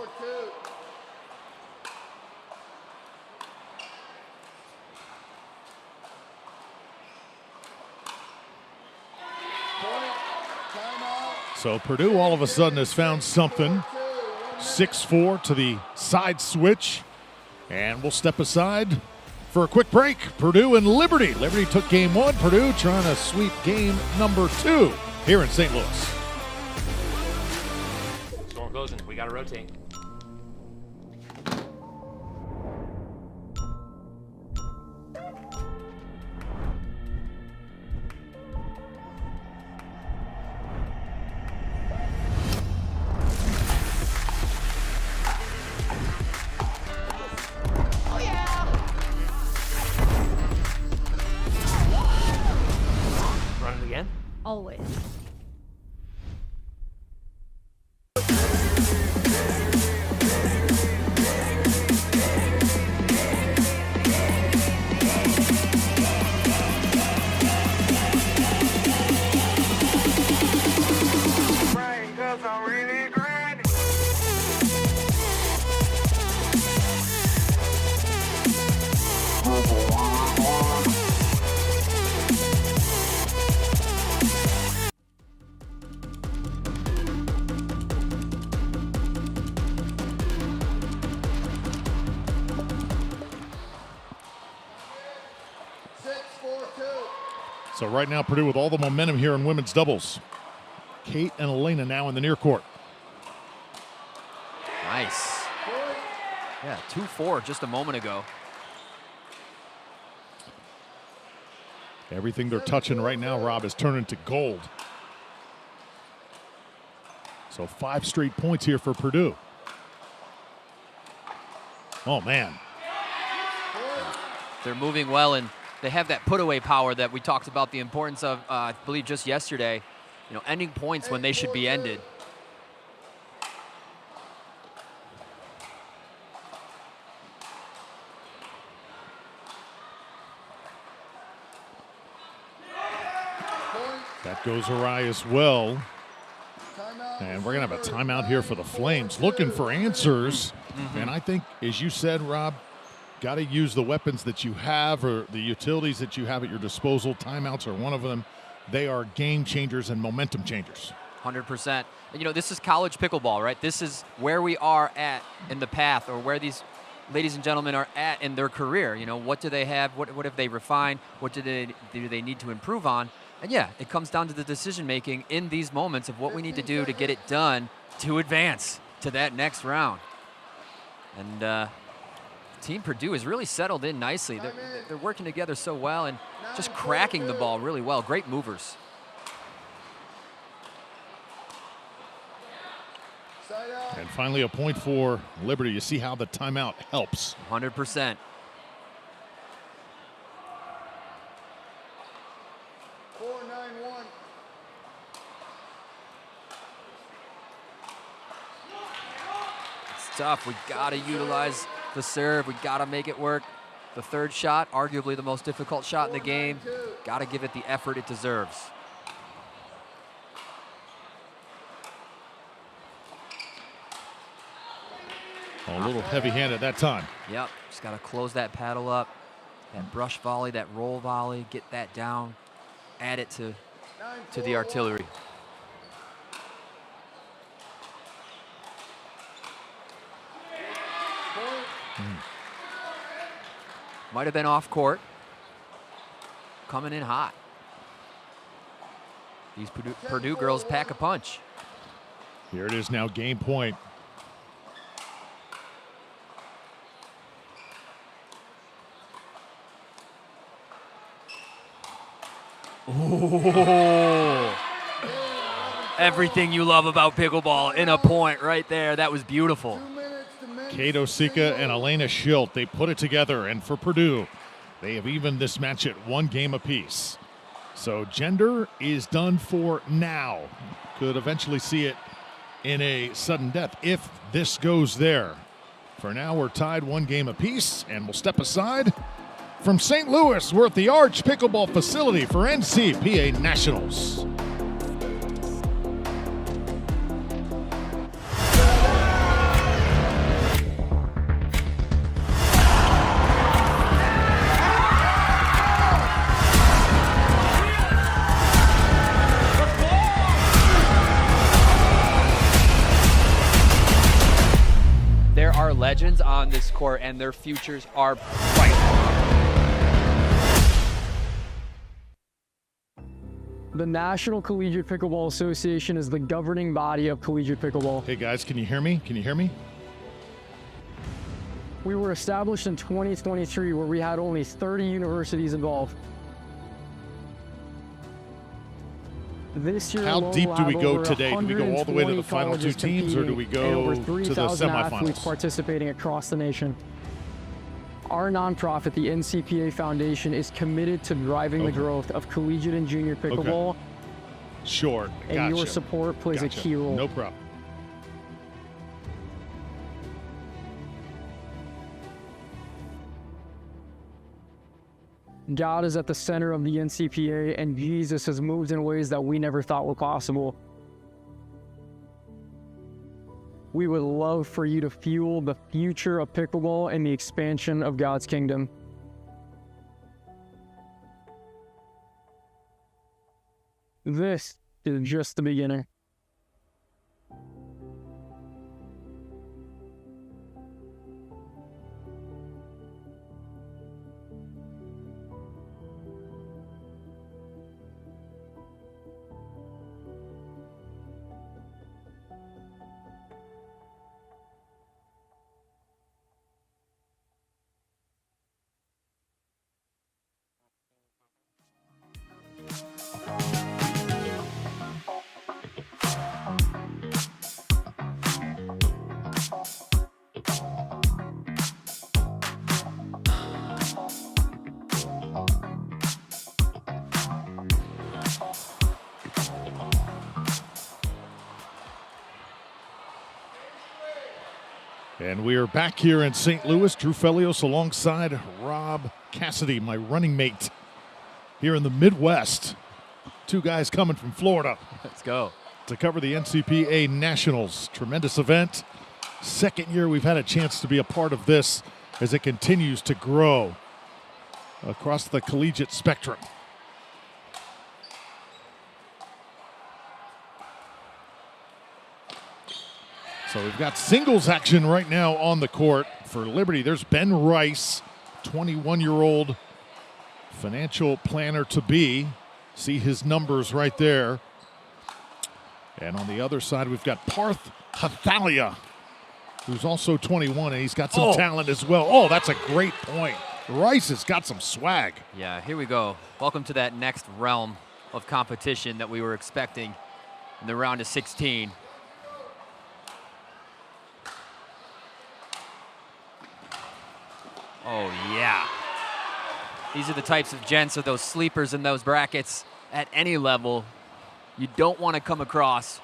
So Purdue all of a sudden has found something. 6-4 to the side switch. And we'll step aside for a quick break. Purdue and Liberty. Liberty took game 1. Purdue trying to sweep game number 2 here in St. Louis. Storm closing. We got to rotate. So right now, Purdue with all the momentum here in women's doubles. Kate and Elena now in the near court. Nice. Yeah, 2-4 just a moment ago. Everything they're touching right now, Rob, is turning to gold. So 5 straight points here for Purdue. Oh, man. They're moving well, and they have that put-away power that we talked about the importance of, I believe, just yesterday. You know, ending points when they should be ended. That goes awry as well. And we're going to have a timeout here for the Flames. Looking for answers. And I think, as you said, Rob, got to use the weapons that you have or the utilities that you have at your disposal. Timeouts are one of them. They are game changers and momentum changers. 100%. And, you know, this is college pickleball, right? This is where we are at in the path, or where these ladies and gentlemen are at in their career. You know, what do they have? What have they refined? What do they need to improve on? And yeah, it comes down to the decision making in these moments of what we need to do to get it done to advance to that next round. And Team Purdue has really settled in nicely. They're working together so well and just cracking the ball really well. Great movers. And finally, a point for Liberty. You see how the timeout helps. 100%. It's tough. We got to utilize the serve. We got to make it work. The third shot, arguably the most difficult shot in the game. Got to give it the effort it deserves. A little heavy-handed that time. Yep, just got to close that paddle up. That brush volley, that roll volley, get that down, add it to the artillery. Might have been off court. Coming in hot. These Purdue girls pack a punch. Here it is now, game point. Oh. Everything you love about pickleball in a point right there. That was beautiful. Kate Osika and Elena Schilt, they put it together, and for Purdue, they have evened this match at 1 game apiece. So gender is done for now. Could eventually see it in a sudden death if this goes there. For now, we're tied 1 game apiece, and we'll step aside. From St. Louis, we're at the Arch Pickleball Facility for NCPA Nationals. There are legends on this court, and their futures are bright. The National Collegiate Pickleball Association is the governing body of collegiate pickleball. Hey guys, can you hear me? Can you hear me? We were established in 2023, where we had only 30 universities involved. This year, how alone, deep we'll do we have go over today? Do we go all the way to the final 2 colleges teams, or do we competing and go over to the 3,000 athletes semifinals? participating across the nation. Our nonprofit, the NCPA Foundation, is committed to driving the growth of collegiate and junior pickleball. Sure, And your support plays a key role. No problem. God is at the center of the NCPA, and Jesus has moved in ways that we never thought were possible. We would love for you to fuel the future of pickleball and the expansion of God's kingdom. This is just the beginning. And we are back here in St. Louis. Drew Felios alongside Rob Cassidy, my running mate here in the Midwest. Two guys coming from Florida. Let's go. To cover the NCPA Nationals. Tremendous event. Second year we've had a chance to be a part of this as it continues to grow across the collegiate spectrum. So we've got singles action right now on the court for Liberty. There's Ben Rice, 21-year-old financial planner to be. See his numbers right there. And on the other side, we've got Parth Hathalia, who's also 21, and he's got some talent as well. Oh, that's a great point. Rice has got some swag. Yeah, here we go. Welcome to that next realm of competition that we were expecting in the round of 16. Oh, yeah. These are the types of gents or those sleepers in those brackets at any level you don't want to come across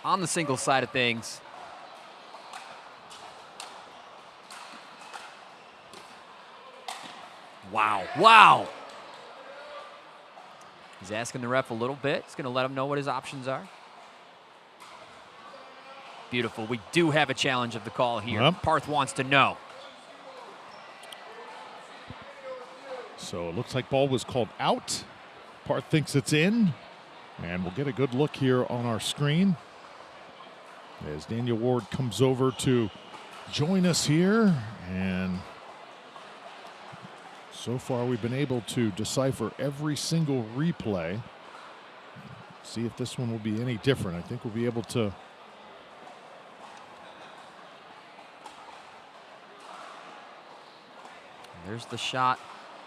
on the single side of things. Wow, wow. He's asking the ref a little bit. He's going to let him know what his options are. Beautiful. We do have a challenge of the call here. Yep. Parth wants to know. So it looks like ball was called out. Parth thinks it's in. And we'll get a good look here on our screen as Daniel Ward comes over to join us here. And so far we've been able to decipher every single replay. See if this one will be any different. I think we'll be able to. There's the shot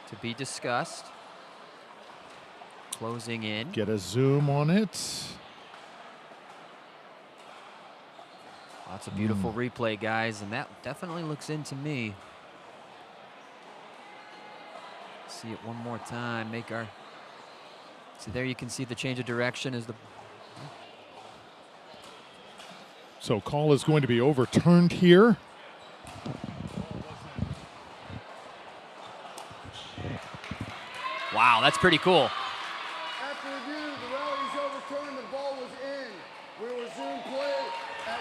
to be discussed. Closing in. Get a zoom on it. Lots of beautiful replay, guys, and that definitely looks into me. See it one more time. Make our. See, there you can see the change of direction as the. So call is going to be overturned here. Wow, that's pretty cool. After review, the rally's overturned. The ball was in. We will resume play at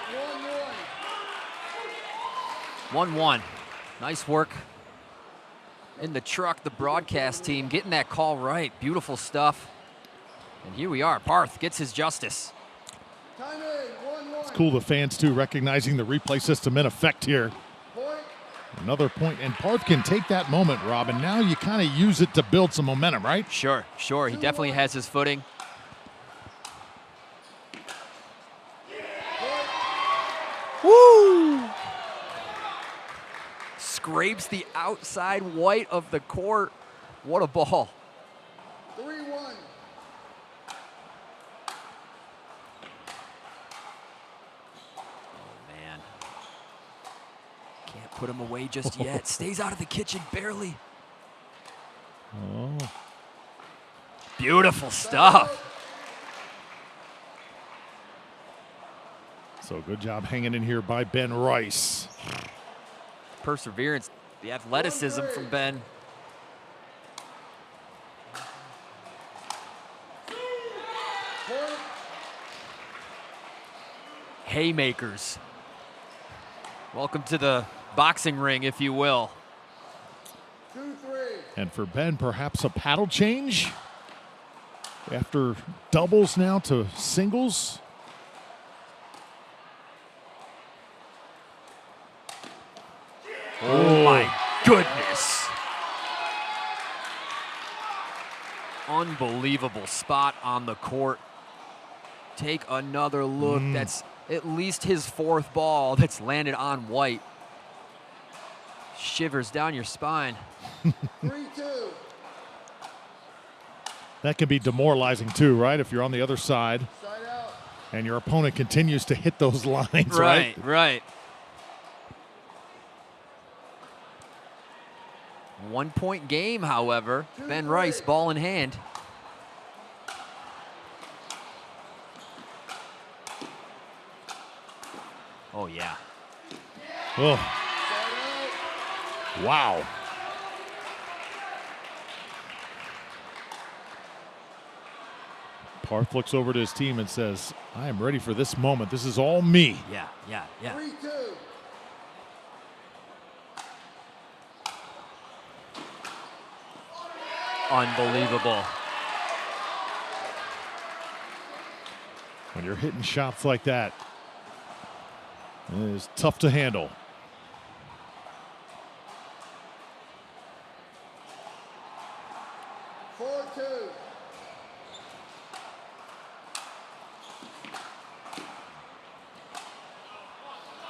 1-1. 1-1. Nice work in the truck, the broadcast team getting that call right. Beautiful stuff. And here we are. Parth gets his justice. Time in, 1-1. It's cool the fans too recognizing the replay system in effect here. Another point, and Parth can take that moment, Rob, and now you kind of use it to build some momentum, right? Sure, sure. He definitely has his footing. Woo! Scrapes the outside white of the court. What a ball. 3-1. Put him away just yet. Stays out of the kitchen barely. Oh. Beautiful stuff. So good job hanging in here by Ben Rice. Perseverance, the athleticism from Ben. Haymakers. Welcome to the boxing ring, if you will. 2-3. And for Ben, perhaps a paddle change after doubles now to singles. Oh my goodness. Unbelievable spot on the court. Take another look. That's at least his fourth ball that's landed on white. Shivers down your spine. 3-2. That can be demoralizing too, right? If you're on the other side and your opponent continues to hit those lines, right? Right. 1 point game, however. Ben Rice, ball in hand. Oh, yeah. Oh. Wow. Parth looks over to his team and says, I am ready for this moment. This is all me. Yeah. 3-2. Unbelievable. When you're hitting shots like that, it is tough to handle.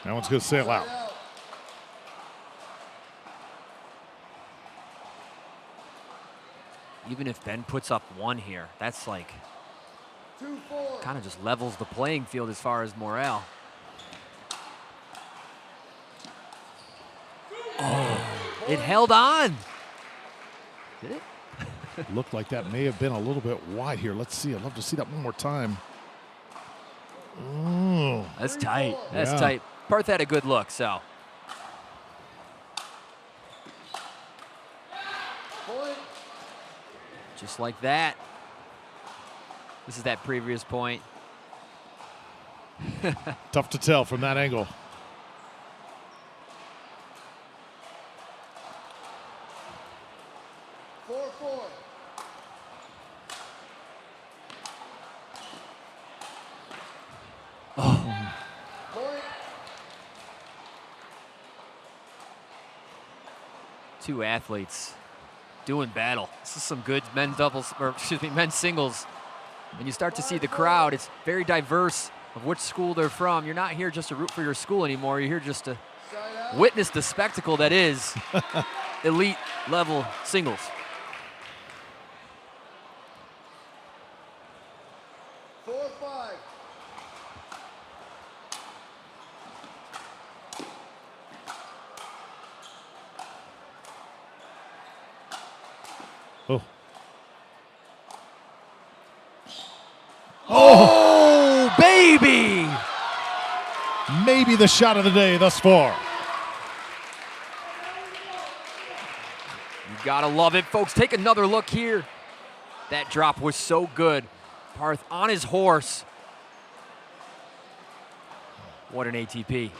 That one's going to sail out. Even if Ben puts up one here, that's like 2-4. kind of just levels the playing field as far as morale. Oh, it held on. Did it? Looked like that may have been a little bit wide here. Let's see. I'd love to see that one more time. Oh. That's tight. That's Yeah. tight. Parth had a good look, so. Just like that. This is that previous point. Tough to tell from that angle. Two athletes doing battle. This is some good men's doubles, or excuse me, men's singles. When you start to see the crowd, it's very diverse of which school they're from. You're not here just to root for your school anymore. You're here just to witness the spectacle that is elite level singles. Oh. Oh, baby! Maybe the shot of the day thus far. You gotta love it, folks. Take another look here. That drop was so good. Parth on his horse. What an ATP.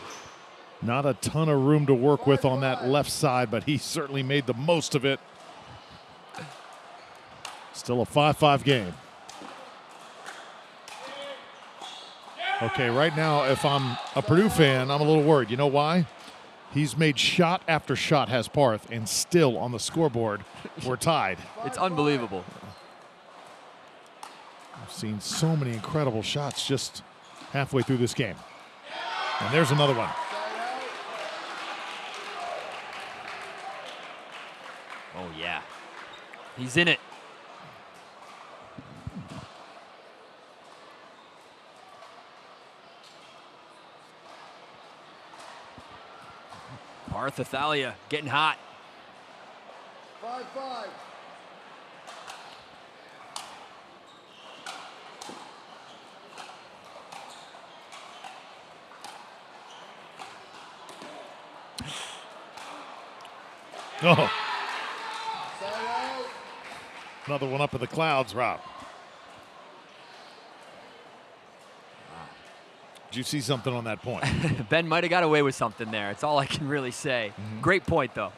Not a ton of room to work with on that left side, but he certainly made the most of it. Still a 5-5 game. Okay, right now, if I'm a Purdue fan, I'm a little worried. You know why? He's made shot after shot, has Parth, and still on the scoreboard, we're tied. It's unbelievable. I've seen so many incredible shots just halfway through this game. And there's another one. Oh, yeah. He's in it. Parth Athalia getting hot. 5-5. Oh. Another one up in the clouds, Rob. Did you see something on that point? Ben might have got away with something there. It's all I can really say. Great point, though.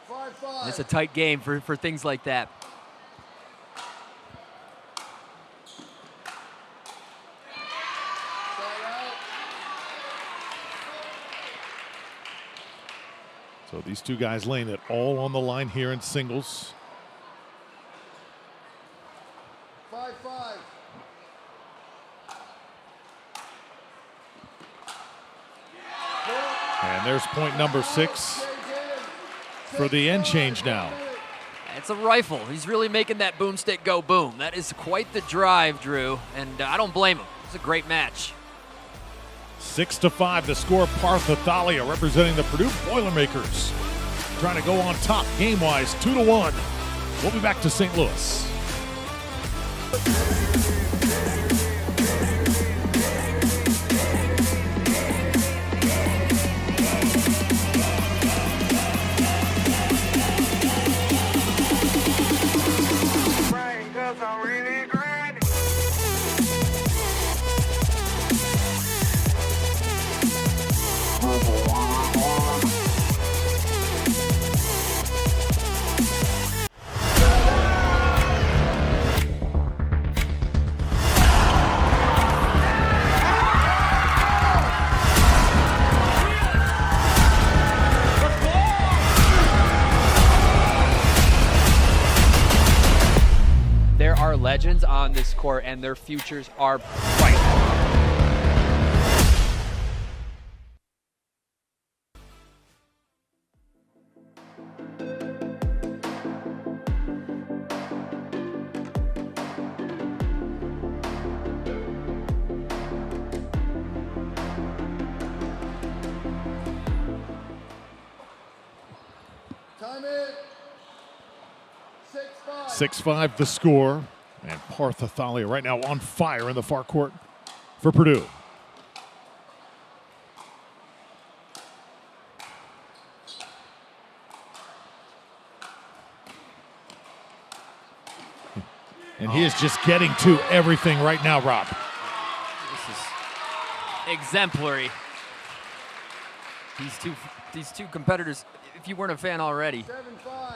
5-5. It's a tight game for things like that. So these two guys laying it all on the line here in singles. 5-5. And there's point number 6 for the end change now. It's a rifle. He's really making that boomstick go boom. That is quite the drive, Drew, and I don't blame him. It's a great match. 6-5 the score. Parth Athalia representing the Purdue Boilermakers. Trying to go on top game-wise, 2-1. We'll be back to St. Louis. legends on this court, and their futures are bright. Time in. 6-5. 6-5 the score. And Parth Athalia right now on fire in the far court for Purdue. And he is just getting to everything right now, Rob. This is exemplary. These two competitors, if you weren't a fan already. 7-5.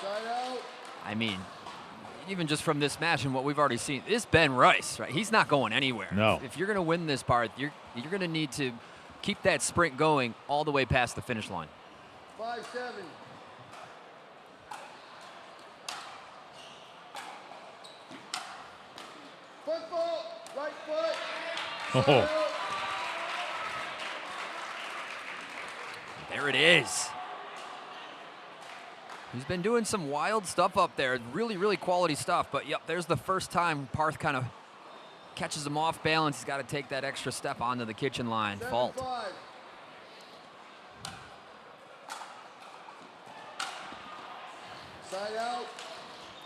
Side out. I mean, even just from this match and what we've already seen, this Ben Rice, right? He's not going anywhere. No. If you're going to win this part, you're going to need to keep that sprint going all the way past the finish line. 5-7. Football, right foot. Oh. There it is. He's been doing some wild stuff up there. Really, really quality stuff. But, yep, there's the first time Parth kind of catches him off balance. He's got to take that extra step onto the kitchen line. 7-5. Fault. Side out.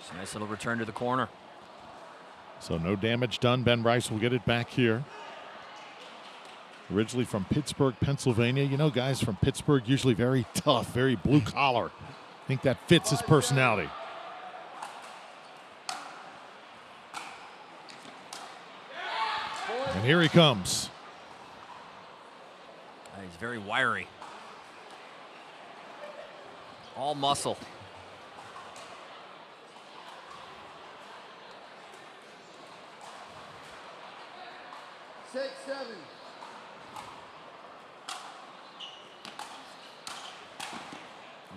It's a nice little return to the corner. So no damage done. Ben Rice will get it back here. Originally from Pittsburgh, Pennsylvania. You know, guys from Pittsburgh usually very tough, very blue collar. I think that fits his personality. And here he comes. He's very wiry. All muscle. Six, 7.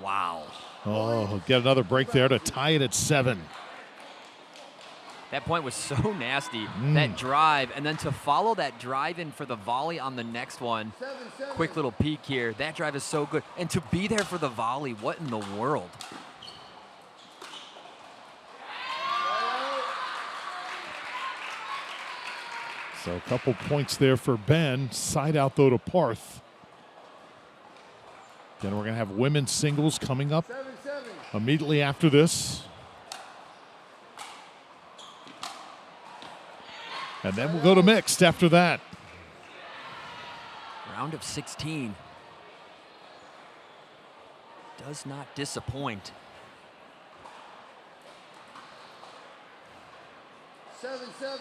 Wow. Oh, he'll get another break there to tie it at 7. That point was so nasty. That drive, and then to follow that drive in for the volley on the next one. 7-7. Quick little peek here. That drive is so good. And to be there for the volley, what in the world? So a couple points there for Ben. Side out, though, to Parth. Then we're going to have women's singles coming up 7-7. immediately after this. And then we'll go to mixed after that. Round of 16. Does not disappoint. 7-7.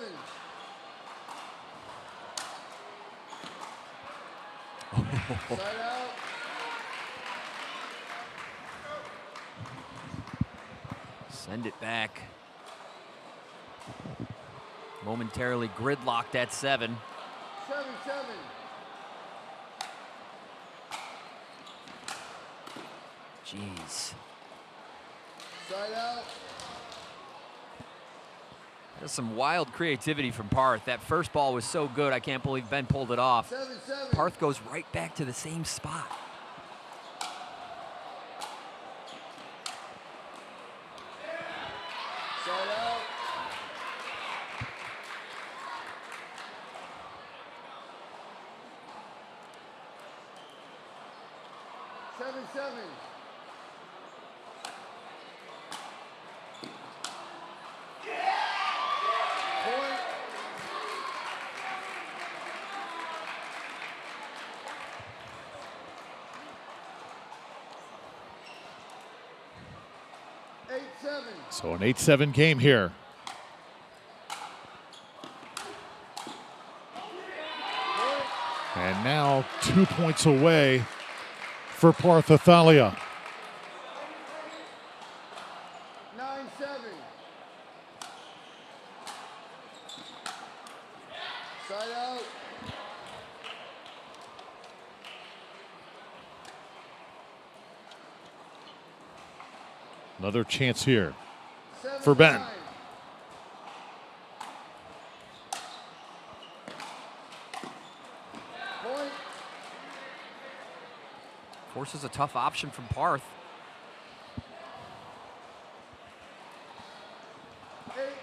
Side out. Send it back. Momentarily gridlocked at 7. 7-7. Jeez. Side out. That's some wild creativity from Parth. That first ball was so good, I can't believe Ben pulled it off. 7-7. Parth goes right back to the same spot. Side out. Seven, 7. Point. Eight, 7. So an 8-7 game here. And now 2 points away for Parth Athalia. 9-7. Another chance here for Ben. Forces a tough option from Parth.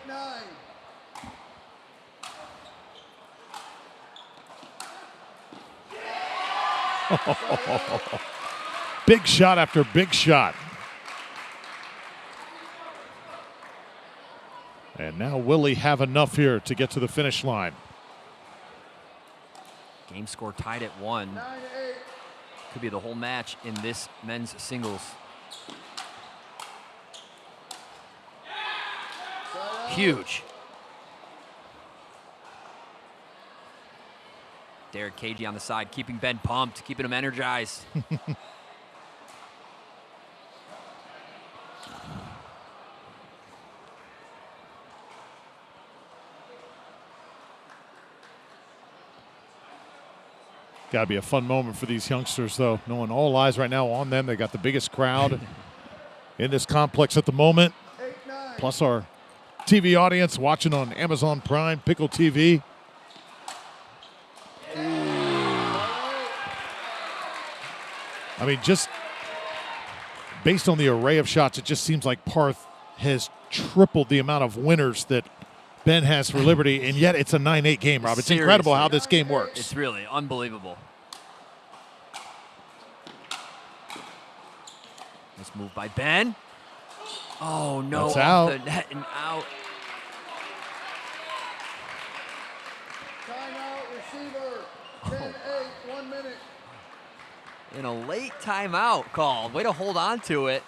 8-9. Big shot after big shot. And now will he have enough here to get to the finish line? Game score tied at 1. Could be the whole match in this men's singles. Huge. Derek Cagey on the side, keeping Ben pumped, keeping him energized. Got to be a fun moment for these youngsters, though, knowing all eyes right now on them. They got the biggest crowd in this complex at the moment, plus our TV audience watching on Amazon Prime, Pickle TV. I mean, just based on the array of shots, it just seems like Parth has tripled the amount of winners that Ben has for Liberty, and yet it's a 9-8 game, Rob. It's incredible how this game works. It's really unbelievable. Nice move by Ben. Oh, no. That's off out. the net and out. Timeout, receiver. 10-8, 1 minute. In a late timeout call. Way to hold on to it.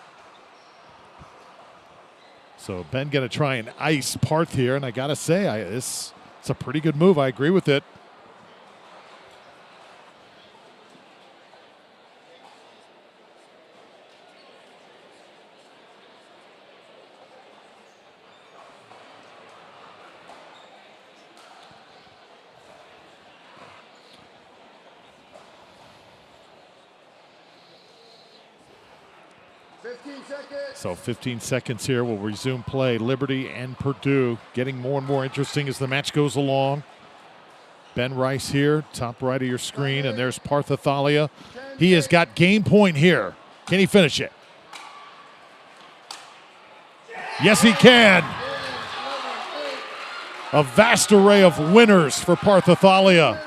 So Ben going to try and ice Parth here, and I got to say, it's a pretty good move. I agree with it. So 15 seconds here. We'll resume play. Liberty and Purdue getting more and more interesting as the match goes along. Ben Rice here, top right of your screen, and there's Parth Athalia. He has got game point here. Can he finish it? Yes, he can. A vast array of winners for Parth Athalia.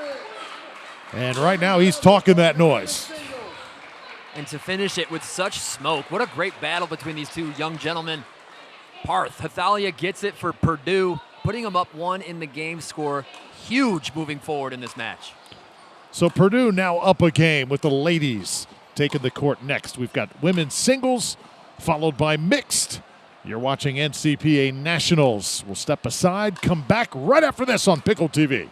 And right now he's talking that noise. And to finish it with such smoke. What a great battle between these two young gentlemen. Parth Athalia gets it for Purdue, putting them up 1 in the game score. Huge moving forward in this match. So Purdue now up a game with the ladies taking the court next. We've got women's singles followed by mixed. You're watching NCPA Nationals. We'll step aside, come back right after this on Pickle TV.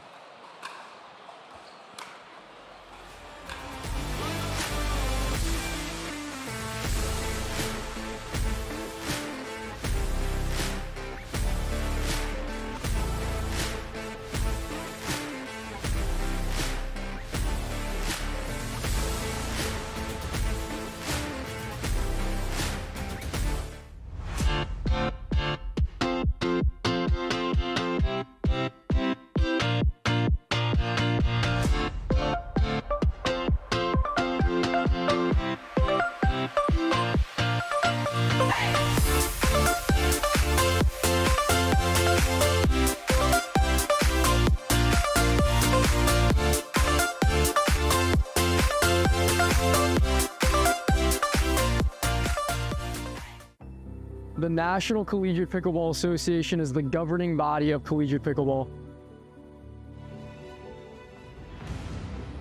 The National Collegiate Pickleball Association is the governing body of collegiate pickleball.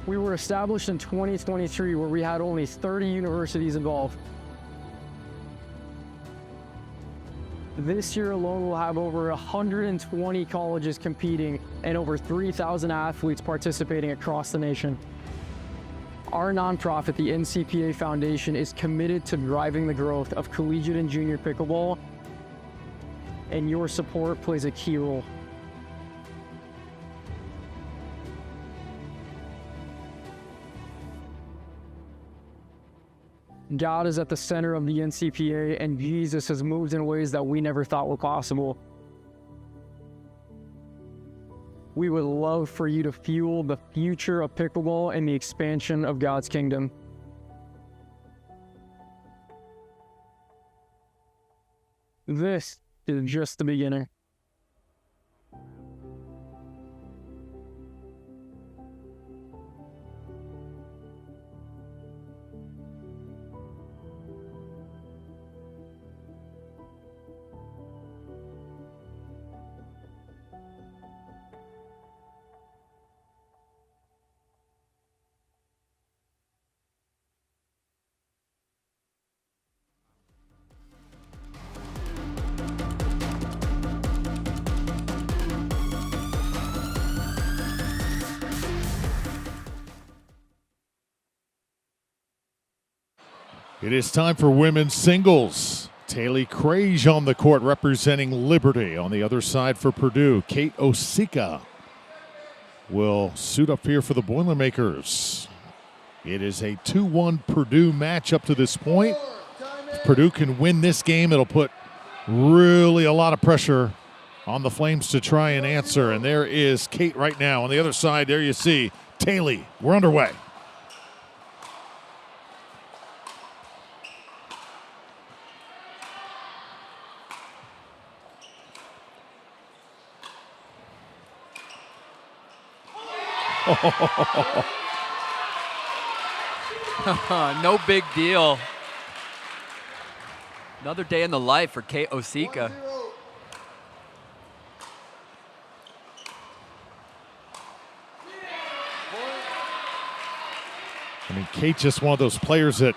We were established in 2023, where we had only 30 universities involved. This year alone, we'll have over 120 colleges competing and over 3,000 athletes participating across the nation. Our nonprofit, the NCPA Foundation, is committed to driving the growth of collegiate and junior pickleball, and your support plays a key role. God is at the center of the NCPA, and Jesus has moved in ways that we never thought were possible. We would love for you to fuel the future of pickleball and the expansion of God's kingdom. This is just the beginning. It is time for women's singles. Taylor Crage on the court representing Liberty. On the other side for Purdue, Kate Osika will suit up here for the Boilermakers. It is a 2-1 Purdue match up to this point. If Purdue can win this game, it'll put really a lot of pressure on the Flames to try and answer. And there is Kate right now. On the other side, there you see Taylor. We're underway. No big deal. Another day in the life for Kate Osika. I mean, Kate just one of those players that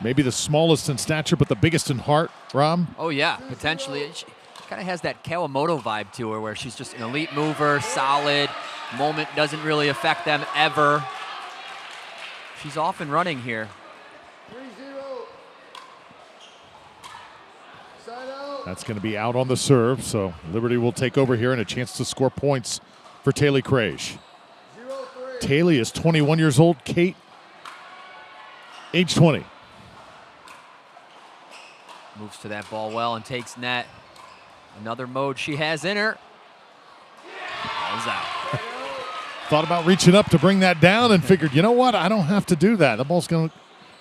maybe the smallest in stature but the biggest in heart, Rob. Oh yeah, potentially. She kind of has that Kawamoto vibe to her where she's just an elite mover, solid. Moment doesn't really affect them ever. She's off and running here. 3-0. Side out. That's going to be out on the serve, so Liberty will take over here and a chance to score points for Taylor Crage. 0-3. Taylor is 21 years old. Kate, age 20. Moves to that ball well and takes net. Another mode she has in her. Ball's out. Thought about reaching up to bring that down and figured, you know what? I don't have to do that. The ball's going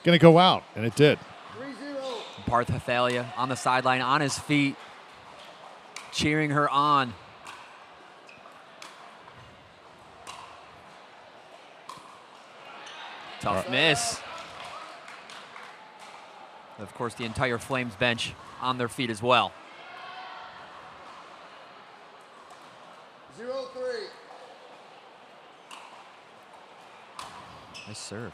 to go out, and it did. 3-0. Partha on the sideline, on his feet, cheering her on. Tough miss. Of course, the entire Flames bench on their feet as well. 0-3. Nice serve.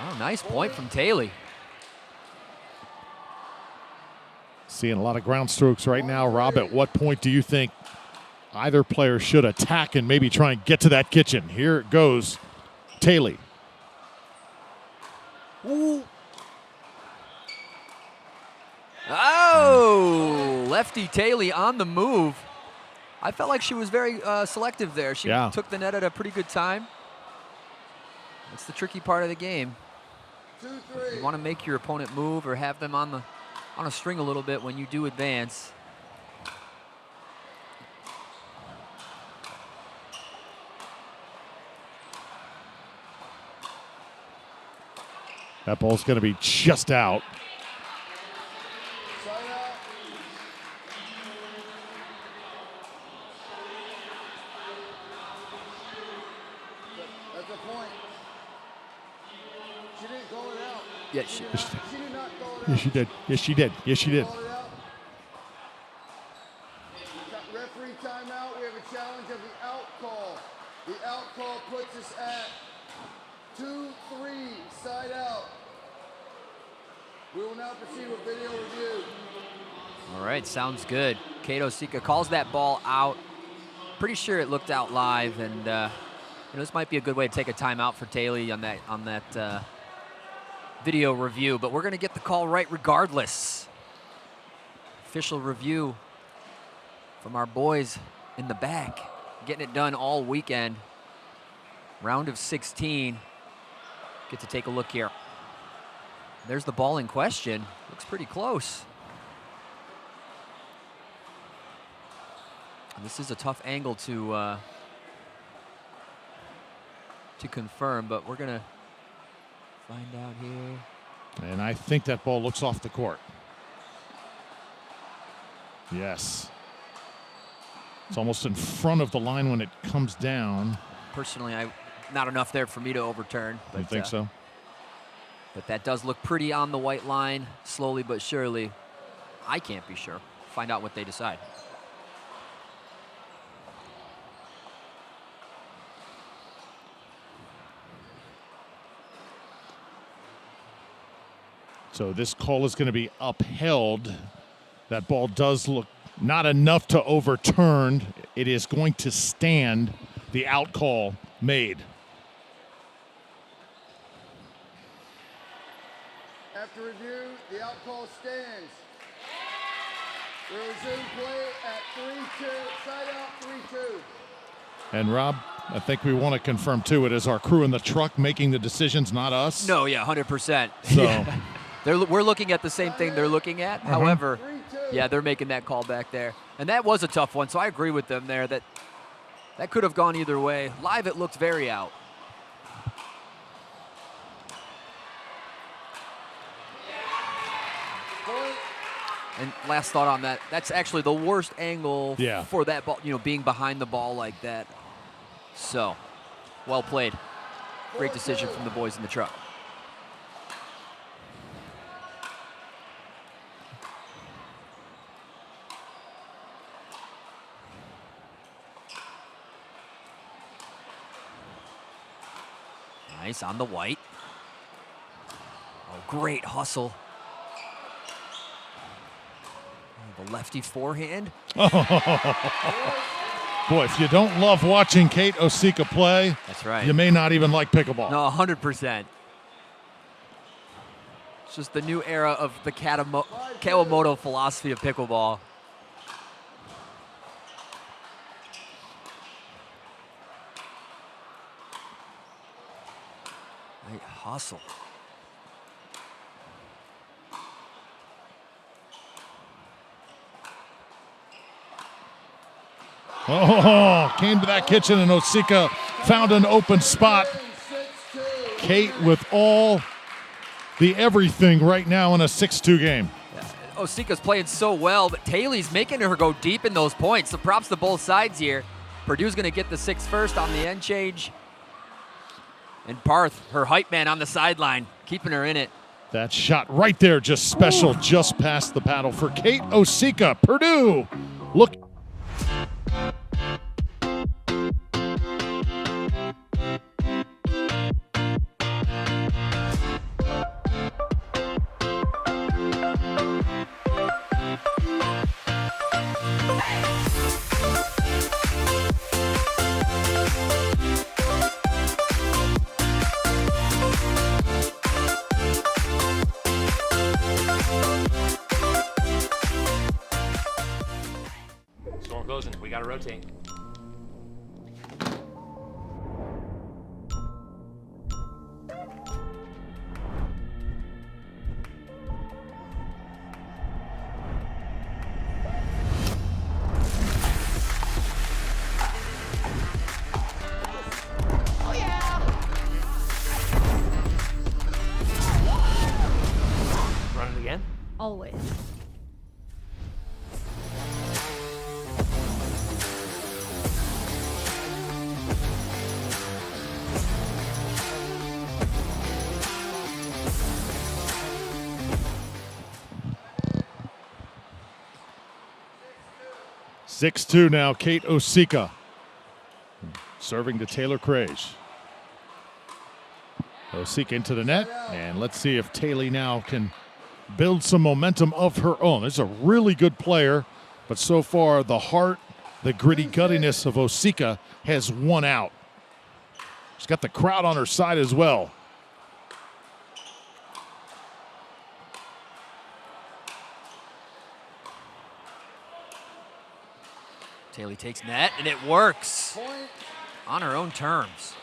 Oh, nice point from Taylor. Seeing a lot of ground strokes right now. Rob, at what point do you think either player should attack and maybe try and get to that kitchen? Here it goes, Taylor. Ooh. Oh, lefty Taylor on the move. I felt like she was very selective there. She took the net at a pretty good time. That's the tricky part of the game. 2-3. You want to make your opponent move or have them on a string a little bit when you do advance. That ball's going to be just out. Side out. That's a point. She didn't call it out. Yeah, she She did not call it out. Yes, she did. Yes, she did. Yes, she did. Call it out. Referee timeout. We have a challenge of the out call. The out call puts us at 2-3, side out. We will now proceed with video review. All right, sounds good. Kate Osika calls that ball out. Pretty sure it looked out live, and this might be a good way to take a timeout for Taylor on that video review. But we're going to get the call right regardless. Official review from our boys in the back, getting it done all weekend. Round of 16. Get to take a look here. There's the ball in question. Looks pretty close. This is a tough angle to confirm, but we're gonna find out here. And I think that ball looks off the court. Yes. It's almost in front of the line when it comes down. Personally, not enough there for me to overturn. But, You think so? But that does look pretty on the white line, slowly but surely. I can't be sure. Find out what they decide. So this call is going to be upheld. That ball does look not enough to overturn. It is going to stand. The out call made. After review, the out call stands. We'll resume play at 3-2. Side out 3-2. And Rob, I think we want to confirm too, it is our crew in the truck making the decisions, not us. No, yeah, 100%. So we're looking at the same thing they're looking at. However, yeah, they're making that call back there. And that was a tough one, so I agree with them there that could have gone either way. Live, it looked very out. And last thought on that, that's actually the worst angle for that ball, being behind the ball like that. So, well played. Great decision from the boys in the truck. Nice on the white. Oh, great hustle. The lefty forehand. Boy, if you don't love watching Kate Osika play, that's right. You may not even like pickleball. No, 100%. It's just the new era of the Kawamoto philosophy of pickleball. Great hustle. Oh, came to that kitchen and Osika found an open spot. Kate with all the everything right now in a 6-2 game. Osika's playing so well, but Taylor's making her go deep in those points. So props to both sides here. Purdue's going to get the 6 first on the end change. And Parth, her hype man on the sideline, keeping her in it. That shot right there, just special, just past the paddle for Kate Osika. Purdue, look. Storm closing. We got to rotate. Run it again? Always. Six 6-2 now, Kate Osika. Serving to Taylor Krage. Osika into the net, and let's see if Taylor now can build some momentum of her own. This is a really good player, but so far the heart, the gritty guttiness of Osika has won out. She's got the crowd on her side as well. Taylor takes net, and it works on her own terms.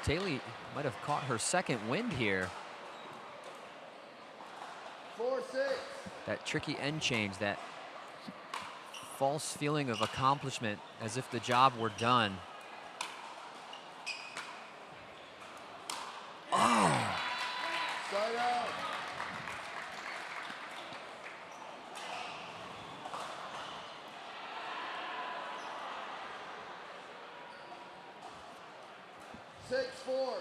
Taylor might have caught her second wind here. 4-6. That tricky end change, that false feeling of accomplishment as if the job were done. Oh! Side out. Six, 4.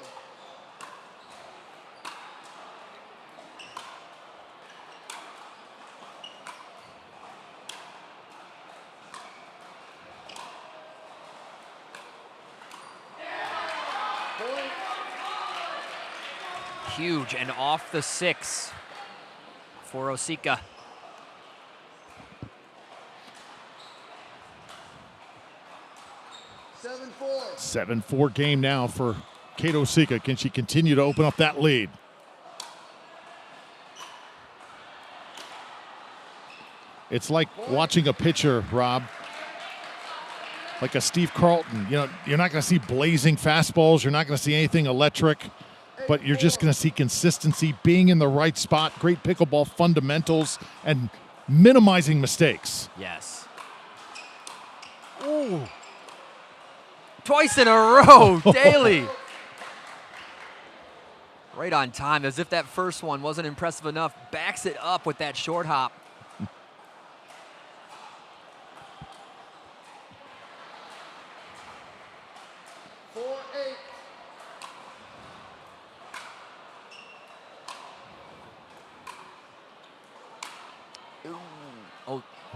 Huge and off the 6 for Osika. Seven, 4. 7-4 game now for Kate Osika. Can she continue to open up that lead? It's like watching a pitcher, Rob, like a Steve Carlton. You know, you're not going to see blazing fastballs. You're not going to see anything electric, but you're just going to see consistency, being in the right spot, great pickleball fundamentals, and minimizing mistakes. Yes. Ooh. Twice in a row, Daly. Right on time, as if that first one wasn't impressive enough. Backs it up with that short hop.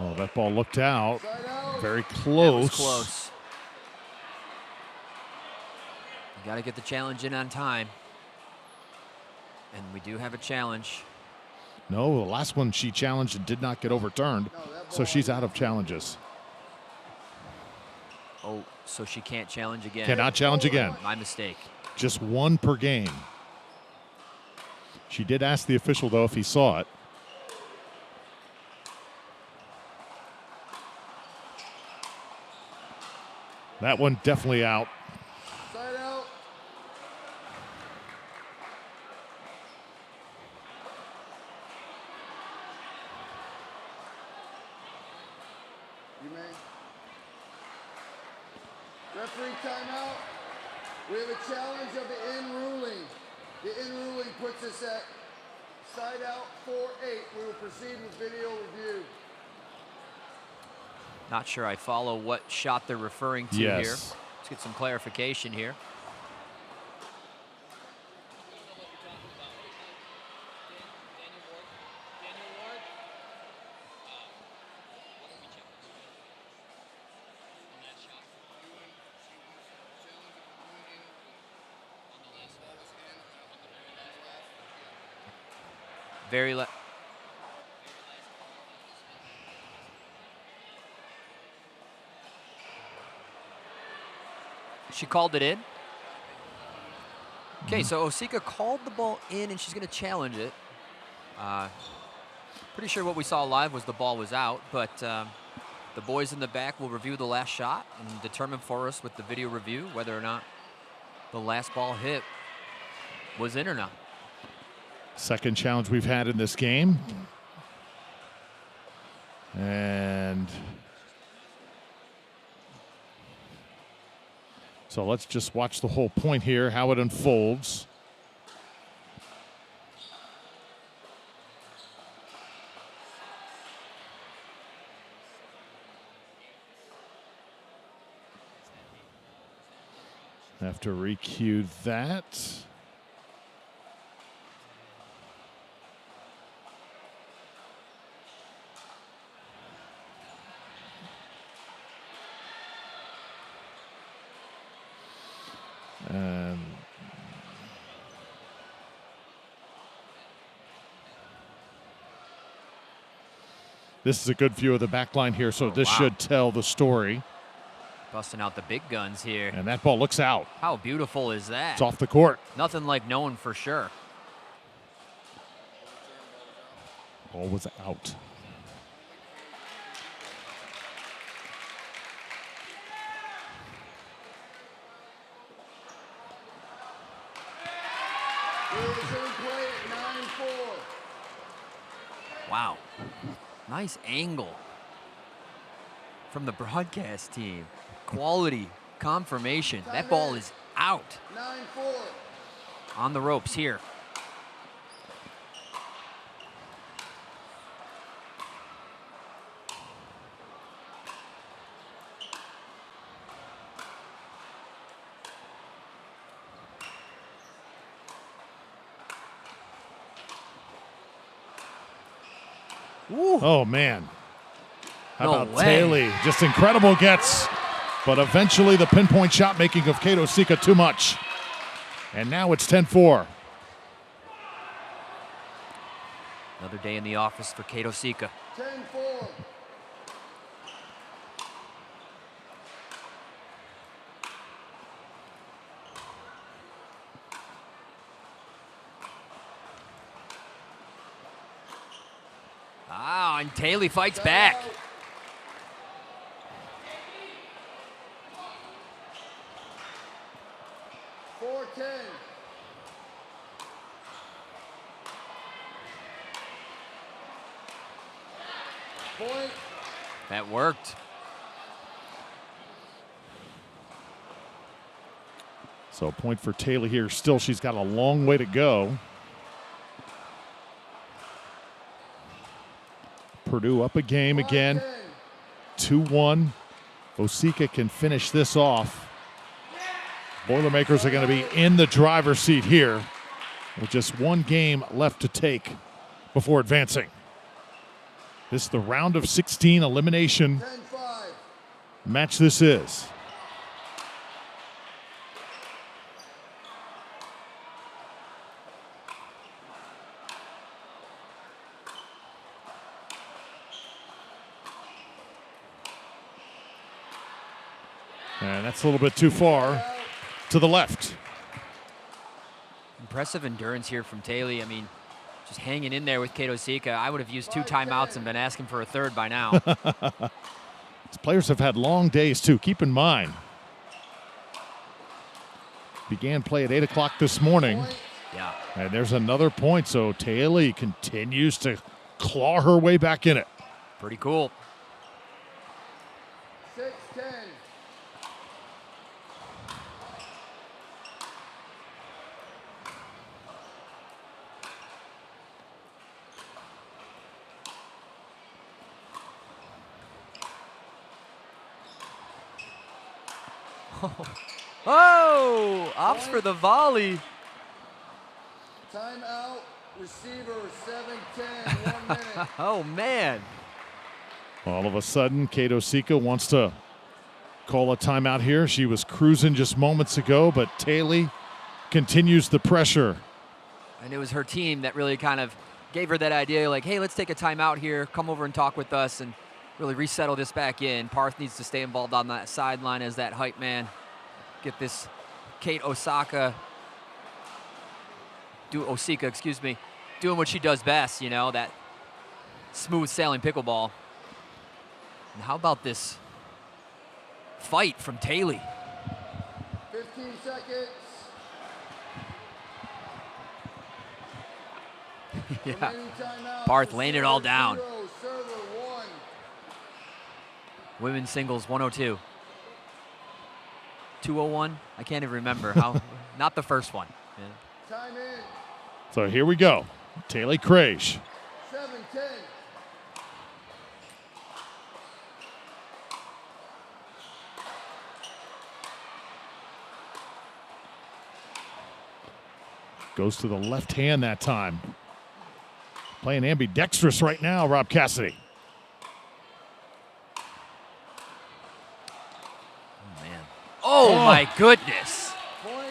Oh, that ball looked out. Very That close. was close. You got to get the challenge in on time. And we do have a challenge. No, the last one she challenged and did not get overturned, so she's out of challenges. Oh, so she can't challenge again. Cannot challenge again. My mistake. Just one per game. She did ask the official, though, if he saw it. That one definitely out. Side out. You may. Referee timeout. We have a challenge of the in ruling. The in ruling puts us at side out 4-8. We will proceed with video review. Not sure I follow what shot they're referring to here. Let's get some clarification here. Very She called it in. Okay, so Osika called the ball in, and she's going to challenge it. Pretty sure what we saw live was the ball was out, but the boys in the back will review the last shot and determine for us with the video review whether or not the last ball hit was in or not. Second challenge we've had in this game. And so let's just watch the whole point here, how it unfolds. Have to re-cue that. And this is a good view of the back line here, so this should tell the story. Busting out the big guns here. And that ball looks out. How beautiful is that? It's off the court. Nothing like knowing for sure. Ball was out. Wow. Nice angle from the broadcast team. Quality confirmation. That ball is out. 9-4. On the ropes here. Ooh. Oh, man. How No about way. Taylor? Just incredible gets, but eventually the pinpoint shot making of Kato Sika too much. And now it's 10-4. Another day in the office for Kato Sika. 10-4. Wow, and Taylor fights back. Point. That worked. So a point for Taylor here. Still, she's got a long way to go. Purdue up a game again. 2-1. Osika can finish this off. Boilermakers are going to be in the driver's seat here with just one game left to take before advancing. This is the round of 16 elimination match this is. And that's a little bit too far to the left. Impressive endurance here from Taylor. I mean, just hanging in there with Kato Sika. I would have used 2 timeouts and been asking for a third by now. These players have had long days, too. Keep in mind. Began play at 8 o'clock this morning. Yeah. And there's another point, so Taylor continues to claw her way back in it. Pretty cool. 6-10. Oh, opts for the volley. Timeout. Receiver 7-10. 1 minute. Oh, man. All of a sudden, Kato Sika wants to call a timeout here. She was cruising just moments ago, but Taylor continues the pressure. And it was her team that really kind of gave her that idea, like, hey, let's take a timeout here, come over and talk with us and really resettle this back in. Parth needs to stay involved on that sideline as that hype man. Get this Kate Osaka, doing what she does best, you know, that smooth sailing pickleball. And how about this fight from Taylor? 15 seconds. Yeah. Parth laying it all down. Server 1. Women's singles 102. 201? I can't even remember how. Not the first one. Yeah. Time in. So here we go. Taylor Krage. 7-10. Goes to the left hand that time. Playing ambidextrous right now, Rob Cassidy. Oh, my goodness. Point.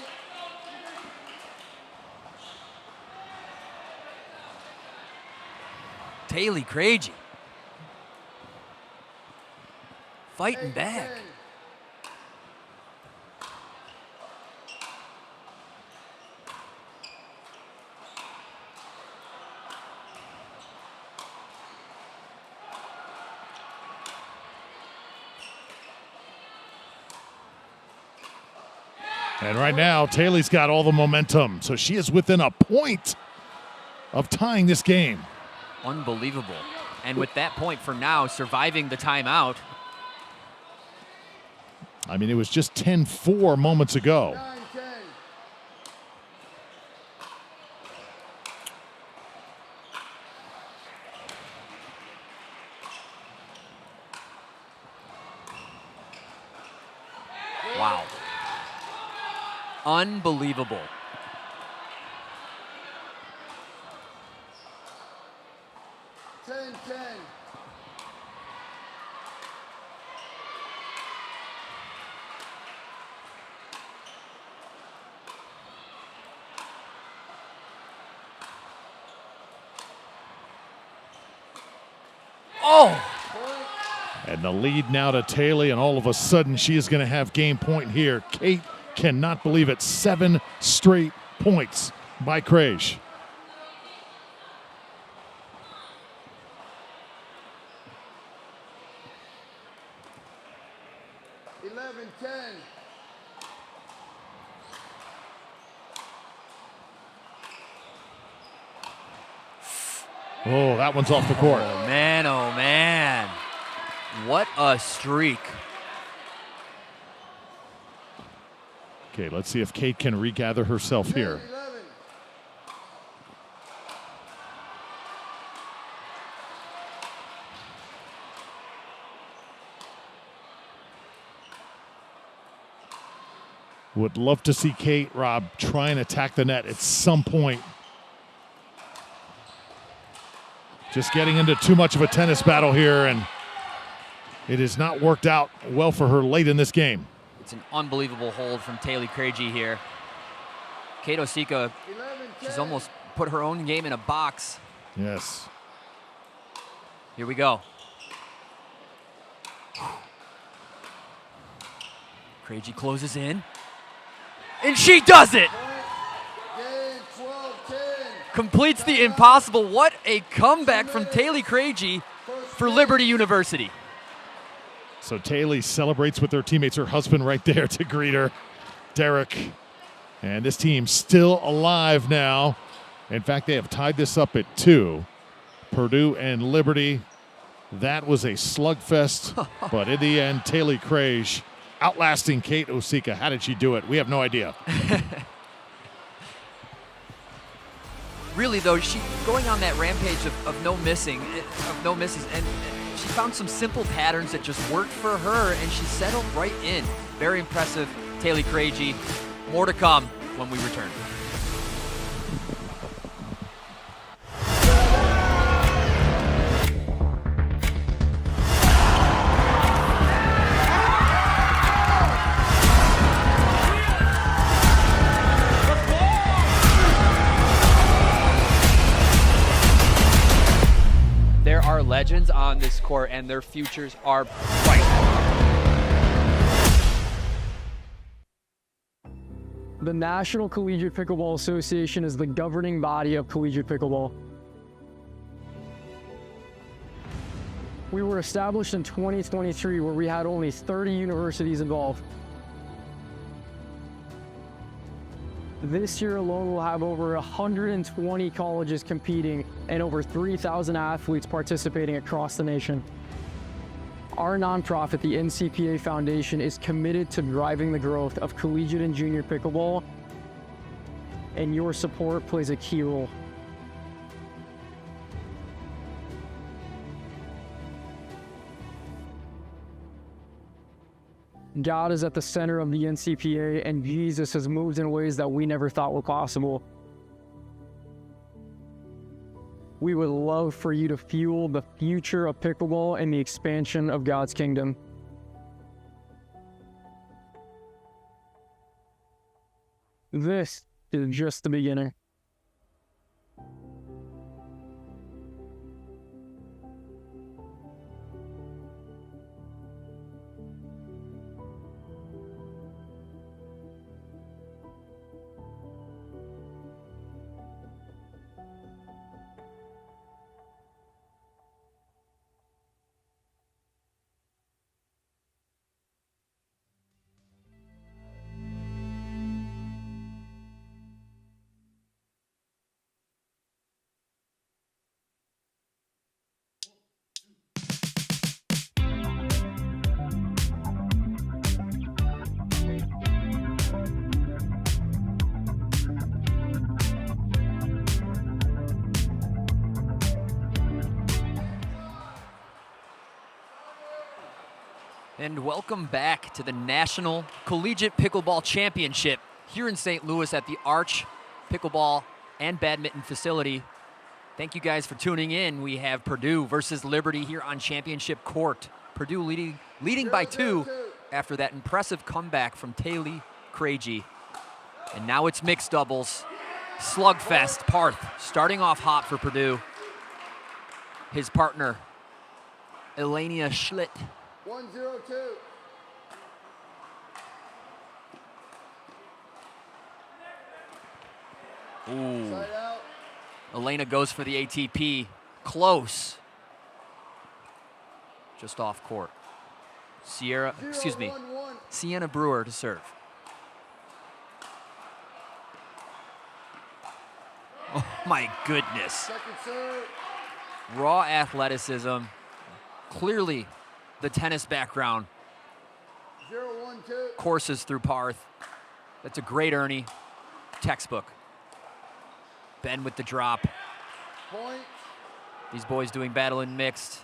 Taylor Craigie. Fighting back. And right now, Taylor's got all the momentum, so she is within a point of tying this game. Unbelievable. And with that point for now, surviving the timeout. I mean, it was just 10-4 moments ago. Wow. Unbelievable. Oh! And the lead now to Taylor, and all of a sudden she is going to have game point here. Kate cannot believe it. 7 straight points by Craigie. Oh, that one's off the court. Oh, man, oh, man. What a streak. Okay, let's see if Kate can regather herself here. Would love to see Kate, Rob, try and attack the net at some point. Just getting into too much of a tennis battle here, and it has not worked out well for her late in this game. It's an unbelievable hold from Taylor Craigie here. Kate Osika, she's almost put her own game in a box. Yes. Here we go. Craigie closes in. And she does it! Completes the impossible. What a comeback from Taylor Craigie for Liberty University. So Taylor celebrates with her teammates, her husband right there to greet her, Derek. And this team still alive now. In fact, they have tied this up at 2. Purdue and Liberty. That was a slugfest, but in the end, Taylor Craigie outlasting Kate Osika. How did she do it? We have no idea. Really, though, she going on that rampage of no misses, and she found some simple patterns that just worked for her, and she settled right in. Very impressive, Taylor Craigie. More to come when we return. There are legends on this court, and their futures are bright. The National Collegiate Pickleball Association is the governing body of collegiate pickleball. We were established in 2023, where we had only 30 universities involved. This year alone, we'll have over 120 colleges competing and over 3,000 athletes participating across the nation. Our nonprofit, the NCPA Foundation, is committed to driving the growth of collegiate and junior pickleball, and your support plays a key role. God is at the center of the NCPA, and Jesus has moved in ways that we never thought were possible. We would love for you to fuel the future of pickleball and the expansion of God's kingdom. This is just the beginning. And welcome back to the National Collegiate Pickleball Championship here in St. Louis at the Arch Pickleball and Badminton Facility. Thank you guys for tuning in. We have Purdue versus Liberty here on Championship Court. Purdue leading by 2 after that impressive comeback from Taylor Craigie. And now it's mixed doubles. Slugfest. Parth starting off hot for Purdue. His partner, Elenia Schlitt. 1-0-2. Ooh. Side out. Elena goes for the ATP. Close. Just off court. Sienna Brewer to serve. Oh my goodness. Second serve. Raw athleticism. Clearly the tennis background 0-1-2. courses through Parth. That's a great Ernie. Textbook. Ben with the drop. Point. These boys doing battle in mixed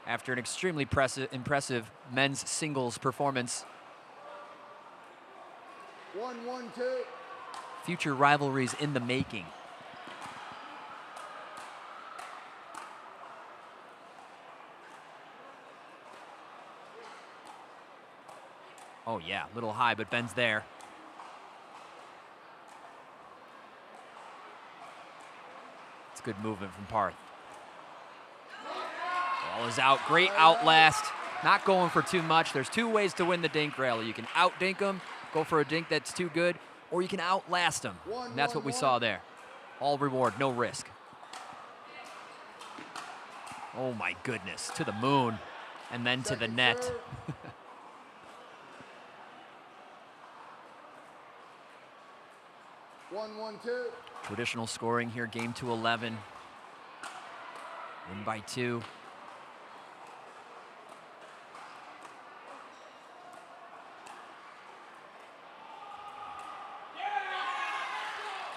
after an extremely impressive men's singles performance. 1-1-2. Future rivalries in the making. Oh yeah, a little high, but Ben's there. It's good movement from Parth. Ball is out, great outlast. Not going for too much. There's 2 ways to win the dink rally. You can out-dink them, go for a dink that's too good, or you can outlast them. And that's what we saw there. All reward, no risk. Oh my goodness, to the moon, and then to the net. Traditional scoring here, game to 11. Win by 2.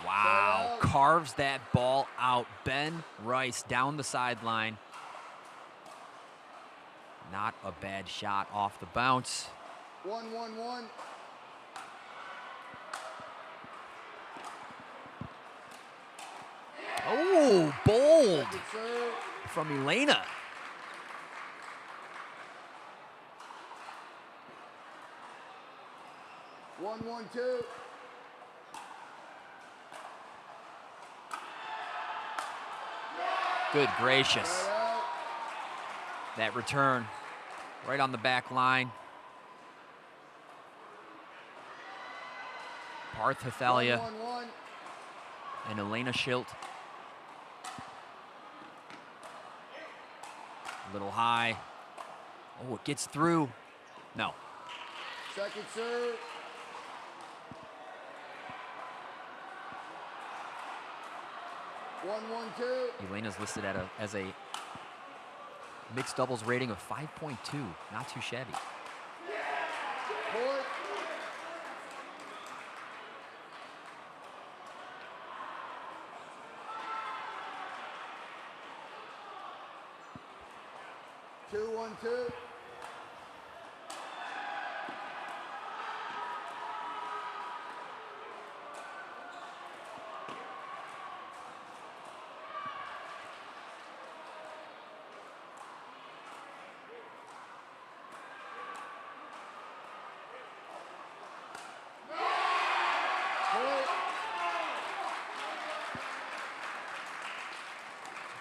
Wow, carves that ball out. Ben Rice down the sideline. Not a bad shot off the bounce. 1-1-1. Oh, bold from Elena. One, 1-2. Good gracious. That return right on the back line. Parth Hathalia 1-1-1. and Elena Schilt. A little high. Oh, it gets through. No. Second serve. 1-1-2. Elena's listed at as a mixed doubles rating of 5.2. Not too shabby. Point. Two, 1-2.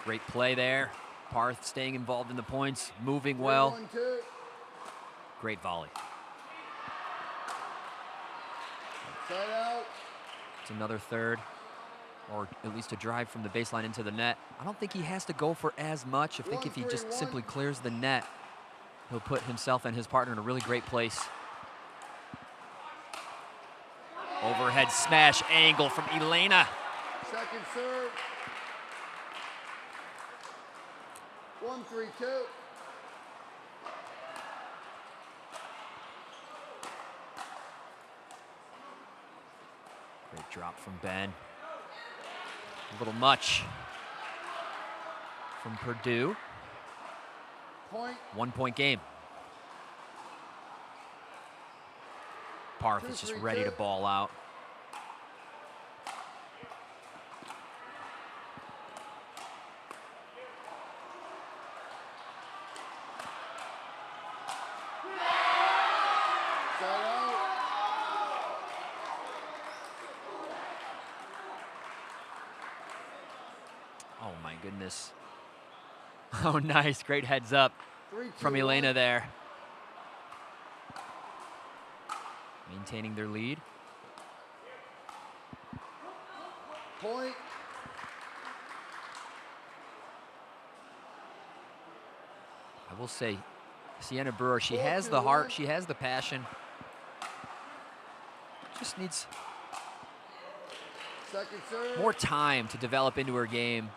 Great play there. Parth staying involved in the points, moving well. 1-2. Great volley. Side out. It's another third, or at least a drive from the baseline into the net. I don't think he has to go for as much. I think if he just simply clears the net, he'll put himself and his partner in a really great place. Overhead smash angle from Elena. Second serve. 1-3-2. Great drop from Ben. A little much from Purdue. Point. 1 point game. Parth is just ready to ball out. Oh my goodness. Oh, nice. Great heads up from Elena there. Maintaining their lead. Point. I will say, Sienna Brewer, she has the heart, she has the passion. Just needs more time to develop into her game.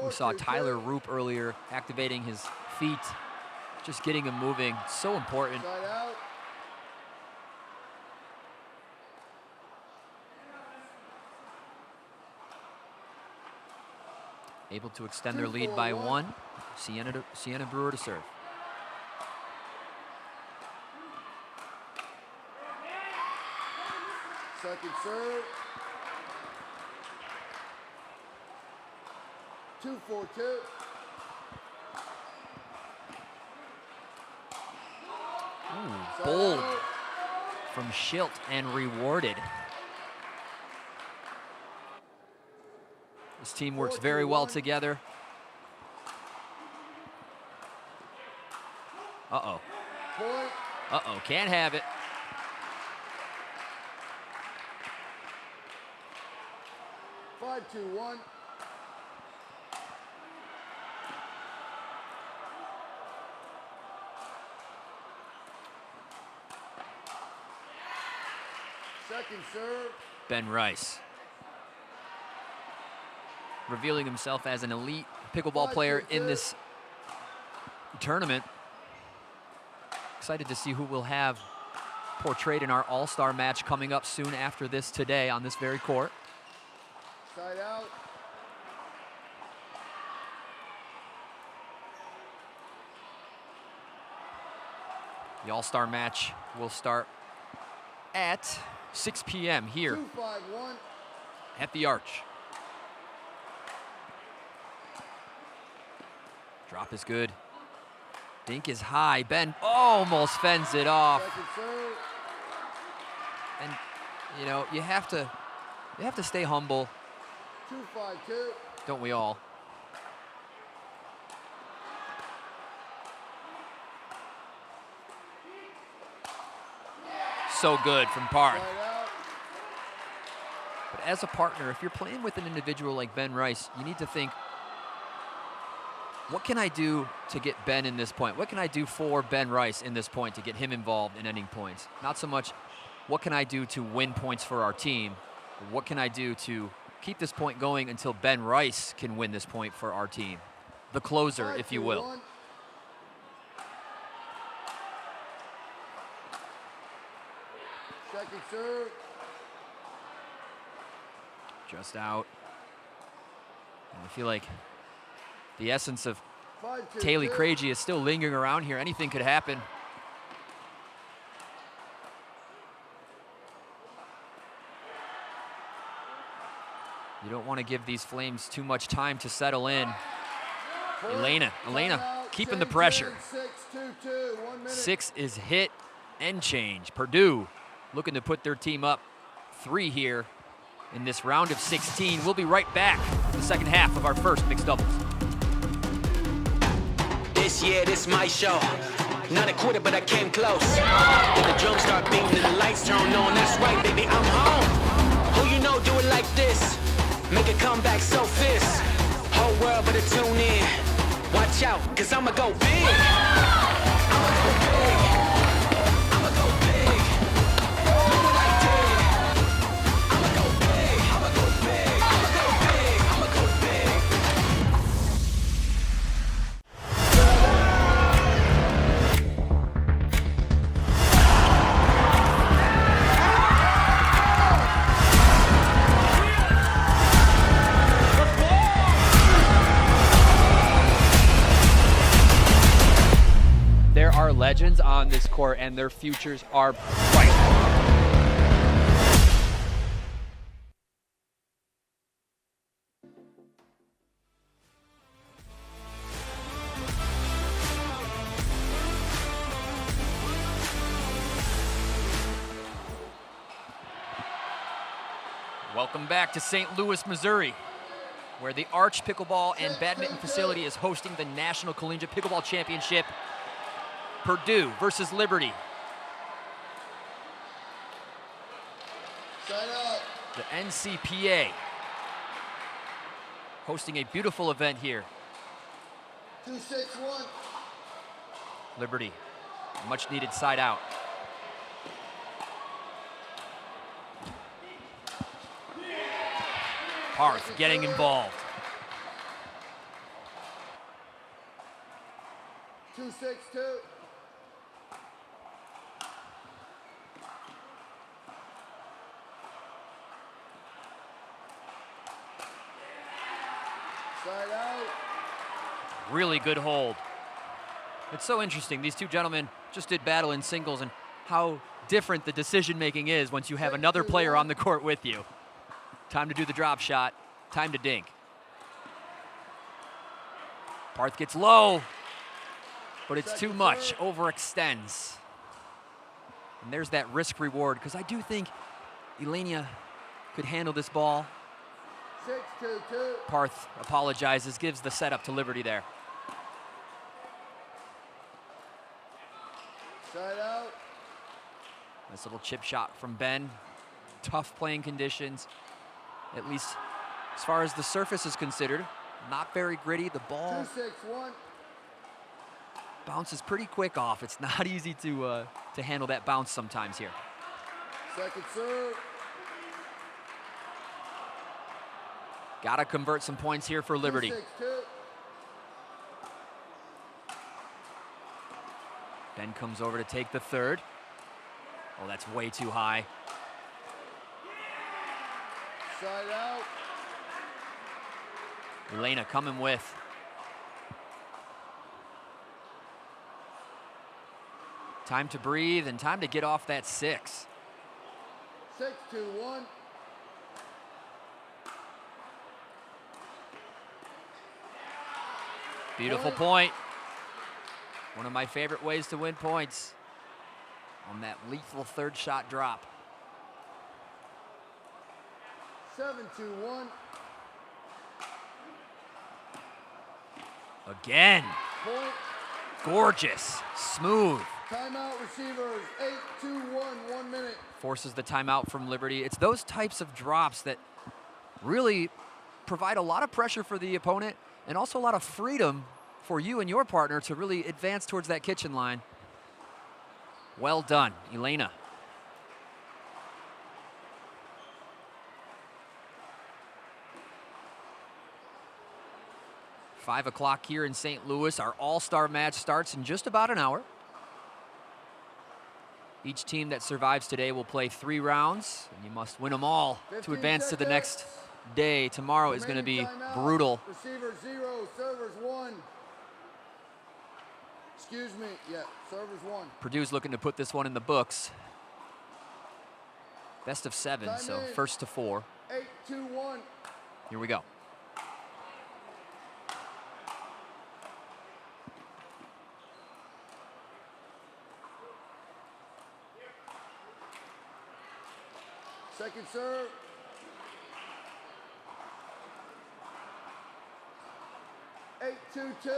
We saw Tyler Roop earlier activating his feet, just getting him moving. So important. Able to extend their lead by 1. Sienna Brewer to serve. Second serve. 2-4-2. Bold from Schilt and rewarded. This team works very well together. Uh-oh. Uh-oh, can't have it. Five, 2-1. Second serve. Ben Rice. Revealing himself as an elite pickleball player in this tournament. Excited to see who we'll have portrayed in our All-Star match coming up soon after this today on this very court. Side out. The All-Star match will start at 6 p.m. here 2-5-1. at the Arch. Drop is good. Dink is high. Ben almost fends it off. And you know, you have to stay humble. 2-5-2. Don't we all? So good from Parth. But as a partner, if you're playing with an individual like Ben Rice, you need to think, what can I do to get Ben in this point? What can I do for Ben Rice in this point to get him involved in ending points? Not so much, what can I do to win points for our team? What can I do to keep this point going until Ben Rice can win this point for our team? The closer, if you will. Second serve. Just out. And I feel like the essence of Taylor Craigie is still lingering around here. Anything could happen. You don't want to give these Flames too much time to settle in. Elena keeping the pressure. 6 is hit and change. Purdue looking to put their team up 3 here in this round of 16. We'll be right back for the second half of our first mixed doubles. This year, this my show. Not a quitter, but I came close. When the drums start beating and the lights turn on, that's right, baby, I'm home. Who you know do it like this? Make a comeback so fierce. Whole world better tune in. Watch out, cause I'ma go big. I'ma go big. I'ma go big. Look what I did. I'ma go big. I'ma go big. I'ma go big. I'ma go big. There are legends legends on this court, and their futures are bright. Welcome back to St. Louis, Missouri, where the Arch Pickleball and Badminton facility is hosting the National Collegiate Pickleball Championship. Purdue versus Liberty. The NCPA hosting a beautiful event here. 2-6-1. Liberty, much needed side out. Parth getting involved. 2-6-2. Side out. Really good hold. It's so interesting. These two gentlemen just did battle in singles, and how different the decision making is once you have another player on the court with you. Time to do the drop shot, time to dink. Parth gets low, but it's too much, overextends. And there's that risk reward, because I do think Elenia could handle this ball. 6-2-2. Parth apologizes, gives the setup to Liberty there. Side out. Nice little chip shot from Ben. Tough playing conditions, at least as far as the surface is considered. Not very gritty. The ball 2-6-1. bounces pretty quick off. It's not easy to handle that bounce sometimes here. Second serve. Got to convert some points here for Liberty. 2-6-2. Ben comes over to take the third. Oh, that's way too high. Side out. Elena coming with. Time to breathe and time to get off that 6. 6-2-1. Beautiful point. One of my favorite ways to win points on that lethal third shot drop. 7-2-1. Again. Point. Gorgeous, smooth. Timeout receivers. 8-2-1. 1 minute. Forces the timeout from Liberty. It's those types of drops that really provide a lot of pressure for the opponent and also a lot of freedom for you and your partner to really advance towards that kitchen line. Well done, Elena. Five o'clock here in St. Louis. Our all-star match starts in just about an hour. Each team that survives today will play 3 rounds, and you must win them all to advance to the next day. Tomorrow is going to be brutal. Receiver 0, servers 1. Excuse me, yeah, servers 1. Purdue's looking to put this one in the books. Best of 7, so first to 4. 8-2-1. Here we go. Second serve. Eight, 2-2.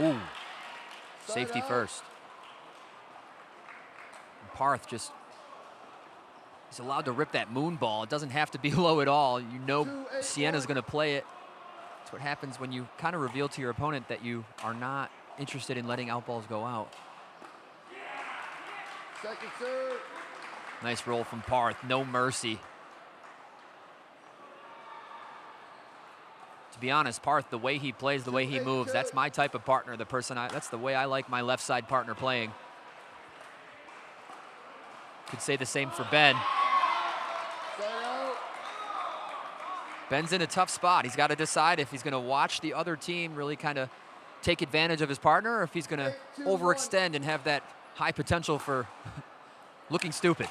Ooh, safety first. And Parth just, he's allowed to rip that moon ball. It doesn't have to be low at all. You know Sienna's going to play it. That's what happens when you kind of reveal to your opponent that you are not interested in letting out balls go out. Second serve. Nice roll from Parth, no mercy. To be honest, Parth, the way he plays, the way he moves, that's my type of partner, that's the way I like my left side partner playing. Could say the same for Ben. Ben's in a tough spot. He's got to decide if he's going to watch the other team really kind of take advantage of his partner, or if he's going to overextend and have that high potential for looking stupid.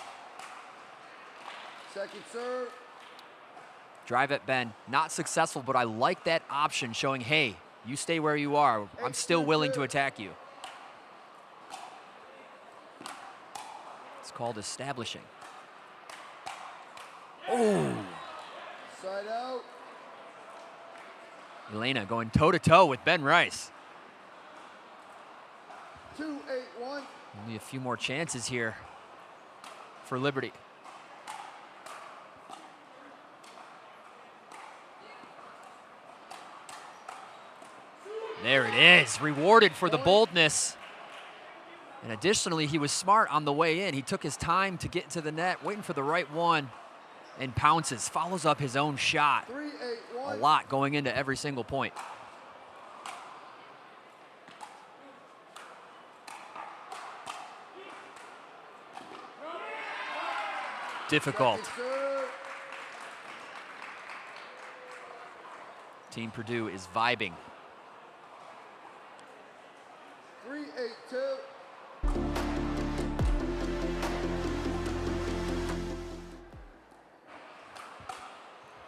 Second serve. Drive at Ben, not successful, but I like that option showing, hey, you stay where you are. I'm still willing to attack you. It's called establishing. Oh. Side out. Elena going toe-to-toe with Ben Rice. 2-8-1. Only a few more chances here for Liberty. There it is, rewarded for the boldness. And additionally, he was smart on the way in. He took his time to get to the net, waiting for the right one, and pounces, follows up his own shot. 3-8-1. A lot going into every single point. Difficult. Team Purdue is vibing. 3-8-2.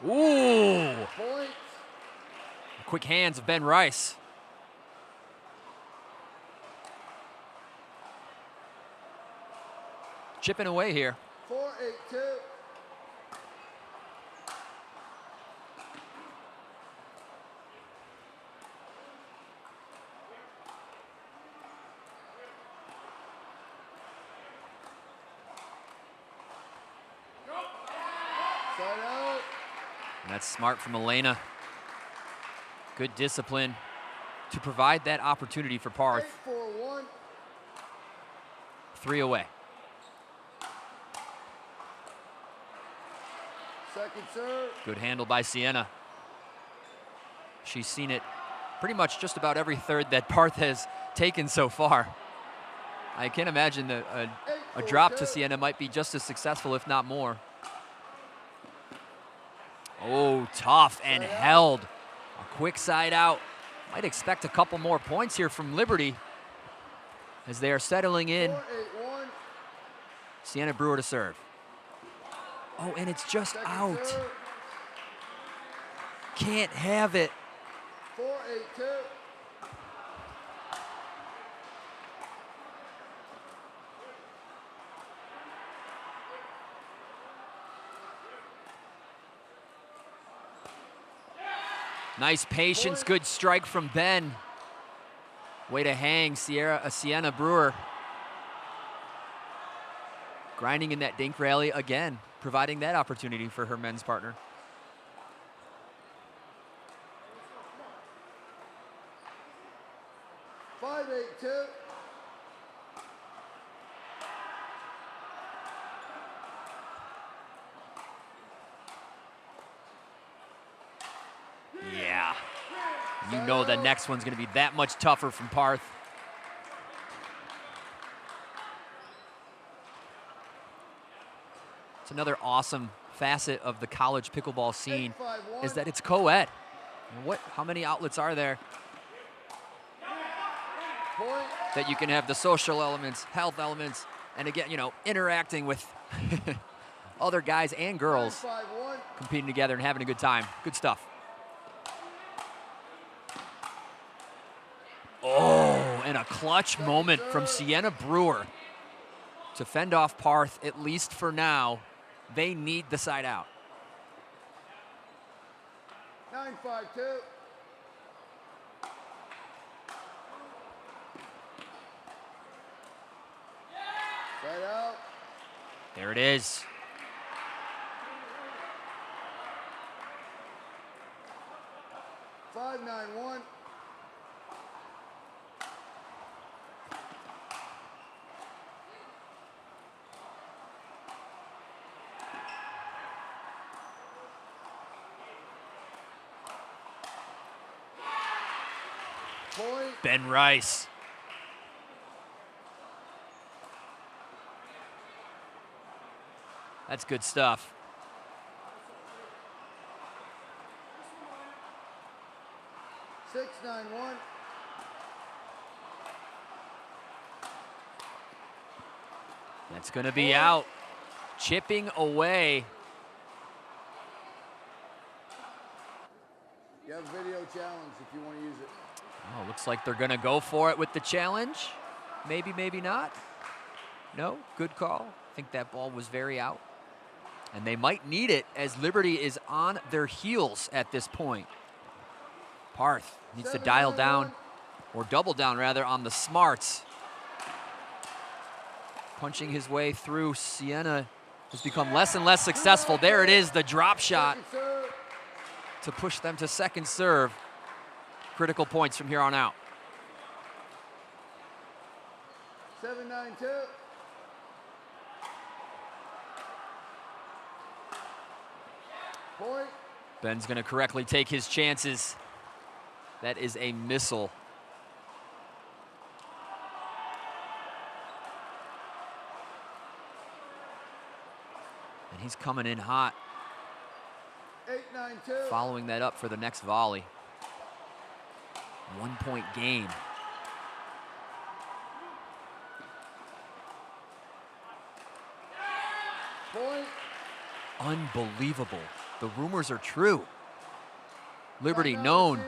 Ooh! Point. Quick hands of Ben Rice. Chipping away here. 4-8-2. Side out. And that's smart from Elena. Good discipline to provide that opportunity for Parth. 8-4-1. 3 away. Second serve. Good handle by Sienna. She's seen it pretty much just about every third that Parth has taken so far. I can't imagine a drop to Sienna might be just as successful, if not more. Oh, tough and held. A quick side out. Might expect a couple more points here from Liberty as they are settling in. 4-8-1. Sienna Brewer to serve. Oh, and it's just Second out. serve. Can't have it. 4-8-2. Nice patience, good strike from Ben. Way to hang Sienna Brewer. Grinding in that dink rally again, providing that opportunity for her men's partner. Five, 8-2. Yeah. You know the next one's going to be that much tougher from Parth. It's another awesome facet of the college pickleball scene is that it's co-ed. How many outlets are there that you can have the social elements, health elements, and again, interacting with other guys and girls competing together and having a good time. Good stuff. Oh, and a clutch moment from Sienna Brewer to fend off Parth, at least for now. They need the side out. 9-5-2. Side out. There it is. Five, 9-1. Ben Rice. That's good stuff. 6-9-1. That's going to be out. Chipping away. You have a video challenge if you want to use it. Oh, looks like they're going to go for it with the challenge. Maybe, maybe not. No, good call. I think that ball was very out. And they might need it as Liberty is on their heels at this point. Parth needs to dial down, or double down rather, on the smarts. Punching his way through. Sienna has become less and less successful. There it is, the drop shot to push them to second serve. Critical points from here on out. 7-9-2. Point. Ben's going to correctly take his chances. That is a missile. And he's coming in hot. 8-9-2. Following that up for the next volley. 1 point game. Point. Unbelievable. The rumors are true. Liberty known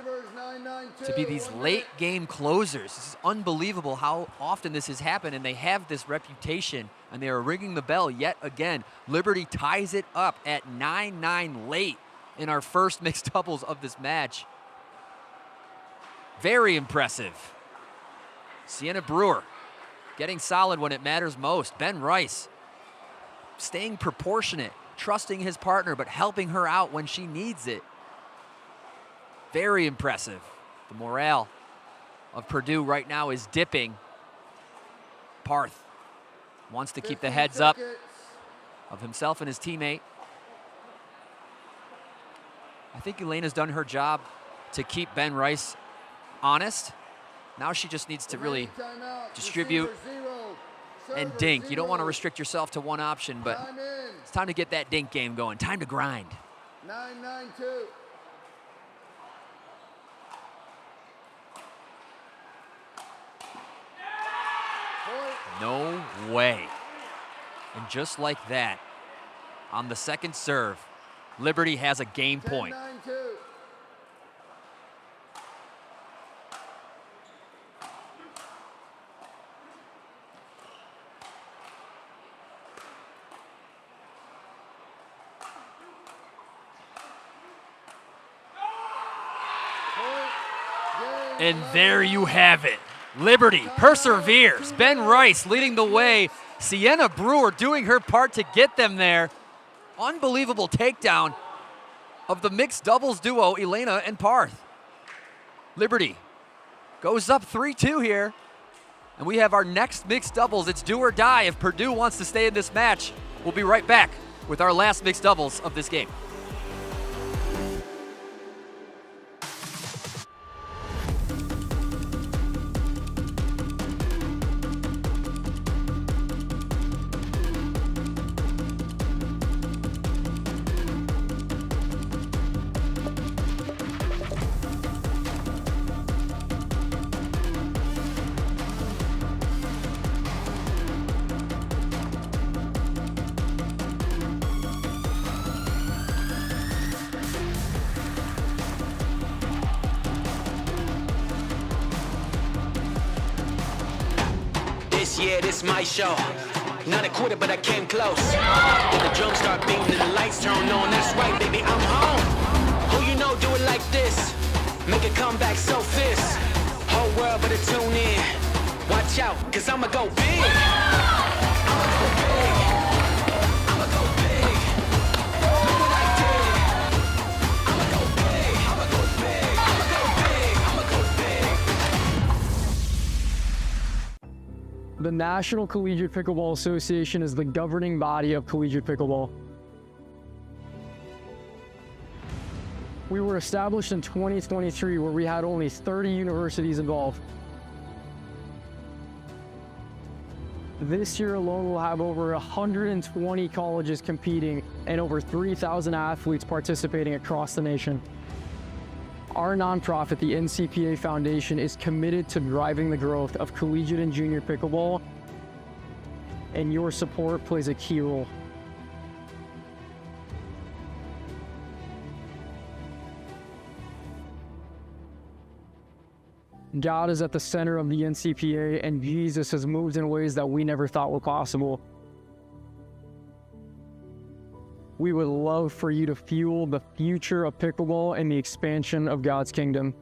to be these late game closers. This is unbelievable how often this has happened, and they have this reputation, and they are ringing the bell yet again. Liberty ties it up at 9-9 late in our first mixed doubles of this match. Very impressive. Sienna Brewer getting solid when it matters most. Ben Rice staying proportionate, trusting his partner, but helping her out when she needs it. Very impressive. The morale of Purdue right now is dipping. Parth wants to keep the heads up of himself and his teammate. I think Elena's done her job to keep Ben Rice honest. Now she just needs to really distribute and dink. You don't want to restrict yourself to one option, but it's time to get that dink game going. Time to grind. 9-9-2. No way. And just like that, on the second serve, Liberty has a game point. 10-9-2. And there you have it. Liberty perseveres. Ben Rice leading the way. Sienna Brewer doing her part to get them there. Unbelievable takedown of the mixed doubles duo, Elena and Parth. Liberty goes up 3-2 here. And we have our next mixed doubles. It's do or die if Purdue wants to stay in this match. We'll be right back with our last mixed doubles of this game. Yeah, this my show. Not a quitter, but I came close. When the drums start beating and the lights turn on, that's right, baby, I'm home. Who you know do it like this? Make a comeback so fierce. Whole world better tune in. Watch out, cause I'ma go big. I'ma go big. I'ma go big. Look what I did. I'ma go big. I'ma go big. I'ma go big. I'ma go big. The National Collegiate Pickleball Association is the governing body of collegiate pickleball. We were established in 2023 where we had only 30 universities involved. This year alone, we'll have over 120 colleges competing and over 3,000 athletes participating across the nation. Our nonprofit, the NCPA Foundation, is committed to driving the growth of collegiate and junior pickleball, and your support plays a key role. God is at the center of the NCPA, and Jesus has moved in ways that we never thought were possible. We would love for you to fuel the future of pickleball and the expansion of God's kingdom.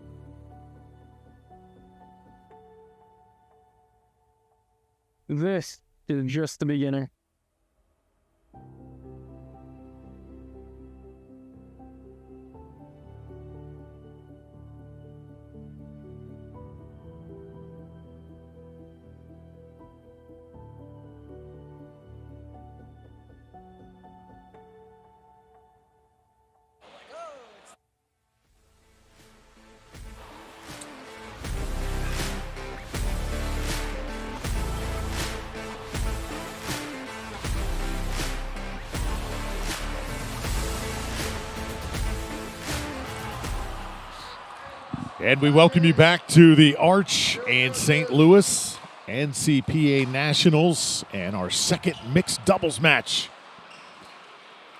This is just the beginning. And we welcome you back to the Arch and St. Louis NCPA Nationals and our second mixed doubles match.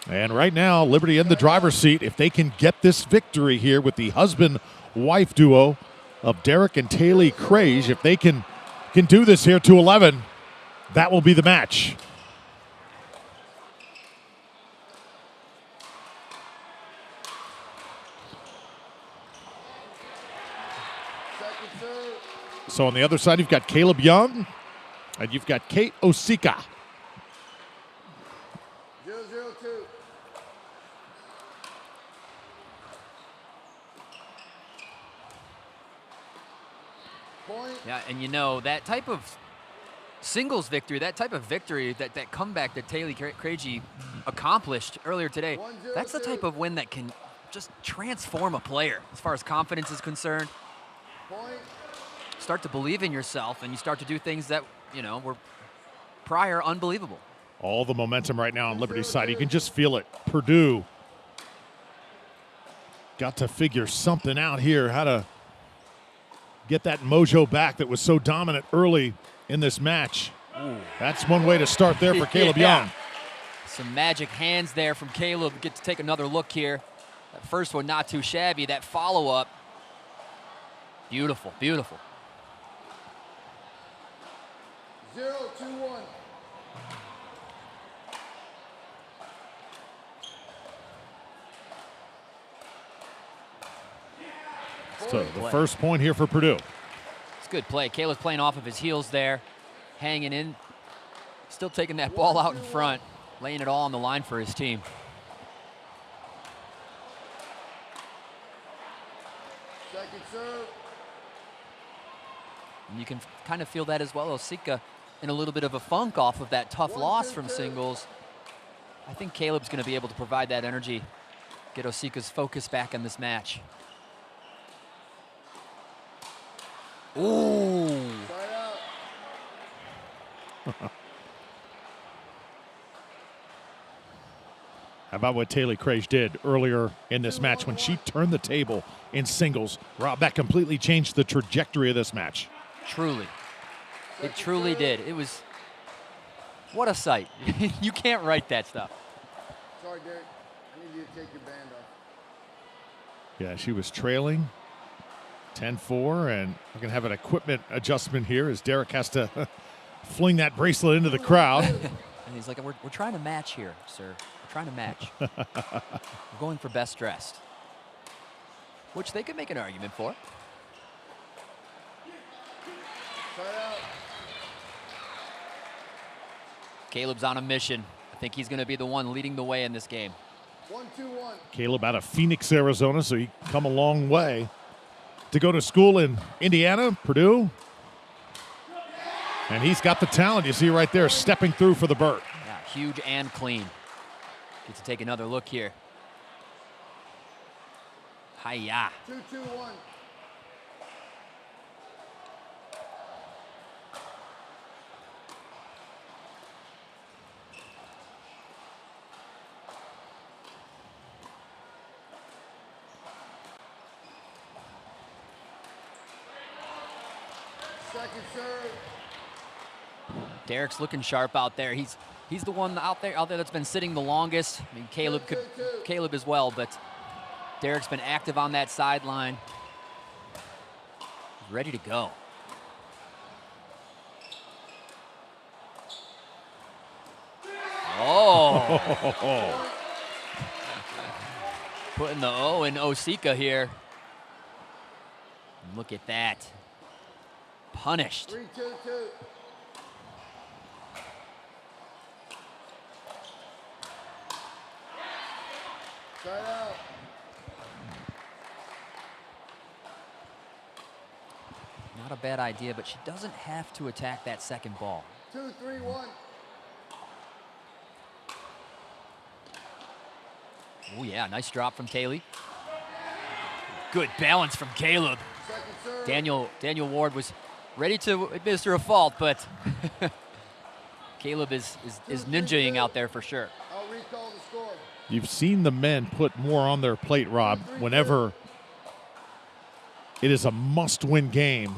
And right now, Liberty in the driver's seat. If they can get this victory here with the husband-wife duo of Derek and Taylor Krage, if they can do this here to 11, that will be the match. So on the other side, you've got Caleb Young, and you've got Kate Osika. 0-0-2. Point. Yeah, and you know, that type of singles victory, that type of victory, that comeback that Taylor Krage accomplished earlier today, that's the type of win that can just transform a player as far as confidence is concerned. Point. Start to believe in yourself, and you start to do things that, you know, were prior unbelievable. All the momentum right now on Liberty's side. You can just feel it. Purdue got to figure something out here, how to get that mojo back that was so dominant early in this match. Ooh. That's one way to start there for Caleb Young. Some magic hands there from Caleb. Get to take another look here. That first one not too shabby. That follow-up, beautiful, beautiful. 0-2-1. So the first point here for Purdue. It's good play. Caleb's playing off of his heels there, hanging in, still taking that ball out in front, laying it all on the line for his team. Second serve. And you can kind of feel that as well. Osika in a little bit of a funk off of that tough loss from singles. I think Caleb's going to be able to provide that energy, get Osika's focus back in this match. Ooh. How about what Taylor Krage did earlier in this match when she turned the table in singles? Rob, that completely changed the trajectory of this match. Truly. It truly did. It was, what a sight. You can't write that stuff. Sorry, Derek. I need you to take your band off. Yeah, she was trailing 10-4, and we're going to have an equipment adjustment here as Derek has to fling that bracelet into the crowd. And he's like, we're trying to match here, sir. We're trying to match. We're going for best dressed, which they could make an argument for. Caleb's on a mission. I think he's going to be the one leading the way in this game. 1-2-1. Caleb out of Phoenix, Arizona, so he come a long way to go to school in Indiana, Purdue. And he's got the talent, you see right there, stepping through for the Burt. Yeah, huge and clean. Get to take another look here. Hi-ya. 2-2-1. Second serve. Derek's looking sharp out there. He's the one out there that's been sitting the longest. I mean, Caleb as well, but Derek's been active on that sideline. He's ready to go. Oh. Putting the O in Osika here. Look at that. Punished. 3-2-2. Side out. Not a bad idea, but she doesn't have to attack that second ball. 2-3-1. Oh yeah, nice drop from Kaylee. Good balance from Caleb. Daniel Ward was ready to administer a fault, but Caleb is ninjaing out there for sure. I'll recall the score. You've seen the men put more on their plate, Rob, whenever it is a must-win game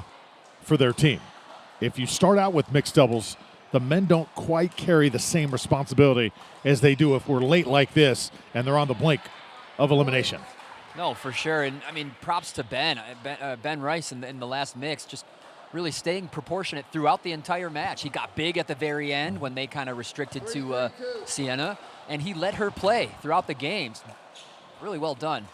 for their team. If you start out with mixed doubles, the men don't quite carry the same responsibility as they do if we're late like this and they're on the blink of elimination. No, for sure. And I mean, props to Ben Rice in the last mix, just really staying proportionate throughout the entire match. He got big at the very end when they kind of restricted to Sienna, and he let her play throughout the games. Really well done.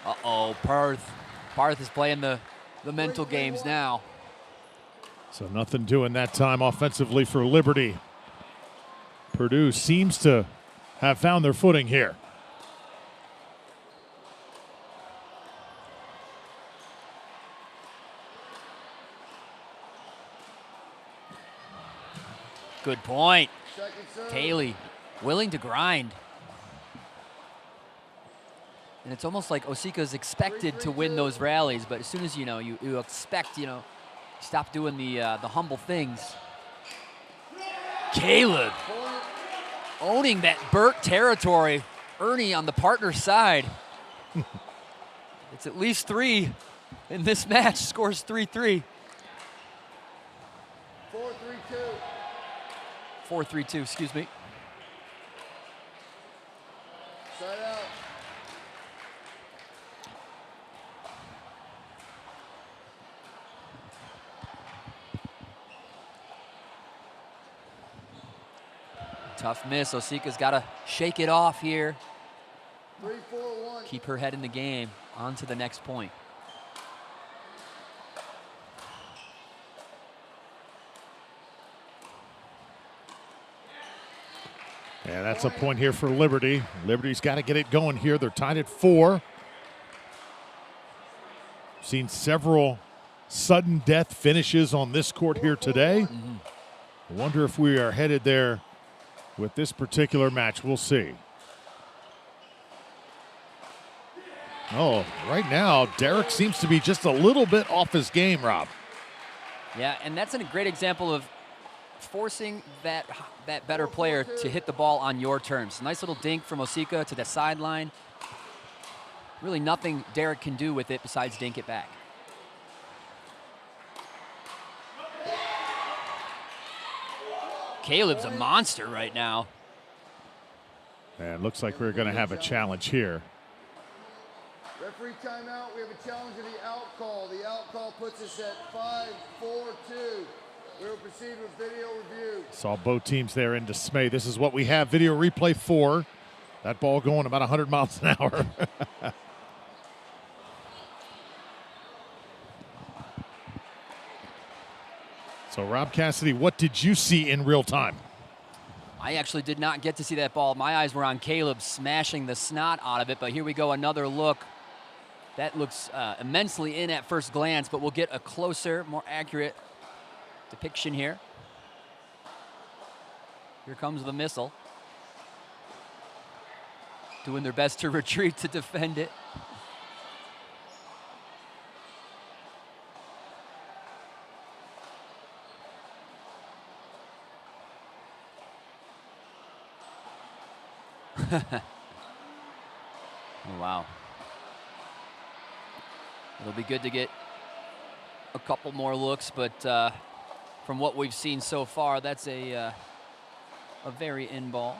Uh-oh, Parth is playing the mental games now. So nothing doing that time offensively for Liberty. Purdue seems to have found their footing here. Good point. Kaylee willing to grind. And it's almost like Osika's expected to win those rallies, but as soon as you expect, stop doing the humble things. Caleb owning that Burt territory. Ernie on the partner side. It's at least 3 in this match. Scores 3-3. 4-3-2. 4-3-2, excuse me. Side out. Tough miss. Osika's got to shake it off here. 3-4-1. Keep her head in the game. On to the next point. Yeah, that's a point here for Liberty. Liberty's got to get it going here. They're tied at 4. Seen several sudden death finishes on this court here today. I wonder if we are headed there with this particular match. We'll see. Oh, right now, Derek seems to be just a little bit off his game, Rob. Yeah, and that's a great example of forcing that better player to hit the ball on your terms. Nice little dink from Osika to the sideline. Really nothing Derek can do with it besides dink it back. Caleb's a monster right now. And looks like we're going to have a challenge here. Referee timeout. We have a challenge of the out call. The out call puts us at 5-4-2. We will proceed with video review. Saw both teams there in dismay. This is what we have video replay for. That ball going about 100 miles an hour. So, Rob Cassidy, what did you see in real time? I actually did not get to see that ball. My eyes were on Caleb smashing the snot out of it, but here we go, another look. That looks immensely in at first glance, but we'll get a closer, more accurate depiction here. Here comes the missile. Doing their best to retreat to defend it. Oh, wow. It'll be good to get a couple more looks, but from what we've seen so far, that's a very in ball.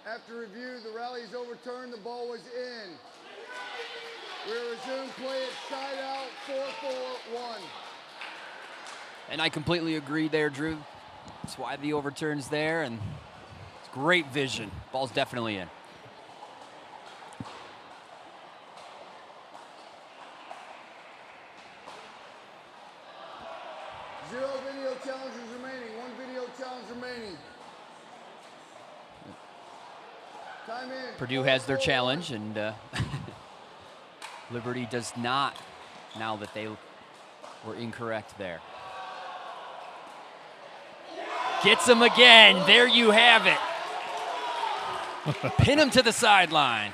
After review, the rally is overturned. The ball was in. We'll resume play at side out, 4-4-1. And I completely agree there, Drew. That's why the overturn's there, and it's great vision. Ball's definitely in. Zero video challenges remaining. One video challenge remaining. Time in. Purdue has their challenge, and Liberty does not, now that they were incorrect there. Gets him again. There you have it. Pin him to the sideline.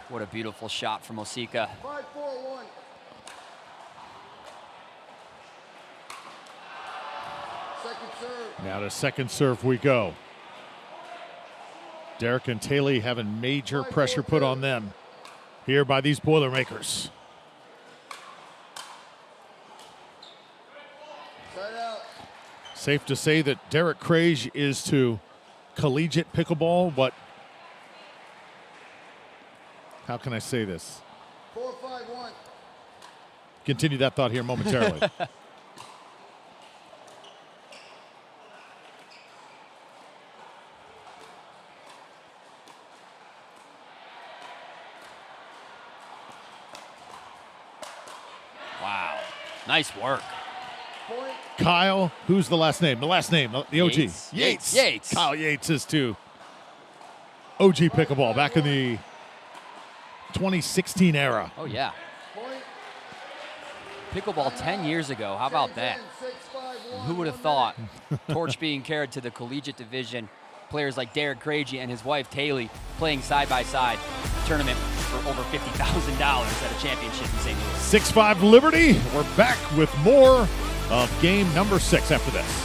What a beautiful shot from Osika. 5-4-1. Second serve. Now to second serve we go. Derek and Taylor having major pressure put on them here by these Boilermakers. Safe to say that Derek Krage is to collegiate pickleball, but how can I say this? 4-5-1. Continue that thought here momentarily. Wow, nice work. Kyle, who's the last name? The last name, the OG. Yates. Kyle Yates is to OG pickleball back in the 2016 era. Oh, yeah. Pickleball 10 years ago. How about that? Who would have thought? Torch being carried to the collegiate division. Players like Derek Krage and his wife, Taylor, playing side by side. Tournament for over $50,000 at a championship in St. Louis. 6-5 Liberty. We're back with more of game number 6 after this.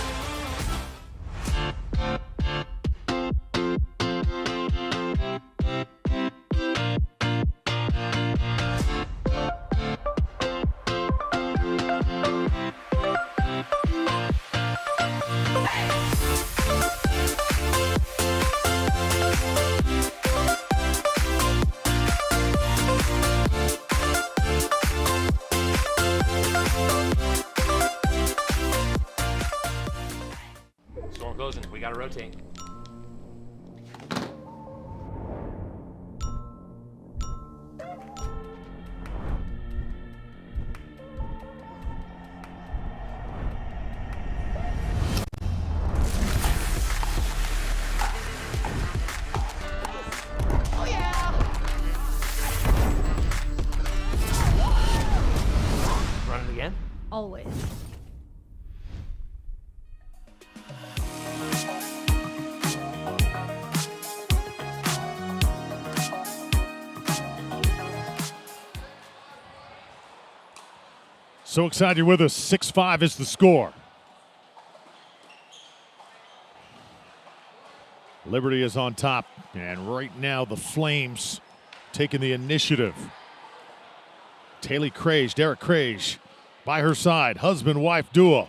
Storm closing. We gotta rotate. Run it again? Always. So excited you're with us. 6-5 is the score. Liberty is on top, and right now the Flames taking the initiative. Taylor Krage, Derek Krage by her side, husband-wife duo.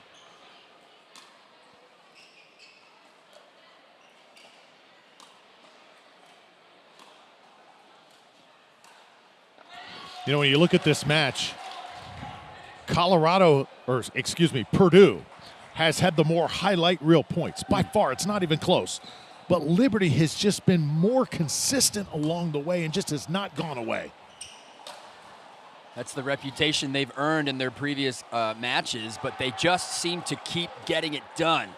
You know, when you look at this match, Purdue has had the more highlight reel points. By far, it's not even close. But Liberty has just been more consistent along the way and just has not gone away. That's the reputation they've earned in their previous matches, but they just seem to keep getting it done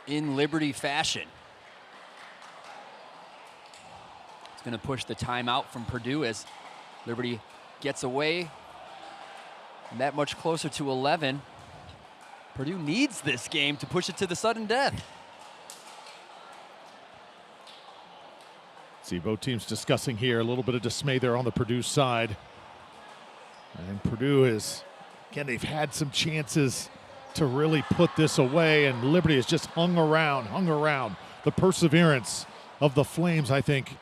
in Liberty fashion. It's going to push the timeout from Purdue as Liberty gets away that much closer to 11. Purdue needs this game to push it to the sudden death. See both teams discussing here. A little bit of dismay there on the Purdue side. And Purdue is, again, they've had some chances to really put this away, and Liberty has just hung around. The perseverance of the Flames, I think,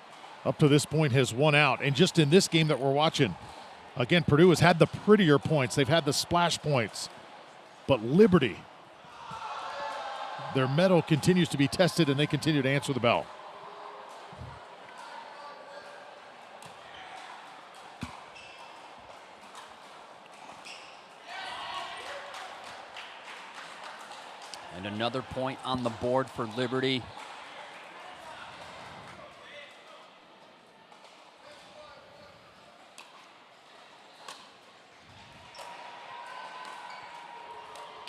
up to this point has won out. And just in this game that we're watching, again, Purdue has had the prettier points. They've had the splash points. But Liberty, their mettle continues to be tested, and they continue to answer the bell. And another point on the board for Liberty.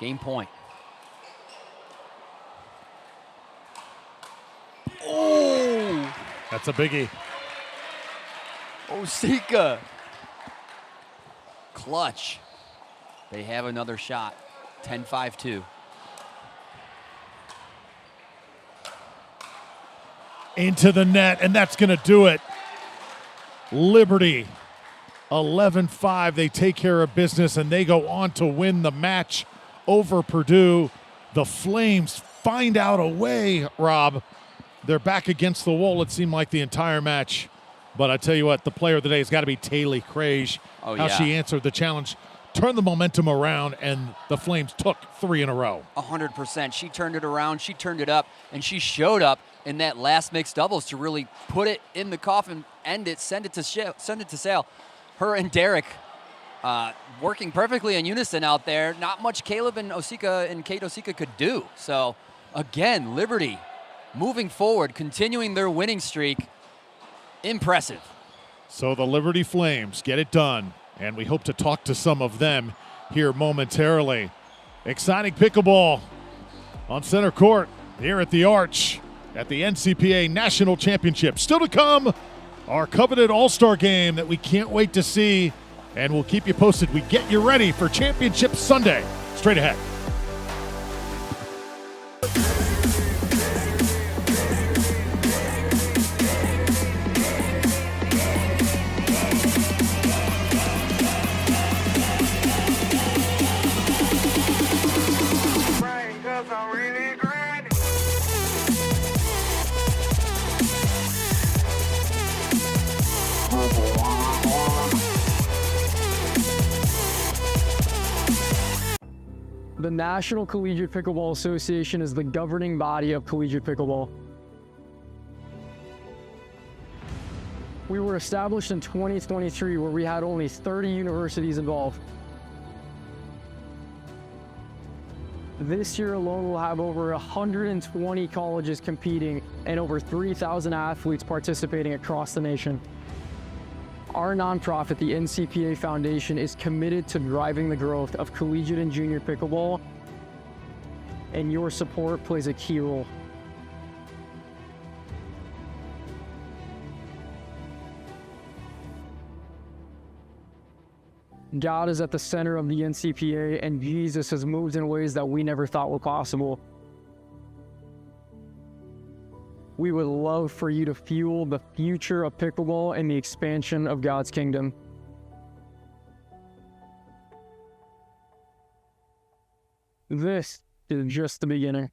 Game point. Oh! That's a biggie. Osika. Clutch. They have another shot. 10-5-2. Into the net, and that's going to do it. Liberty, 11-5. They take care of business, and they go on to win the match over Purdue. The Flames find out a way, Rob. They're back against the wall, it seemed like, the entire match. But I tell you what, the player of the day has got to be Taylor Krage. Oh, How yeah. she answered the challenge, turned the momentum around, and the Flames took 3 in a row. 100%. She turned it around, she turned it up, and she showed up in that last mixed doubles to really put it in the coffin, end it, send it to sail. Her and Derek working perfectly in unison out there. Not much Caleb and Osika and Kate Osika could do. So again, Liberty moving forward, continuing their winning streak. Impressive. So the Liberty Flames get it done, and we hope to talk to some of them here momentarily. Exciting pickleball on center court here at the Arch at the NCPA National Championship. Still to come, our coveted All-Star game that we can't wait to see, and we'll keep you posted. We get you ready for Championship Sunday. Straight ahead. The National Collegiate Pickleball Association is the governing body of collegiate pickleball. We were established in 2023, where we had only 30 universities involved. This year alone, we'll have over 120 colleges competing and over 3,000 athletes participating across the nation. Our nonprofit, the NCPA Foundation, is committed to driving the growth of collegiate and junior pickleball, and your support plays a key role. God is at the center of the NCPA, and Jesus has moved in ways that we never thought were possible. We would love for you to fuel the future of pickleball and the expansion of God's kingdom. This is just the beginning.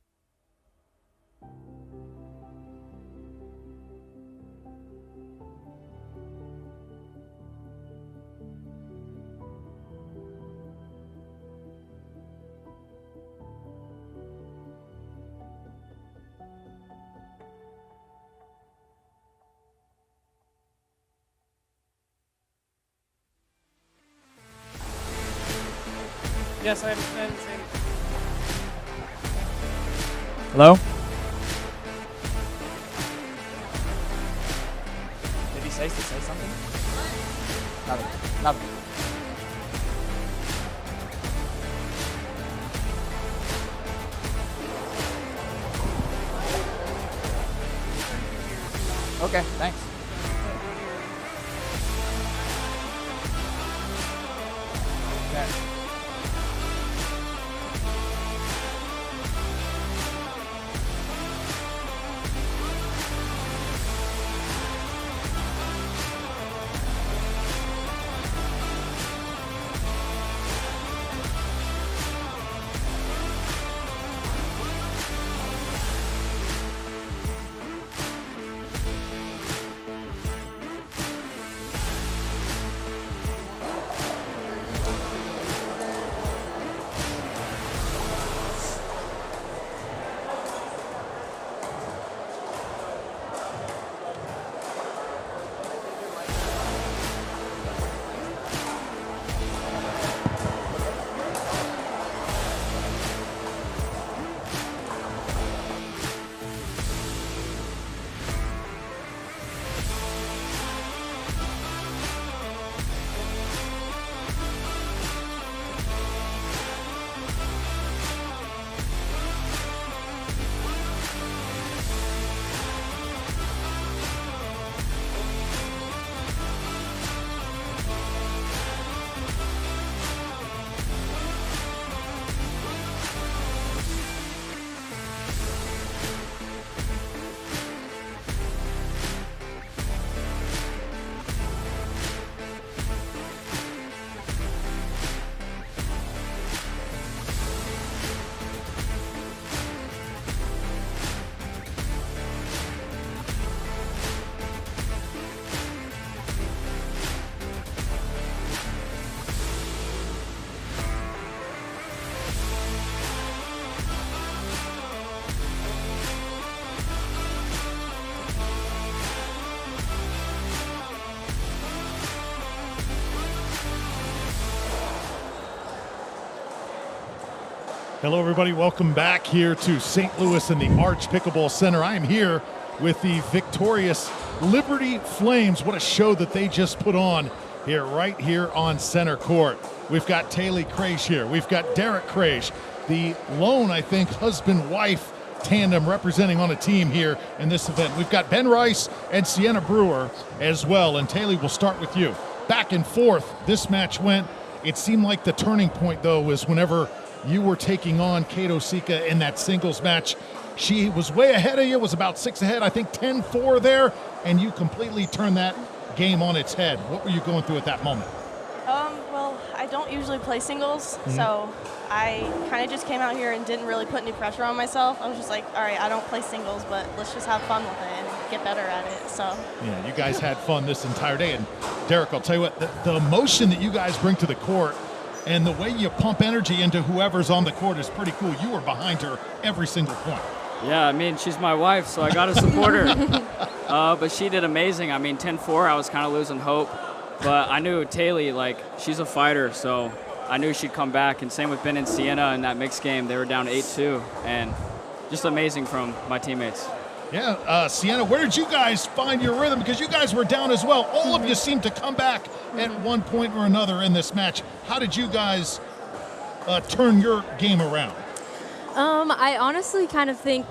Yes, I haven't seen it. Hello? Did he say something? Nothing. Nothing. Okay, thanks. Okay. Hello, everybody. Welcome back here to St. Louis in the Arch Pickleball Center. I am here with the victorious Liberty Flames. What a show that they just put on here, right here on center court. We've got Taylor Kraish here. We've got Derek Kraish, the lone, I think, husband-wife tandem representing on a team here in this event. We've got Ben Rice and Sienna Brewer as well. And Taylor, we'll start with you. Back and forth, this match went. It seemed like the turning point, though, was whenever you were taking on Kato Sika in that singles match. She was way ahead of you, was about 6 ahead, I think 10-4 there, and you completely turned that game on its head. What were you going through at that moment? Well, I don't usually play singles, so I kind of just came out here and didn't really put any pressure on myself. I was just like, all right, I don't play singles, but let's just have fun with it and get better at it. So yeah, you guys had fun this entire day. And Derek, I'll tell you what, the emotion that you guys bring to the court and the way you pump energy into whoever's on the court is pretty cool. You were behind her every single point. Yeah, I mean, she's my wife, so I got to support her. But she did amazing. I mean, 10-4, I was kind of losing hope. But I knew Taylor, like, she's a fighter, so I knew she'd come back. And same with Ben and Sienna in that mixed game. They were down 8-2, and just amazing from my teammates. Yeah, Sienna, where did you guys find your rhythm? Because you guys were down as well. All of you seemed to come back at one point or another in this match. How did you guys turn your game around? I honestly kind of think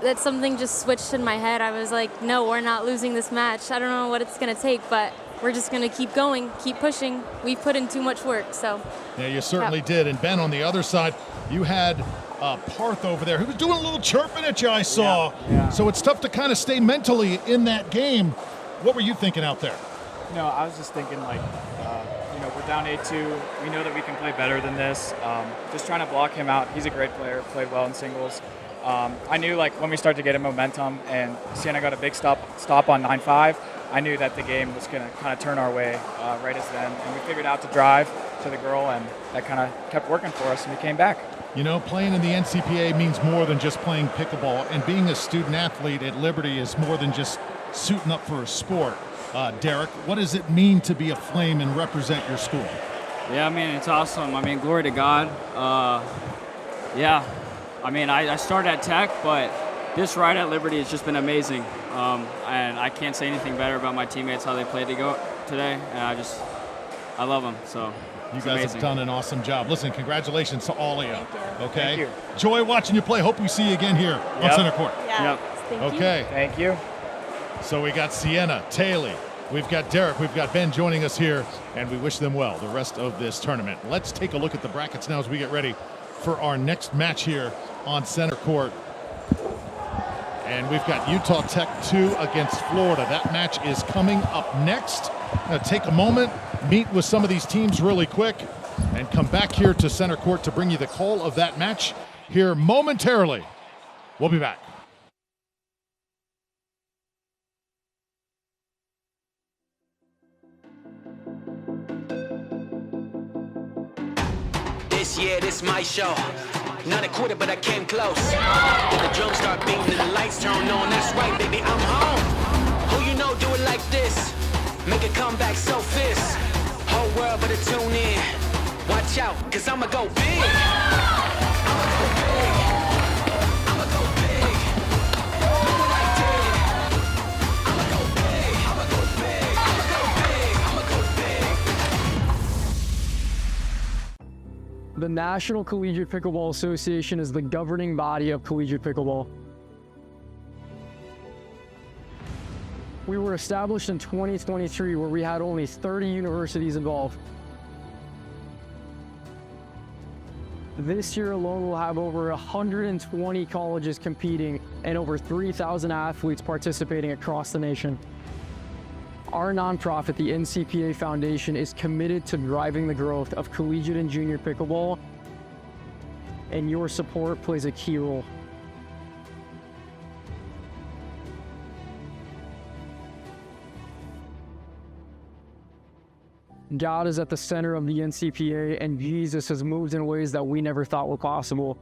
that something just switched in my head. I was like, no, we're not losing this match. I don't know what it's going to take, but we're just going to keep going, keep pushing. We've put in too much work, so. Yeah, you certainly did. And Ben, on the other side, you had Parth over there. He was doing a little chirping at you, I saw. Yeah. So it's tough to kind of stay mentally in that game. What were you thinking out there? No, I was just thinking, like, we're down 8-2. We know that we can play better than this. Just trying to block him out. He's a great player, played well in singles. I knew, like, when we started to get in momentum and Sienna got a big stop on 9-5, I knew that the game was going to kind of turn our way right as then. And we figured out to drive to the girl, and that kind of kept working for us, and we came back. You know, playing in the NCPA means more than just playing pickleball, and being a student athlete at Liberty is more than just suiting up for a sport. Derek, what does it mean to be a Flame and represent your school? Yeah, I mean, it's awesome. I mean, glory to God. Yeah, I mean, I started at Tech, but this ride at Liberty has just been amazing. And I can't say anything better about my teammates, how they played today. And I love them, so. You guys have done an awesome job. Listen, congratulations to all of you. Okay. Thank you. Joy watching you play. Hope we see you again here on center court. Yeah. Thank you. Okay. Thank you. So we got Sienna, Taylor, we've got Derek, we've got Ben joining us here, and we wish them well the rest of this tournament. Let's take a look at the brackets now as we get ready for our next match here on center court. And we've got Utah Tech 2 against Florida. That match is coming up next. Now take a moment, meet with some of these teams really quick, and come back here to center court to bring you the call of that match here momentarily. We'll be back. This year, this my show. Not a quarter, but I came close. The drums start beating and the lights turn on. That's right, baby, I'm home. Who you know do it like this? Make a comeback so fierce. Whole world better tune in. Watch out, cause I'ma go big. I'ma go big. I'ma go big. Look what I did. I'ma go big. I'ma go big. I'ma go big. I'ma go big. The National Collegiate Pickleball Association is the governing body of collegiate pickleball. We were established in 2023, where we had only 30 universities involved. This year alone, we'll have over 120 colleges competing and over 3,000 athletes participating across the nation. Our nonprofit, the NCPA Foundation, is committed to driving the growth of collegiate and junior pickleball, and your support plays a key role. God is at the center of the NCPA, and Jesus has moved in ways that we never thought were possible.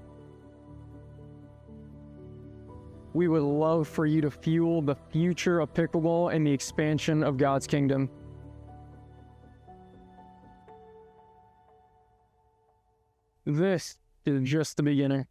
We would love for you to fuel the future of pickleball and the expansion of God's kingdom. This is just the beginning.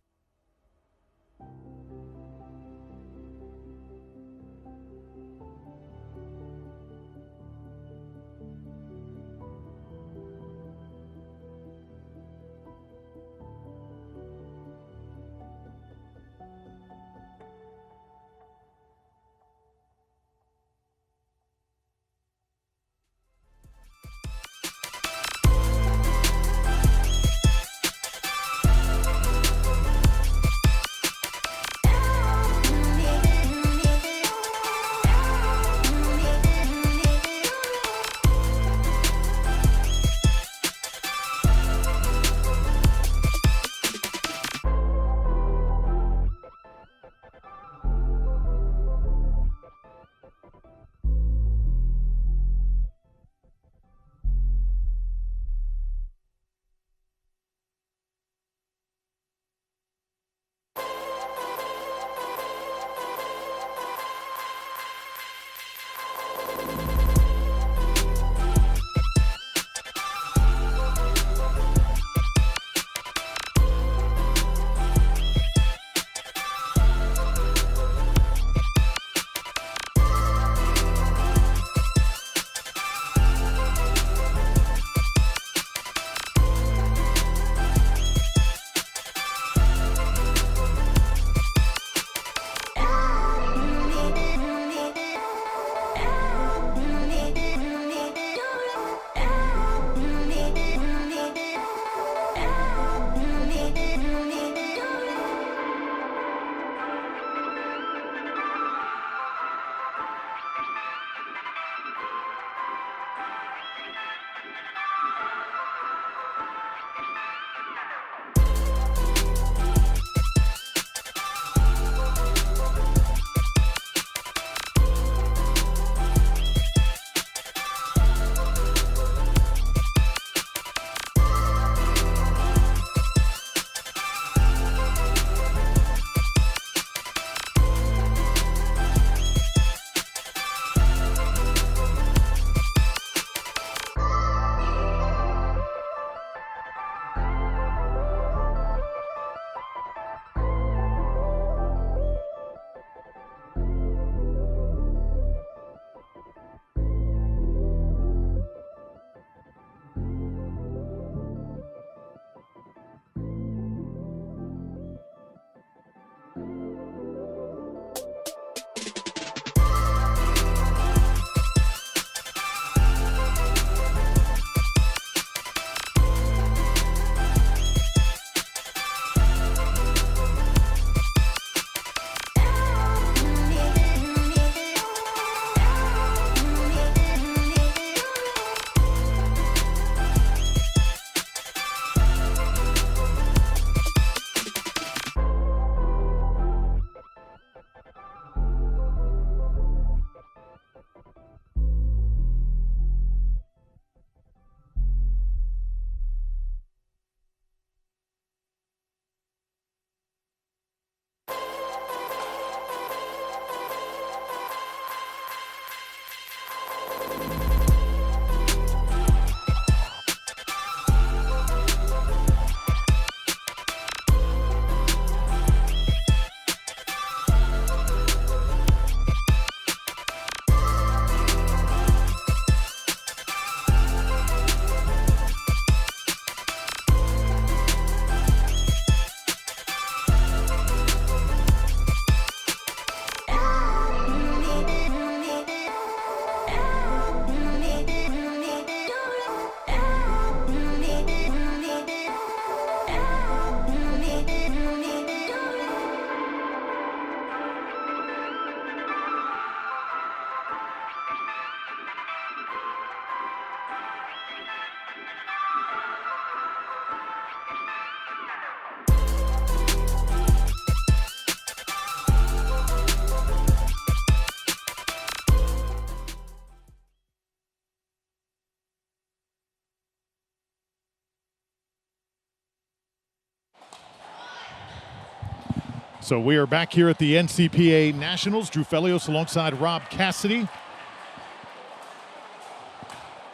So we are back here at the NCPA Nationals. Drew Felios alongside Rob Cassidy.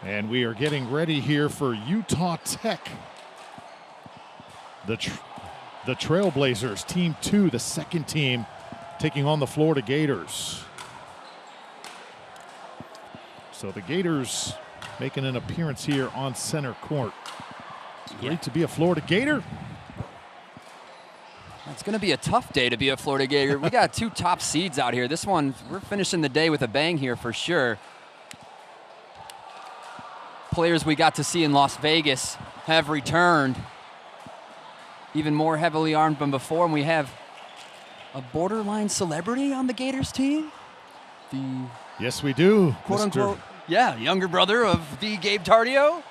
And we are getting ready here for Utah Tech. the Trailblazers, Team 2, the second team, taking on the Florida Gators. So the Gators making an appearance here on center court. It's great to be a Florida Gator. It's going to be a tough day to be a Florida Gator. We got 2 top seeds out here. This one, we're finishing the day with a bang here for sure. Players we got to see in Las Vegas have returned, even more heavily armed than before, and we have a borderline celebrity on the Gators team. Yes, we do. Quote unquote, yeah, younger brother of the Gabe Tardio.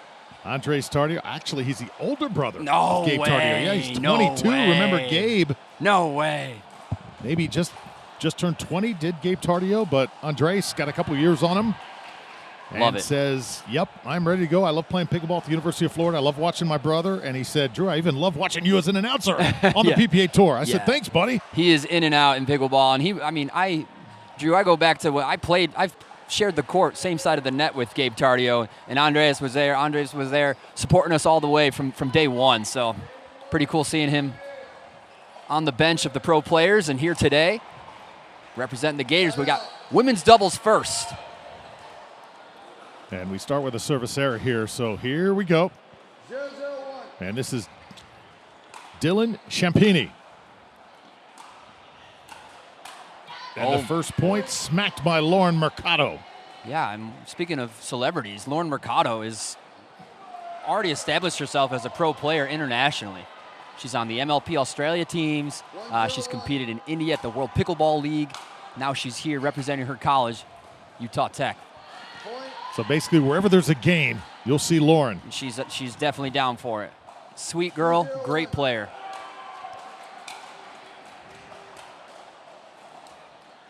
Andres Tardio. Actually, he's the older brother No of Gabe way. Tardio. Yeah, he's 22. No way. Remember Gabe? No way. Maybe just turned 20, did Gabe Tardio, but Andres got a couple years on him. Love And it. says, yep, I'm ready to go. I love playing pickleball at the University of Florida. I love watching my brother. And he said, Drew, I even love watching you as an announcer on the PPA Tour. I said, thanks, buddy. He is in and out in pickleball. And Drew, I go back to when I played. I've shared the court, same side of the net with Gabe Tardio. And Andres was there. Andres was there supporting us all the way from day one. So pretty cool seeing him on the bench of the pro players. And here today, representing the Gators, we got women's doubles first. And we start with a service error here. So here we go. 0-0-1. And this is Dylan Champini. And the first point smacked by Lauren Mercado. Yeah, and speaking of celebrities, Lauren Mercado is already established herself as a pro player internationally. She's on the MLP Australia teams. She's competed in India at the World Pickleball League. Now she's here representing her college, Utah Tech. So basically, wherever there's a game, you'll see Lauren. She's definitely down for it. Sweet girl, great player.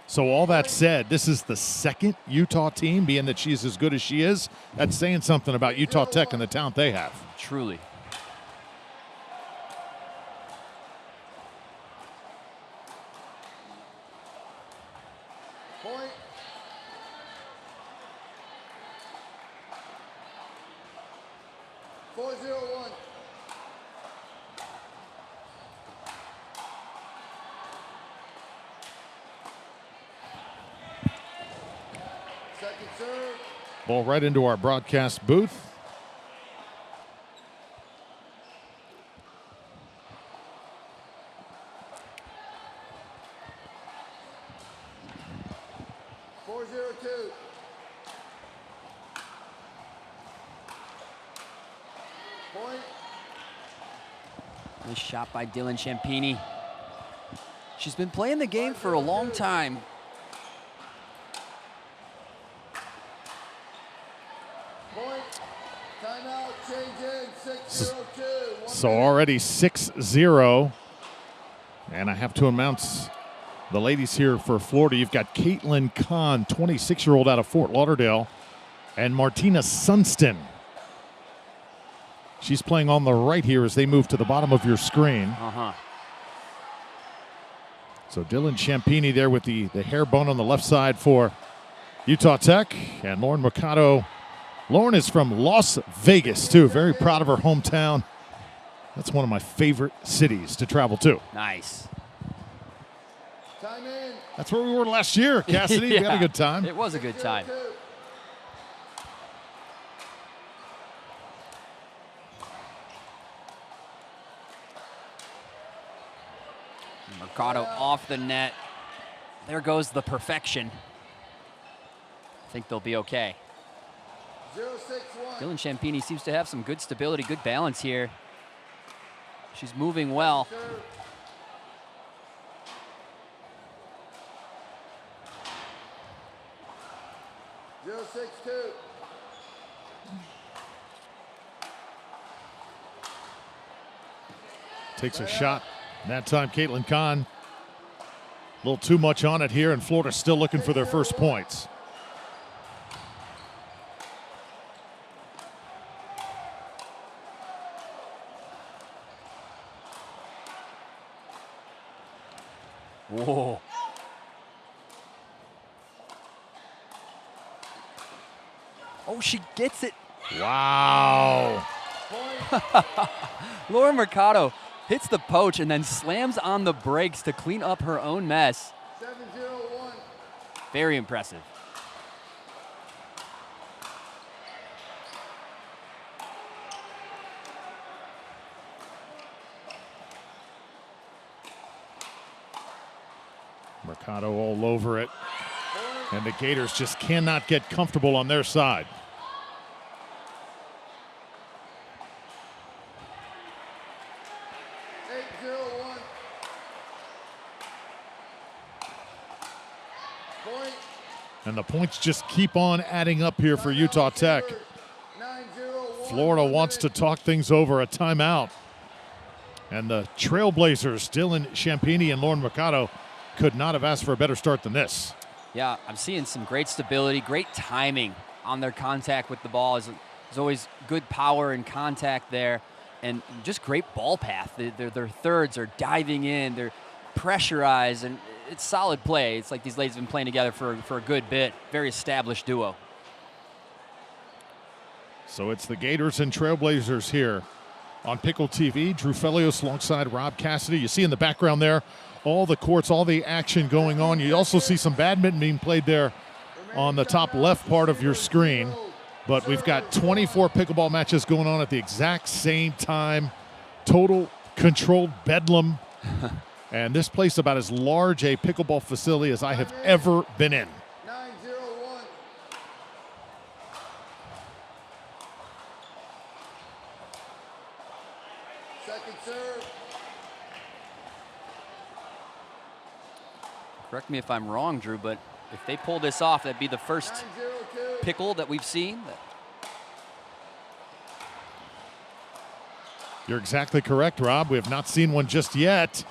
So all that said, this is the second Utah team, being that she's as good as she is. That's saying something about Utah Tech and the talent they have. Truly. Point. Four zero one. Second serve. Ball right into our broadcast booth. Nice shot by Dylan Champini. She's been playing the game for a long time. Point. Timeout. Change in. 6-0-2. So already 6-0. And I have to announce the ladies here for Florida. You've got Caitlin Kahn, 26-year-old out of Fort Lauderdale, and Martina Sunston. She's playing on the right here as they move to the bottom of your screen. So Dylan Champini there with the hair bone on the left side for Utah Tech. And Lauren Mercado. Lauren is from Las Vegas, too. Very proud of her hometown. That's one of my favorite cities to travel to. Nice. Time in. That's where we were last year, Cassidy. We had a good time. It was a good time. Mercado off the net. There goes the perfection. I think they'll be okay. 0-6-1. Dylan Champini seems to have some good stability, good balance here. She's moving well. Zero 6-2. Takes a shot. That time, Caitlin Kahn. A little too much on it here, and Florida still looking for their first points. Whoa. Oh, she gets it. Wow. Lauren Mercado hits the poach and then slams on the brakes to clean up her own mess. 7-0-1. Very impressive. Mercado all over it. And the Gators just cannot get comfortable on their side. And the points just keep on adding up here for Utah Tech. Florida wants to talk things over, a timeout. And the Trailblazers, Dylan Champini and Lauren Mercado, could not have asked for a better start than this. Yeah, I'm seeing some great stability, great timing on their contact with the ball. There's always good power and contact there, and just great ball path. Their thirds are diving in, they're pressurized, and it's solid play. It's like these ladies have been playing together for a good bit. Very established duo. So it's the Gators and Trailblazers here on Pickle TV. Drew Felios alongside Rob Cassidy. You see in the background there all the courts, all the action going on. You also see some badminton being played there on the top left part of your screen. But we've got 24 pickleball matches going on at the exact same time. Total controlled bedlam. And this place is about as large a pickleball facility as I have ever been in. 9-0-1. Second serve. Correct me if I'm wrong, Drew, but if they pull this off, that'd be the first pickle that we've seen. You're exactly correct, Rob. We have not seen one just yet.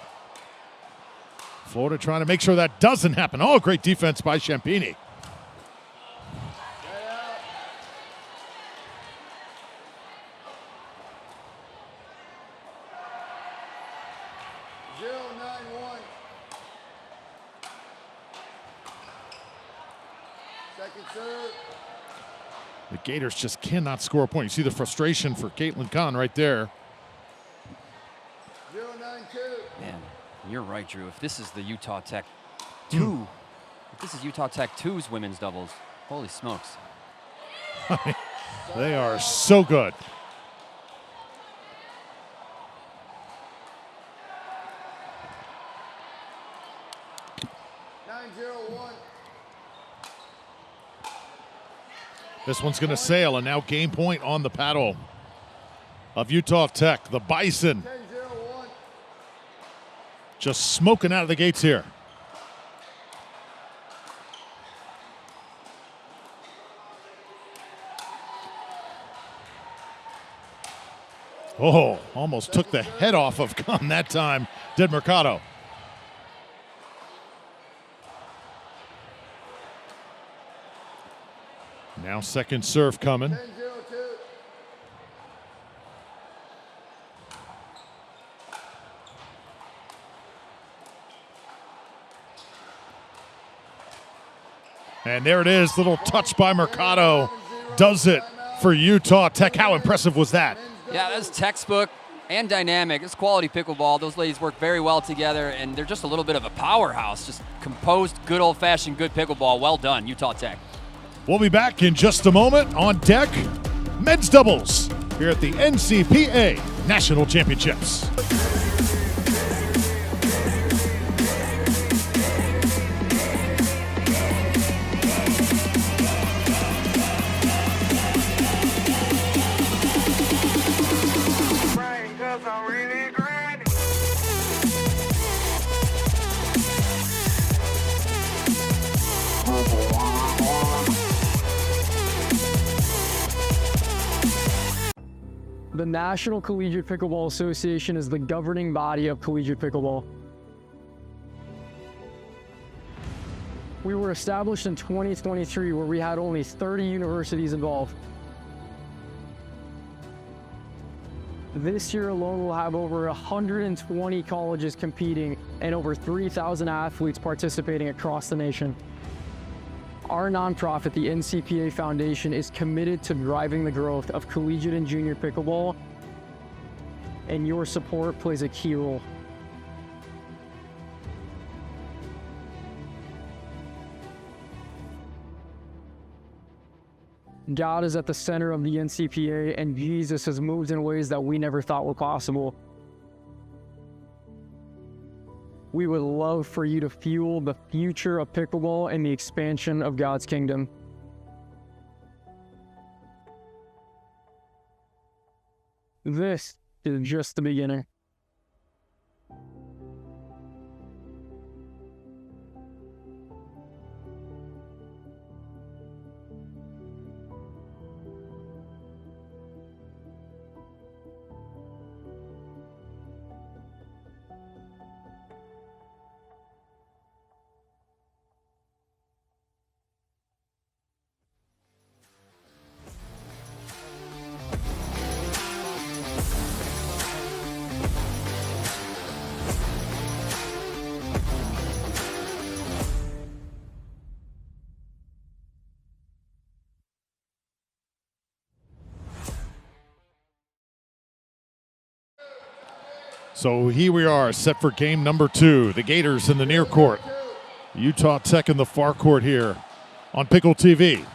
Florida trying to make sure that doesn't happen. Oh, great defense by Champini. Second serve. The Gators just cannot score a point. You see the frustration for Caitlin Kahn right there. 0-9-2. Man, you're right, Drew. If this is the Utah Tech 2, if this is Utah Tech 2's women's doubles, holy smokes. They are so good. This one's going to sail, and now game point on the paddle of Utah Tech. The Bison just smoking out of the gates here. Oh, almost took the head off of Kahn that time, did Mercado. Now second serve coming. 10-0-2. And there it is, little touch by Mercado. Does it for Utah Tech. How impressive was that? Yeah, that's textbook and dynamic. It's quality pickleball. Those ladies work very well together, and they're just a little bit of a powerhouse. Just composed, good old-fashioned, good pickleball. Well done, Utah Tech. We'll be back in just a moment. On deck, men's doubles here at the NCPA National Championships. The National Collegiate Pickleball Association is the governing body of collegiate pickleball. We were established in 2023, where we had only 30 universities involved. This year alone, we'll have over 120 colleges competing and over 3,000 athletes participating across the nation. Our nonprofit, the NCPA Foundation, is committed to driving the growth of collegiate and junior pickleball and your support plays a key role. God is at the center of the NCPA, and Jesus has moved in ways that we never thought were possible. We would love for you to fuel the future of pickleball and the expansion of God's kingdom. This is just the beginning. So here we are, set for game number 2. The Gators in the near court. Utah Tech in the far court here on Pickle TV.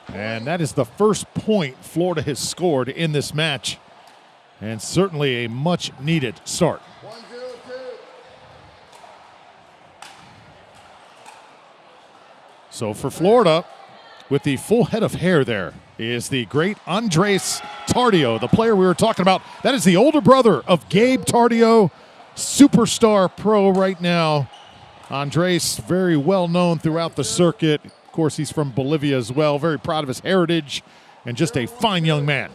And that is the first point Florida has scored in this match. And certainly a much-needed start. So for Florida, with the full head of hair there, is the great Andres Tardio, the player we were talking about. That is the older brother of Gabe Tardio, superstar pro right now. Andres, very well known throughout the circuit. Of course, he's from Bolivia as well. Very proud of his heritage and just a fine young man.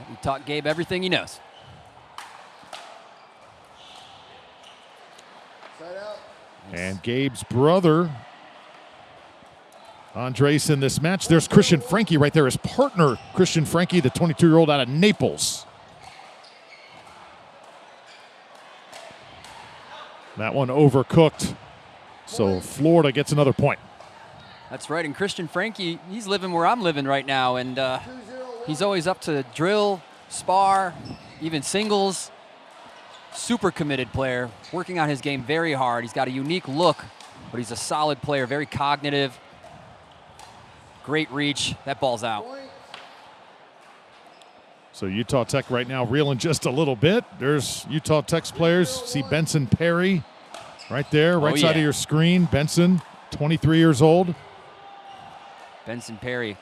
He taught Gabe everything he knows. And Gabe's brother, Andres, in this match. There's Christian Frankie right there, his partner, Christian Frankie, the 22-year-old out of Naples. That one overcooked, so Florida gets another point. That's right, and Christian Frankie, he's living where I'm living right now, and he's always up to drill, spar, even singles. Super committed player, working on his game very hard. He's got a unique look, but he's a solid player, very cognitive. Great reach. That ball's out. So Utah Tech right now reeling just a little bit. There's Utah Tech's players. See Benson Perry right there, right side of your screen. Benson, 23 years old. Benson Perry,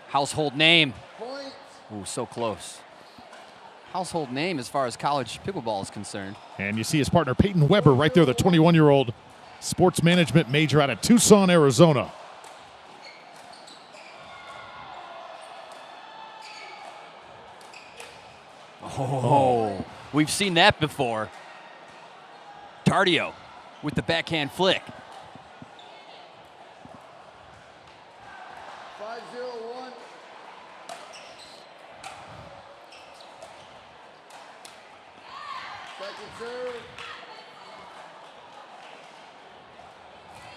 household name. Ooh, so close. Household name as far as college pickleball is concerned. And you see his partner Peyton Weber right there, the 21-year-old sports management major out of Tucson, Arizona. Oh, we've seen that before. Tardio with the backhand flick. 5-0-1. Second serve.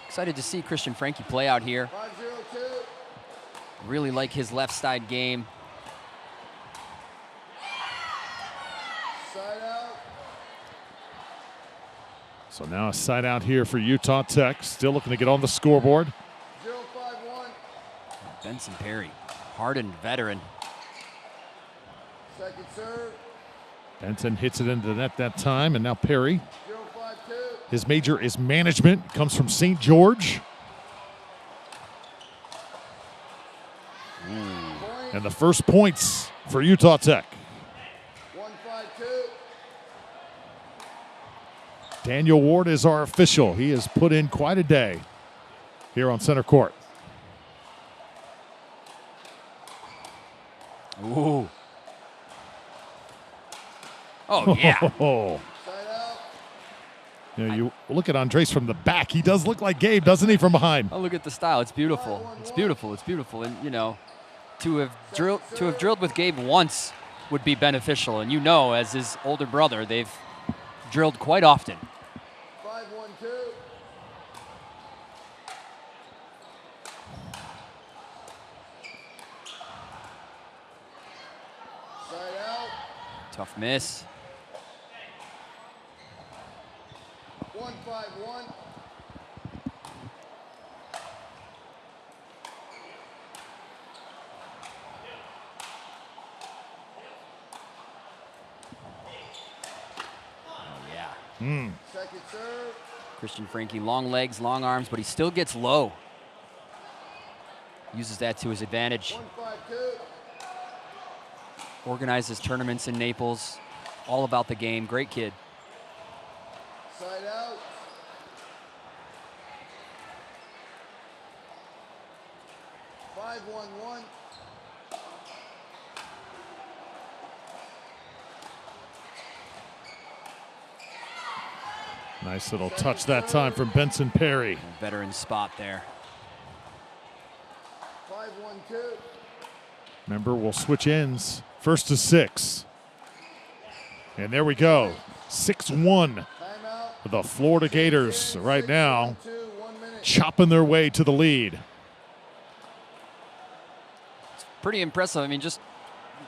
Excited to see Christian Frankie play out here. 5-0-2. Really like his left side game. Side out. So now a side out here for Utah Tech. Still looking to get on the scoreboard. 0-5-1. Benson Perry, hardened veteran. Second serve. Benson hits it into the net that time, and now Perry. 0-5-2. His major is management, comes from St. George. And the first points for Utah Tech. 1-5-2. Daniel Ward is our official. He has put in quite a day here on center court. Ooh. Oh, yeah. You know, you look at Andres from the back. He does look like Gabe, doesn't he, from behind? Oh, look at the style. It's beautiful. It's beautiful. It's beautiful. And, you know, to have drilled with Gabe once would be beneficial. And you know, as his older brother, they've drilled quite often. 5-1-2. Side Tough miss. 1-5-1. Second serve. Christian Franke, long legs, long arms, but he still gets low. Uses that to his advantage. 1-5-2. Organizes tournaments in Naples. All about the game. Great kid. Side out. Five, 1-1. Nice little touch that time from Benson Perry. Veteran spot there. 5-1-2. Remember, we'll switch ends. First to 6. And there we go. 6-1 for the Florida Gators right now, chopping their way to the lead. It's pretty impressive. I mean, just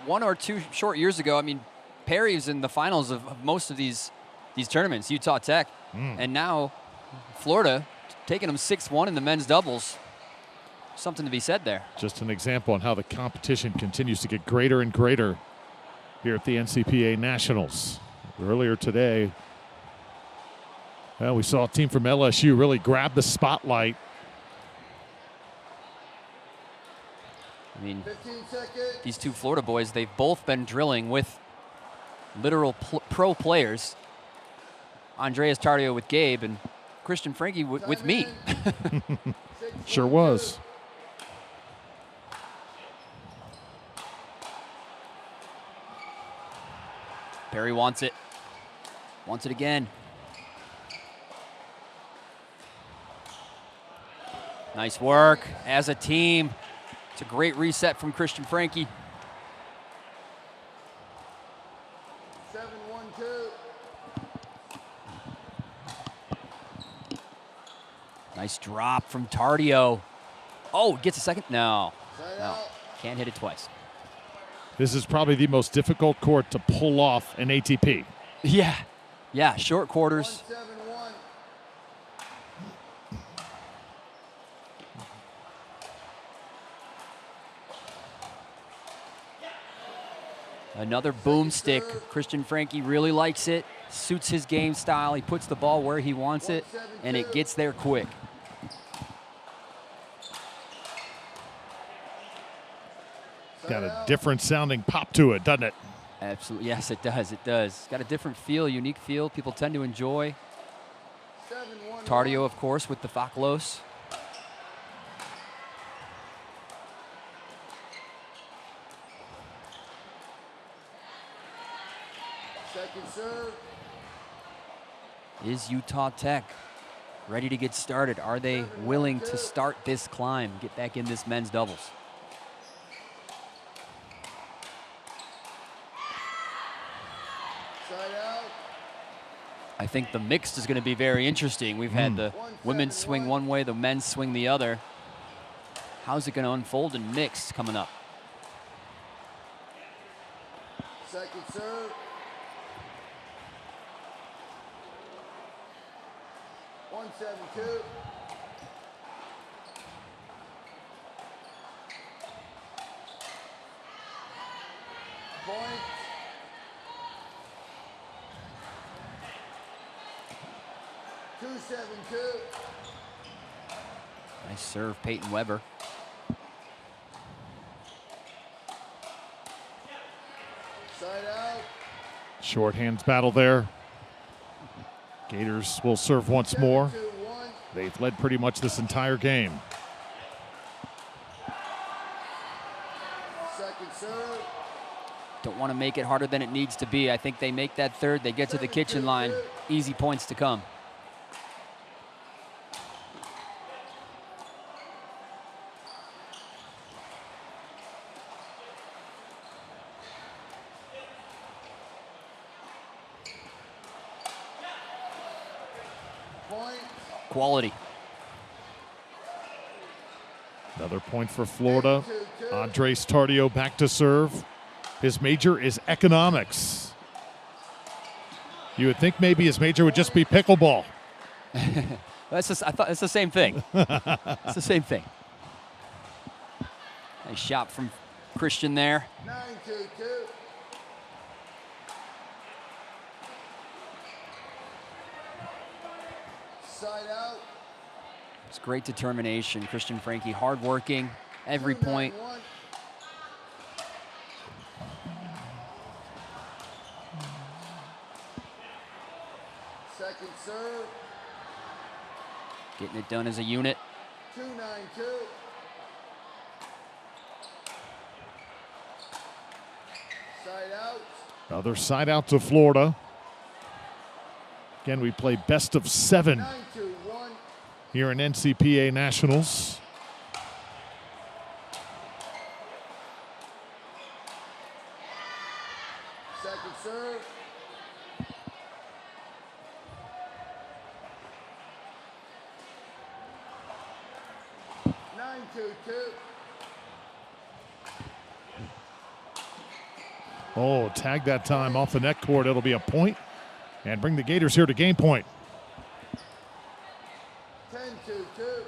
1 or 2 short years ago, I mean, Perry was in the finals of most of these tournaments, Utah Tech. And now Florida taking them 6-1 in the men's doubles. Something to be said there. Just an example on how the competition continues to get greater and greater here at the NCPA Nationals. Earlier today, well, we saw a team from LSU really grab the spotlight. I mean, these 2 Florida boys, they've both been drilling with literal pro players. Andreas Tardio with Gabe and Christian Franke with me. Sure was. Perry wants it. Wants it again. Nice work as a team. It's a great reset from Christian Franke. 7-1-2. Nice drop from Tardio. Oh, gets a second? No. No. Can't hit it twice. This is probably the most difficult court to pull off an ATP. Yeah. Yeah, short quarters. 1-7-1. Another boomstick. Christian Franke really likes it. Suits his game style. He puts the ball where he wants it, and it gets there quick. Got a different sounding pop to it, doesn't it? Absolutely. Yes, it does. It does. Got a different feel, unique feel. People tend to enjoy. Tardio, of course, with the Faculos. Second serve. Is Utah Tech ready to get started? Are they willing to start this climb, get back in this men's doubles? I think the mixed is going to be very interesting. We've had the women's swing one way, the men's swing the other. How's it going to unfold in mixed coming up? Second serve. 1-7-2. Point. Two, 7-2. Nice serve, Peyton Weber. Side out. Short hands battle there. Gators will serve once more. They've led pretty much this entire game. Second serve. Don't want to make it harder than it needs to be. I think they make that third. They get to the kitchen line. Easy points to come. Quality. Another point for Florida. Andres Tardio back to serve. His major is economics. You would think maybe his major would just be pickleball. I thought it's the same thing. It's the same thing. Nice shot from Christian there. 9-2-2. Side out. It's great determination. Christian Frankie, hardworking, every point. Second serve. Getting it done as a unit. 2-9-2. Side out. Another side out to Florida. Again, we play best of 7 9-2-1. here in NCPA Nationals. Second serve. Nine, 2-2. Oh, tag that time off the net court. It'll be a point and bring the Gators here to game point. 10-2-2.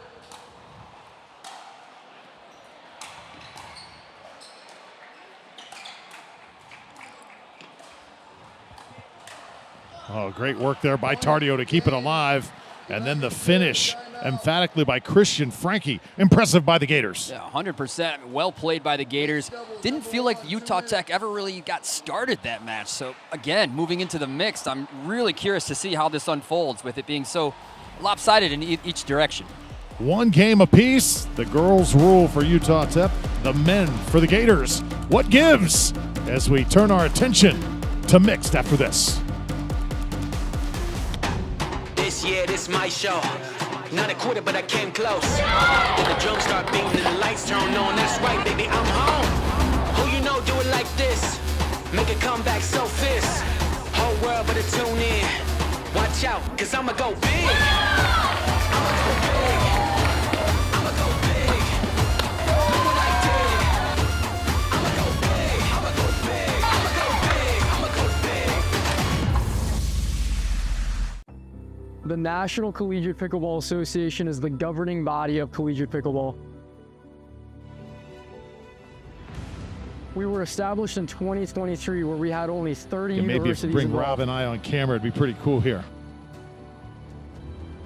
Oh, great work there by Tardio to keep it alive. And then the finish emphatically by Christian Frankie. Impressive by the Gators. Yeah, 100%. Well played by the Gators. Didn't feel like Utah Tech ever really got started that match. So, again, moving into the mixed, I'm really curious to see how this unfolds with it being so lopsided in each direction. One game apiece. The girls rule for Utah Tech, the men for the Gators. What gives as we turn our attention to mixed after this? This year, this my show. Not a quarter, but I came close. When the drums start beating and the lights turn on, that's right, baby, I'm home. Who you know do it like this? Make a comeback so fierce. Whole world better tune in. Watch out, cause I'ma go big. I'ma go big. I'ma go big. Do it like this. I'ma go big. I'ma go big. I'ma go big. I'ma go big. The National Collegiate Pickleball Association is the governing body of collegiate pickleball. We were established in 2023 where we had only 30 Maybe if universities you bring involved. Rob and I on camera, it'd be pretty cool here.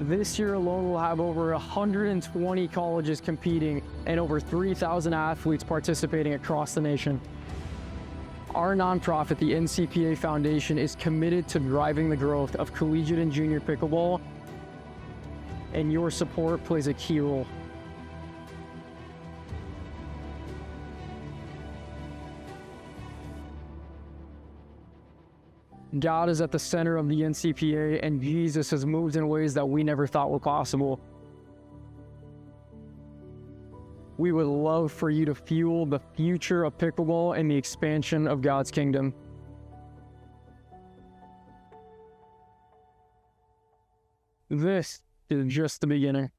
This year alone, we'll have over 120 colleges competing and over 3,000 athletes participating across the nation. Our nonprofit, the NCPA Foundation, is committed to driving the growth of collegiate and junior pickleball, and your support plays a key role. God is at the center of the NCPA, and Jesus has moved in ways that we never thought were possible. We would love for you to fuel the future of pickleball and the expansion of God's kingdom. This is just the beginning.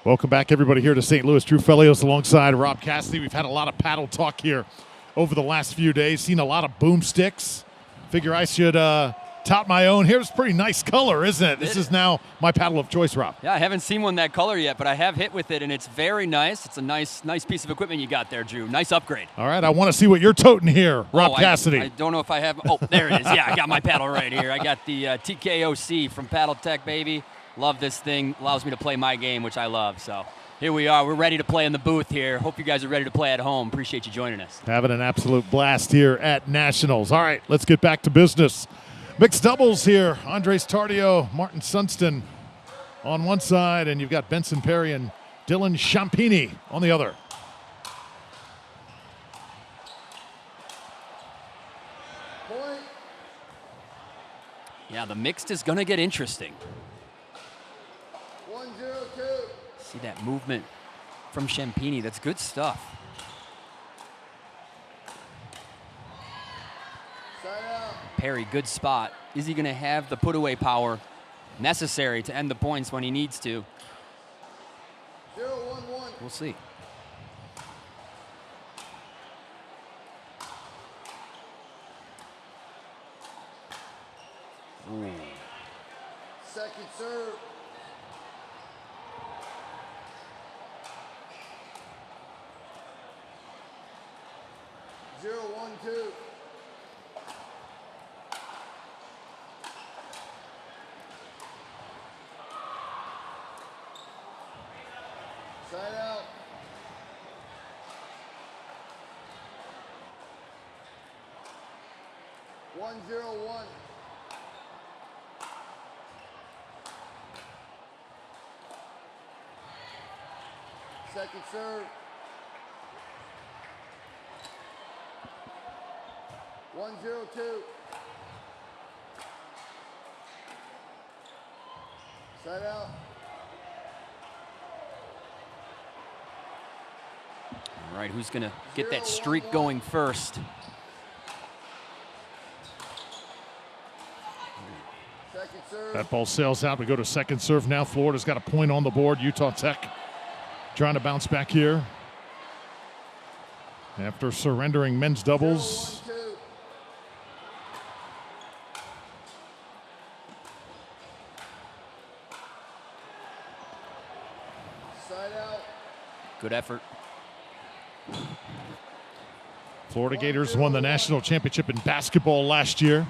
Welcome back, everybody, here to St. Louis. Drew Felios alongside Rob Cassidy. We've had a lot of paddle talk here over the last few days. Seen a lot of boomsticks. Figure I should tout my own. Here's pretty nice color, isn't it? This is now my paddle of choice, Rob. Yeah, I haven't seen one that color yet, but I have hit with it, and it's very nice. It's a nice piece of equipment you got there, Drew. Nice upgrade. All right, I want to see what you're toting here, Rob Cassidy. I don't know if I have. Oh, there it is. Yeah, I got my paddle right here. I got the TKOC from Paddle Tech, baby. Love this thing. Allows me to play my game, which I love. So here we are. We're ready to play in the booth here. Hope you guys are ready to play at home. Appreciate you joining us. Having an absolute blast here at Nationals. All right, let's get back to business. Mixed doubles here. Andres Tardio, Martin Sunston on one side, and you've got Benson Perry and Dylan Champini on the other. Point. Yeah, the mixed is going to get interesting. 1-0-2. See that movement from Champini. That's good stuff. Side out. Perry, good spot. Is he going to have the put-away power necessary to end the points when he needs to? 0-1-1. We'll see. Ooh. Second serve. Zero, 1-2. Side out. One, 0-1. Second serve. 1-0-2. Side out. All right, who's going to get that streak going first? Second serve. That ball sails out. We go to second serve now. Florida's got a point on the board. Utah Tech trying to bounce back here after surrendering men's doubles. 0-1-2. Side out. Good effort. Florida Gators won the national championship in basketball last year.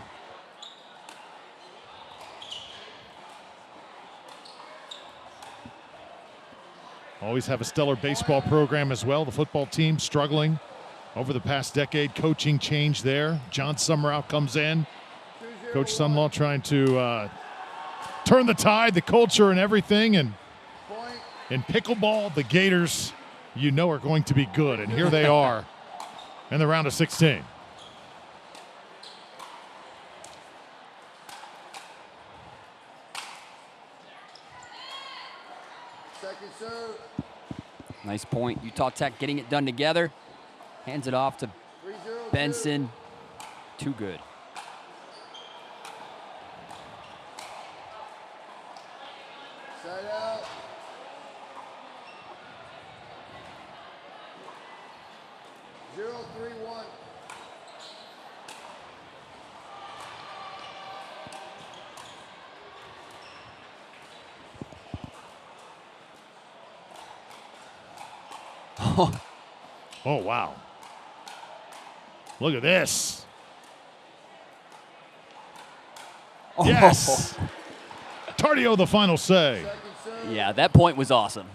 Always have a stellar baseball program as well. The football team struggling over the past decade. Coaching change there. John Summerout comes in. Coach Sunlaw trying to turn the tide, the culture and everything. And in pickleball, the Gators, you know, are going to be good. And here they are in the round of 16. Second serve. Nice point. Utah Tech getting it done together. Hands it off to 3-0-2. Benson. Too good. Side out. Zero, 3-1. Oh, wow. Look at this. Oh. Yes. Tardio, the final say. Yeah, that point was awesome.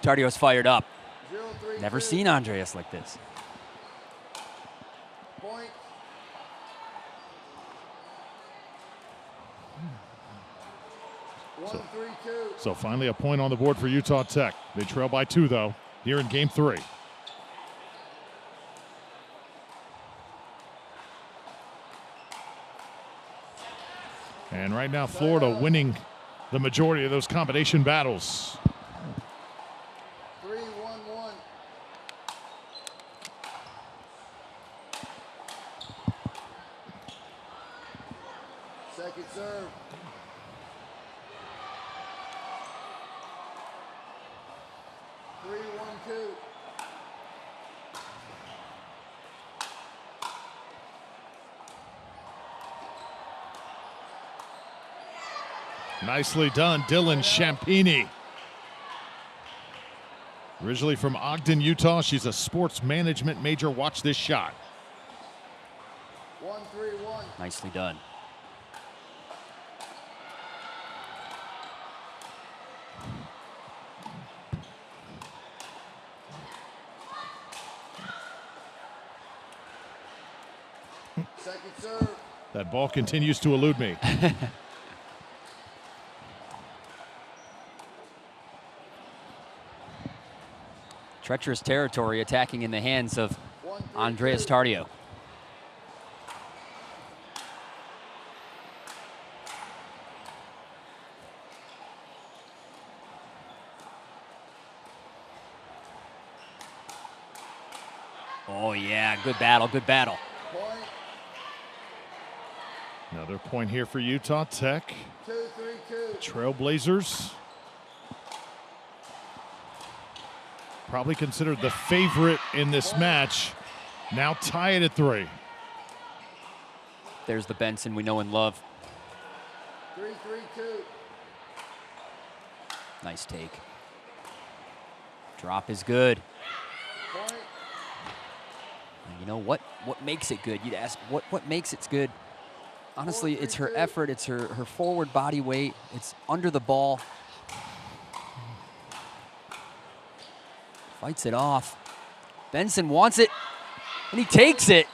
Tardio's fired up. 0-3-2. Never seen Andreas like this. Point. So, 1-3-2. so finally a point on the board for Utah Tech. They trail by 2, though, here in game 3. And right now, Florida winning the majority of those combination battles. 3-1-1. Second serve. Three, 1-2. Nicely done, Dylan Champini. Originally from Ogden, Utah. She's a sports management major. Watch this shot. 1-3-1. Nicely done. Second serve. That ball continues to elude me. Treacherous territory attacking in the hands of Andreas Tardio. Oh, yeah, good battle, good battle. Another point here for Utah Tech. 2-3-2. Trailblazers. Probably considered the favorite in this match. Now tie it at 3. There's the Benson we know and love. 3-3-2. Nice take. Drop is good. You know what makes it good? You'd ask what makes it good. Honestly, it's her effort, it's her forward body weight, it's under the ball. Fights it off. Benson wants it, and he takes it.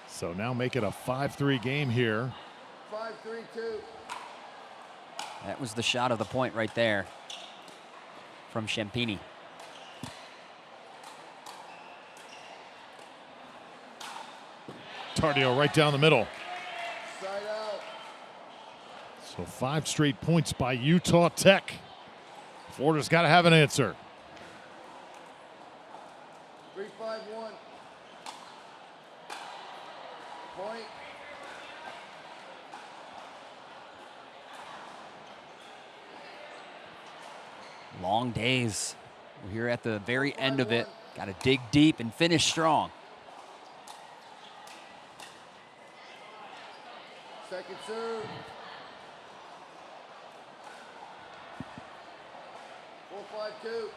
So now make it a 5-3 game here. 5-3-2. That was the shot of the point right there from Champini. Tardio right down the middle. Side out. So 5 straight points by Utah Tech. Florida's got to have an answer. 3-5-1. Point. Long days. We're here at the very end of it. Got to dig deep and finish strong. Second serve. 4-5-2.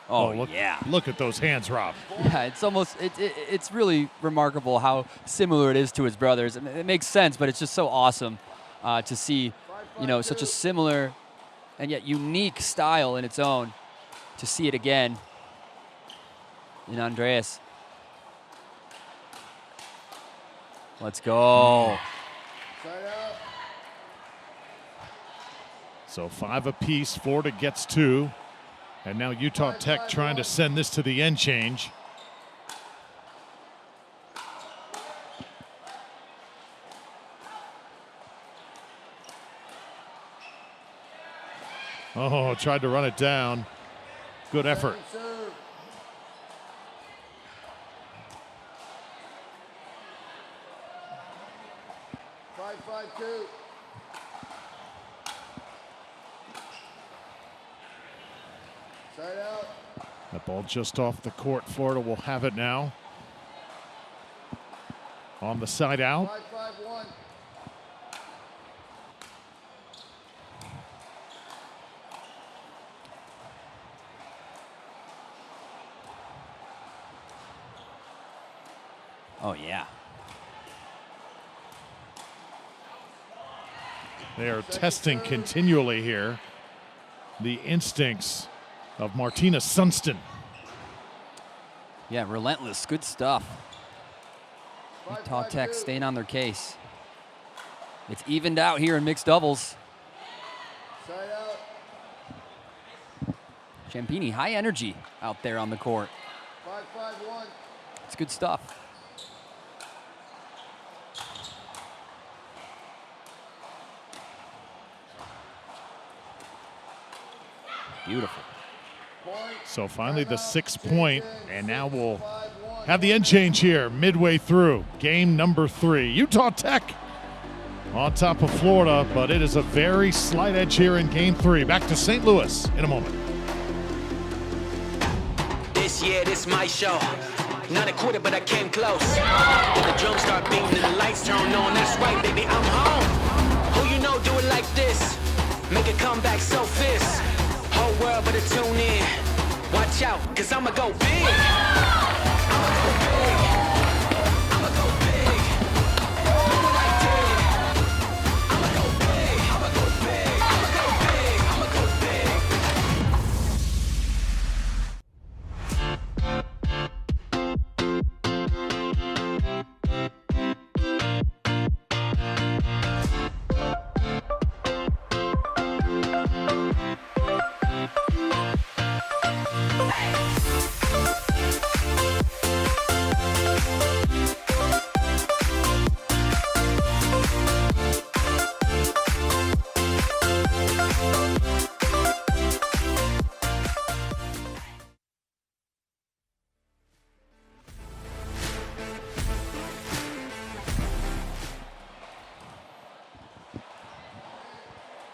Oh, look, yeah. Look at those hands, Rob. Yeah, it's almost, it's really remarkable how similar it is to his brothers. I mean, it makes sense, but it's just so awesome to see, you know, such a similar and yet unique style in its own, to see it again in Andreas. Let's go. So 5 apiece, Florida gets 2. And now Utah Tech trying to send this to the end change. Oh, tried to run it down. Good effort. 5-5-2. Side out. That ball just off the court. Florida will have it now. On the side out. 5-5-1. Oh, yeah. They are testing continually here the instincts of Martina Sunston. Yeah, relentless. Good stuff. Utah Tech staying on their case. It's evened out here in mixed doubles. Side out. Champini, high energy out there on the court. 5-5-1. It's good stuff. Beautiful. So finally the 6 point, and now we'll have the end change here midway through game number 3. Utah Tech on top of Florida, but it is a very slight edge here in game 3. Back to St. Louis in a moment. This year, this my show. Not a quarter, but I came close. The drums start beating and the lights turn on. That's right, baby, I'm home. Who you know do it like this? Make a comeback so fierce. Whole world better tune in. Watch out, cause I'ma go big. I'ma go big. I'ma go big. Look what I did. I'ma go big. I'ma go big. I'ma go big. I'ma go big.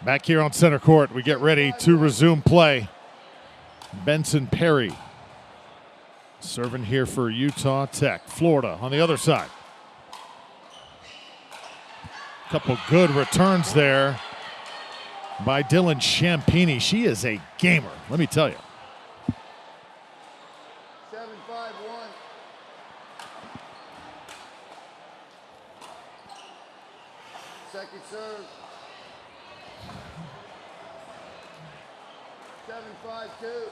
Back here on center court, we get ready to resume play. Benson Perry serving here for Utah Tech. Florida on the other side. Couple good returns there by Dylan Champini. She is a gamer, let me tell you. 7-5-1. Second serve. 7-5-2.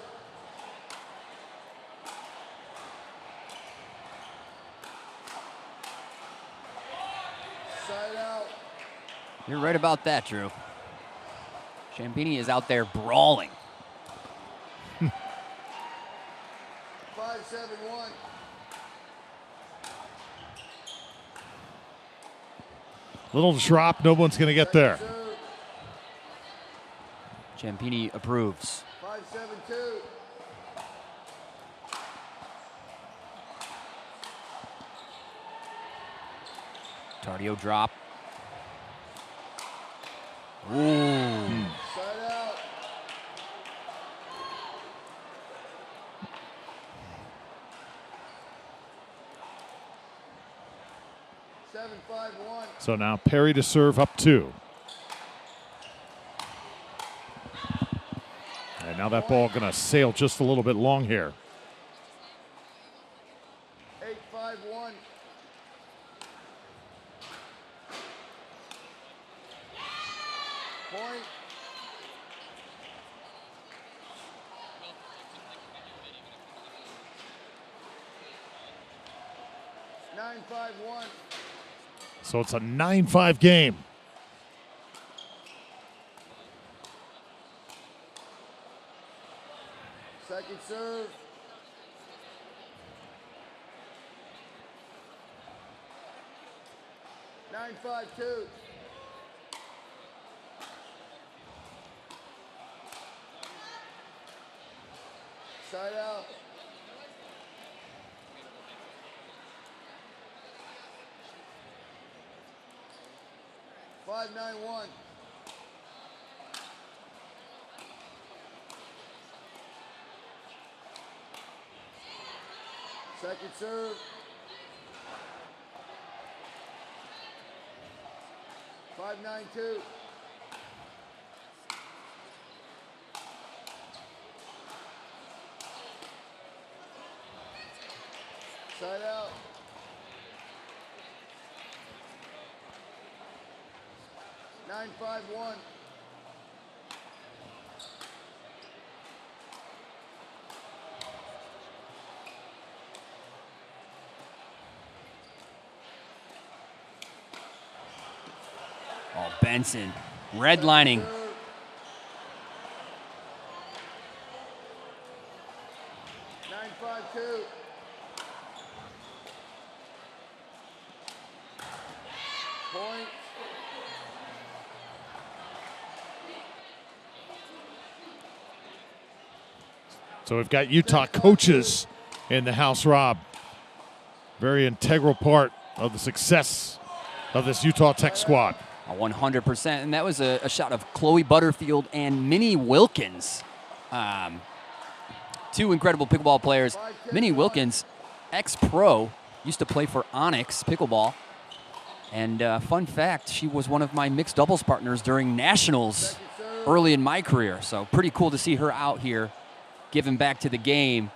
Side out. You're right about that, Drew. Champini is out there brawling. 5-7-1. Little drop, no one's going to get there. Champini approves. 5-7-2. Tardio drop. Ooh. Side out. Seven, 5-1. So now Perry to serve up 2. And now that ball going to sail just a little bit long here. 8-5-1. Point. Nine, 5-1. So it's a 9-5 game. Second serve. Nine, 5-2. Side out. Five, 9-1. Second serve. 5-9-2. Side out. 9-5-1. Oh, Benson redlining. 9-5-2. Point. So we've got Utah coaches in the house, Rob. Very integral part of the success of this Utah Tech squad. 100%. And that was a shot of Chloe Butterfield and Minnie Wilkins. Two incredible pickleball players. Minnie Wilkins, ex-pro, used to play for Onyx Pickleball. And fun fact, she was one of my mixed doubles partners during Nationals early in my career. So pretty cool to see her out here giving back to the game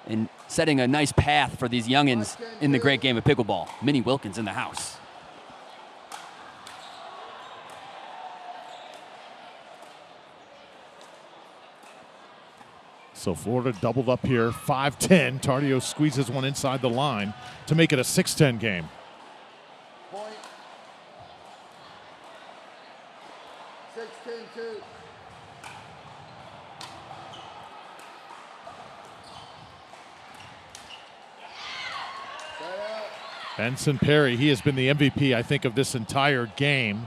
and setting a nice path for these youngins in the great game of pickleball. Minnie Wilkins in the house. So Florida doubled up here, 5-10. Tardio squeezes one inside the line to make it a 6-10 game. Point. 6-10-2. Benson Perry, he has been the MVP, I think, of this entire game.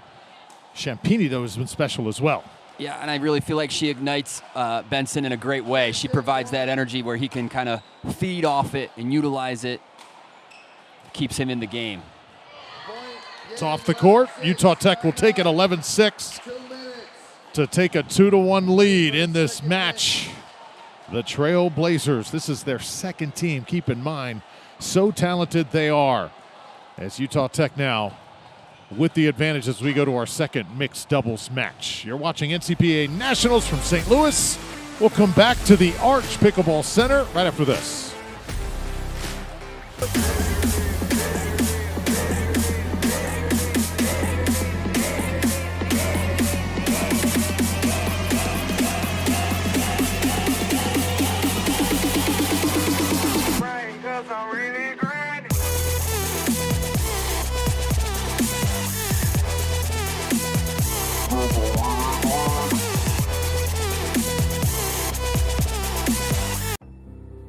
Champini, though, has been special as well. Yeah, and I really feel like she ignites Benson in a great way. She provides that energy where he can kind of feed off it and utilize it. Keeps him in the game. It's off the court. Utah Tech will take it 11-6. to take a 2-1 lead in this match. The Trail Blazers, this is their second team. Keep in mind, so talented they are. As Utah Tech now with the advantage as we go to our second mixed doubles match. You're watching NCPA Nationals from St. Louis. We'll come back to the Arch Pickleball Center right after this.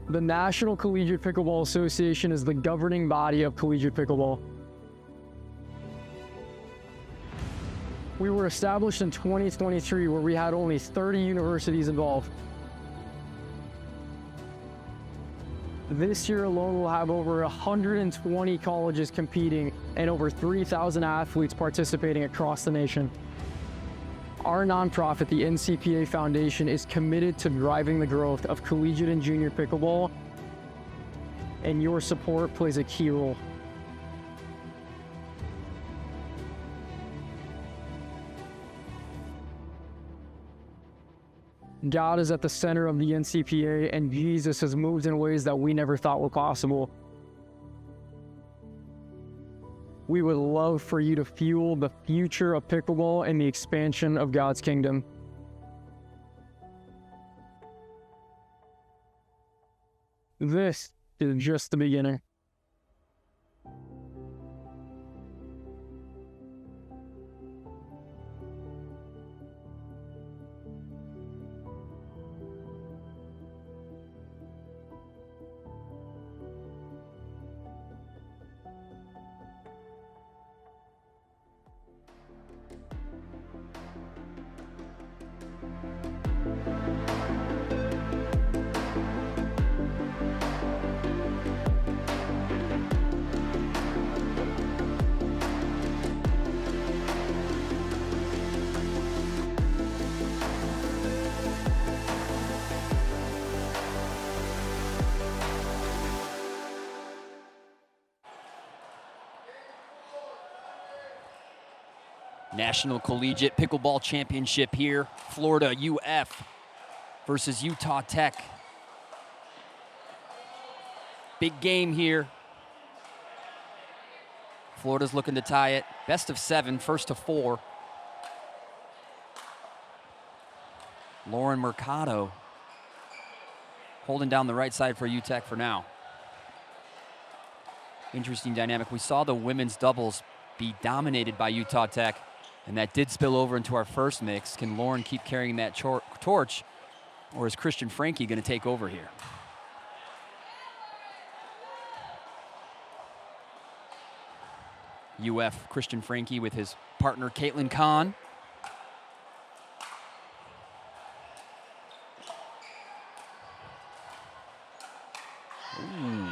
The National Collegiate Pickleball Association is the governing body of collegiate pickleball. We were established in 2023, where we had only 30 universities involved. This year alone, we'll have over 120 colleges competing and over 3,000 athletes participating across the nation. Our nonprofit, the NCPA Foundation, is committed to driving the growth of collegiate and junior pickleball, and your support plays a key role. God is at the center of the NCPA, and Jesus has moved in ways that we never thought were possible. We would love for you to fuel the future of pickleball and the expansion of God's kingdom. This is just the beginning. National Collegiate Pickleball Championship here. Florida UF versus Utah Tech. Big game here. Florida's looking to tie it. Best of 7, first to 4. Lauren Mercado holding down the right side for UTech for now. Interesting dynamic. We saw the women's doubles be dominated by Utah Tech, and that did spill over into our first mix. Can Lauren keep carrying that torch, or is Christian Franke going to take over here? UF Christian Franke with his partner Caitlin Kahn. Ooh.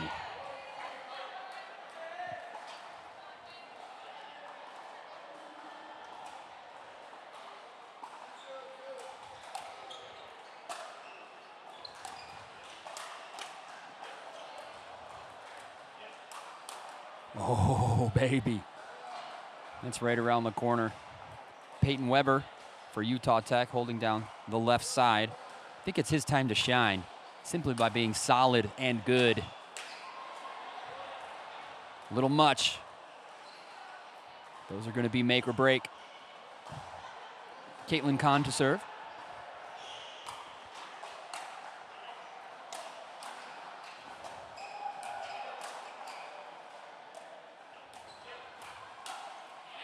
Oh, baby. That's right around the corner. Peyton Weber for Utah Tech holding down the left side. I think it's his time to shine, simply by being solid and good. A little much. Those are going to be make or break. Caitlin Kahn to serve.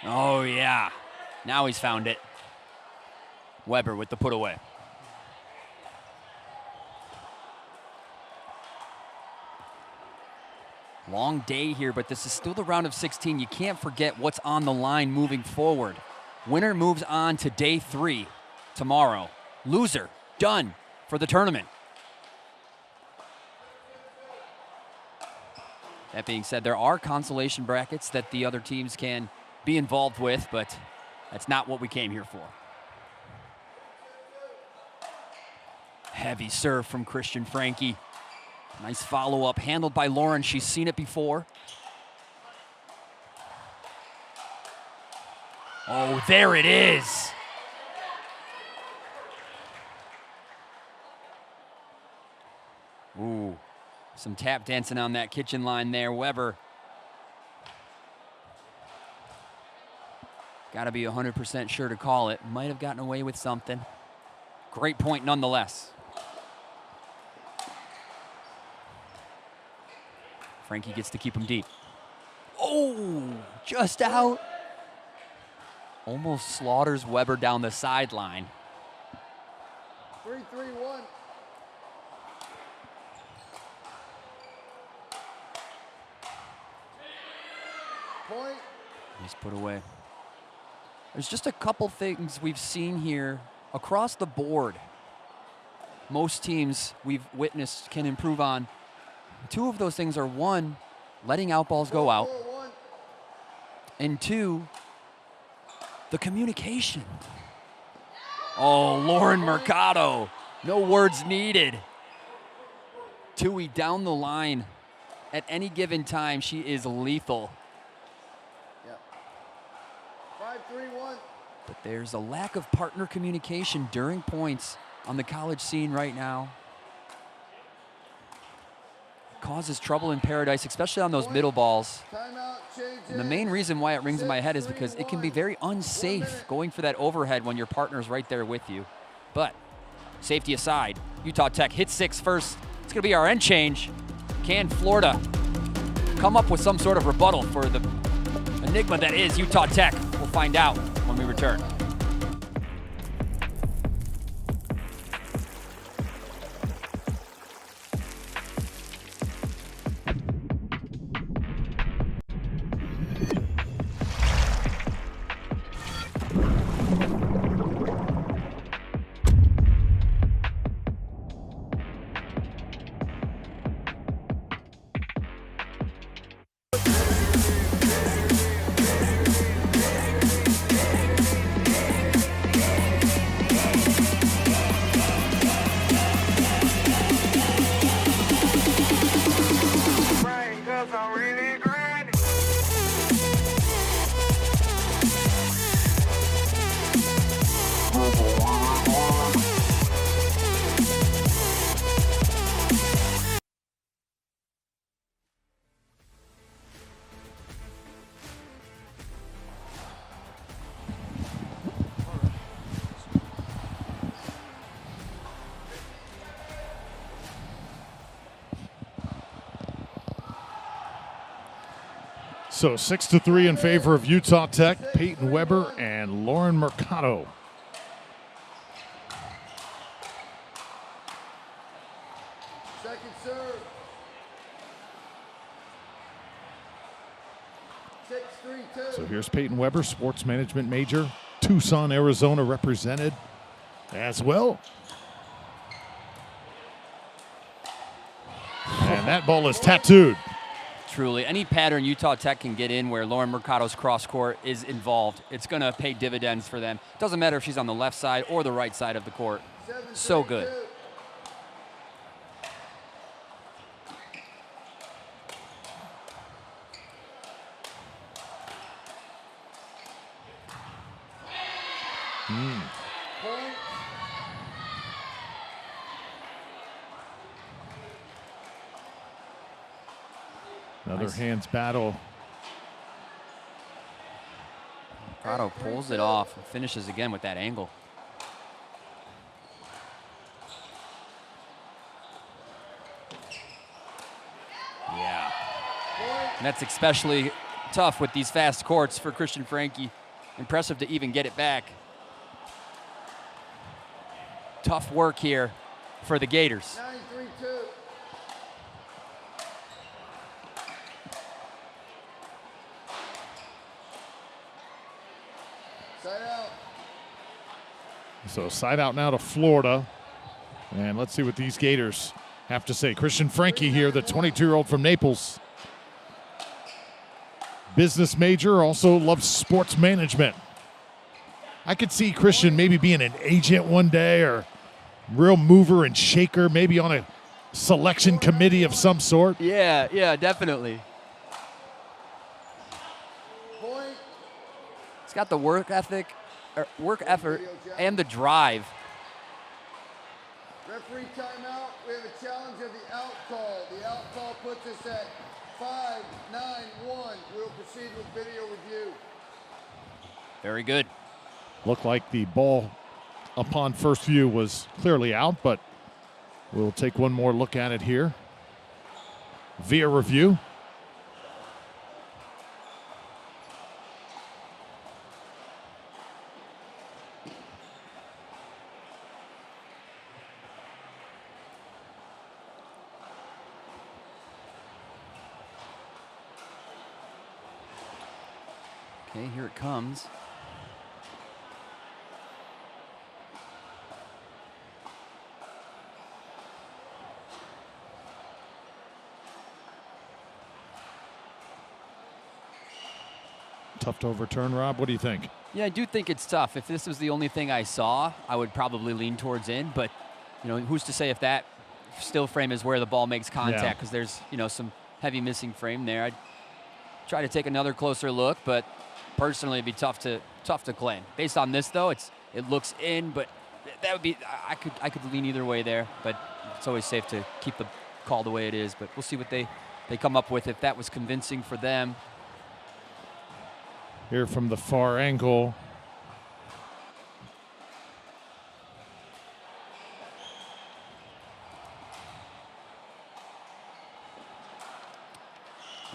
Oh, yeah. Now he's found it. Weber with the put away. Long day here, but this is still the round of 16. You can't forget what's on the line moving forward. Winner moves on to day 3 tomorrow. Loser, done for the tournament. That being said, there are consolation brackets that the other teams can be involved with, but that's not what we came here for. Heavy serve from Christian Franke. Nice follow-up, handled by Lauren. She's seen it before. Oh, there it is. Ooh, some tap dancing on that kitchen line there, Weber. Got to be 100% sure to call it. Might have gotten away with something. Great point nonetheless. Franke gets to keep him deep. Oh, just out. Almost slaughters Weber down the sideline. 3-3-1. Point. Nice put away. There's just a couple things we've seen here across the board. Most teams we've witnessed can improve on. Two of those things are, one, letting out balls go out, and two, the communication. Oh, Lauren Mercado, no words needed. Tui down the line. At any given time, she is lethal. 5-3-1. But there's a lack of partner communication during points on the college scene right now. Causes trouble in paradise, especially on those middle balls. And the main reason why it rings in my head is because it can be very unsafe going for that overhead when your partner's right there with you. But safety aside, Utah Tech hits 6 first. It's going to be our end change. Can Florida come up with some sort of rebuttal for the enigma that is Utah Tech? We'll find out when we return. So 6-3 in favor of Utah Tech. Peyton Weber and Lauren Mercado. Second serve. 6-3-2. So here's Peyton Weber, sports management major. Tucson, Arizona represented as well. And that ball is tattooed. Truly, any pattern Utah Tech can get in where Lauren Mercado's cross court is involved, it's going to pay dividends for them. Doesn't matter if she's on the left side or the right side of the court. So good. Another Nice. hands battle. Mercado pulls it off and finishes again with that angle. Yeah. And that's especially tough with these fast courts for Christian Franke. Impressive to even get it back. Tough work here for the Gators. 9-3-2. Side out. So side out now to Florida. And let's see what these Gators have to say. Christian Franke here, the 22-year-old from Naples. Business major, also loves sports management. I could see Christian maybe being an agent one day or real mover and shaker, maybe on a selection committee of some sort. Yeah, definitely. He's got the work effort, and the drive. Referee timeout. We have a challenge of the out call. The out call puts us at 5-9-1. We'll proceed with video review. Very good. Looked like the ball upon first view was clearly out, but we'll take one more look at it here via review. Okay, here it comes. Tough to overturn, Rob. What do you think? Yeah, I do think it's tough. If this was the only thing I saw, I would probably lean towards in. But, who's to say if that still frame is where the ball makes contact? Because there's, some heavy missing frame there. I'd try to take another closer look, but personally, it'd be tough to claim. Based on this, though, it looks in, but that would be I could lean either way there. But it's always safe to keep the call the way it is. But we'll see what they come up with if that was convincing for them. Here from the far angle.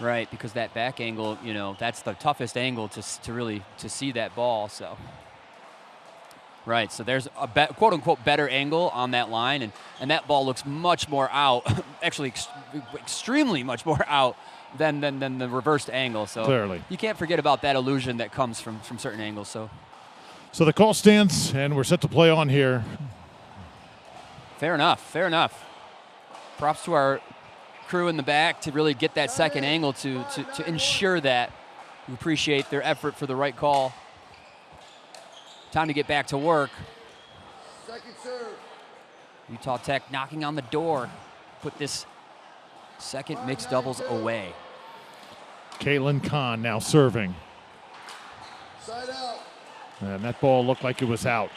Right, because that back angle, that's the toughest angle to really see that ball. So, right, so there's a quote unquote better angle on that line, and that ball looks much more out, actually extremely much more out than the reversed angle. So clearly, you can't forget about that illusion that comes from certain angles. So the call stands, and we're set to play on here. Fair enough. Props to our crew in the back to really get that second angle to ensure that. We appreciate their effort for the right call. Time to get back to work. Second serve. Utah Tech knocking on the door. Put this second mixed doubles away. Caitlin Kahn now serving. Side out. And that ball looked like it was out.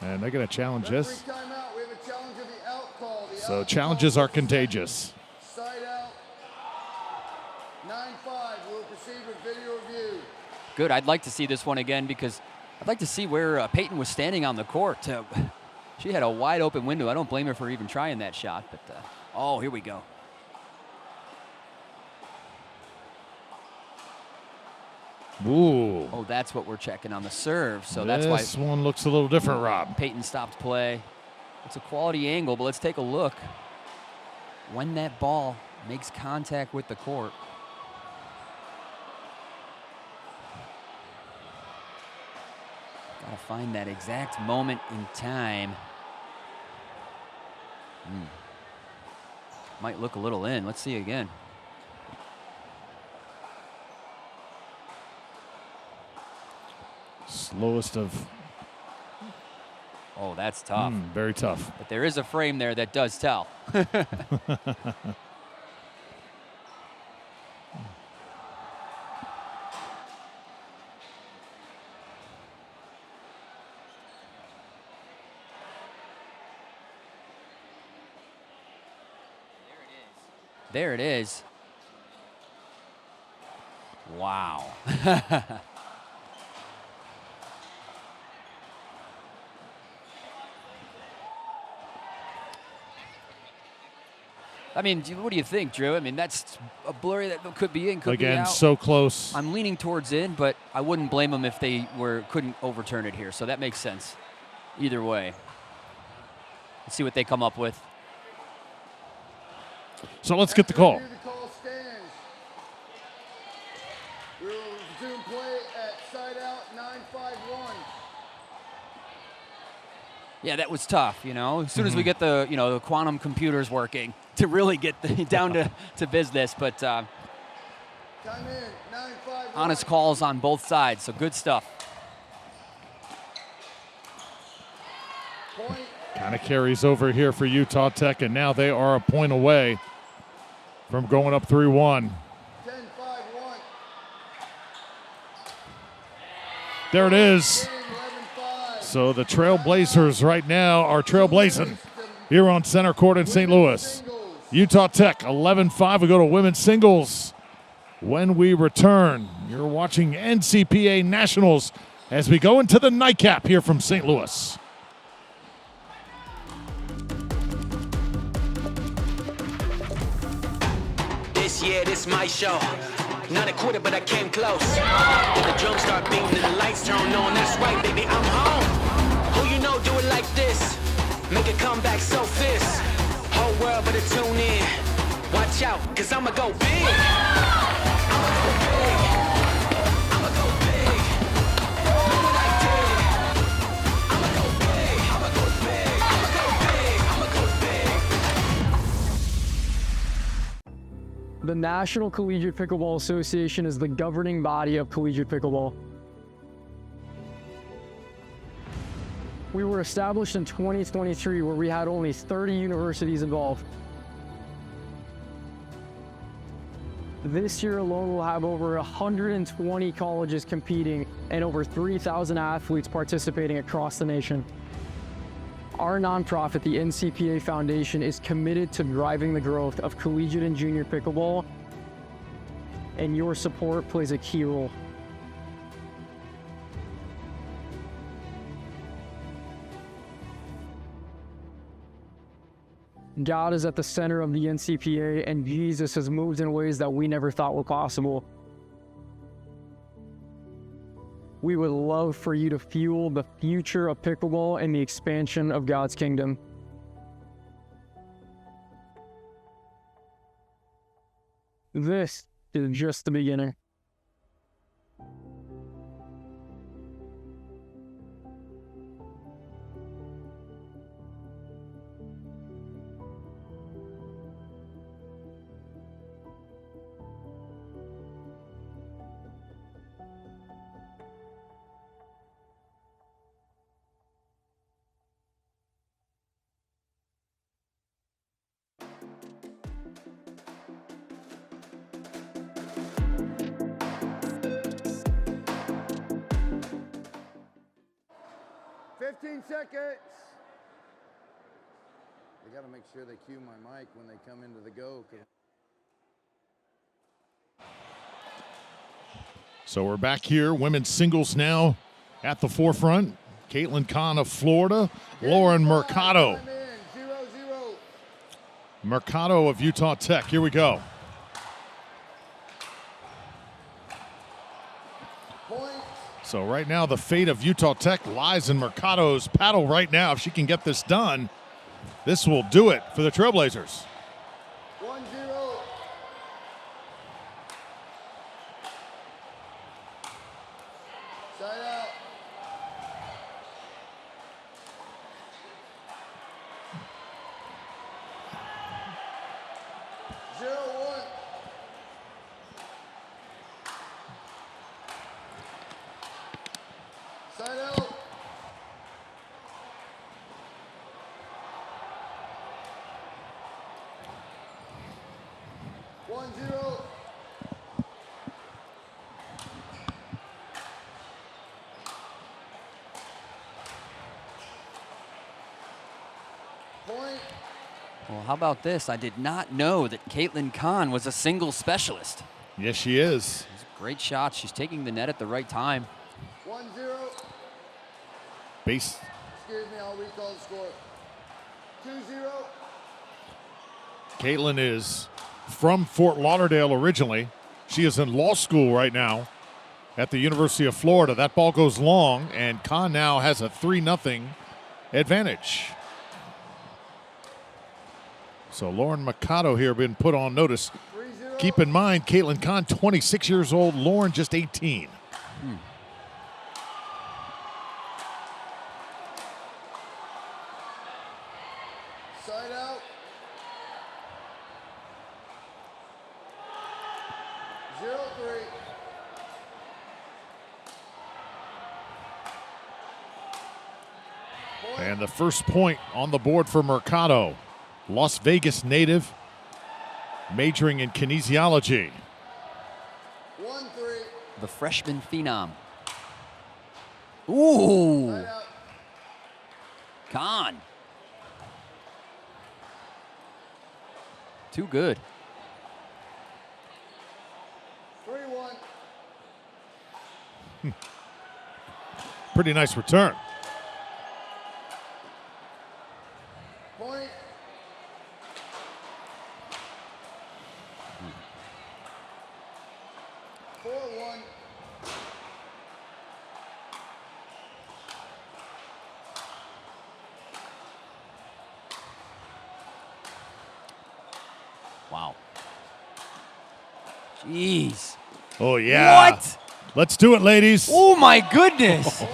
And they're going to challenge this. Timeout. We have a challenge of the out call. So challenges are contagious. Side out. 9-5. We'll proceed with video review. Good. I'd like to see this one again because I'd like to see where Peyton was standing on the court. She had a wide open window. I don't blame her for even trying that shot. But oh, here we go. Ooh. Oh, that's what we're checking on the serve. So that's why this one looks a little different, Rob. Peyton stopped play. It's a quality angle, but let's take a look. When that ball makes contact with the court. Gotta find that exact moment in time. Might look a little in. Let's see again. Slowest of. Oh, that's tough. Very tough. But there is a frame there that does tell. There it is. Wow. I mean, what do you think, Drew? I mean, that's a blurry that could be in, could be out. Again, so close. I'm leaning towards in, but I wouldn't blame them if they couldn't overturn it here. So that makes sense. Either way. Let's see what they come up with. So let's get the call. The call stands. We will resume play at side out 9-5-1. Yeah, that was tough, As soon as we get the quantum computers working to really get down to business. But Time in, 9-5-1. honest calls on both sides, so good stuff. Point. Kind of carries over here for Utah Tech, and now they are a point away from going up 3-1. There it is. So the Trailblazers right now are trailblazing here on center court in St. Louis. Utah Tech 11-5. We go to women's singles when we return. You're watching NCPA Nationals as we go into the nightcap here from St. Louis. This year, this my show. Not a quitter, but I came close. The drums start beating and the lights turn on. That's right, baby, I'm home. Who you know do it like this? Make a comeback so fierce. Whole world better tune in. Watch out, cause I'ma go big. I'ma go big. I'ma go big. Look what I did. I'ma go big. I'ma go big. I'ma go big. I'ma go big. The National Collegiate Pickleball Association is the governing body of collegiate pickleball. We were established in 2023, where we had only 30 universities involved. This year alone, we'll have over 120 colleges competing and over 3,000 athletes participating across the nation. Our nonprofit, the NCPA Foundation, is committed to driving the growth of collegiate and junior pickleball, and your support plays a key role. God is at the center of the NCPA, and Jesus has moved in ways that we never thought were possible. We would love for you to fuel the future of pickleball and the expansion of God's kingdom. This is just the beginning. Seconds. They got to make sure they cue my mic when they come into the go. So we're back here. Women's singles now at the forefront. Caitlin Kahn of Florida. Lauren Mercado. Mercado of Utah Tech. Here we go. So right now, the fate of Utah Tech lies in Mercado's paddle right now. If she can get this done, this will do it for the Trailblazers. 1-0. Side out. Side out. Well, how about this? I did not know that Caitlin Kahn was a singles specialist. Yes, she is. Great shot. She's taking the net at the right time. 1-0. Base. Excuse me, I'll recall the score. 2-0. Caitlin is from Fort Lauderdale originally. She is in law school right now at the University of Florida. That ball goes long, and Kahn now has a 3-0 advantage. So Lauren Mercado here been put on notice. Keep in mind, Caitlin Kahn, 26 years old. Lauren, just 18. Side out. 0-3. And the first point on the board for Mercado. Las Vegas native, majoring in kinesiology. The freshman phenom. Ooh. Khan. Too good. 3-1. Pretty nice return. Point. Wow. Jeez. Oh, yeah. What? Let's do it, ladies. Oh, my goodness.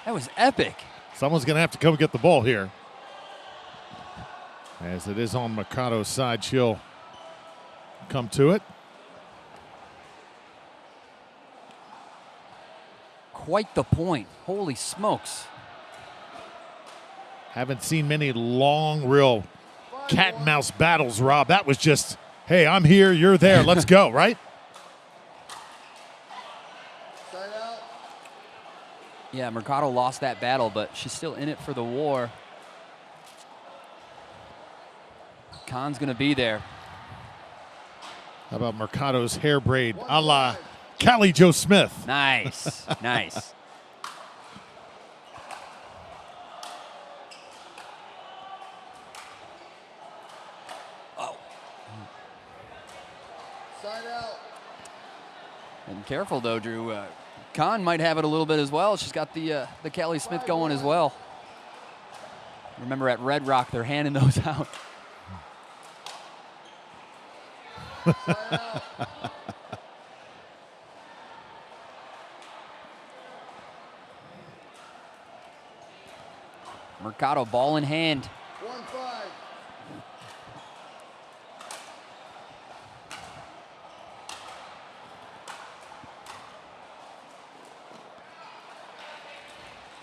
That was epic. Someone's going to have to come get the ball here. As it is on Mercado's side, she'll come to it. Quite the point. Holy smokes. Haven't seen many long, real cat and mouse battles, Rob. That was just, hey, I'm here, you're there, let's go, right? Yeah, Mercado lost that battle, but she's still in it for the war. Khan's going to be there. How about Mercado's hair braid a la Callie Joe Smith? Nice, nice. And careful though, Drew. Khan might have it a little bit as well. She's got the Callie Smith going as well. Remember at Red Rock, they're handing those out. Mercado, ball in hand. 1-5.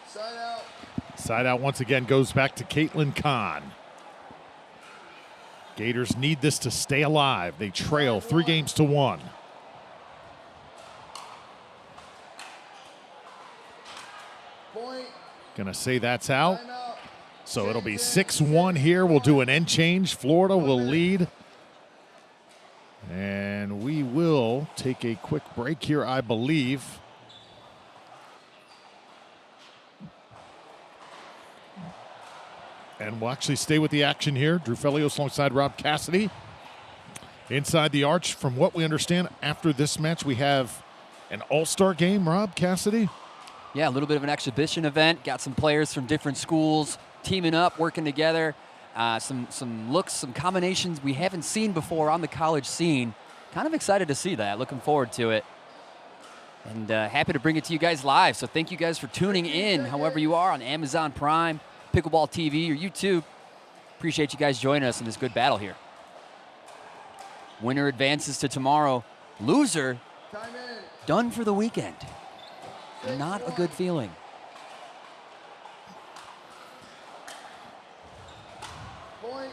Side out. Side out once again goes back to Caitlin Khan. Gators need this to stay alive. They trail 3-1. Point. Gonna say that's out. So it'll be 6-1 here. We'll do an end change. Florida will lead. And we will take a quick break here, I believe. And we'll actually stay with the action here. Drew Felios alongside Rob Cassidy. Inside the arch, from what we understand, after this match, we have an all-star game, Rob Cassidy. Yeah, a little bit of an exhibition event. Got some players from different schools teaming up, working together. Some looks, some combinations we haven't seen before on the college scene. Kind of excited to see that. Looking forward to it. And happy to bring it to you guys live. So thank you guys for tuning in, however you are, on Amazon Prime, Pickleball TV, or YouTube. Appreciate you guys joining us in this good battle here. Winner advances to tomorrow. Loser, done for the weekend. Not a good feeling. Point.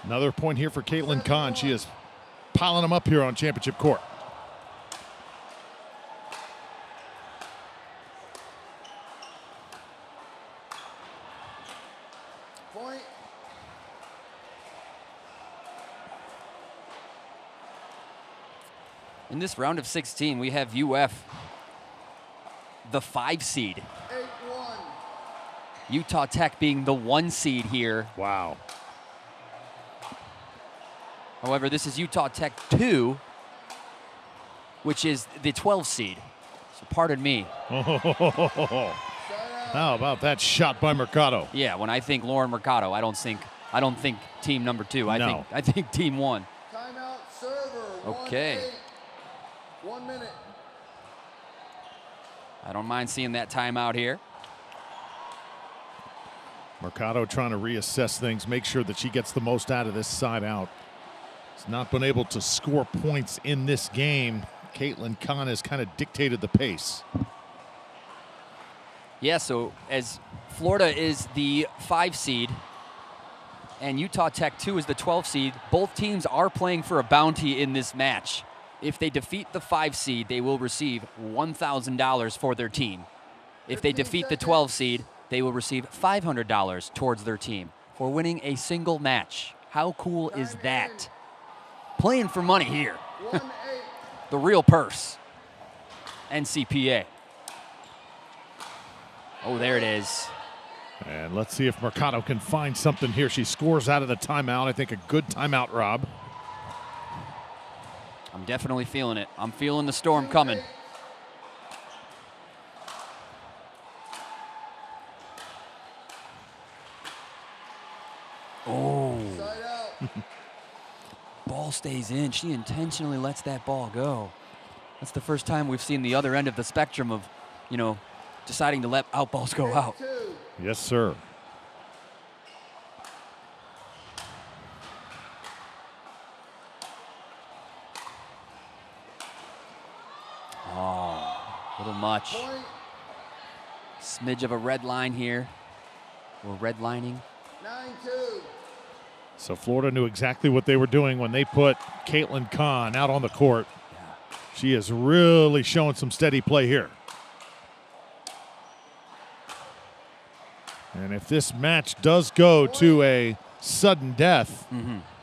Another point here for Caitlin Khan. She is piling them up here on championship court. Point. In this round of 16, we have UF, the 5 seed. 8-1. Utah Tech being the 1 seed here. Wow. However, this is Utah Tech 2, which is the 12 seed. So pardon me. How about that shot by Mercado? Yeah, when I think Lauren Mercado, I don't think team number 2. I think team 1. Timeout server. Okay. 1 minute. I don't mind seeing that timeout here. Mercado trying to reassess things, make sure that she gets the most out of this side out. Has not been able to score points in this game. Caitlin Kahn has kind of dictated the pace. Yeah, so as Florida is the 5 seed and Utah Tech 2 is the 12 seed, both teams are playing for a bounty in this match. If they defeat the 5 seed, they will receive $1,000 for their team. If they defeat the 12 seed, they will receive $500 towards their team for winning a single match. How cool is that? Playing for money here. The real purse. NCPA. Oh, there it is. And let's see if Mercado can find something here. She scores out of the timeout. I think a good timeout, Rob. I'm definitely feeling it. I'm feeling the storm coming. Oh. Ball stays in. She intentionally lets that ball go. That's the first time we've seen the other end of the spectrum of, you know, deciding to let out balls go out. Yes, sir. Oh, a little much. Smidge of a red line here. We're redlining. 9-2. So Florida knew exactly what they were doing when they put Caitlin Kahn out on the court. She is really showing some steady play here. And if this match does go to a sudden death,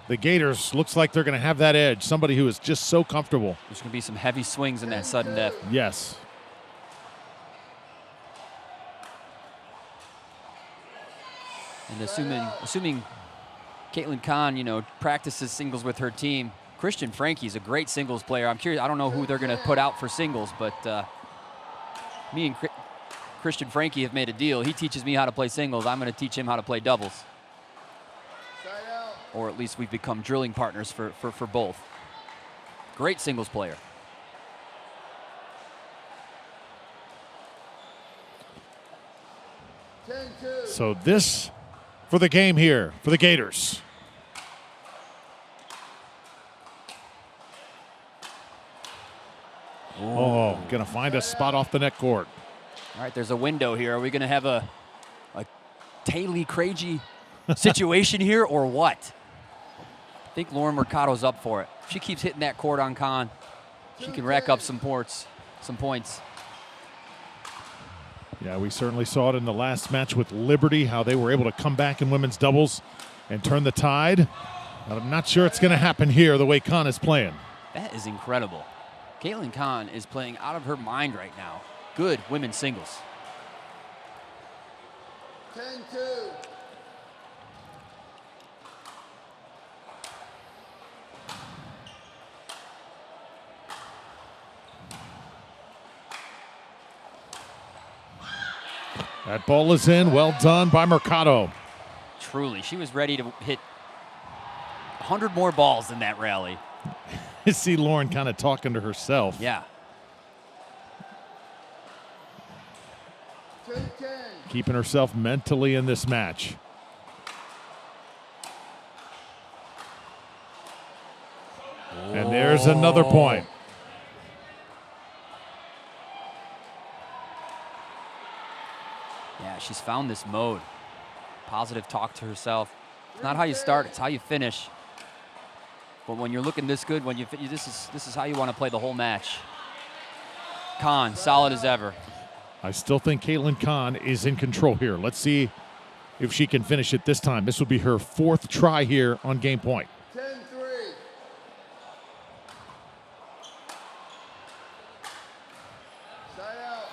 the Gators looks like they're going to have that edge. Somebody who is just so comfortable. There's going to be some heavy swings in that sudden death. Yes. And assuming Caitlin Kahn, you know, practices singles with her team, Christian Frankie's a great singles player. I'm curious. I don't know who they're going to put out for singles, but me and Christian Frankie have made a deal. He teaches me how to play singles. I'm going to teach him how to play doubles. Or at least we've become drilling partners for both. Great singles player. So this for the game here for the Gators. Oh, going to find a spot off the net court. All right, there's a window here. Are we going to have a Taylor Craigie situation here or what? I think Lauren Mercado's up for it. If she keeps hitting that court on Kahn, she can rack up some points. Yeah, we certainly saw it in the last match with Liberty, how they were able to come back in women's doubles and turn the tide. But I'm not sure it's going to happen here the way Kahn is playing. That is incredible. Caitlin Kahn is playing out of her mind right now. Good women's singles. 10-2. That ball is in. Well done by Mercado. Truly, she was ready to hit 100 more balls in that rally. You see Lauren kind of talking to herself. Yeah. Keeping herself mentally in this match. And there's another point. Yeah, she's found this mode. Positive talk to herself. It's not how you start, it's how you finish. But when you're looking this good, when this is how you want to play the whole match. Kahn, solid as ever. I still think Caitlin Kahn is in control here. Let's see if she can finish it this time. This will be her 4th try here on game point. 10-3. Side out.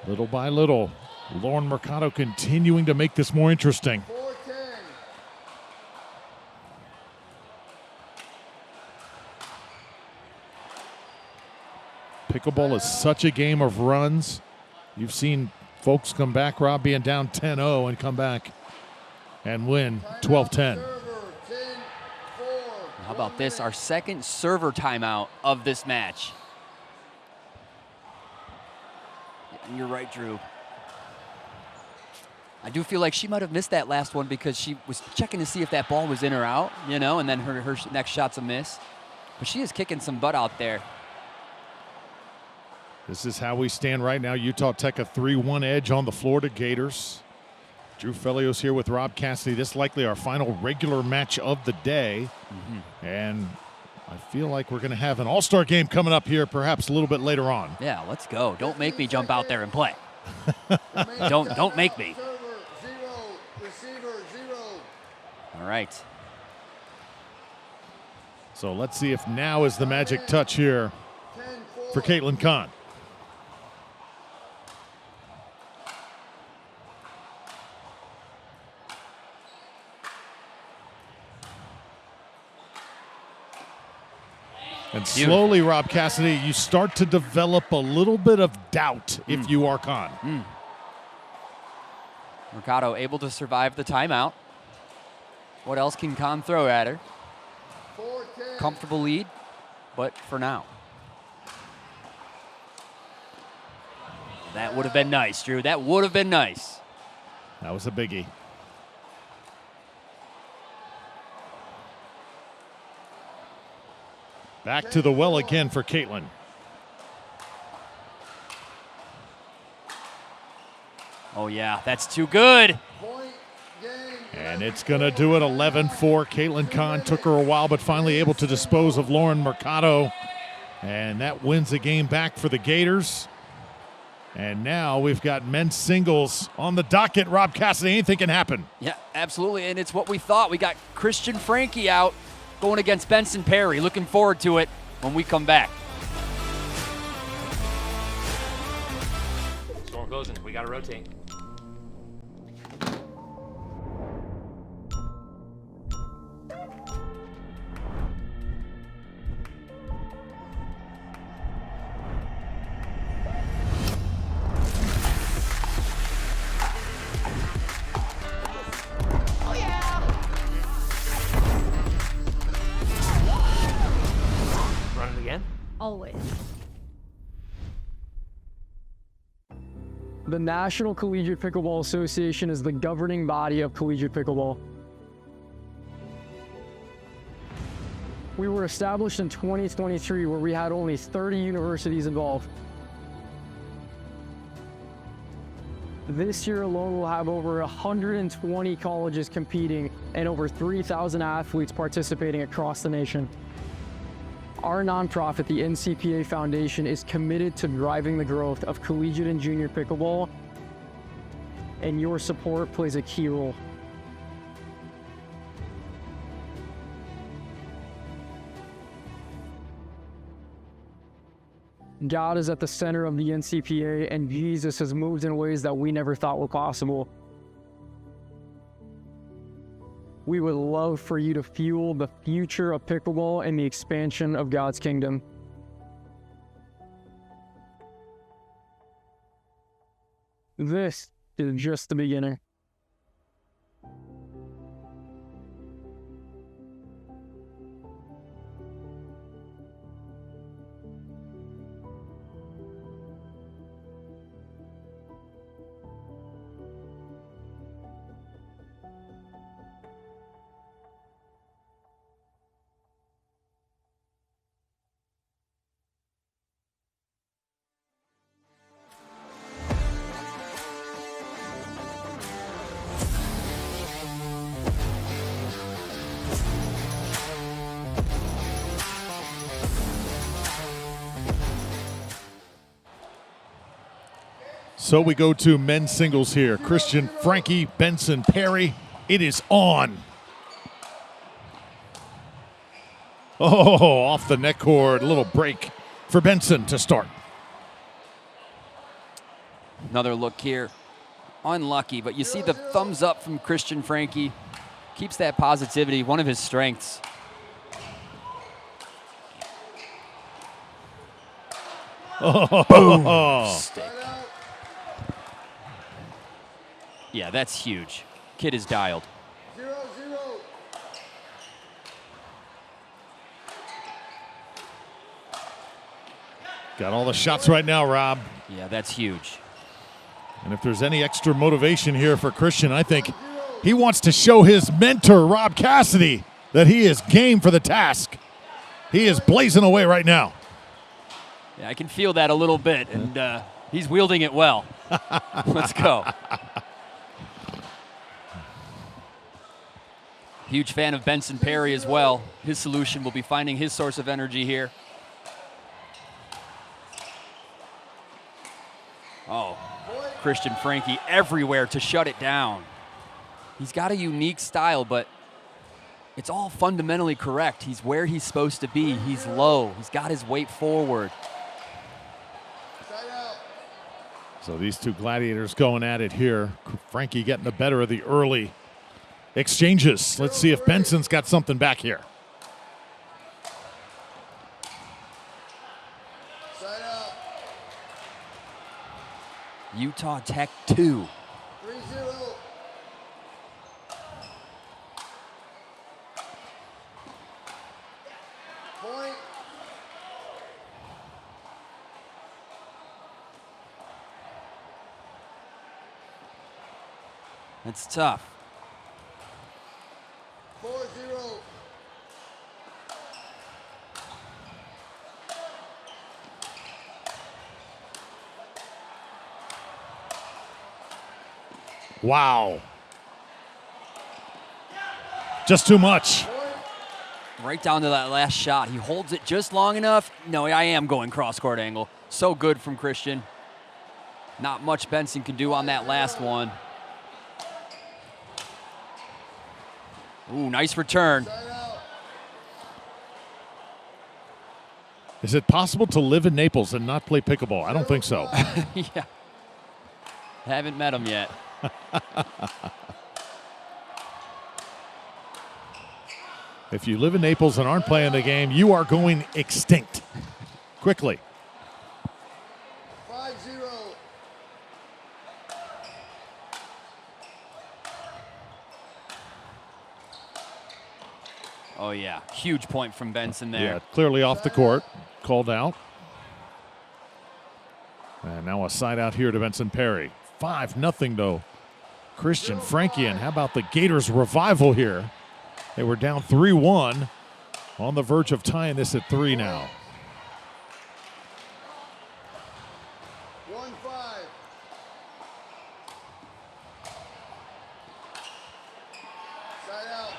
Little by little, Lauren Mercado continuing to make this more interesting. Pickleball is such a game of runs. You've seen folks come back, Rob, being down 10-0 and come back and win 12-10. How about this? Our second server timeout of this match. And you're right, Drew. I do feel like she might have missed that last one because she was checking to see if that ball was in or out, you know, and then her next shot's a miss. But she is kicking some butt out there. This is how we stand right now. Utah Tech a 3-1 edge on the Florida Gators. Drew Felios here with Rob Cassidy. This is likely our final regular match of the day. And I feel like we're going to have an all-star game coming up here perhaps a little bit later on. Yeah, let's go. Don't make me jump out there and play. Don't make me. All right. So let's see if now is the magic touch here for Caitlin Kahn. And slowly, Rob Cassidy, you start to develop a little bit of doubt if you are Kahn. Mercado able to survive the timeout. What else can Kahn throw at her? Comfortable lead, but for now. That would have been nice, Drew. That would have been nice. That was a biggie. Back to the well again for Caitlin. Oh, yeah, that's too good. And it's going to do it 11-4. Caitlin Kahn took her a while, but finally able to dispose of Lauren Mercado. And that wins the game back for the Gators. And now we've got men's singles on the docket. Rob Cassidy, anything can happen. Yeah, absolutely, and it's what we thought. We got Christian Franke out going against Benson Perry. Looking forward to it when we come back. Storm closing. We got to rotate. Always. The National Collegiate Pickleball Association is the governing body of collegiate pickleball. We were established in 2023 where we had only 30 universities involved. This year alone, we'll have over 120 colleges competing and over 3,000 athletes participating across the nation. Our nonprofit, the NCPA Foundation, is committed to driving the growth of collegiate and junior pickleball, and your support plays a key role. God is at the center of the NCPA, and Jesus has moved in ways that we never thought were possible. We would love for you to fuel the future of pickleball and the expansion of God's kingdom. This is just the beginning. So we go to men's singles here. Christian Franke, Benson Perry. It is on. Oh, off the neck cord. A little break for Benson to start. Another look here unlucky, but you see the thumbs up from Christian Franke. Keeps that positivity, one of his strengths. Boom. Stick. Yeah, that's huge. Kid is dialed. 0-0. Got all the shots right now, Rob. Yeah, that's huge. And if there's any extra motivation here for Christian, I think he wants to show his mentor, Rob Cassidy, that he is game for the task. He is blazing away right now. Yeah, I can feel that a little bit, and he's wielding it well. Let's go. Huge fan of Benson Perry as well. His solution will be finding his source of energy here. Oh, Christian Franke everywhere to shut it down. He's got a unique style, but it's all fundamentally correct. He's where he's supposed to be. He's low. He's got his weight forward. So these two gladiators going at it here. Franke getting the better of the early exchanges. Let's see if Benson's got something back here. Utah Tech 2. 3-0. Point. That's tough. 4-0. Wow. Just too much. Right down to that last shot. He holds it just long enough. No, I am going cross-court angle. So good from Christian. Not much Benson can do on that last one. Ooh, nice return. Is it possible to live in Naples and not play pickleball? I don't think so. Yeah. Haven't met him yet. If you live in Naples and aren't playing the game, you are going extinct quickly. 5-0. Oh, yeah. Huge point from Benson there. Yeah, clearly off the court. Called out. And now a side out here to Benson Perry. 5-0 though. Christian Franke, and how about the Gators' revival here? They were down 3-1, on the verge of tying this at 3 now. 1-5. Side out.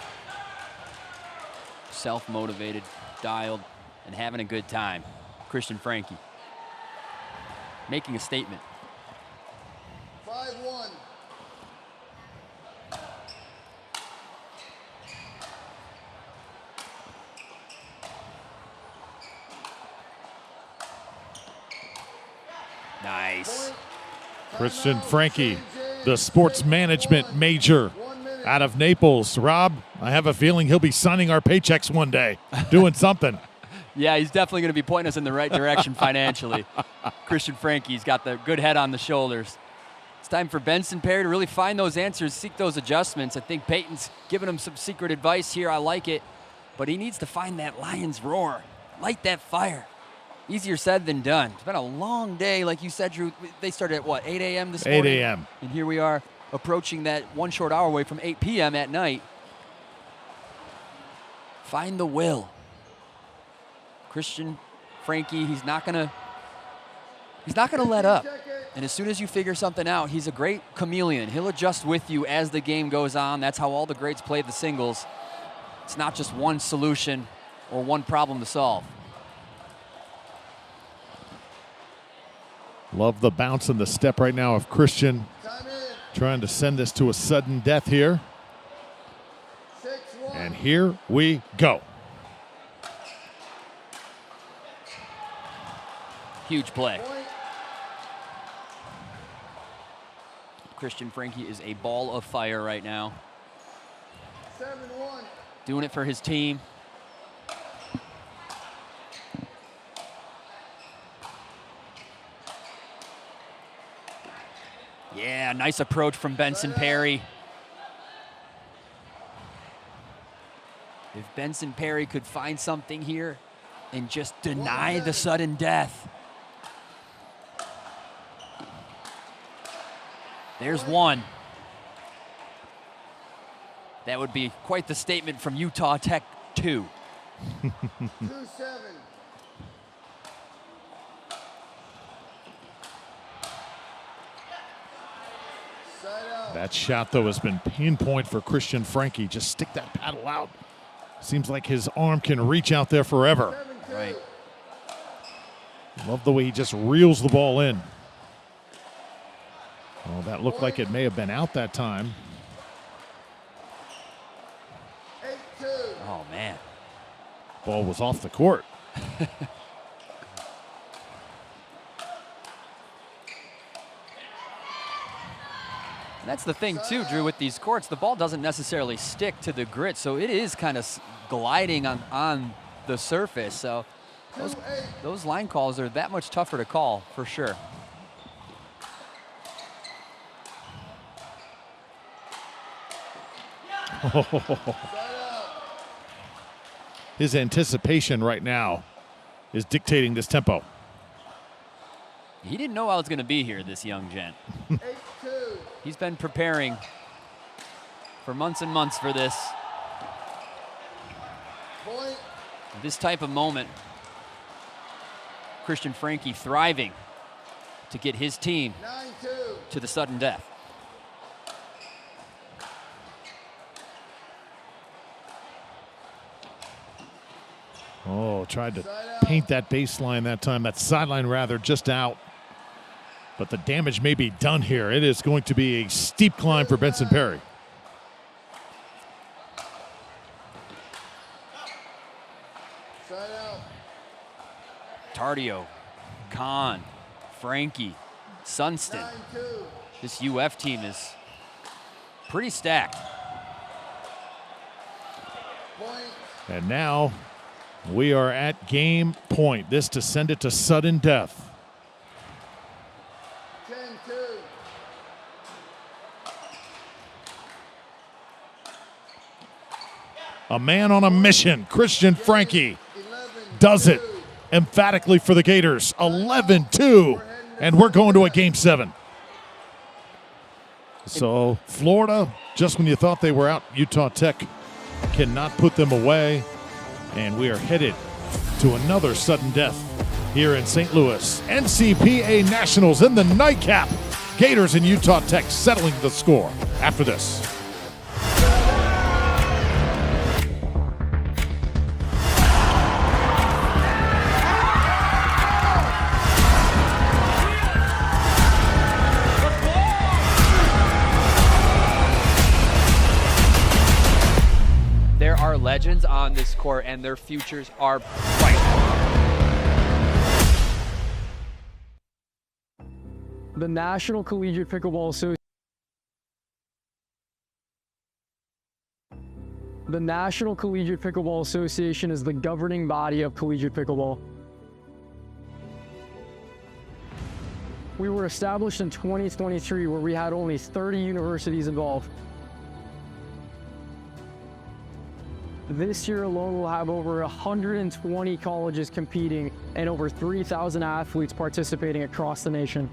Self-motivated, dialed, and having a good time. Christian Franke making a statement. 5-1. Nice. Christian Franke, the sports management major out of Naples. Rob, I have a feeling he'll be signing our paychecks one day, doing something. Yeah, he's definitely going to be pointing us in the right direction financially. Christian Franke's got the good head on the shoulders. It's time for Benson Perry to really find those answers, seek those adjustments. I think Peyton's giving him some secret advice here. I like it. But he needs to find that lion's roar, light that fire. Easier said than done. It's been a long day, like you said, Drew. They started at, what, 8 a.m. this morning? 8 a.m. And here we are approaching that one short hour away from 8 p.m. at night. Find the will. Christian Franke, he's not gonna let up. And as soon as you figure something out, he's a great chameleon. He'll adjust with you as the game goes on. That's how all the greats play the singles. It's not just one solution or one problem to solve. Love the bounce and the step right now of Christian. Trying to send this to a sudden death here. And here we go. Huge play. Christian Franke is a ball of fire right now. 7-1. Doing it for his team. Yeah, nice approach from Benson Perry. If Benson Perry could find something here and just deny the sudden death. There's one. That would be quite the statement from Utah Tech 2. 2-7. That shot, though, has been pinpoint for Christian Franke. Just stick that paddle out. Seems like his arm can reach out there forever. Right. Love the way he just reels the ball in. Well, that looked like it may have been out that time. 8-2. Oh, man. Ball was off the court. And that's the thing, too, Drew, with these courts. The ball doesn't necessarily stick to the grit, so it is kind of gliding on the surface. So those line calls are that much tougher to call, for sure. His anticipation right now is dictating this tempo. He didn't know I was going to be here, this young gent. 8-2. He's been preparing for months and months for this. Point. This type of moment. Christian Franke thriving to get his team 9-2. to the sudden death. Oh, tried to paint that baseline that time. That sideline, rather, just out. But the damage may be done here. It is going to be a steep climb for Benson Perry. Side out. Tardio, Kahn, Franke, Sunston. 9-2. This UF team is pretty stacked. Point. And now we are at game point. This to send it to sudden death. 10-2. A man on a mission, Christian Franke, does it emphatically for the Gators. 11-2, and we're going to a game 7. So Florida, just when you thought they were out, Utah Tech cannot put them away. And we are headed to another sudden death here in St. Louis. NCPA Nationals in the nightcap. Gators and Utah Tech settling the score after this. There are legends on this court, and their futures are bright. The National Collegiate Pickleball Association. The National Collegiate Pickleball Association is the governing body of collegiate pickleball. We were established in 2023, where we had only 30 universities involved. This year alone, we'll have over 120 colleges competing and over 3,000 athletes participating across the nation.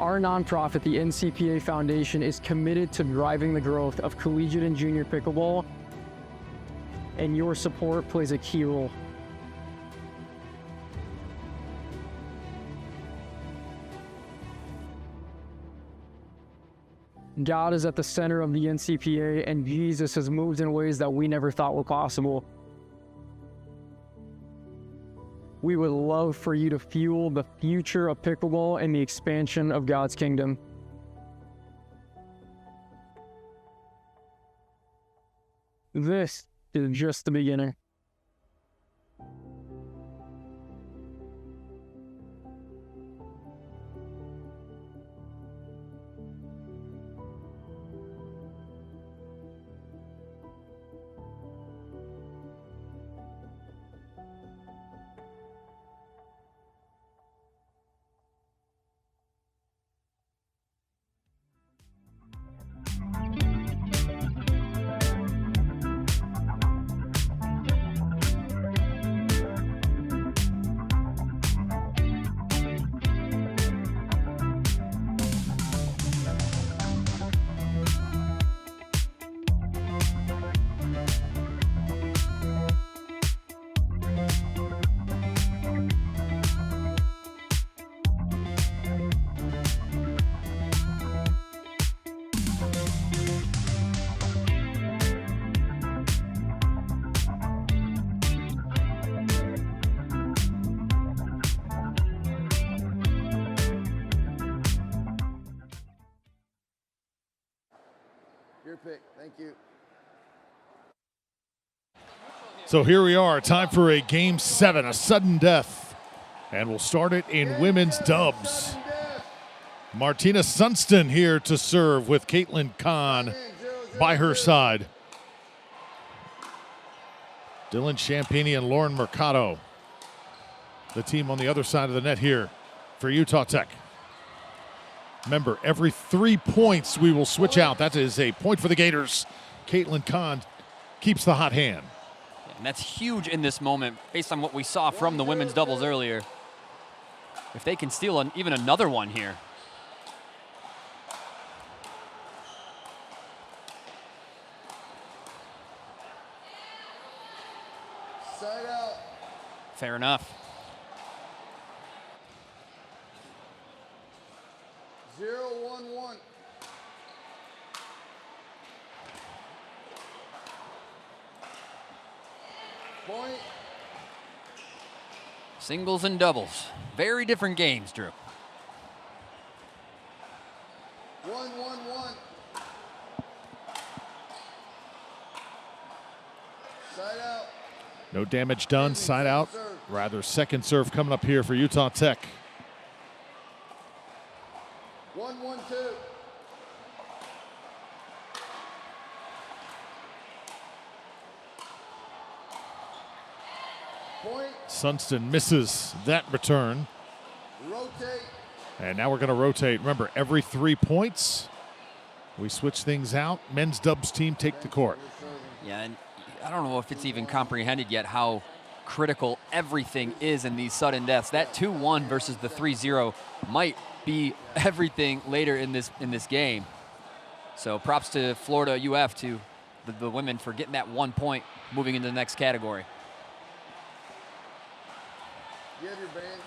Our nonprofit, the NCPA Foundation, is committed to driving the growth of collegiate and junior pickleball, and your support plays a key role. God is at the center of the NCPA, and Jesus has moved in ways that we never thought were possible. We would love for you to fuel the future of pickleball and the expansion of God's kingdom. This is just the beginning. Your pick. Thank you. So here we are, time for a game 7, a sudden death. And we'll start it in women's dubs. Martina Sunston here to serve with Caitlin Kahn by her side. Dylan Champini and Lauren Mercado, the team on the other side of the net here for Utah Tech. Remember, every 3 points we will switch out. That is a point for the Gators. Caitlin Kahn keeps the hot hand. And that's huge in this moment based on what we saw from the women's doubles earlier. If they can steal even another one here. Side out. Fair enough. 0-1-1. Point. Singles and doubles. Very different games, Drew. 1-1-1. Side out. No damage done, side out. Rather, second serve coming up here for Utah Tech. 1-1-2. Point. Sunston misses that return. Rotate. And now we're going to rotate. Remember, every 3 points, we switch things out. Men's dubs team take the court. Yeah, and I don't know if it's even comprehended yet how critical everything is in these sudden deaths. That 2-1 versus the 3-0 might be everything later in this game. So props to Florida UF, to the women, for getting that 1 point moving into the next category. You have your band.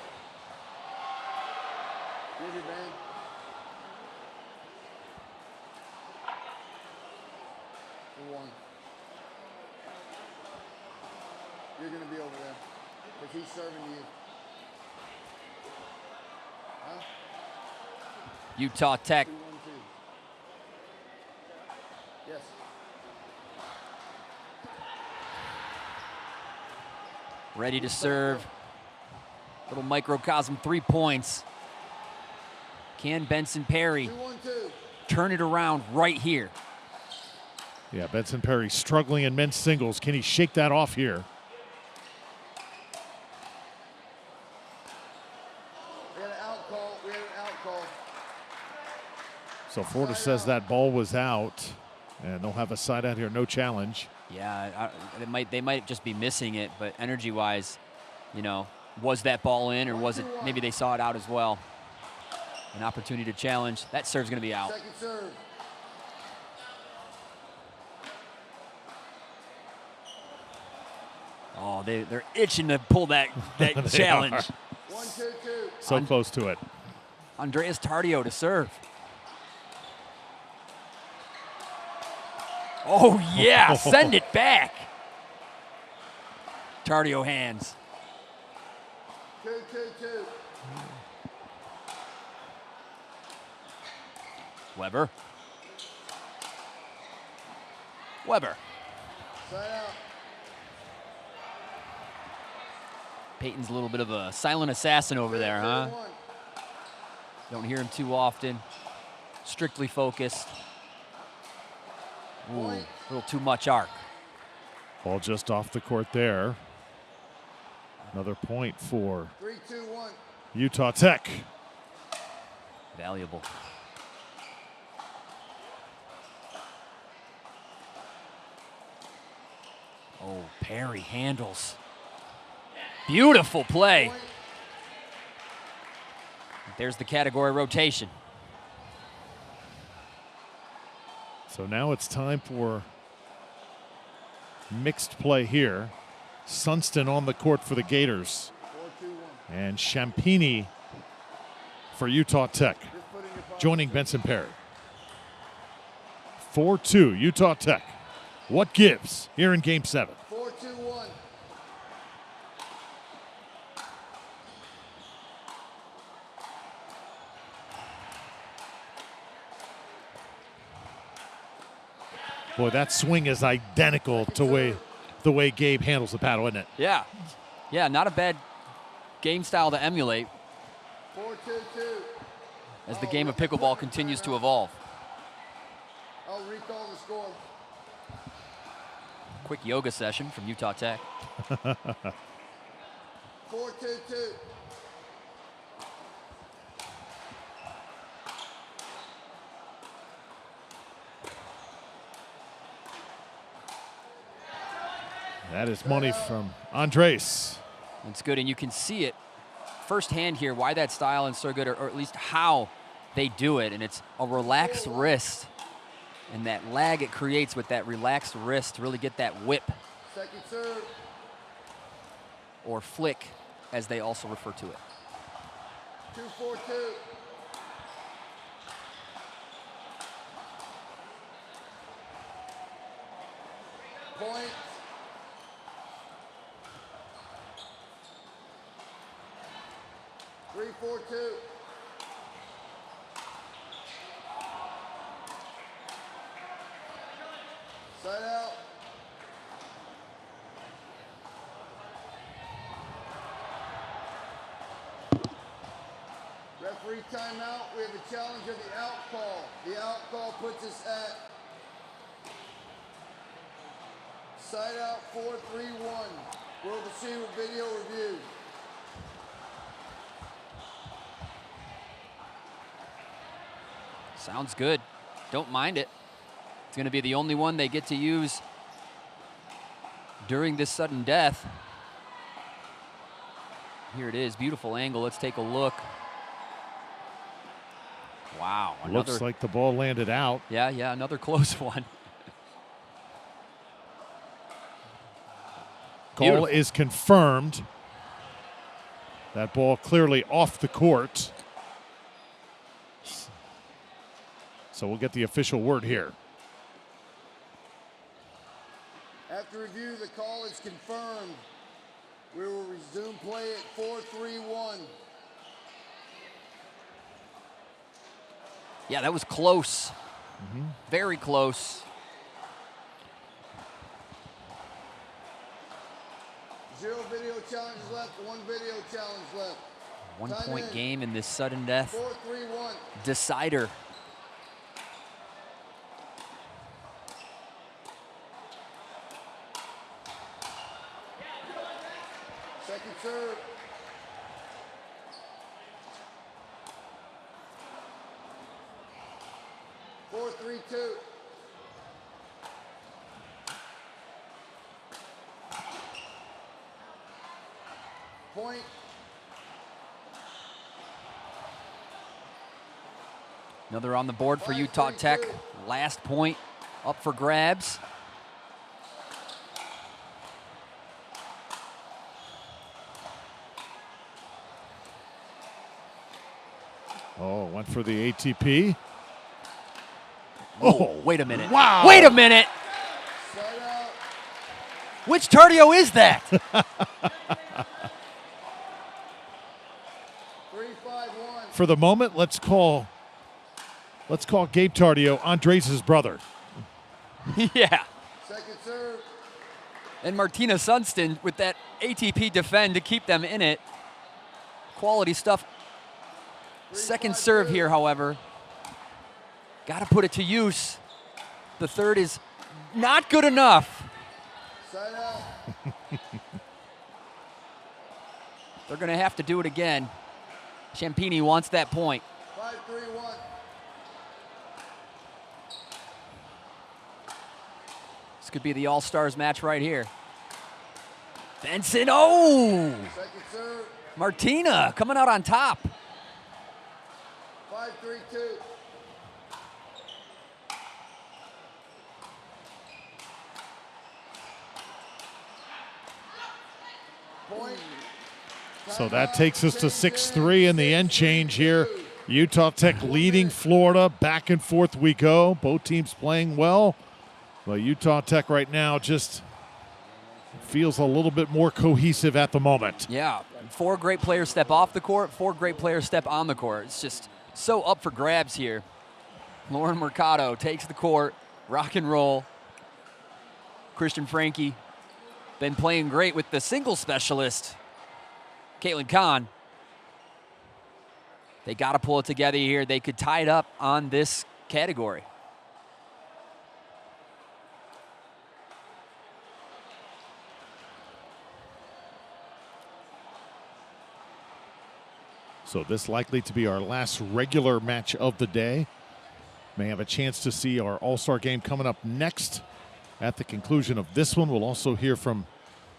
You have your band. For 1. You're going to be over there because he's serving you. Huh? Utah Tech. 2-1-2. Yes. Ready to serve. Little microcosm, 3 points. Can Benson Perry 2-1-2. turn it around right here? Yeah, Benson Perry struggling in men's singles. Can he shake that off here? We had an out call. We had an out call. So Florida says that ball was out, and they'll have a side out here, no challenge. Yeah, they might just be missing it, but energy-wise, you know, was that ball in, or was it maybe they saw it out as well? An opportunity to challenge. That serve's going to be out. Second serve. Oh, they're itching to pull that challenge. 1-2-2. So close to it. Andreas Tardio to serve. Oh, yeah, send it back. Tardio hands. 2-2-2. Weber. Weber. Side out. Peyton's a little bit of a silent assassin over there, huh? Don't hear him too often. Strictly focused. Ooh, a little too much arc. Ball just off the court there. Another point for 3-2-1. Utah Tech. Valuable. Oh, Perry handles. Beautiful play. There's the category rotation. So now it's time for mixed play here. Sunston on the court for the Gators. 4-2-1. And Champini for Utah Tech, joining Benson Perry. 4-2, Utah Tech. What gives here in Game 7? 4-2-1. Boy, that swing is identical to the way Gabe handles the paddle, isn't it? Yeah. Yeah, not a bad game style to emulate 4-2-2. as the game of pickleball continues to evolve. I'll recall the score. Quick yoga session from Utah Tech. 4-2-2. That is money from Andres. It's good, and you can see it firsthand here why that style is so good, or at least how they do it. And it's a relaxed wrist, and that lag it creates with that relaxed wrist to really get that whip Second serve. or flick, as they also refer to it. 2-4-2. Point. Three, 4-2. Side out. Referee timeout. We have a challenge of the out call. The out call puts us at side out 4-3-1. We'll proceed with video review. Sounds good. Don't mind it. It's going to be the only one they get to use during this sudden death. Here it is, beautiful angle. Let's take a look. Wow. Looks like the ball landed out. Yeah, another close one. Call is confirmed. That ball clearly off the court. So we'll get the official word here. After review, the call is confirmed. We will resume play at 4-3-1. Yeah, that was close. Very close. 0 video challenges left, 1 video challenge left. 1 Time point in. game in this sudden death 4-3-1. decider. Second serve. Four, 3-2. Point. Another on the board for Utah Tech. Last point up for grabs. Oh, went for the ATP. Oh, wait a minute. Wow. Wait a minute. Which Tardio is that? 3-5-1. For the moment, let's call Gabe Tardio Andres' brother. Yeah. Second serve. And Martina Sunston with that ATP defend to keep them in it. Quality stuff. Second serve here, however. Got to put it to use. The third is not good enough. Side out. They're going to have to do it again. Champini wants that point. 5-3-1. This could be the All-Stars match right here. Benson, oh! Second serve. Martina coming out on top. 5-3-2. Point. So that takes us to 6-3 in the end change here. Utah Tech leading Florida. Back and forth we go. Both teams playing well. But Utah Tech right now just feels a little bit more cohesive at the moment. Yeah, 4 great players step off the court, 4 great players step on the court. It's just so up for grabs here. Lauren Mercado takes the court, rock and roll. Christian Franke been playing great with the single specialist, Caitlin Kahn. They got to pull it together here. They could tie it up on this category. So this likely to be our last regular match of the day. May have a chance to see our All-Star game coming up next. At the conclusion of this one, we'll also hear from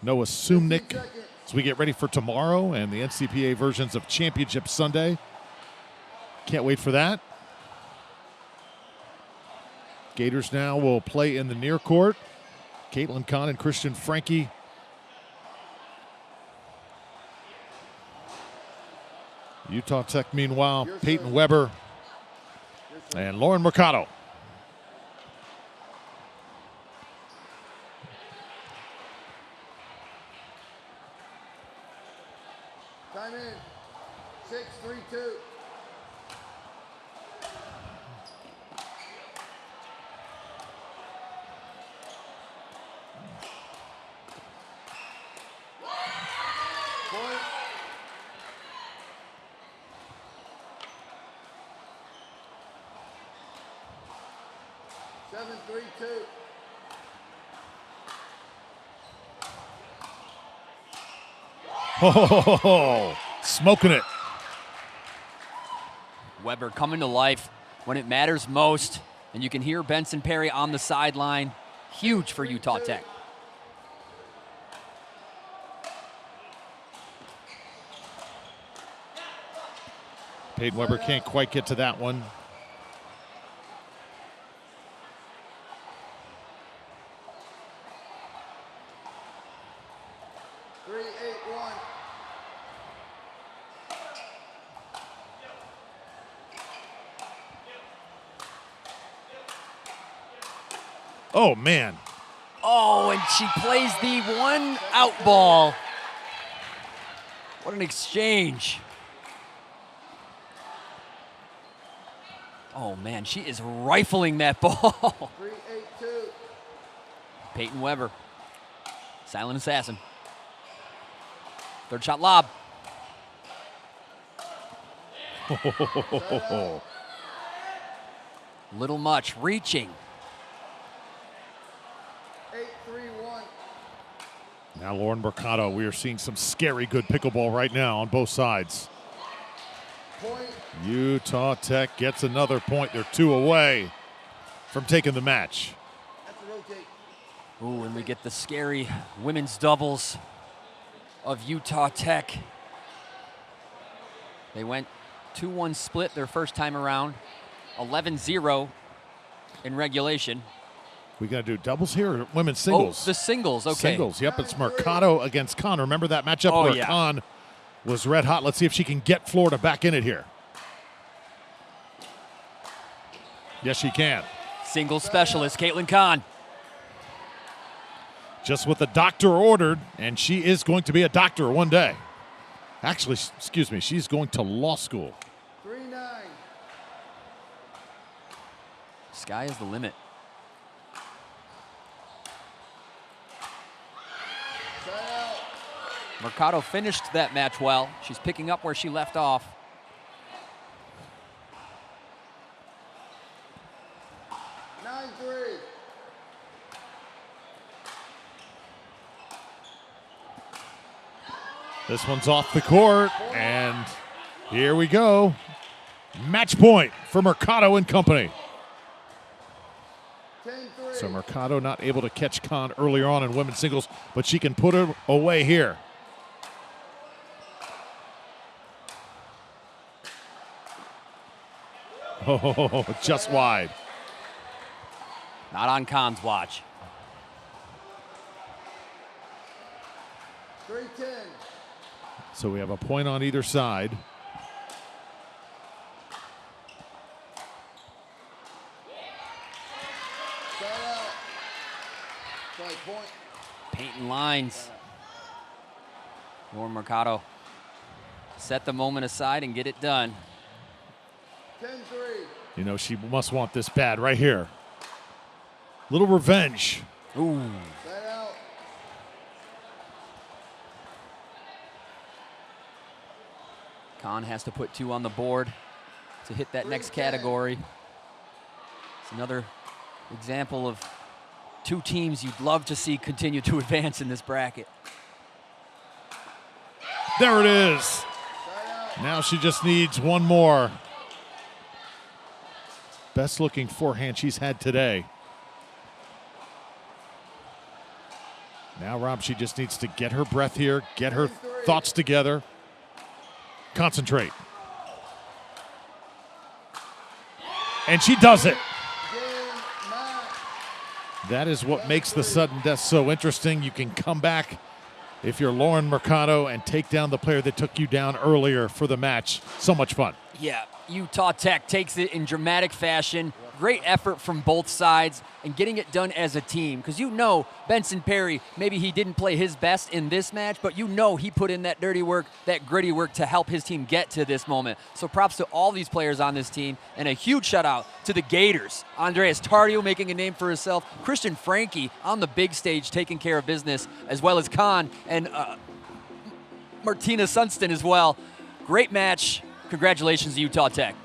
Noah Sumnick as we get ready for tomorrow and the NCPA versions of Championship Sunday. Can't wait for that. Gators now will play in the near court. Caitlin Kahn and Christian Franke. Utah Tech, meanwhile, Peyton Weber and Lauren Mercado. Time in. 6-3-2. Point. 7-3-2. Oh, smoking it. Weber coming to life when it matters most, and you can hear Benson Perry on the sideline. Huge for Utah Tech. Peyton Weber can't quite get to that one. Oh, man. Oh, and she plays the one out ball. What an exchange. Oh, man, she is rifling that ball. 3-8-2. Peyton Weber, silent assassin. Third shot lob. Little much, reaching. 8-3-1. Now Lauren Mercado, we are seeing some scary good pickleball right now on both sides. Point. Utah Tech gets another point. They're 2 away from taking the match. That's a rotate. Ooh, and we get the scary women's doubles of Utah Tech. They went 2-1 split their first time around, 11-0 in regulation. We got to do doubles here or women's singles? Oh, the singles, okay. Singles, yep. It's Mercado against Kahn. Remember that matchup where Kahn was red hot? Let's see if she can get Florida back in it here. Yes, she can. Singles specialist, Caitlin Kahn. Just what the doctor ordered, and she is going to be a doctor one day. Actually, excuse me, she's going to law school. 3-9. Sky is the limit. Mercado finished that match well. She's picking up where she left off. This one's off the court, and here we go. Match point for Mercado and company. So Mercado not able to catch Kahn earlier on in women's singles, but she can put it away here. Oh, just wide. Not on Kahn's watch. 3-10. So we have a point on either side. Point. Painting lines. Lauren Mercado set the moment aside and get it done. 10-3. You know, she must want this bad right here. Little revenge. Ooh. Kahn has to put 2 on the board to hit that next category. It's another example of 2 teams you'd love to see continue to advance in this bracket. There it is. Now she just needs one more. Best looking forehand she's had today. Now, Rob, she just needs to get her breath here, get her thoughts together, concentrate. And she does it. That is what makes the sudden death so interesting. You can come back if you're Lauren Mercado and take down the player that took you down earlier for the match. So much fun. Yeah, Utah Tech takes it in dramatic fashion. Great effort from both sides and getting it done as a team. Because you know Benson Perry, maybe he didn't play his best in this match, but you know he put in that dirty work, that gritty work to help his team get to this moment. So props to all these players on this team, and a huge shout out to the Gators. Andreas Tardio making a name for himself. Christian Franke on the big stage taking care of business, as well as Kahn and Martina Sunston as well. Great match. Congratulations to Utah Tech.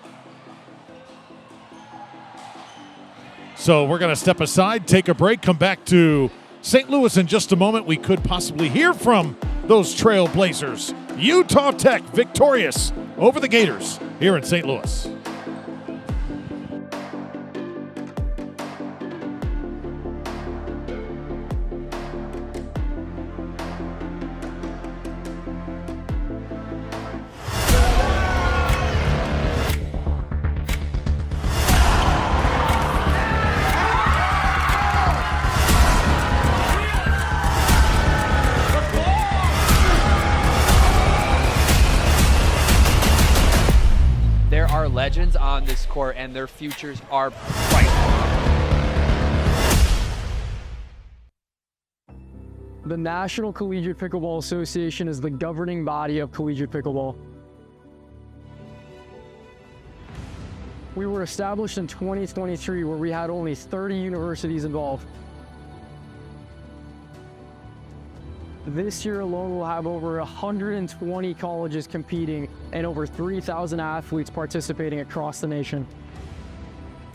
So we're going to step aside, take a break, come back to St. Louis in just a moment. We could possibly hear from those Trailblazers. Utah Tech victorious over the Gators here in St. Louis. Legends on this court, and their futures are bright. The National Collegiate Pickleball Association is the governing body of collegiate pickleball. We were established in 2023, where we had only 30 universities involved. This year alone, we'll have over 120 colleges competing and over 3,000 athletes participating across the nation.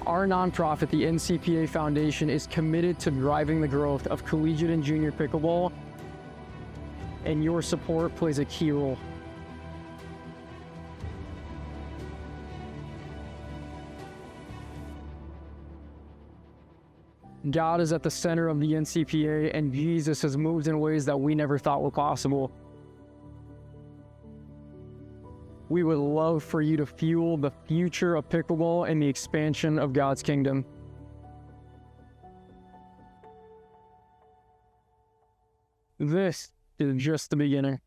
Our nonprofit, the NCPA Foundation, is committed to driving the growth of collegiate and junior pickleball, and your support plays a key role. God is at the center of the NCPA, and Jesus has moved in ways that we never thought were possible. We would love for you to fuel the future of pickleball and the expansion of God's kingdom. This is just the beginning.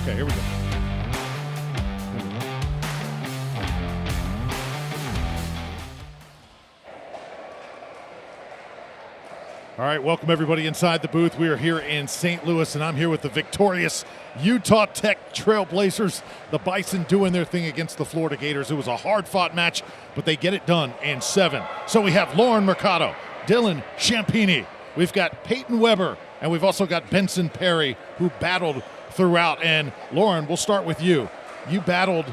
Okay, here we go. All right, welcome everybody inside the booth. We are here in St. Louis, and I'm here with the victorious Utah Tech Trailblazers. The Bison doing their thing against the Florida Gators. It was a hard-fought match, but they get it done in 7. So we have Lauren Mercado, Dylan Champini, we've got Peyton Weber, and we've also got Benson Perry, who battled throughout. And Lauren, we'll start with you. You battled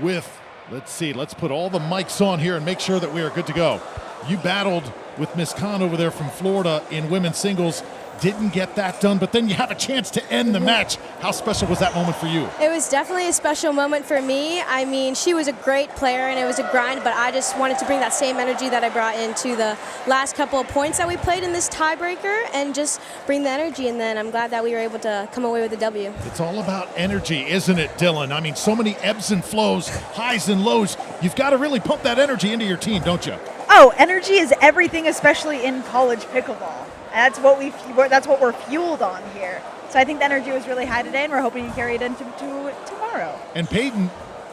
with, let's see, let's put all the mics on here and make sure that we are good to go. You battled with Miss Khan over there from Florida in women's singles. Didn't get that done, but then you have a chance to end the match. How special was that moment for you? It was definitely a special moment for me. I mean, she was a great player and it was a grind, but I just wanted to bring that same energy that I brought into the last couple of points that we played in this tiebreaker and just bring the energy, and then I'm glad that we were able to come away with the W. It's all about energy, isn't it, Dylan? I mean, so many ebbs and flows, highs and lows. You've got to really pump that energy into your team, don't you? Oh, energy is everything, especially in college pickleball. That's what we're fueled on here. So I think the energy was really high today, and we're hoping to carry it into tomorrow. And Peyton,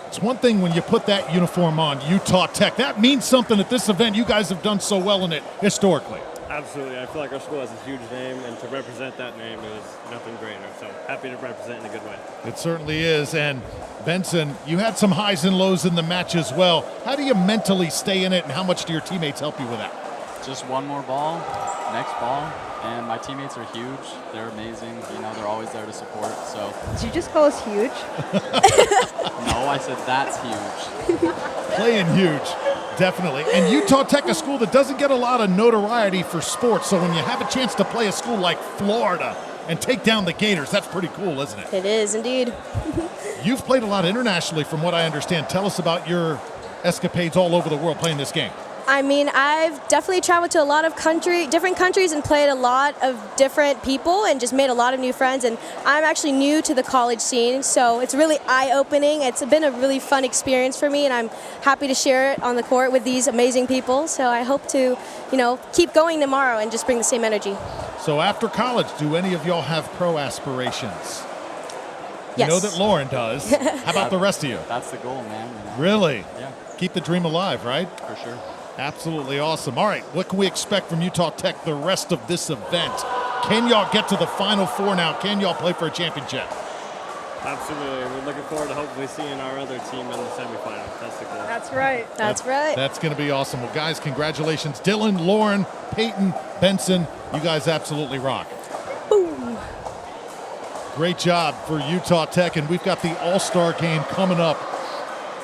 it's one thing when you put that uniform on, Utah Tech. That means something at this event. You guys have done so well in it historically. Absolutely. I feel like our school has a huge name, and to represent that name is nothing greater. So happy to represent in a good way. It certainly is. And Benson, you had some highs and lows in the match as well. How do you mentally stay in it, and how much do your teammates help you with that? Just one more ball, next ball, and my teammates are huge. They're amazing. You know, they're always there to support. So. Did you just call us huge? No, I said that's huge. Playing huge, definitely. And Utah Tech, a school that doesn't get a lot of notoriety for sports. So when you have a chance to play a school like Florida and take down the Gators, that's pretty cool, isn't it? It is indeed. You've played a lot internationally, from what I understand. Tell us about your escapades all over the world playing this game. I mean, I've definitely traveled to a lot of different countries and played a lot of different people and just made a lot of new friends. And I'm actually new to the college scene, so it's really eye-opening. It's been a really fun experience for me, and I'm happy to share it on the court with these amazing people. So I hope to, keep going tomorrow and just bring the same energy. So after college, do any of y'all have pro aspirations? Yes. You know that Lauren does. How about the rest of you? That's the goal, man. Really? Yeah. Keep the dream alive, right? For sure. Absolutely awesome. All right, what can we expect from Utah Tech the rest of this event? Can y'all get to the Final Four now? Can y'all play for a championship? Absolutely. We're looking forward to hopefully seeing our other team in the semifinals. That's the goal. That's right. That's right. That's going to be awesome. Well, guys, congratulations. Dylan, Lauren, Peyton, Benson, you guys absolutely rock. Boom. Great job for Utah Tech, and we've got the All-Star game coming up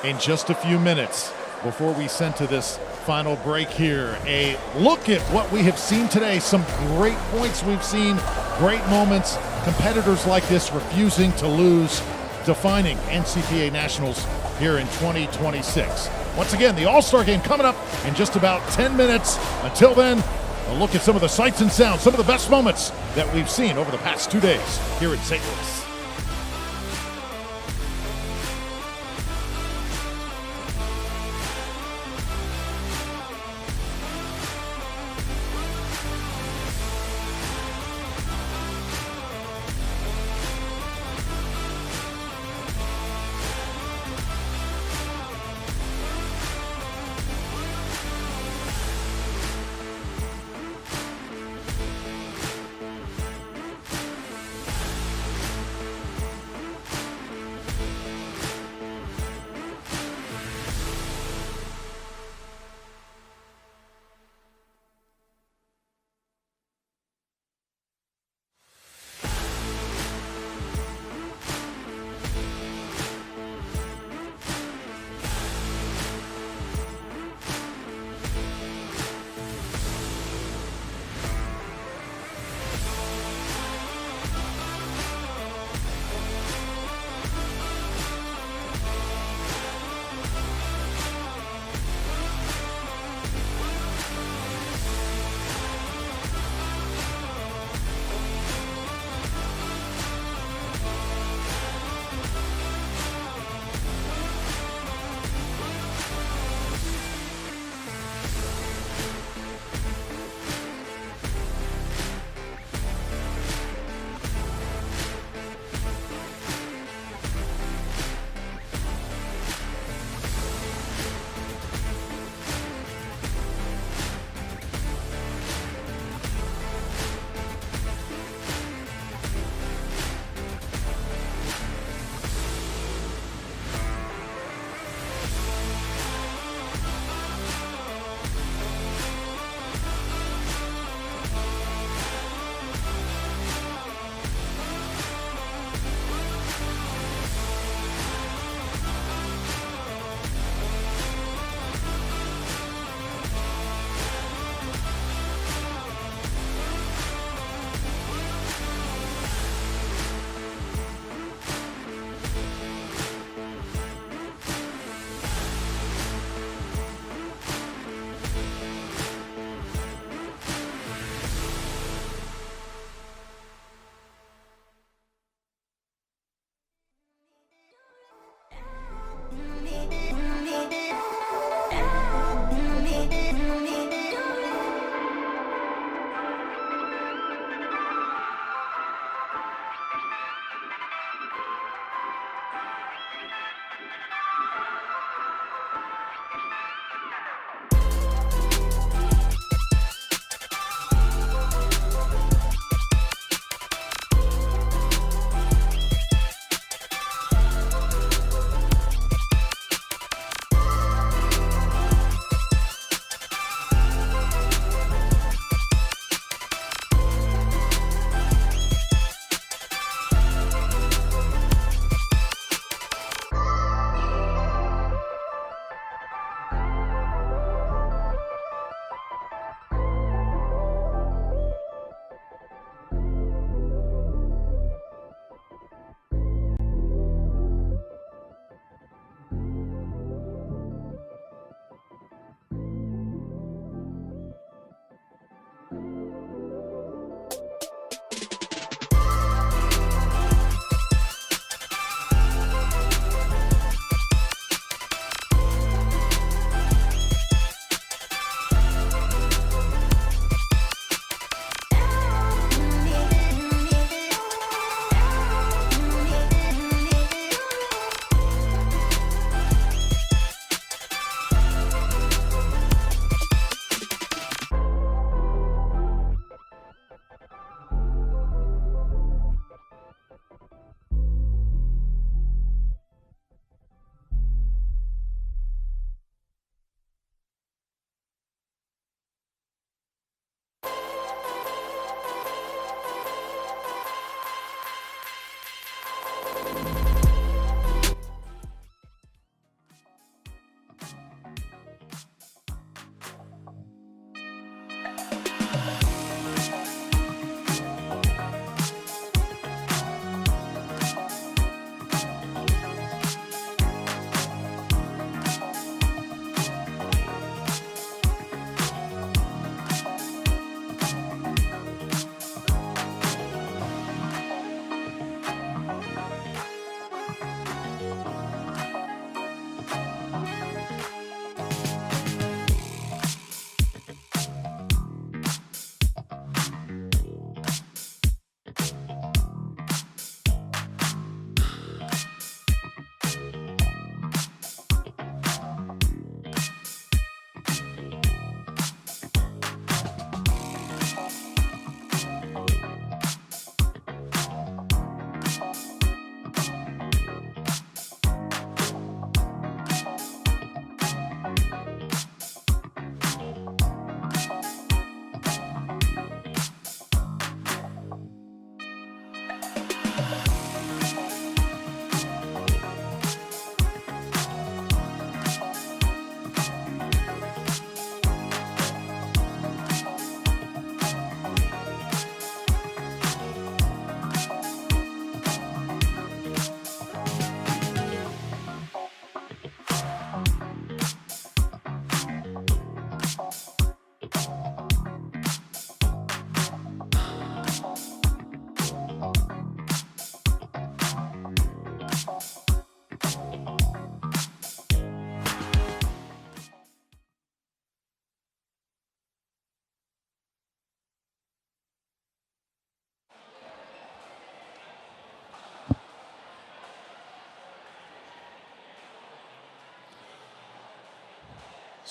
in just a few minutes. Before we send to this final break here, a look at what we have seen today. Some great points we've seen, great moments, competitors like this refusing to lose, defining NCPA Nationals here in 2026. Once again, the All-Star game coming up in just about 10 minutes. Until then, a look at some of the sights and sounds, some of the best moments that we've seen over the past 2 days here in St. Louis.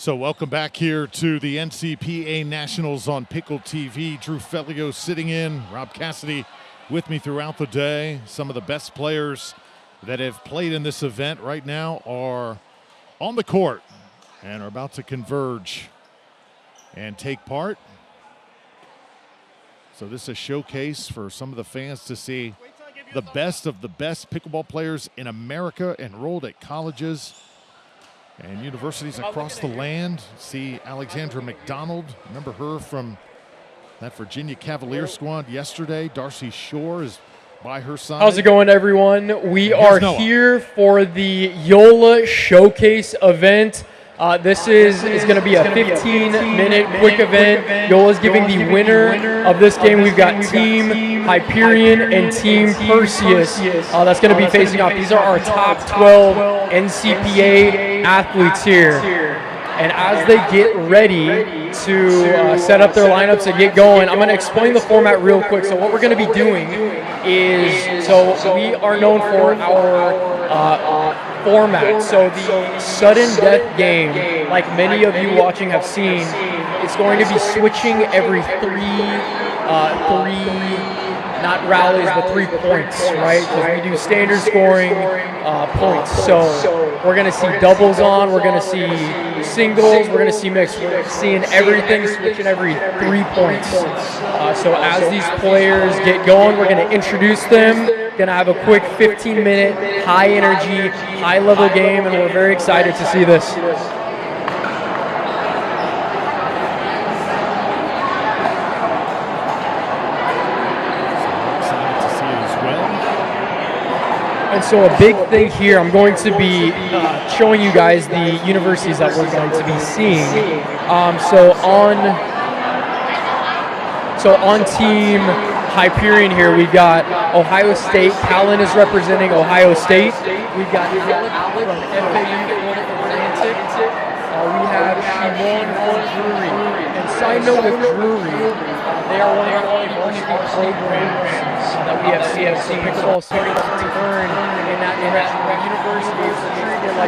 So welcome back here to the NCPA Nationals on Pickle TV. Drew Fellio sitting in, Rob Cassidy with me throughout the day. Some of the best players that have played in this event right now are on the court and are about to converge and take part. So this is a showcase for some of the fans to see the best of the best pickleball players in America enrolled at colleges and universities across the land. See Alexandra McDonald. Remember her from that Virginia Cavalier squad yesterday. Darcy Shore is by her side. How's it going, everyone? We are here for the Yola Showcase event. This is going to be a 15-minute quick event. Yola's giving the winner of this game. We've got Team Hyperion and Team Perseus. That's going to be facing off. These are our top 12 NCPA athletes here. And as they get ready to set up their lineups and get going, I'm going to explain the format real quick. So what we're going to be doing is, so we are known for our format. So the sudden death game, like many of you watching have seen, is going to be switching every three, not rallies, but 3 points, right? Because we do standard scoring points. So we're going to see doubles on, we're going to see singles, we're going to see mixed. We're seeing everything switching every 3 points. So as these players get going, we're going to introduce them. Going to have a quick 15-minute, high-energy, high-level game, and we're very excited to see this. And so a big thing here, I'm going to be showing you guys the universities that we're going to be seeing. So on Team Hyperion here, we've got Ohio State. Callan is representing Ohio State. We've got Alec from FAU Atlantic. We have Shimon from Drury. And side note with Drury, they are one of our varsity programs that we have seen. So pickleball starting to turn in that university is treated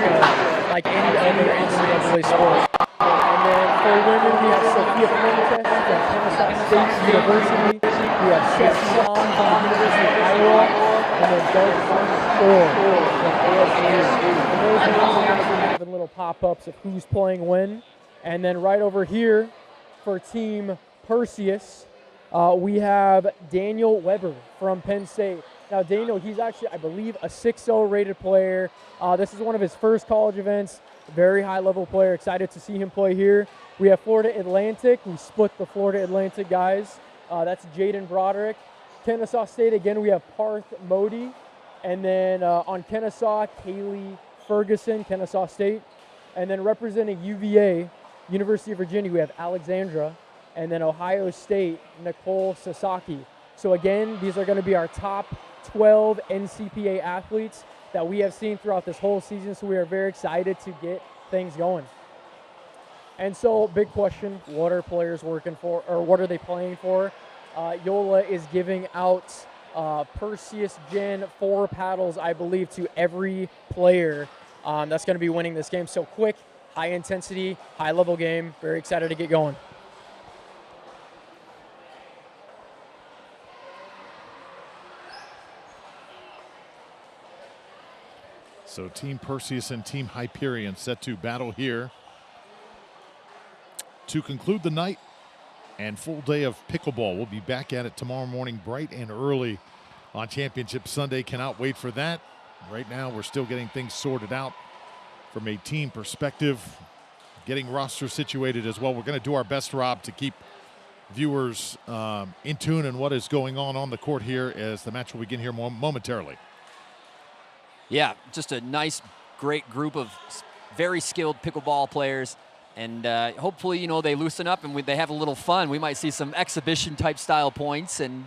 like any other NCAA sport. And then for women, we have Sophia Fuentes from Kennesaw State University. We have Ceci Long from the University of Iowa. And then Doug Shore from ASU. And those are going to be having little pop-ups of who's playing when. And then right over here for Team Perseus, we have Daniel Weber from Penn State. Now, Daniel, he's actually, I believe, a 6-0 rated player. This is one of his first college events. Very high-level player. Excited to see him play here. We have Florida Atlantic. We split the Florida Atlantic guys. That's Jaden Broderick. Kennesaw State, again, we have Parth Modi. And then on Kennesaw, Kaylee Ferguson, Kennesaw State. And then representing UVA, University of Virginia, we have Alexandra. And then Ohio State, Nicole Sasaki. So again, these are going to be our top 12 NCPA athletes that we have seen throughout this whole season. So we are very excited to get things going. And so, big question, what are players working for, or what are they playing for? Yola is giving out Perseus Gen 4 paddles, I believe, to every player that's going to be winning this game. So quick, high intensity, high level game. Very excited to get going. So Team Perseus and Team Hyperion set to battle here to conclude the night and full day of pickleball. We'll be back at it tomorrow morning bright and early on Championship Sunday. Cannot wait for that. Right now we're still getting things sorted out from a team perspective, getting roster situated as well. We're going to do our best, Rob, to keep viewers in tune in what is going on the court here as the match will begin here momentarily. Yeah, just a nice, great group of very skilled pickleball players. And hopefully, you know, they loosen up and they have a little fun. We might see some exhibition-type style points and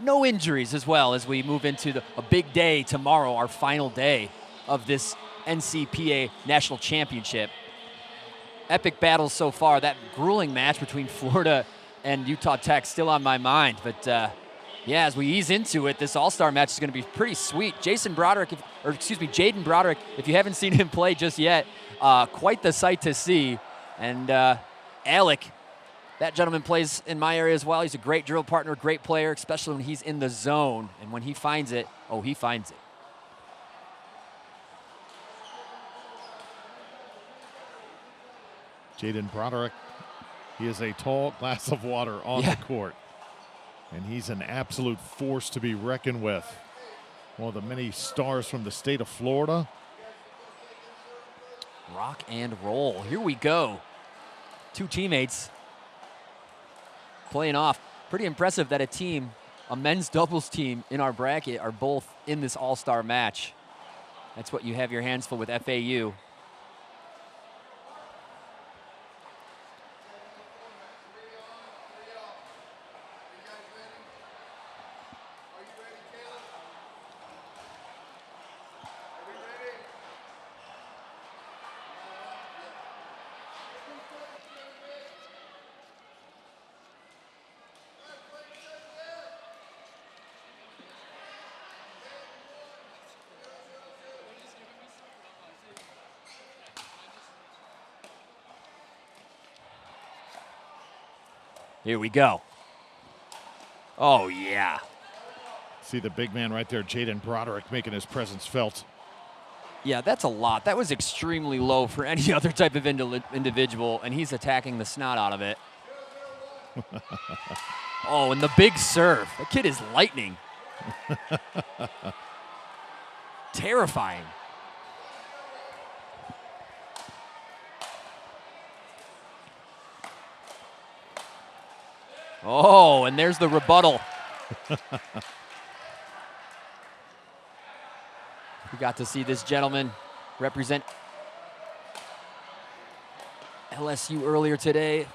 no injuries as well as we move into a big day tomorrow, our final day of this NCPA National Championship. Epic battles so far. That grueling match between Florida and Utah Tech still on my mind. But, yeah, as we ease into it, this all-star match is going to be pretty sweet. Jaden Broderick, if you haven't seen him play just yet, quite the sight to see. And Alec, that gentleman plays in my area as well. He's a great drill partner, great player, especially when he's in the zone. And when he finds it, oh, he finds it. Jaden Broderick, he is a tall glass of water on the court. And he's an absolute force to be reckoned with. One of the many stars from the state of Florida. Rock and roll. Here we go. Two teammates playing off. Pretty impressive that a men's doubles team in our bracket are both in this all-star match. That's what you have your hands full with FAU. Here we go. Oh, yeah. See the big man right there, Jaden Broderick, making his presence felt. Yeah, that's a lot. That was extremely low for any other type of individual, and he's attacking the snot out of it. Oh, and the big serve. The kid is lightning. Terrifying. Oh, and there's the rebuttal. We got to see this gentleman represent LSU earlier today,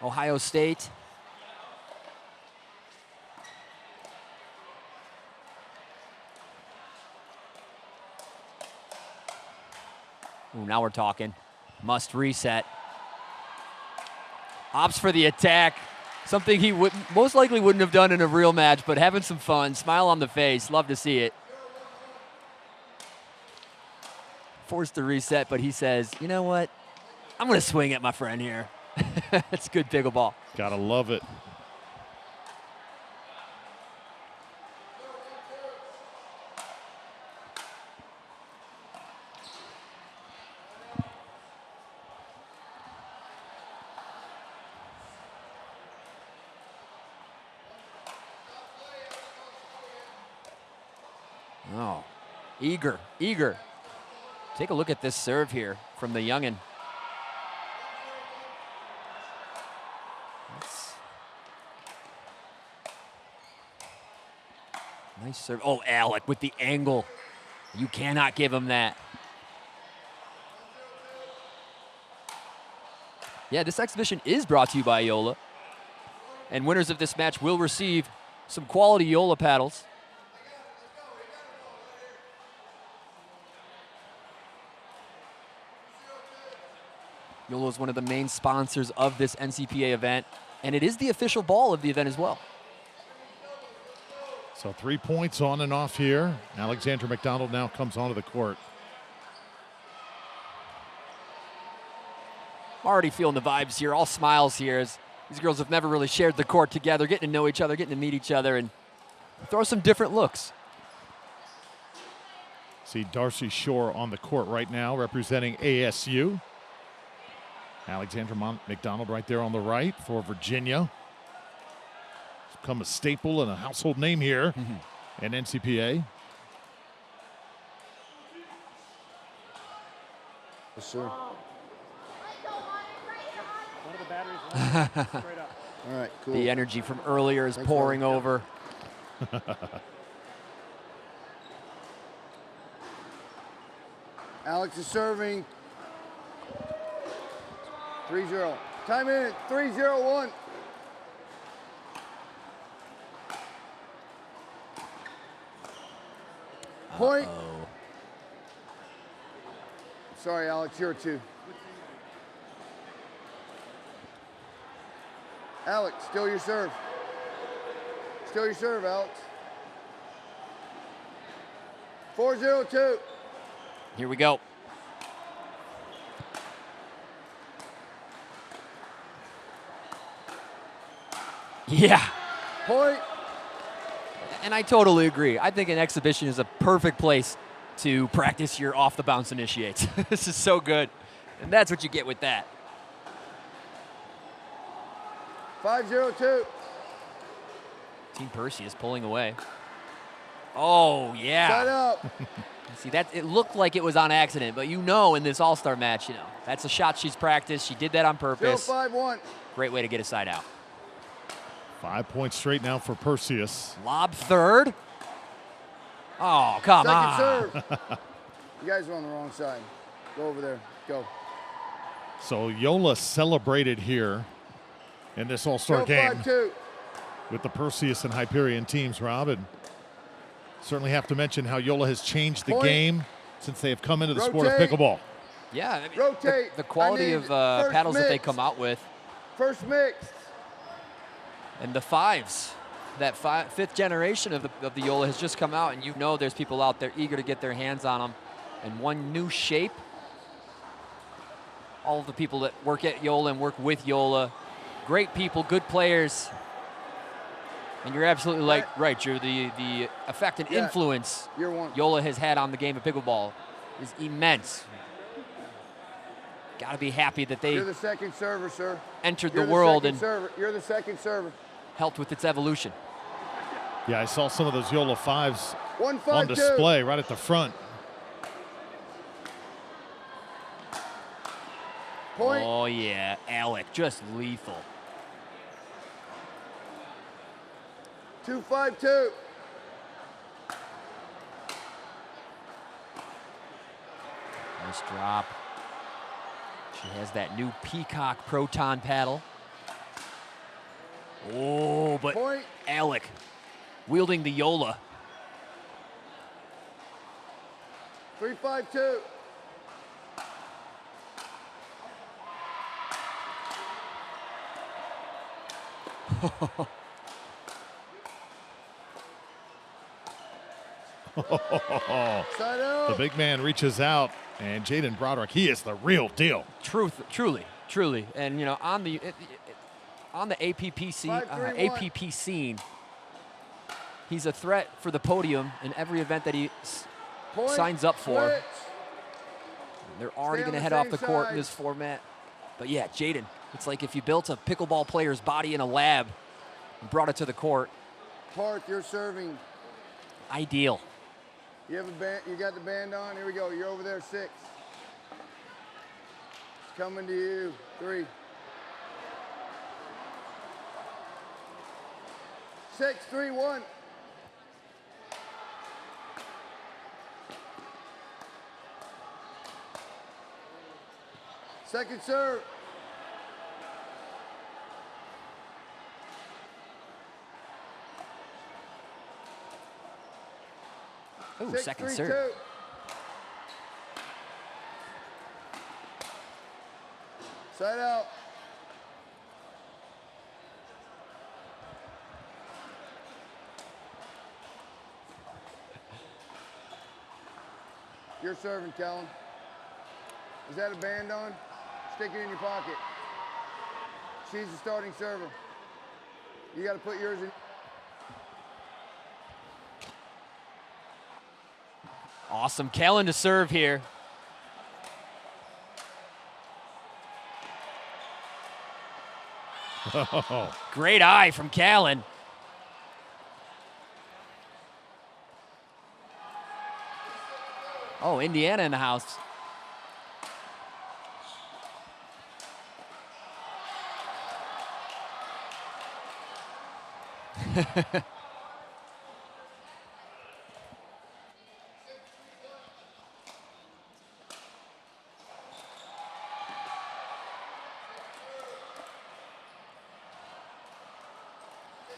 Ohio State. Ooh, now we're talking. Must reset. Opts for the attack. Something he most likely wouldn't have done in a real match, but having some fun, smile on the face, love to see it. Forced to reset, but he says, you know what? I'm going to swing at my friend here. It's good pickleball. Gotta love it. Oh, eager, eager. Take a look at this serve here from the youngin. Nice serve. Oh, Alec with the angle. You cannot give him that. Yeah, this exhibition is brought to you by Yola. And winners of this match will receive some quality Yola paddles. Yola is one of the main sponsors of this NCPA event, and it is the official ball of the event as well. So 3 points on and off here. Alexandra McDonald now comes onto the court. Already feeling the vibes here, all smiles here, as these girls have never really shared the court together, getting to know each other, getting to meet each other, and throw some different looks. See Darcy Shore on the court right now, representing ASU. Alexandra McDonald right there on the right for Virginia. It's become a staple and a household name here in NCPA. Yes, sir. All right, cool. The energy from earlier is pouring over. Alex is serving. 3-0. Time in at 3-0-1. Point. Sorry, Alex, you're 2. Alex, still your serve. Still your serve, Alex. 4-0-2. Here we go. Yeah. Point. And I totally agree. I think an exhibition is a perfect place to practice your off-the-bounce initiates. This is so good. And that's what you get with that. 5-0-2. Team Percy is pulling away. Oh, yeah. Set up. See, that it looked like it was on accident, but you know in this all-star match, you know, that's a shot she's practiced. She did that on purpose. 0-5-1. Great way to get a side out. 5 points straight now for Perseus. Lob third. Oh, come on. Second serve. You guys are on the wrong side. Go over there. Go. So Yola celebrated here in this all-star game 5-2. with the Perseus and Hyperion teams, Rob. And certainly have to mention how Yola has changed the game since they have come into the sport of pickleball. Yeah, I mean, Rotate. the quality of paddles that they come out with. First mix. And the fives. That fifth generation of the Yola has just come out, and you know there's people out there eager to get their hands on them. And one new shape. All of the people that work at Yola and work with Yola, great people, good players. And you're absolutely right, Drew. The effect and influence Yola has had on the game of pickleball is immense. Got to be happy that they You're the second server, sir. entered You're the world second and server. You're the second server. helped with its evolution. Yeah, I saw some of those Yola 5s 1-5-2. on display right at the front. Point. Oh, yeah. Alec, just lethal. 2-5-2. Nice drop. She has that new Peacock Proton paddle. Oh, but Point. Alec wielding the Yola. 3-5-2. The big man reaches out, and Jaden Broderick, he is the real deal. Truly. And, you know, on the APP scene, he's a threat for the podium in every event that he signs up for. Switch. They're already Stay going to on head the off same the court in side. this format. But yeah, Jaden, it's like if you built a pickleball player's body in a lab and brought it to the court. Park, you're serving. Ideal. You have a band. You got the band on. Here we go. You're over there. 6. It's coming to you. 3. 6, 3, 1. Second serve. Oh, 6, second 3, serve. 2. Side out. You're serving, Kellen. Is that a band on? Stick it in your pocket. She's the starting server. You got to put yours in. Awesome. Kellen to serve here. Great eye from Callan. Oh, Indiana in the house.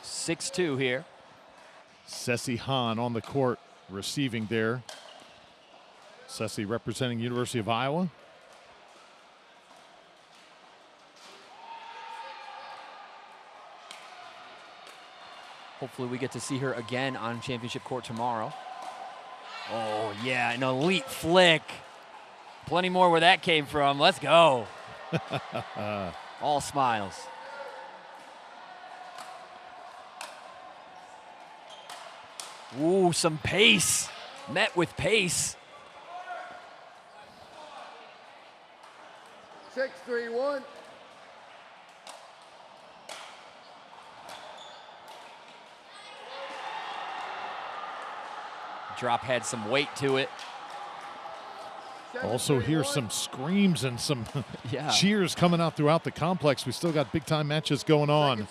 (6-2) here. Ceci Hahn on the court receiving there. Ceci representing University of Iowa. Hopefully we get to see her again on championship court tomorrow. Oh, yeah, an elite flick. Plenty more where that came from. Let's go. All smiles. Ooh, some pace. Met with pace. 6-3-1. Drop had some weight to it. Also hear some screams and some Yeah. cheers coming out throughout the complex. We still got big-time matches going on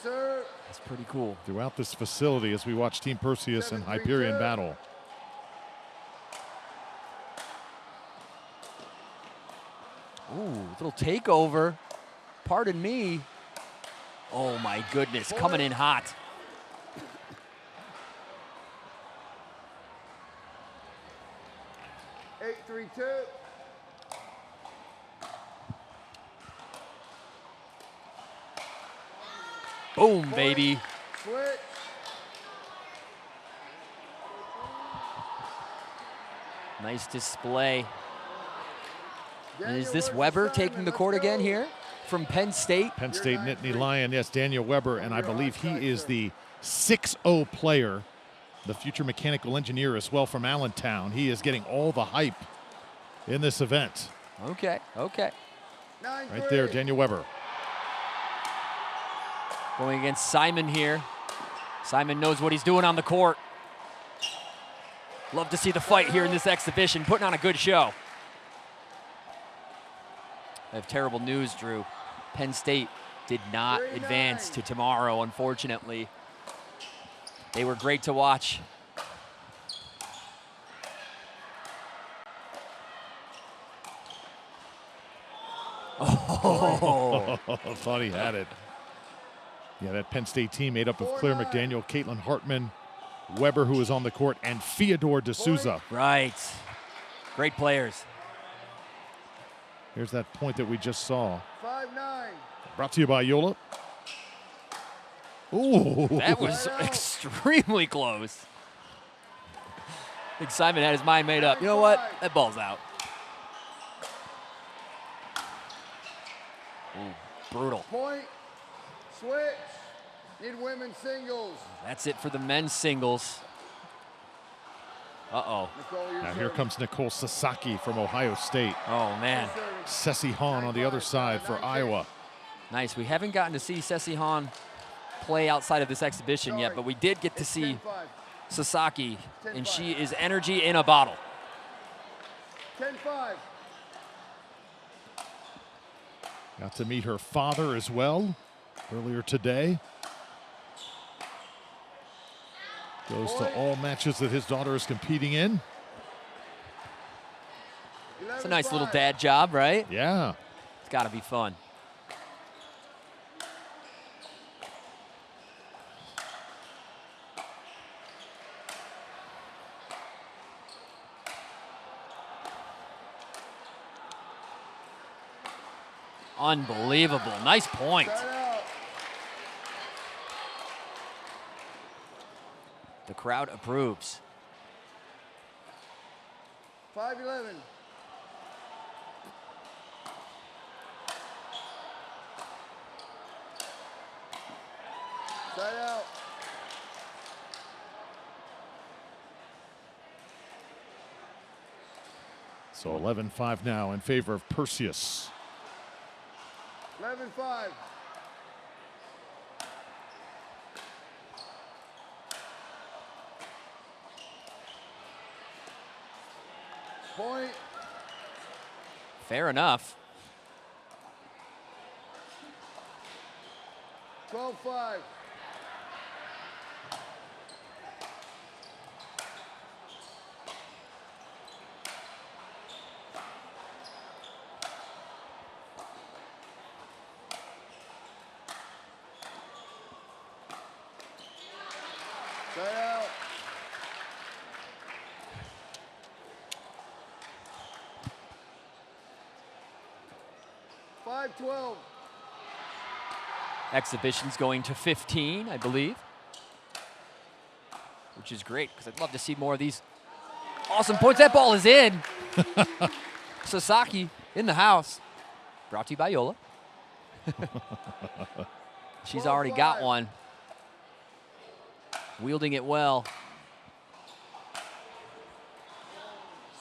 That's pretty cool. throughout this facility as we watch Team Perseus and Hyperion battle. Ooh, little takeover. Pardon me. Oh my goodness, coming in hot. Eight, 3-2. Boom, baby. Switch. Nice display. And is this Weber taking the court again here from Penn State? Penn State Nittany Lion, yes, Daniel Weber, and I believe he is the 6-0 player, the future mechanical engineer as well from Allentown. He is getting all the hype in this event. Okay, okay. Right there, Daniel Weber. Going against Simon here. Simon knows what he's doing on the court. Love to see the fight here in this exhibition, putting on a good show. I have terrible news, Drew. Penn State did not advance to tomorrow, unfortunately. They were great to watch. Oh, thought he had it. Yeah, that Penn State team made up of Claire McDaniel, Caitlin Hartman, Weber, who is on the court, and Fyodor D'Souza. Right. Great players. Here's that point that we just saw. 5-9. Brought to you by Yola. Ooh. That was extremely close. I think Simon had his mind made up. You know what? That ball's out. Ooh, brutal. Point. Switch. Need women's singles. That's it for the men's singles. Uh-oh. Now here comes Nicole Sasaki from Ohio State. Oh, man. Ceci Hahn on the other side for Iowa. Nice. We haven't gotten to see Ceci Hahn play outside of this exhibition yet, but we did get to see Sasaki, and she is energy in a bottle. 10-5. Got to meet her father as well earlier today. Goes to all matches that his daughter is competing in. It's a nice little dad job, right? Yeah. It's got to be fun. Unbelievable. Nice point. The crowd approves. 5-11. Side out. So 11-5 now in favor of Perseus. 11-5. Point. Fair enough. 12-5. Side out. $5-12. Exhibition's going to 15, I believe, which is great because I'd love to see more of these awesome points. That ball is in. Sasaki in the house. Brought to you by Yola. She's already got one. Wielding it well.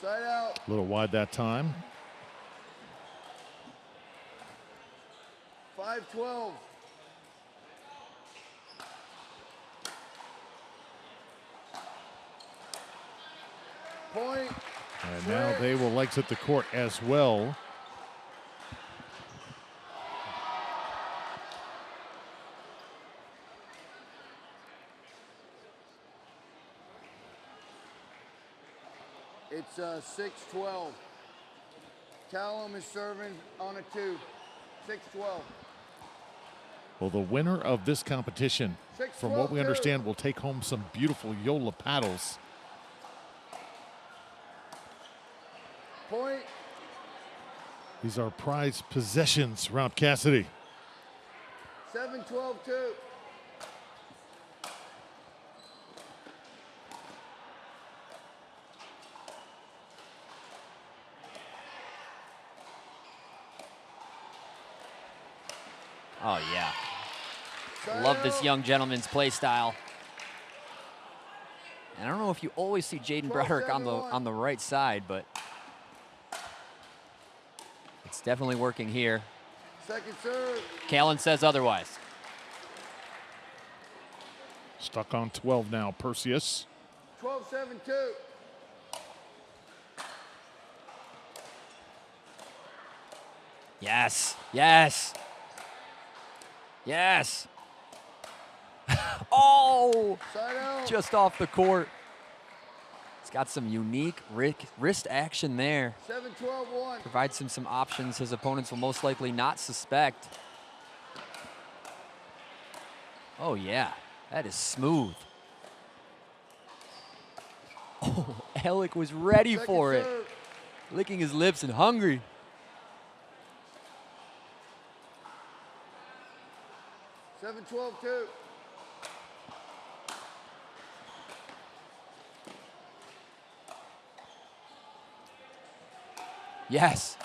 Side out. A little wide that time. 5-12. Point. And now they will exit the court as well. It's 6-12. Callum is serving on a 2. 6-12. Well, the winner of this competition, from what we 6-12-2. understand, will take home some beautiful Yola paddles. Point. These are prized possessions, Rob Cassidy. 7-12-2. Oh, yeah. Love this young gentleman's play style. And I don't know if you always see Jaden Broderick on the right side, but it's definitely working here. Second serve. Callan says otherwise. Stuck on 12 now, Perseus. 12-7-2. Yes, yes, yes. Oh, Side out. just off the court. It's got some unique wrist action there. 7-12-1. Provides him some options his opponents will most likely not suspect. Oh, yeah, that is smooth. Oh, Alec was ready Second for it. serve. Licking his lips and hungry. Seven, 12-2. Yes.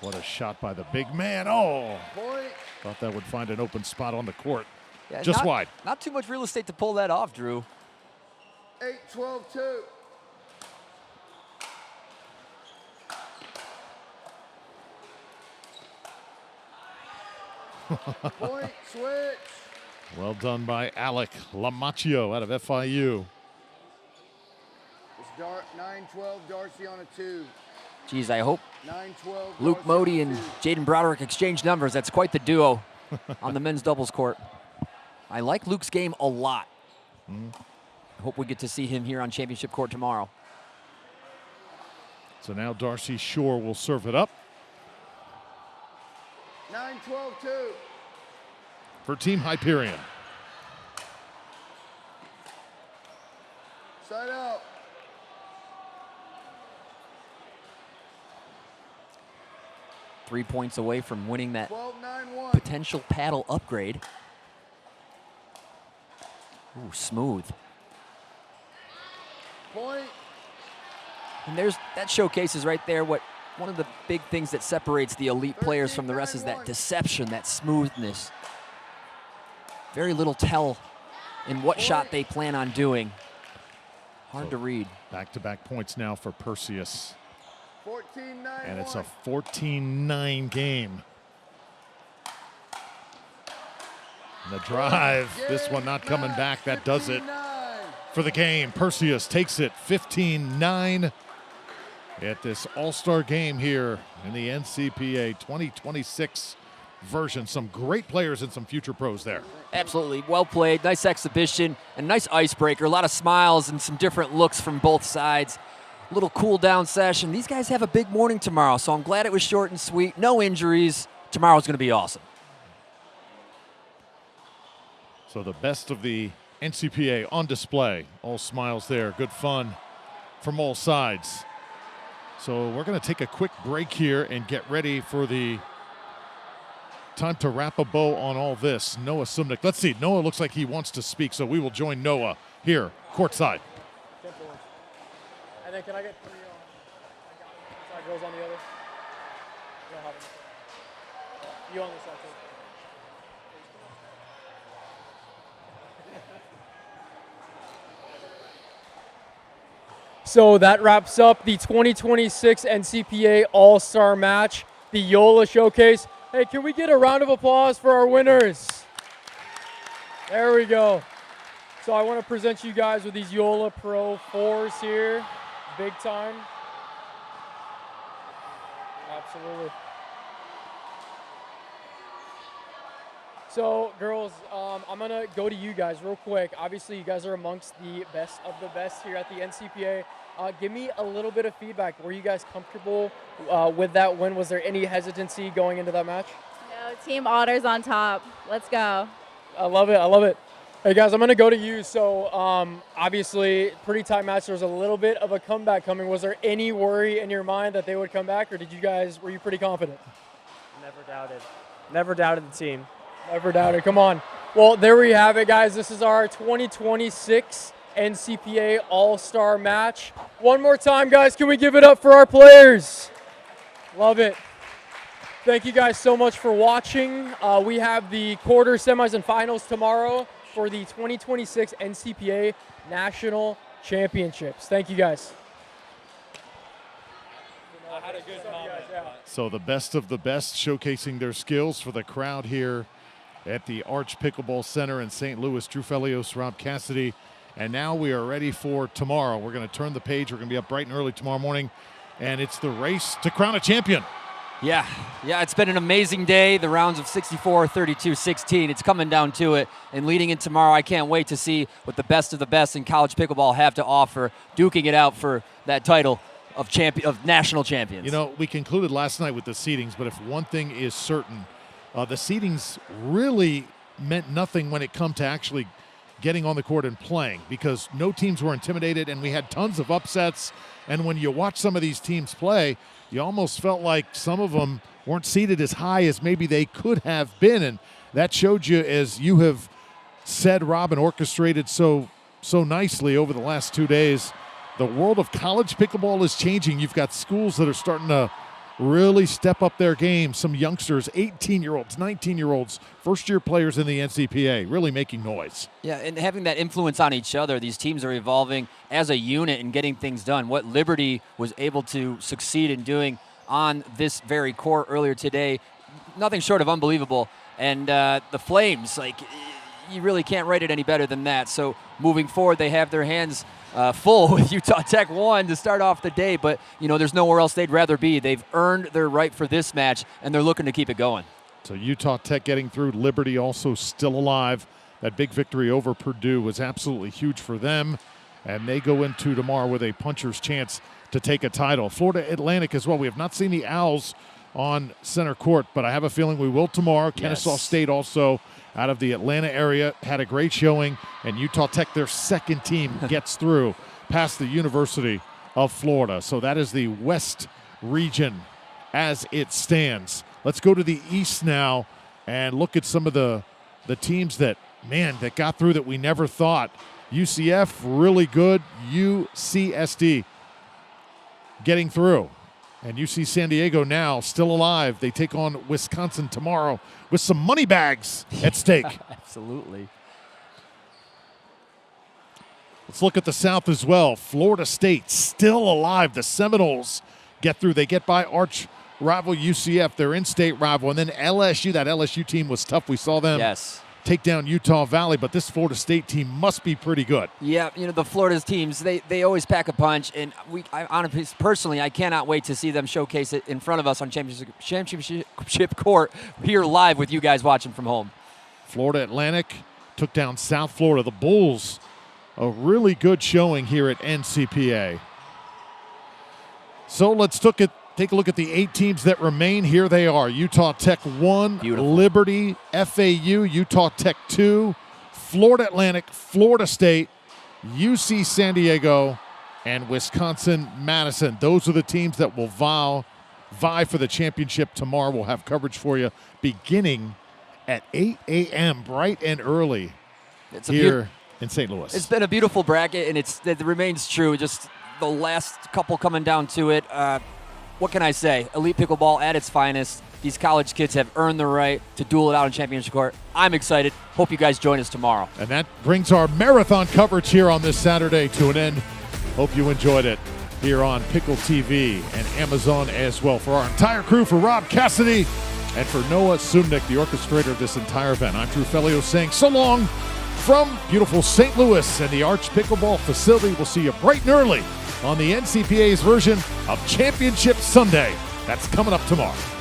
What a shot by the big man. Oh, Point. thought that would find an open spot on the court. Yeah, Just wide. Not too much real estate to pull that off, Drew. 8-12-2. Point, switch. Well done by Alec Lamacchio out of FIU. It's 9-12, Darcy on a 2. Geez, I hope 9-12. Luke Darcy Modi on a and 2. Jaden Broderick exchange numbers. That's quite the duo on the men's doubles court. I like Luke's game a lot. I hope we get to see him here on championship court tomorrow. So now Darcy Shore will serve it up 9-12-2. for Team Hyperion. Side out. .3 points away from winning that 12-9-1. potential paddle upgrade. Ooh, smooth. Point. And that showcases right there what one of the big things that separates the elite players from the rest is that deception, that smoothness. Very little tell in what shot they plan on doing. Hard to read. Back-to-back points now for Perseus. 14-9-1. And it's a 14-9 game. And the drive, this one not coming back, that does it for the game. Perseus takes it 15-9 at this all-star game here in the NCPA 2026 version. Some great players and some future pros there. Absolutely, well played, nice exhibition, and nice icebreaker. A lot of smiles and some different looks from both sides. A little cool down session. These guys have a big morning tomorrow, so I'm glad it was short and sweet. No injuries. Tomorrow's gonna be awesome. So the best of the NCPA on display. All smiles there, good fun from all sides. So we're gonna take a quick break here and get ready for the time to wrap a bow on all this. Noah Sumnick. Let's see, Noah looks like he wants to speak, so we will join Noah here, courtside. And then can I get 3 side girls on the other? You on this side too. So that wraps up the 2026 NCPA All-Star Match, the Yola Showcase. Hey, can we get a round of applause for our winners? There we go. So I want to present you guys with these Yola Pro 4s here. Big time. Absolutely. So, girls, I'm going to go to you guys real quick. Obviously, you guys are amongst the best of the best here at the NCPA. Give me a little bit of feedback. Were you guys comfortable with that win? Was there any hesitancy going into that match? No, Team Otters on top. Let's go. I love it. I love it. Hey, guys, I'm going to go to you. So, obviously, pretty tight match. There was a little bit of a comeback coming. Was there any worry in your mind that they would come back, or were you pretty confident? Never doubted. Never doubted the team. Never doubted. Come on. Well, there we have it, guys. This is our 2026 NCPA All-Star Match. One more time, guys. Can we give it up for our players? Love it. Thank you guys so much for watching. We have the quarter, semis, and finals tomorrow for the 2026 NCPA National Championships. Thank you, guys. I had a good comment. So the best of the best showcasing their skills for the crowd here at the Arch Pickleball Center in St. Louis. Drew Felios, Rob Cassidy. And now we are ready for tomorrow. We're going to turn the page. We're going to be up bright and early tomorrow morning. And it's the race to crown a champion. Yeah, it's been an amazing day. The rounds of 64, 32, 16. It's coming down to it. And leading in tomorrow, I can't wait to see what the best of the best in college pickleball have to offer, duking it out for that title of national champions. You know, we concluded last night with the seedings, but if one thing is certain, the seedings really meant nothing when it come to actually getting on the court and playing, because no teams were intimidated and we had tons of upsets. And when you watch some of these teams play, you almost felt like some of them weren't seeded as high as maybe they could have been. And that showed you, as you have said, Rob, and orchestrated so nicely over the last 2 days, the world of college pickleball is changing. You've got schools that are starting to really step up their game. Some youngsters, 18-year-olds, 19-year-olds, first-year players in the NCPA, really making noise. Yeah, and having that influence on each other. These teams are evolving as a unit and getting things done. What Liberty was able to succeed in doing on this very court earlier today, nothing short of unbelievable. And the Flames, you really can't write it any better than that. So moving forward, they have their hands full with Utah Tech 1 to start off the day, but there's nowhere else they'd rather be. They've earned their right for this match, and they're looking to keep it going. So Utah Tech getting through. Liberty also still alive. That big victory over Purdue was absolutely huge for them, and they go into tomorrow with a puncher's chance to take a title. Florida Atlantic as well. We have not seen the Owls on center court, but I have a feeling we will tomorrow. Yes. Kennesaw State also out of the Atlanta area had a great showing, and Utah Tech, their second team, gets through past the University of Florida. So that is the West region as it stands. Let's go to the East now and look at some of the teams that got through that we never thought. UCF, really good. UCSD getting through. And UC San Diego now still alive. They take on Wisconsin tomorrow with some money bags at stake. Absolutely. Let's look at the South as well. Florida State still alive. The Seminoles get through. They get by arch rival UCF, their in-state rival. And then LSU, that LSU team was tough. We saw them take down Utah Valley, but this Florida State team must be pretty good. Yeah, the Florida's teams, they always pack a punch, and personally, I cannot wait to see them showcase it in front of us on championship court here live with you guys watching from home. Florida Atlantic took down South Florida. The Bulls, a really good showing here at NCPA. So let's take a look at the 8 teams that remain. Here they are. Utah Tech 1, Beautiful. Liberty, FAU, Utah Tech 2, Florida Atlantic, Florida State, UC San Diego, and Wisconsin-Madison. Those are the teams that will vie for the championship tomorrow. We'll have coverage for you beginning at 8 a.m., bright and early here in St. Louis. It's been a beautiful bracket, and it remains true. Just the last couple coming down to it. What can I say? Elite pickleball at its finest. These college kids have earned the right to duel it out in championship court. I'm excited. Hope you guys join us tomorrow. And that brings our marathon coverage here on this Saturday to an end. Hope you enjoyed it here on Pickle TV and Amazon as well. For our entire crew, for Rob Cassidy and for Noah Sumnick, the orchestrator of this entire event, I'm Drew Fellio saying so long from beautiful St. Louis and the Arch Pickleball facility. We'll see you bright and early on the NCPA's version of Championship Sunday. That's coming up tomorrow.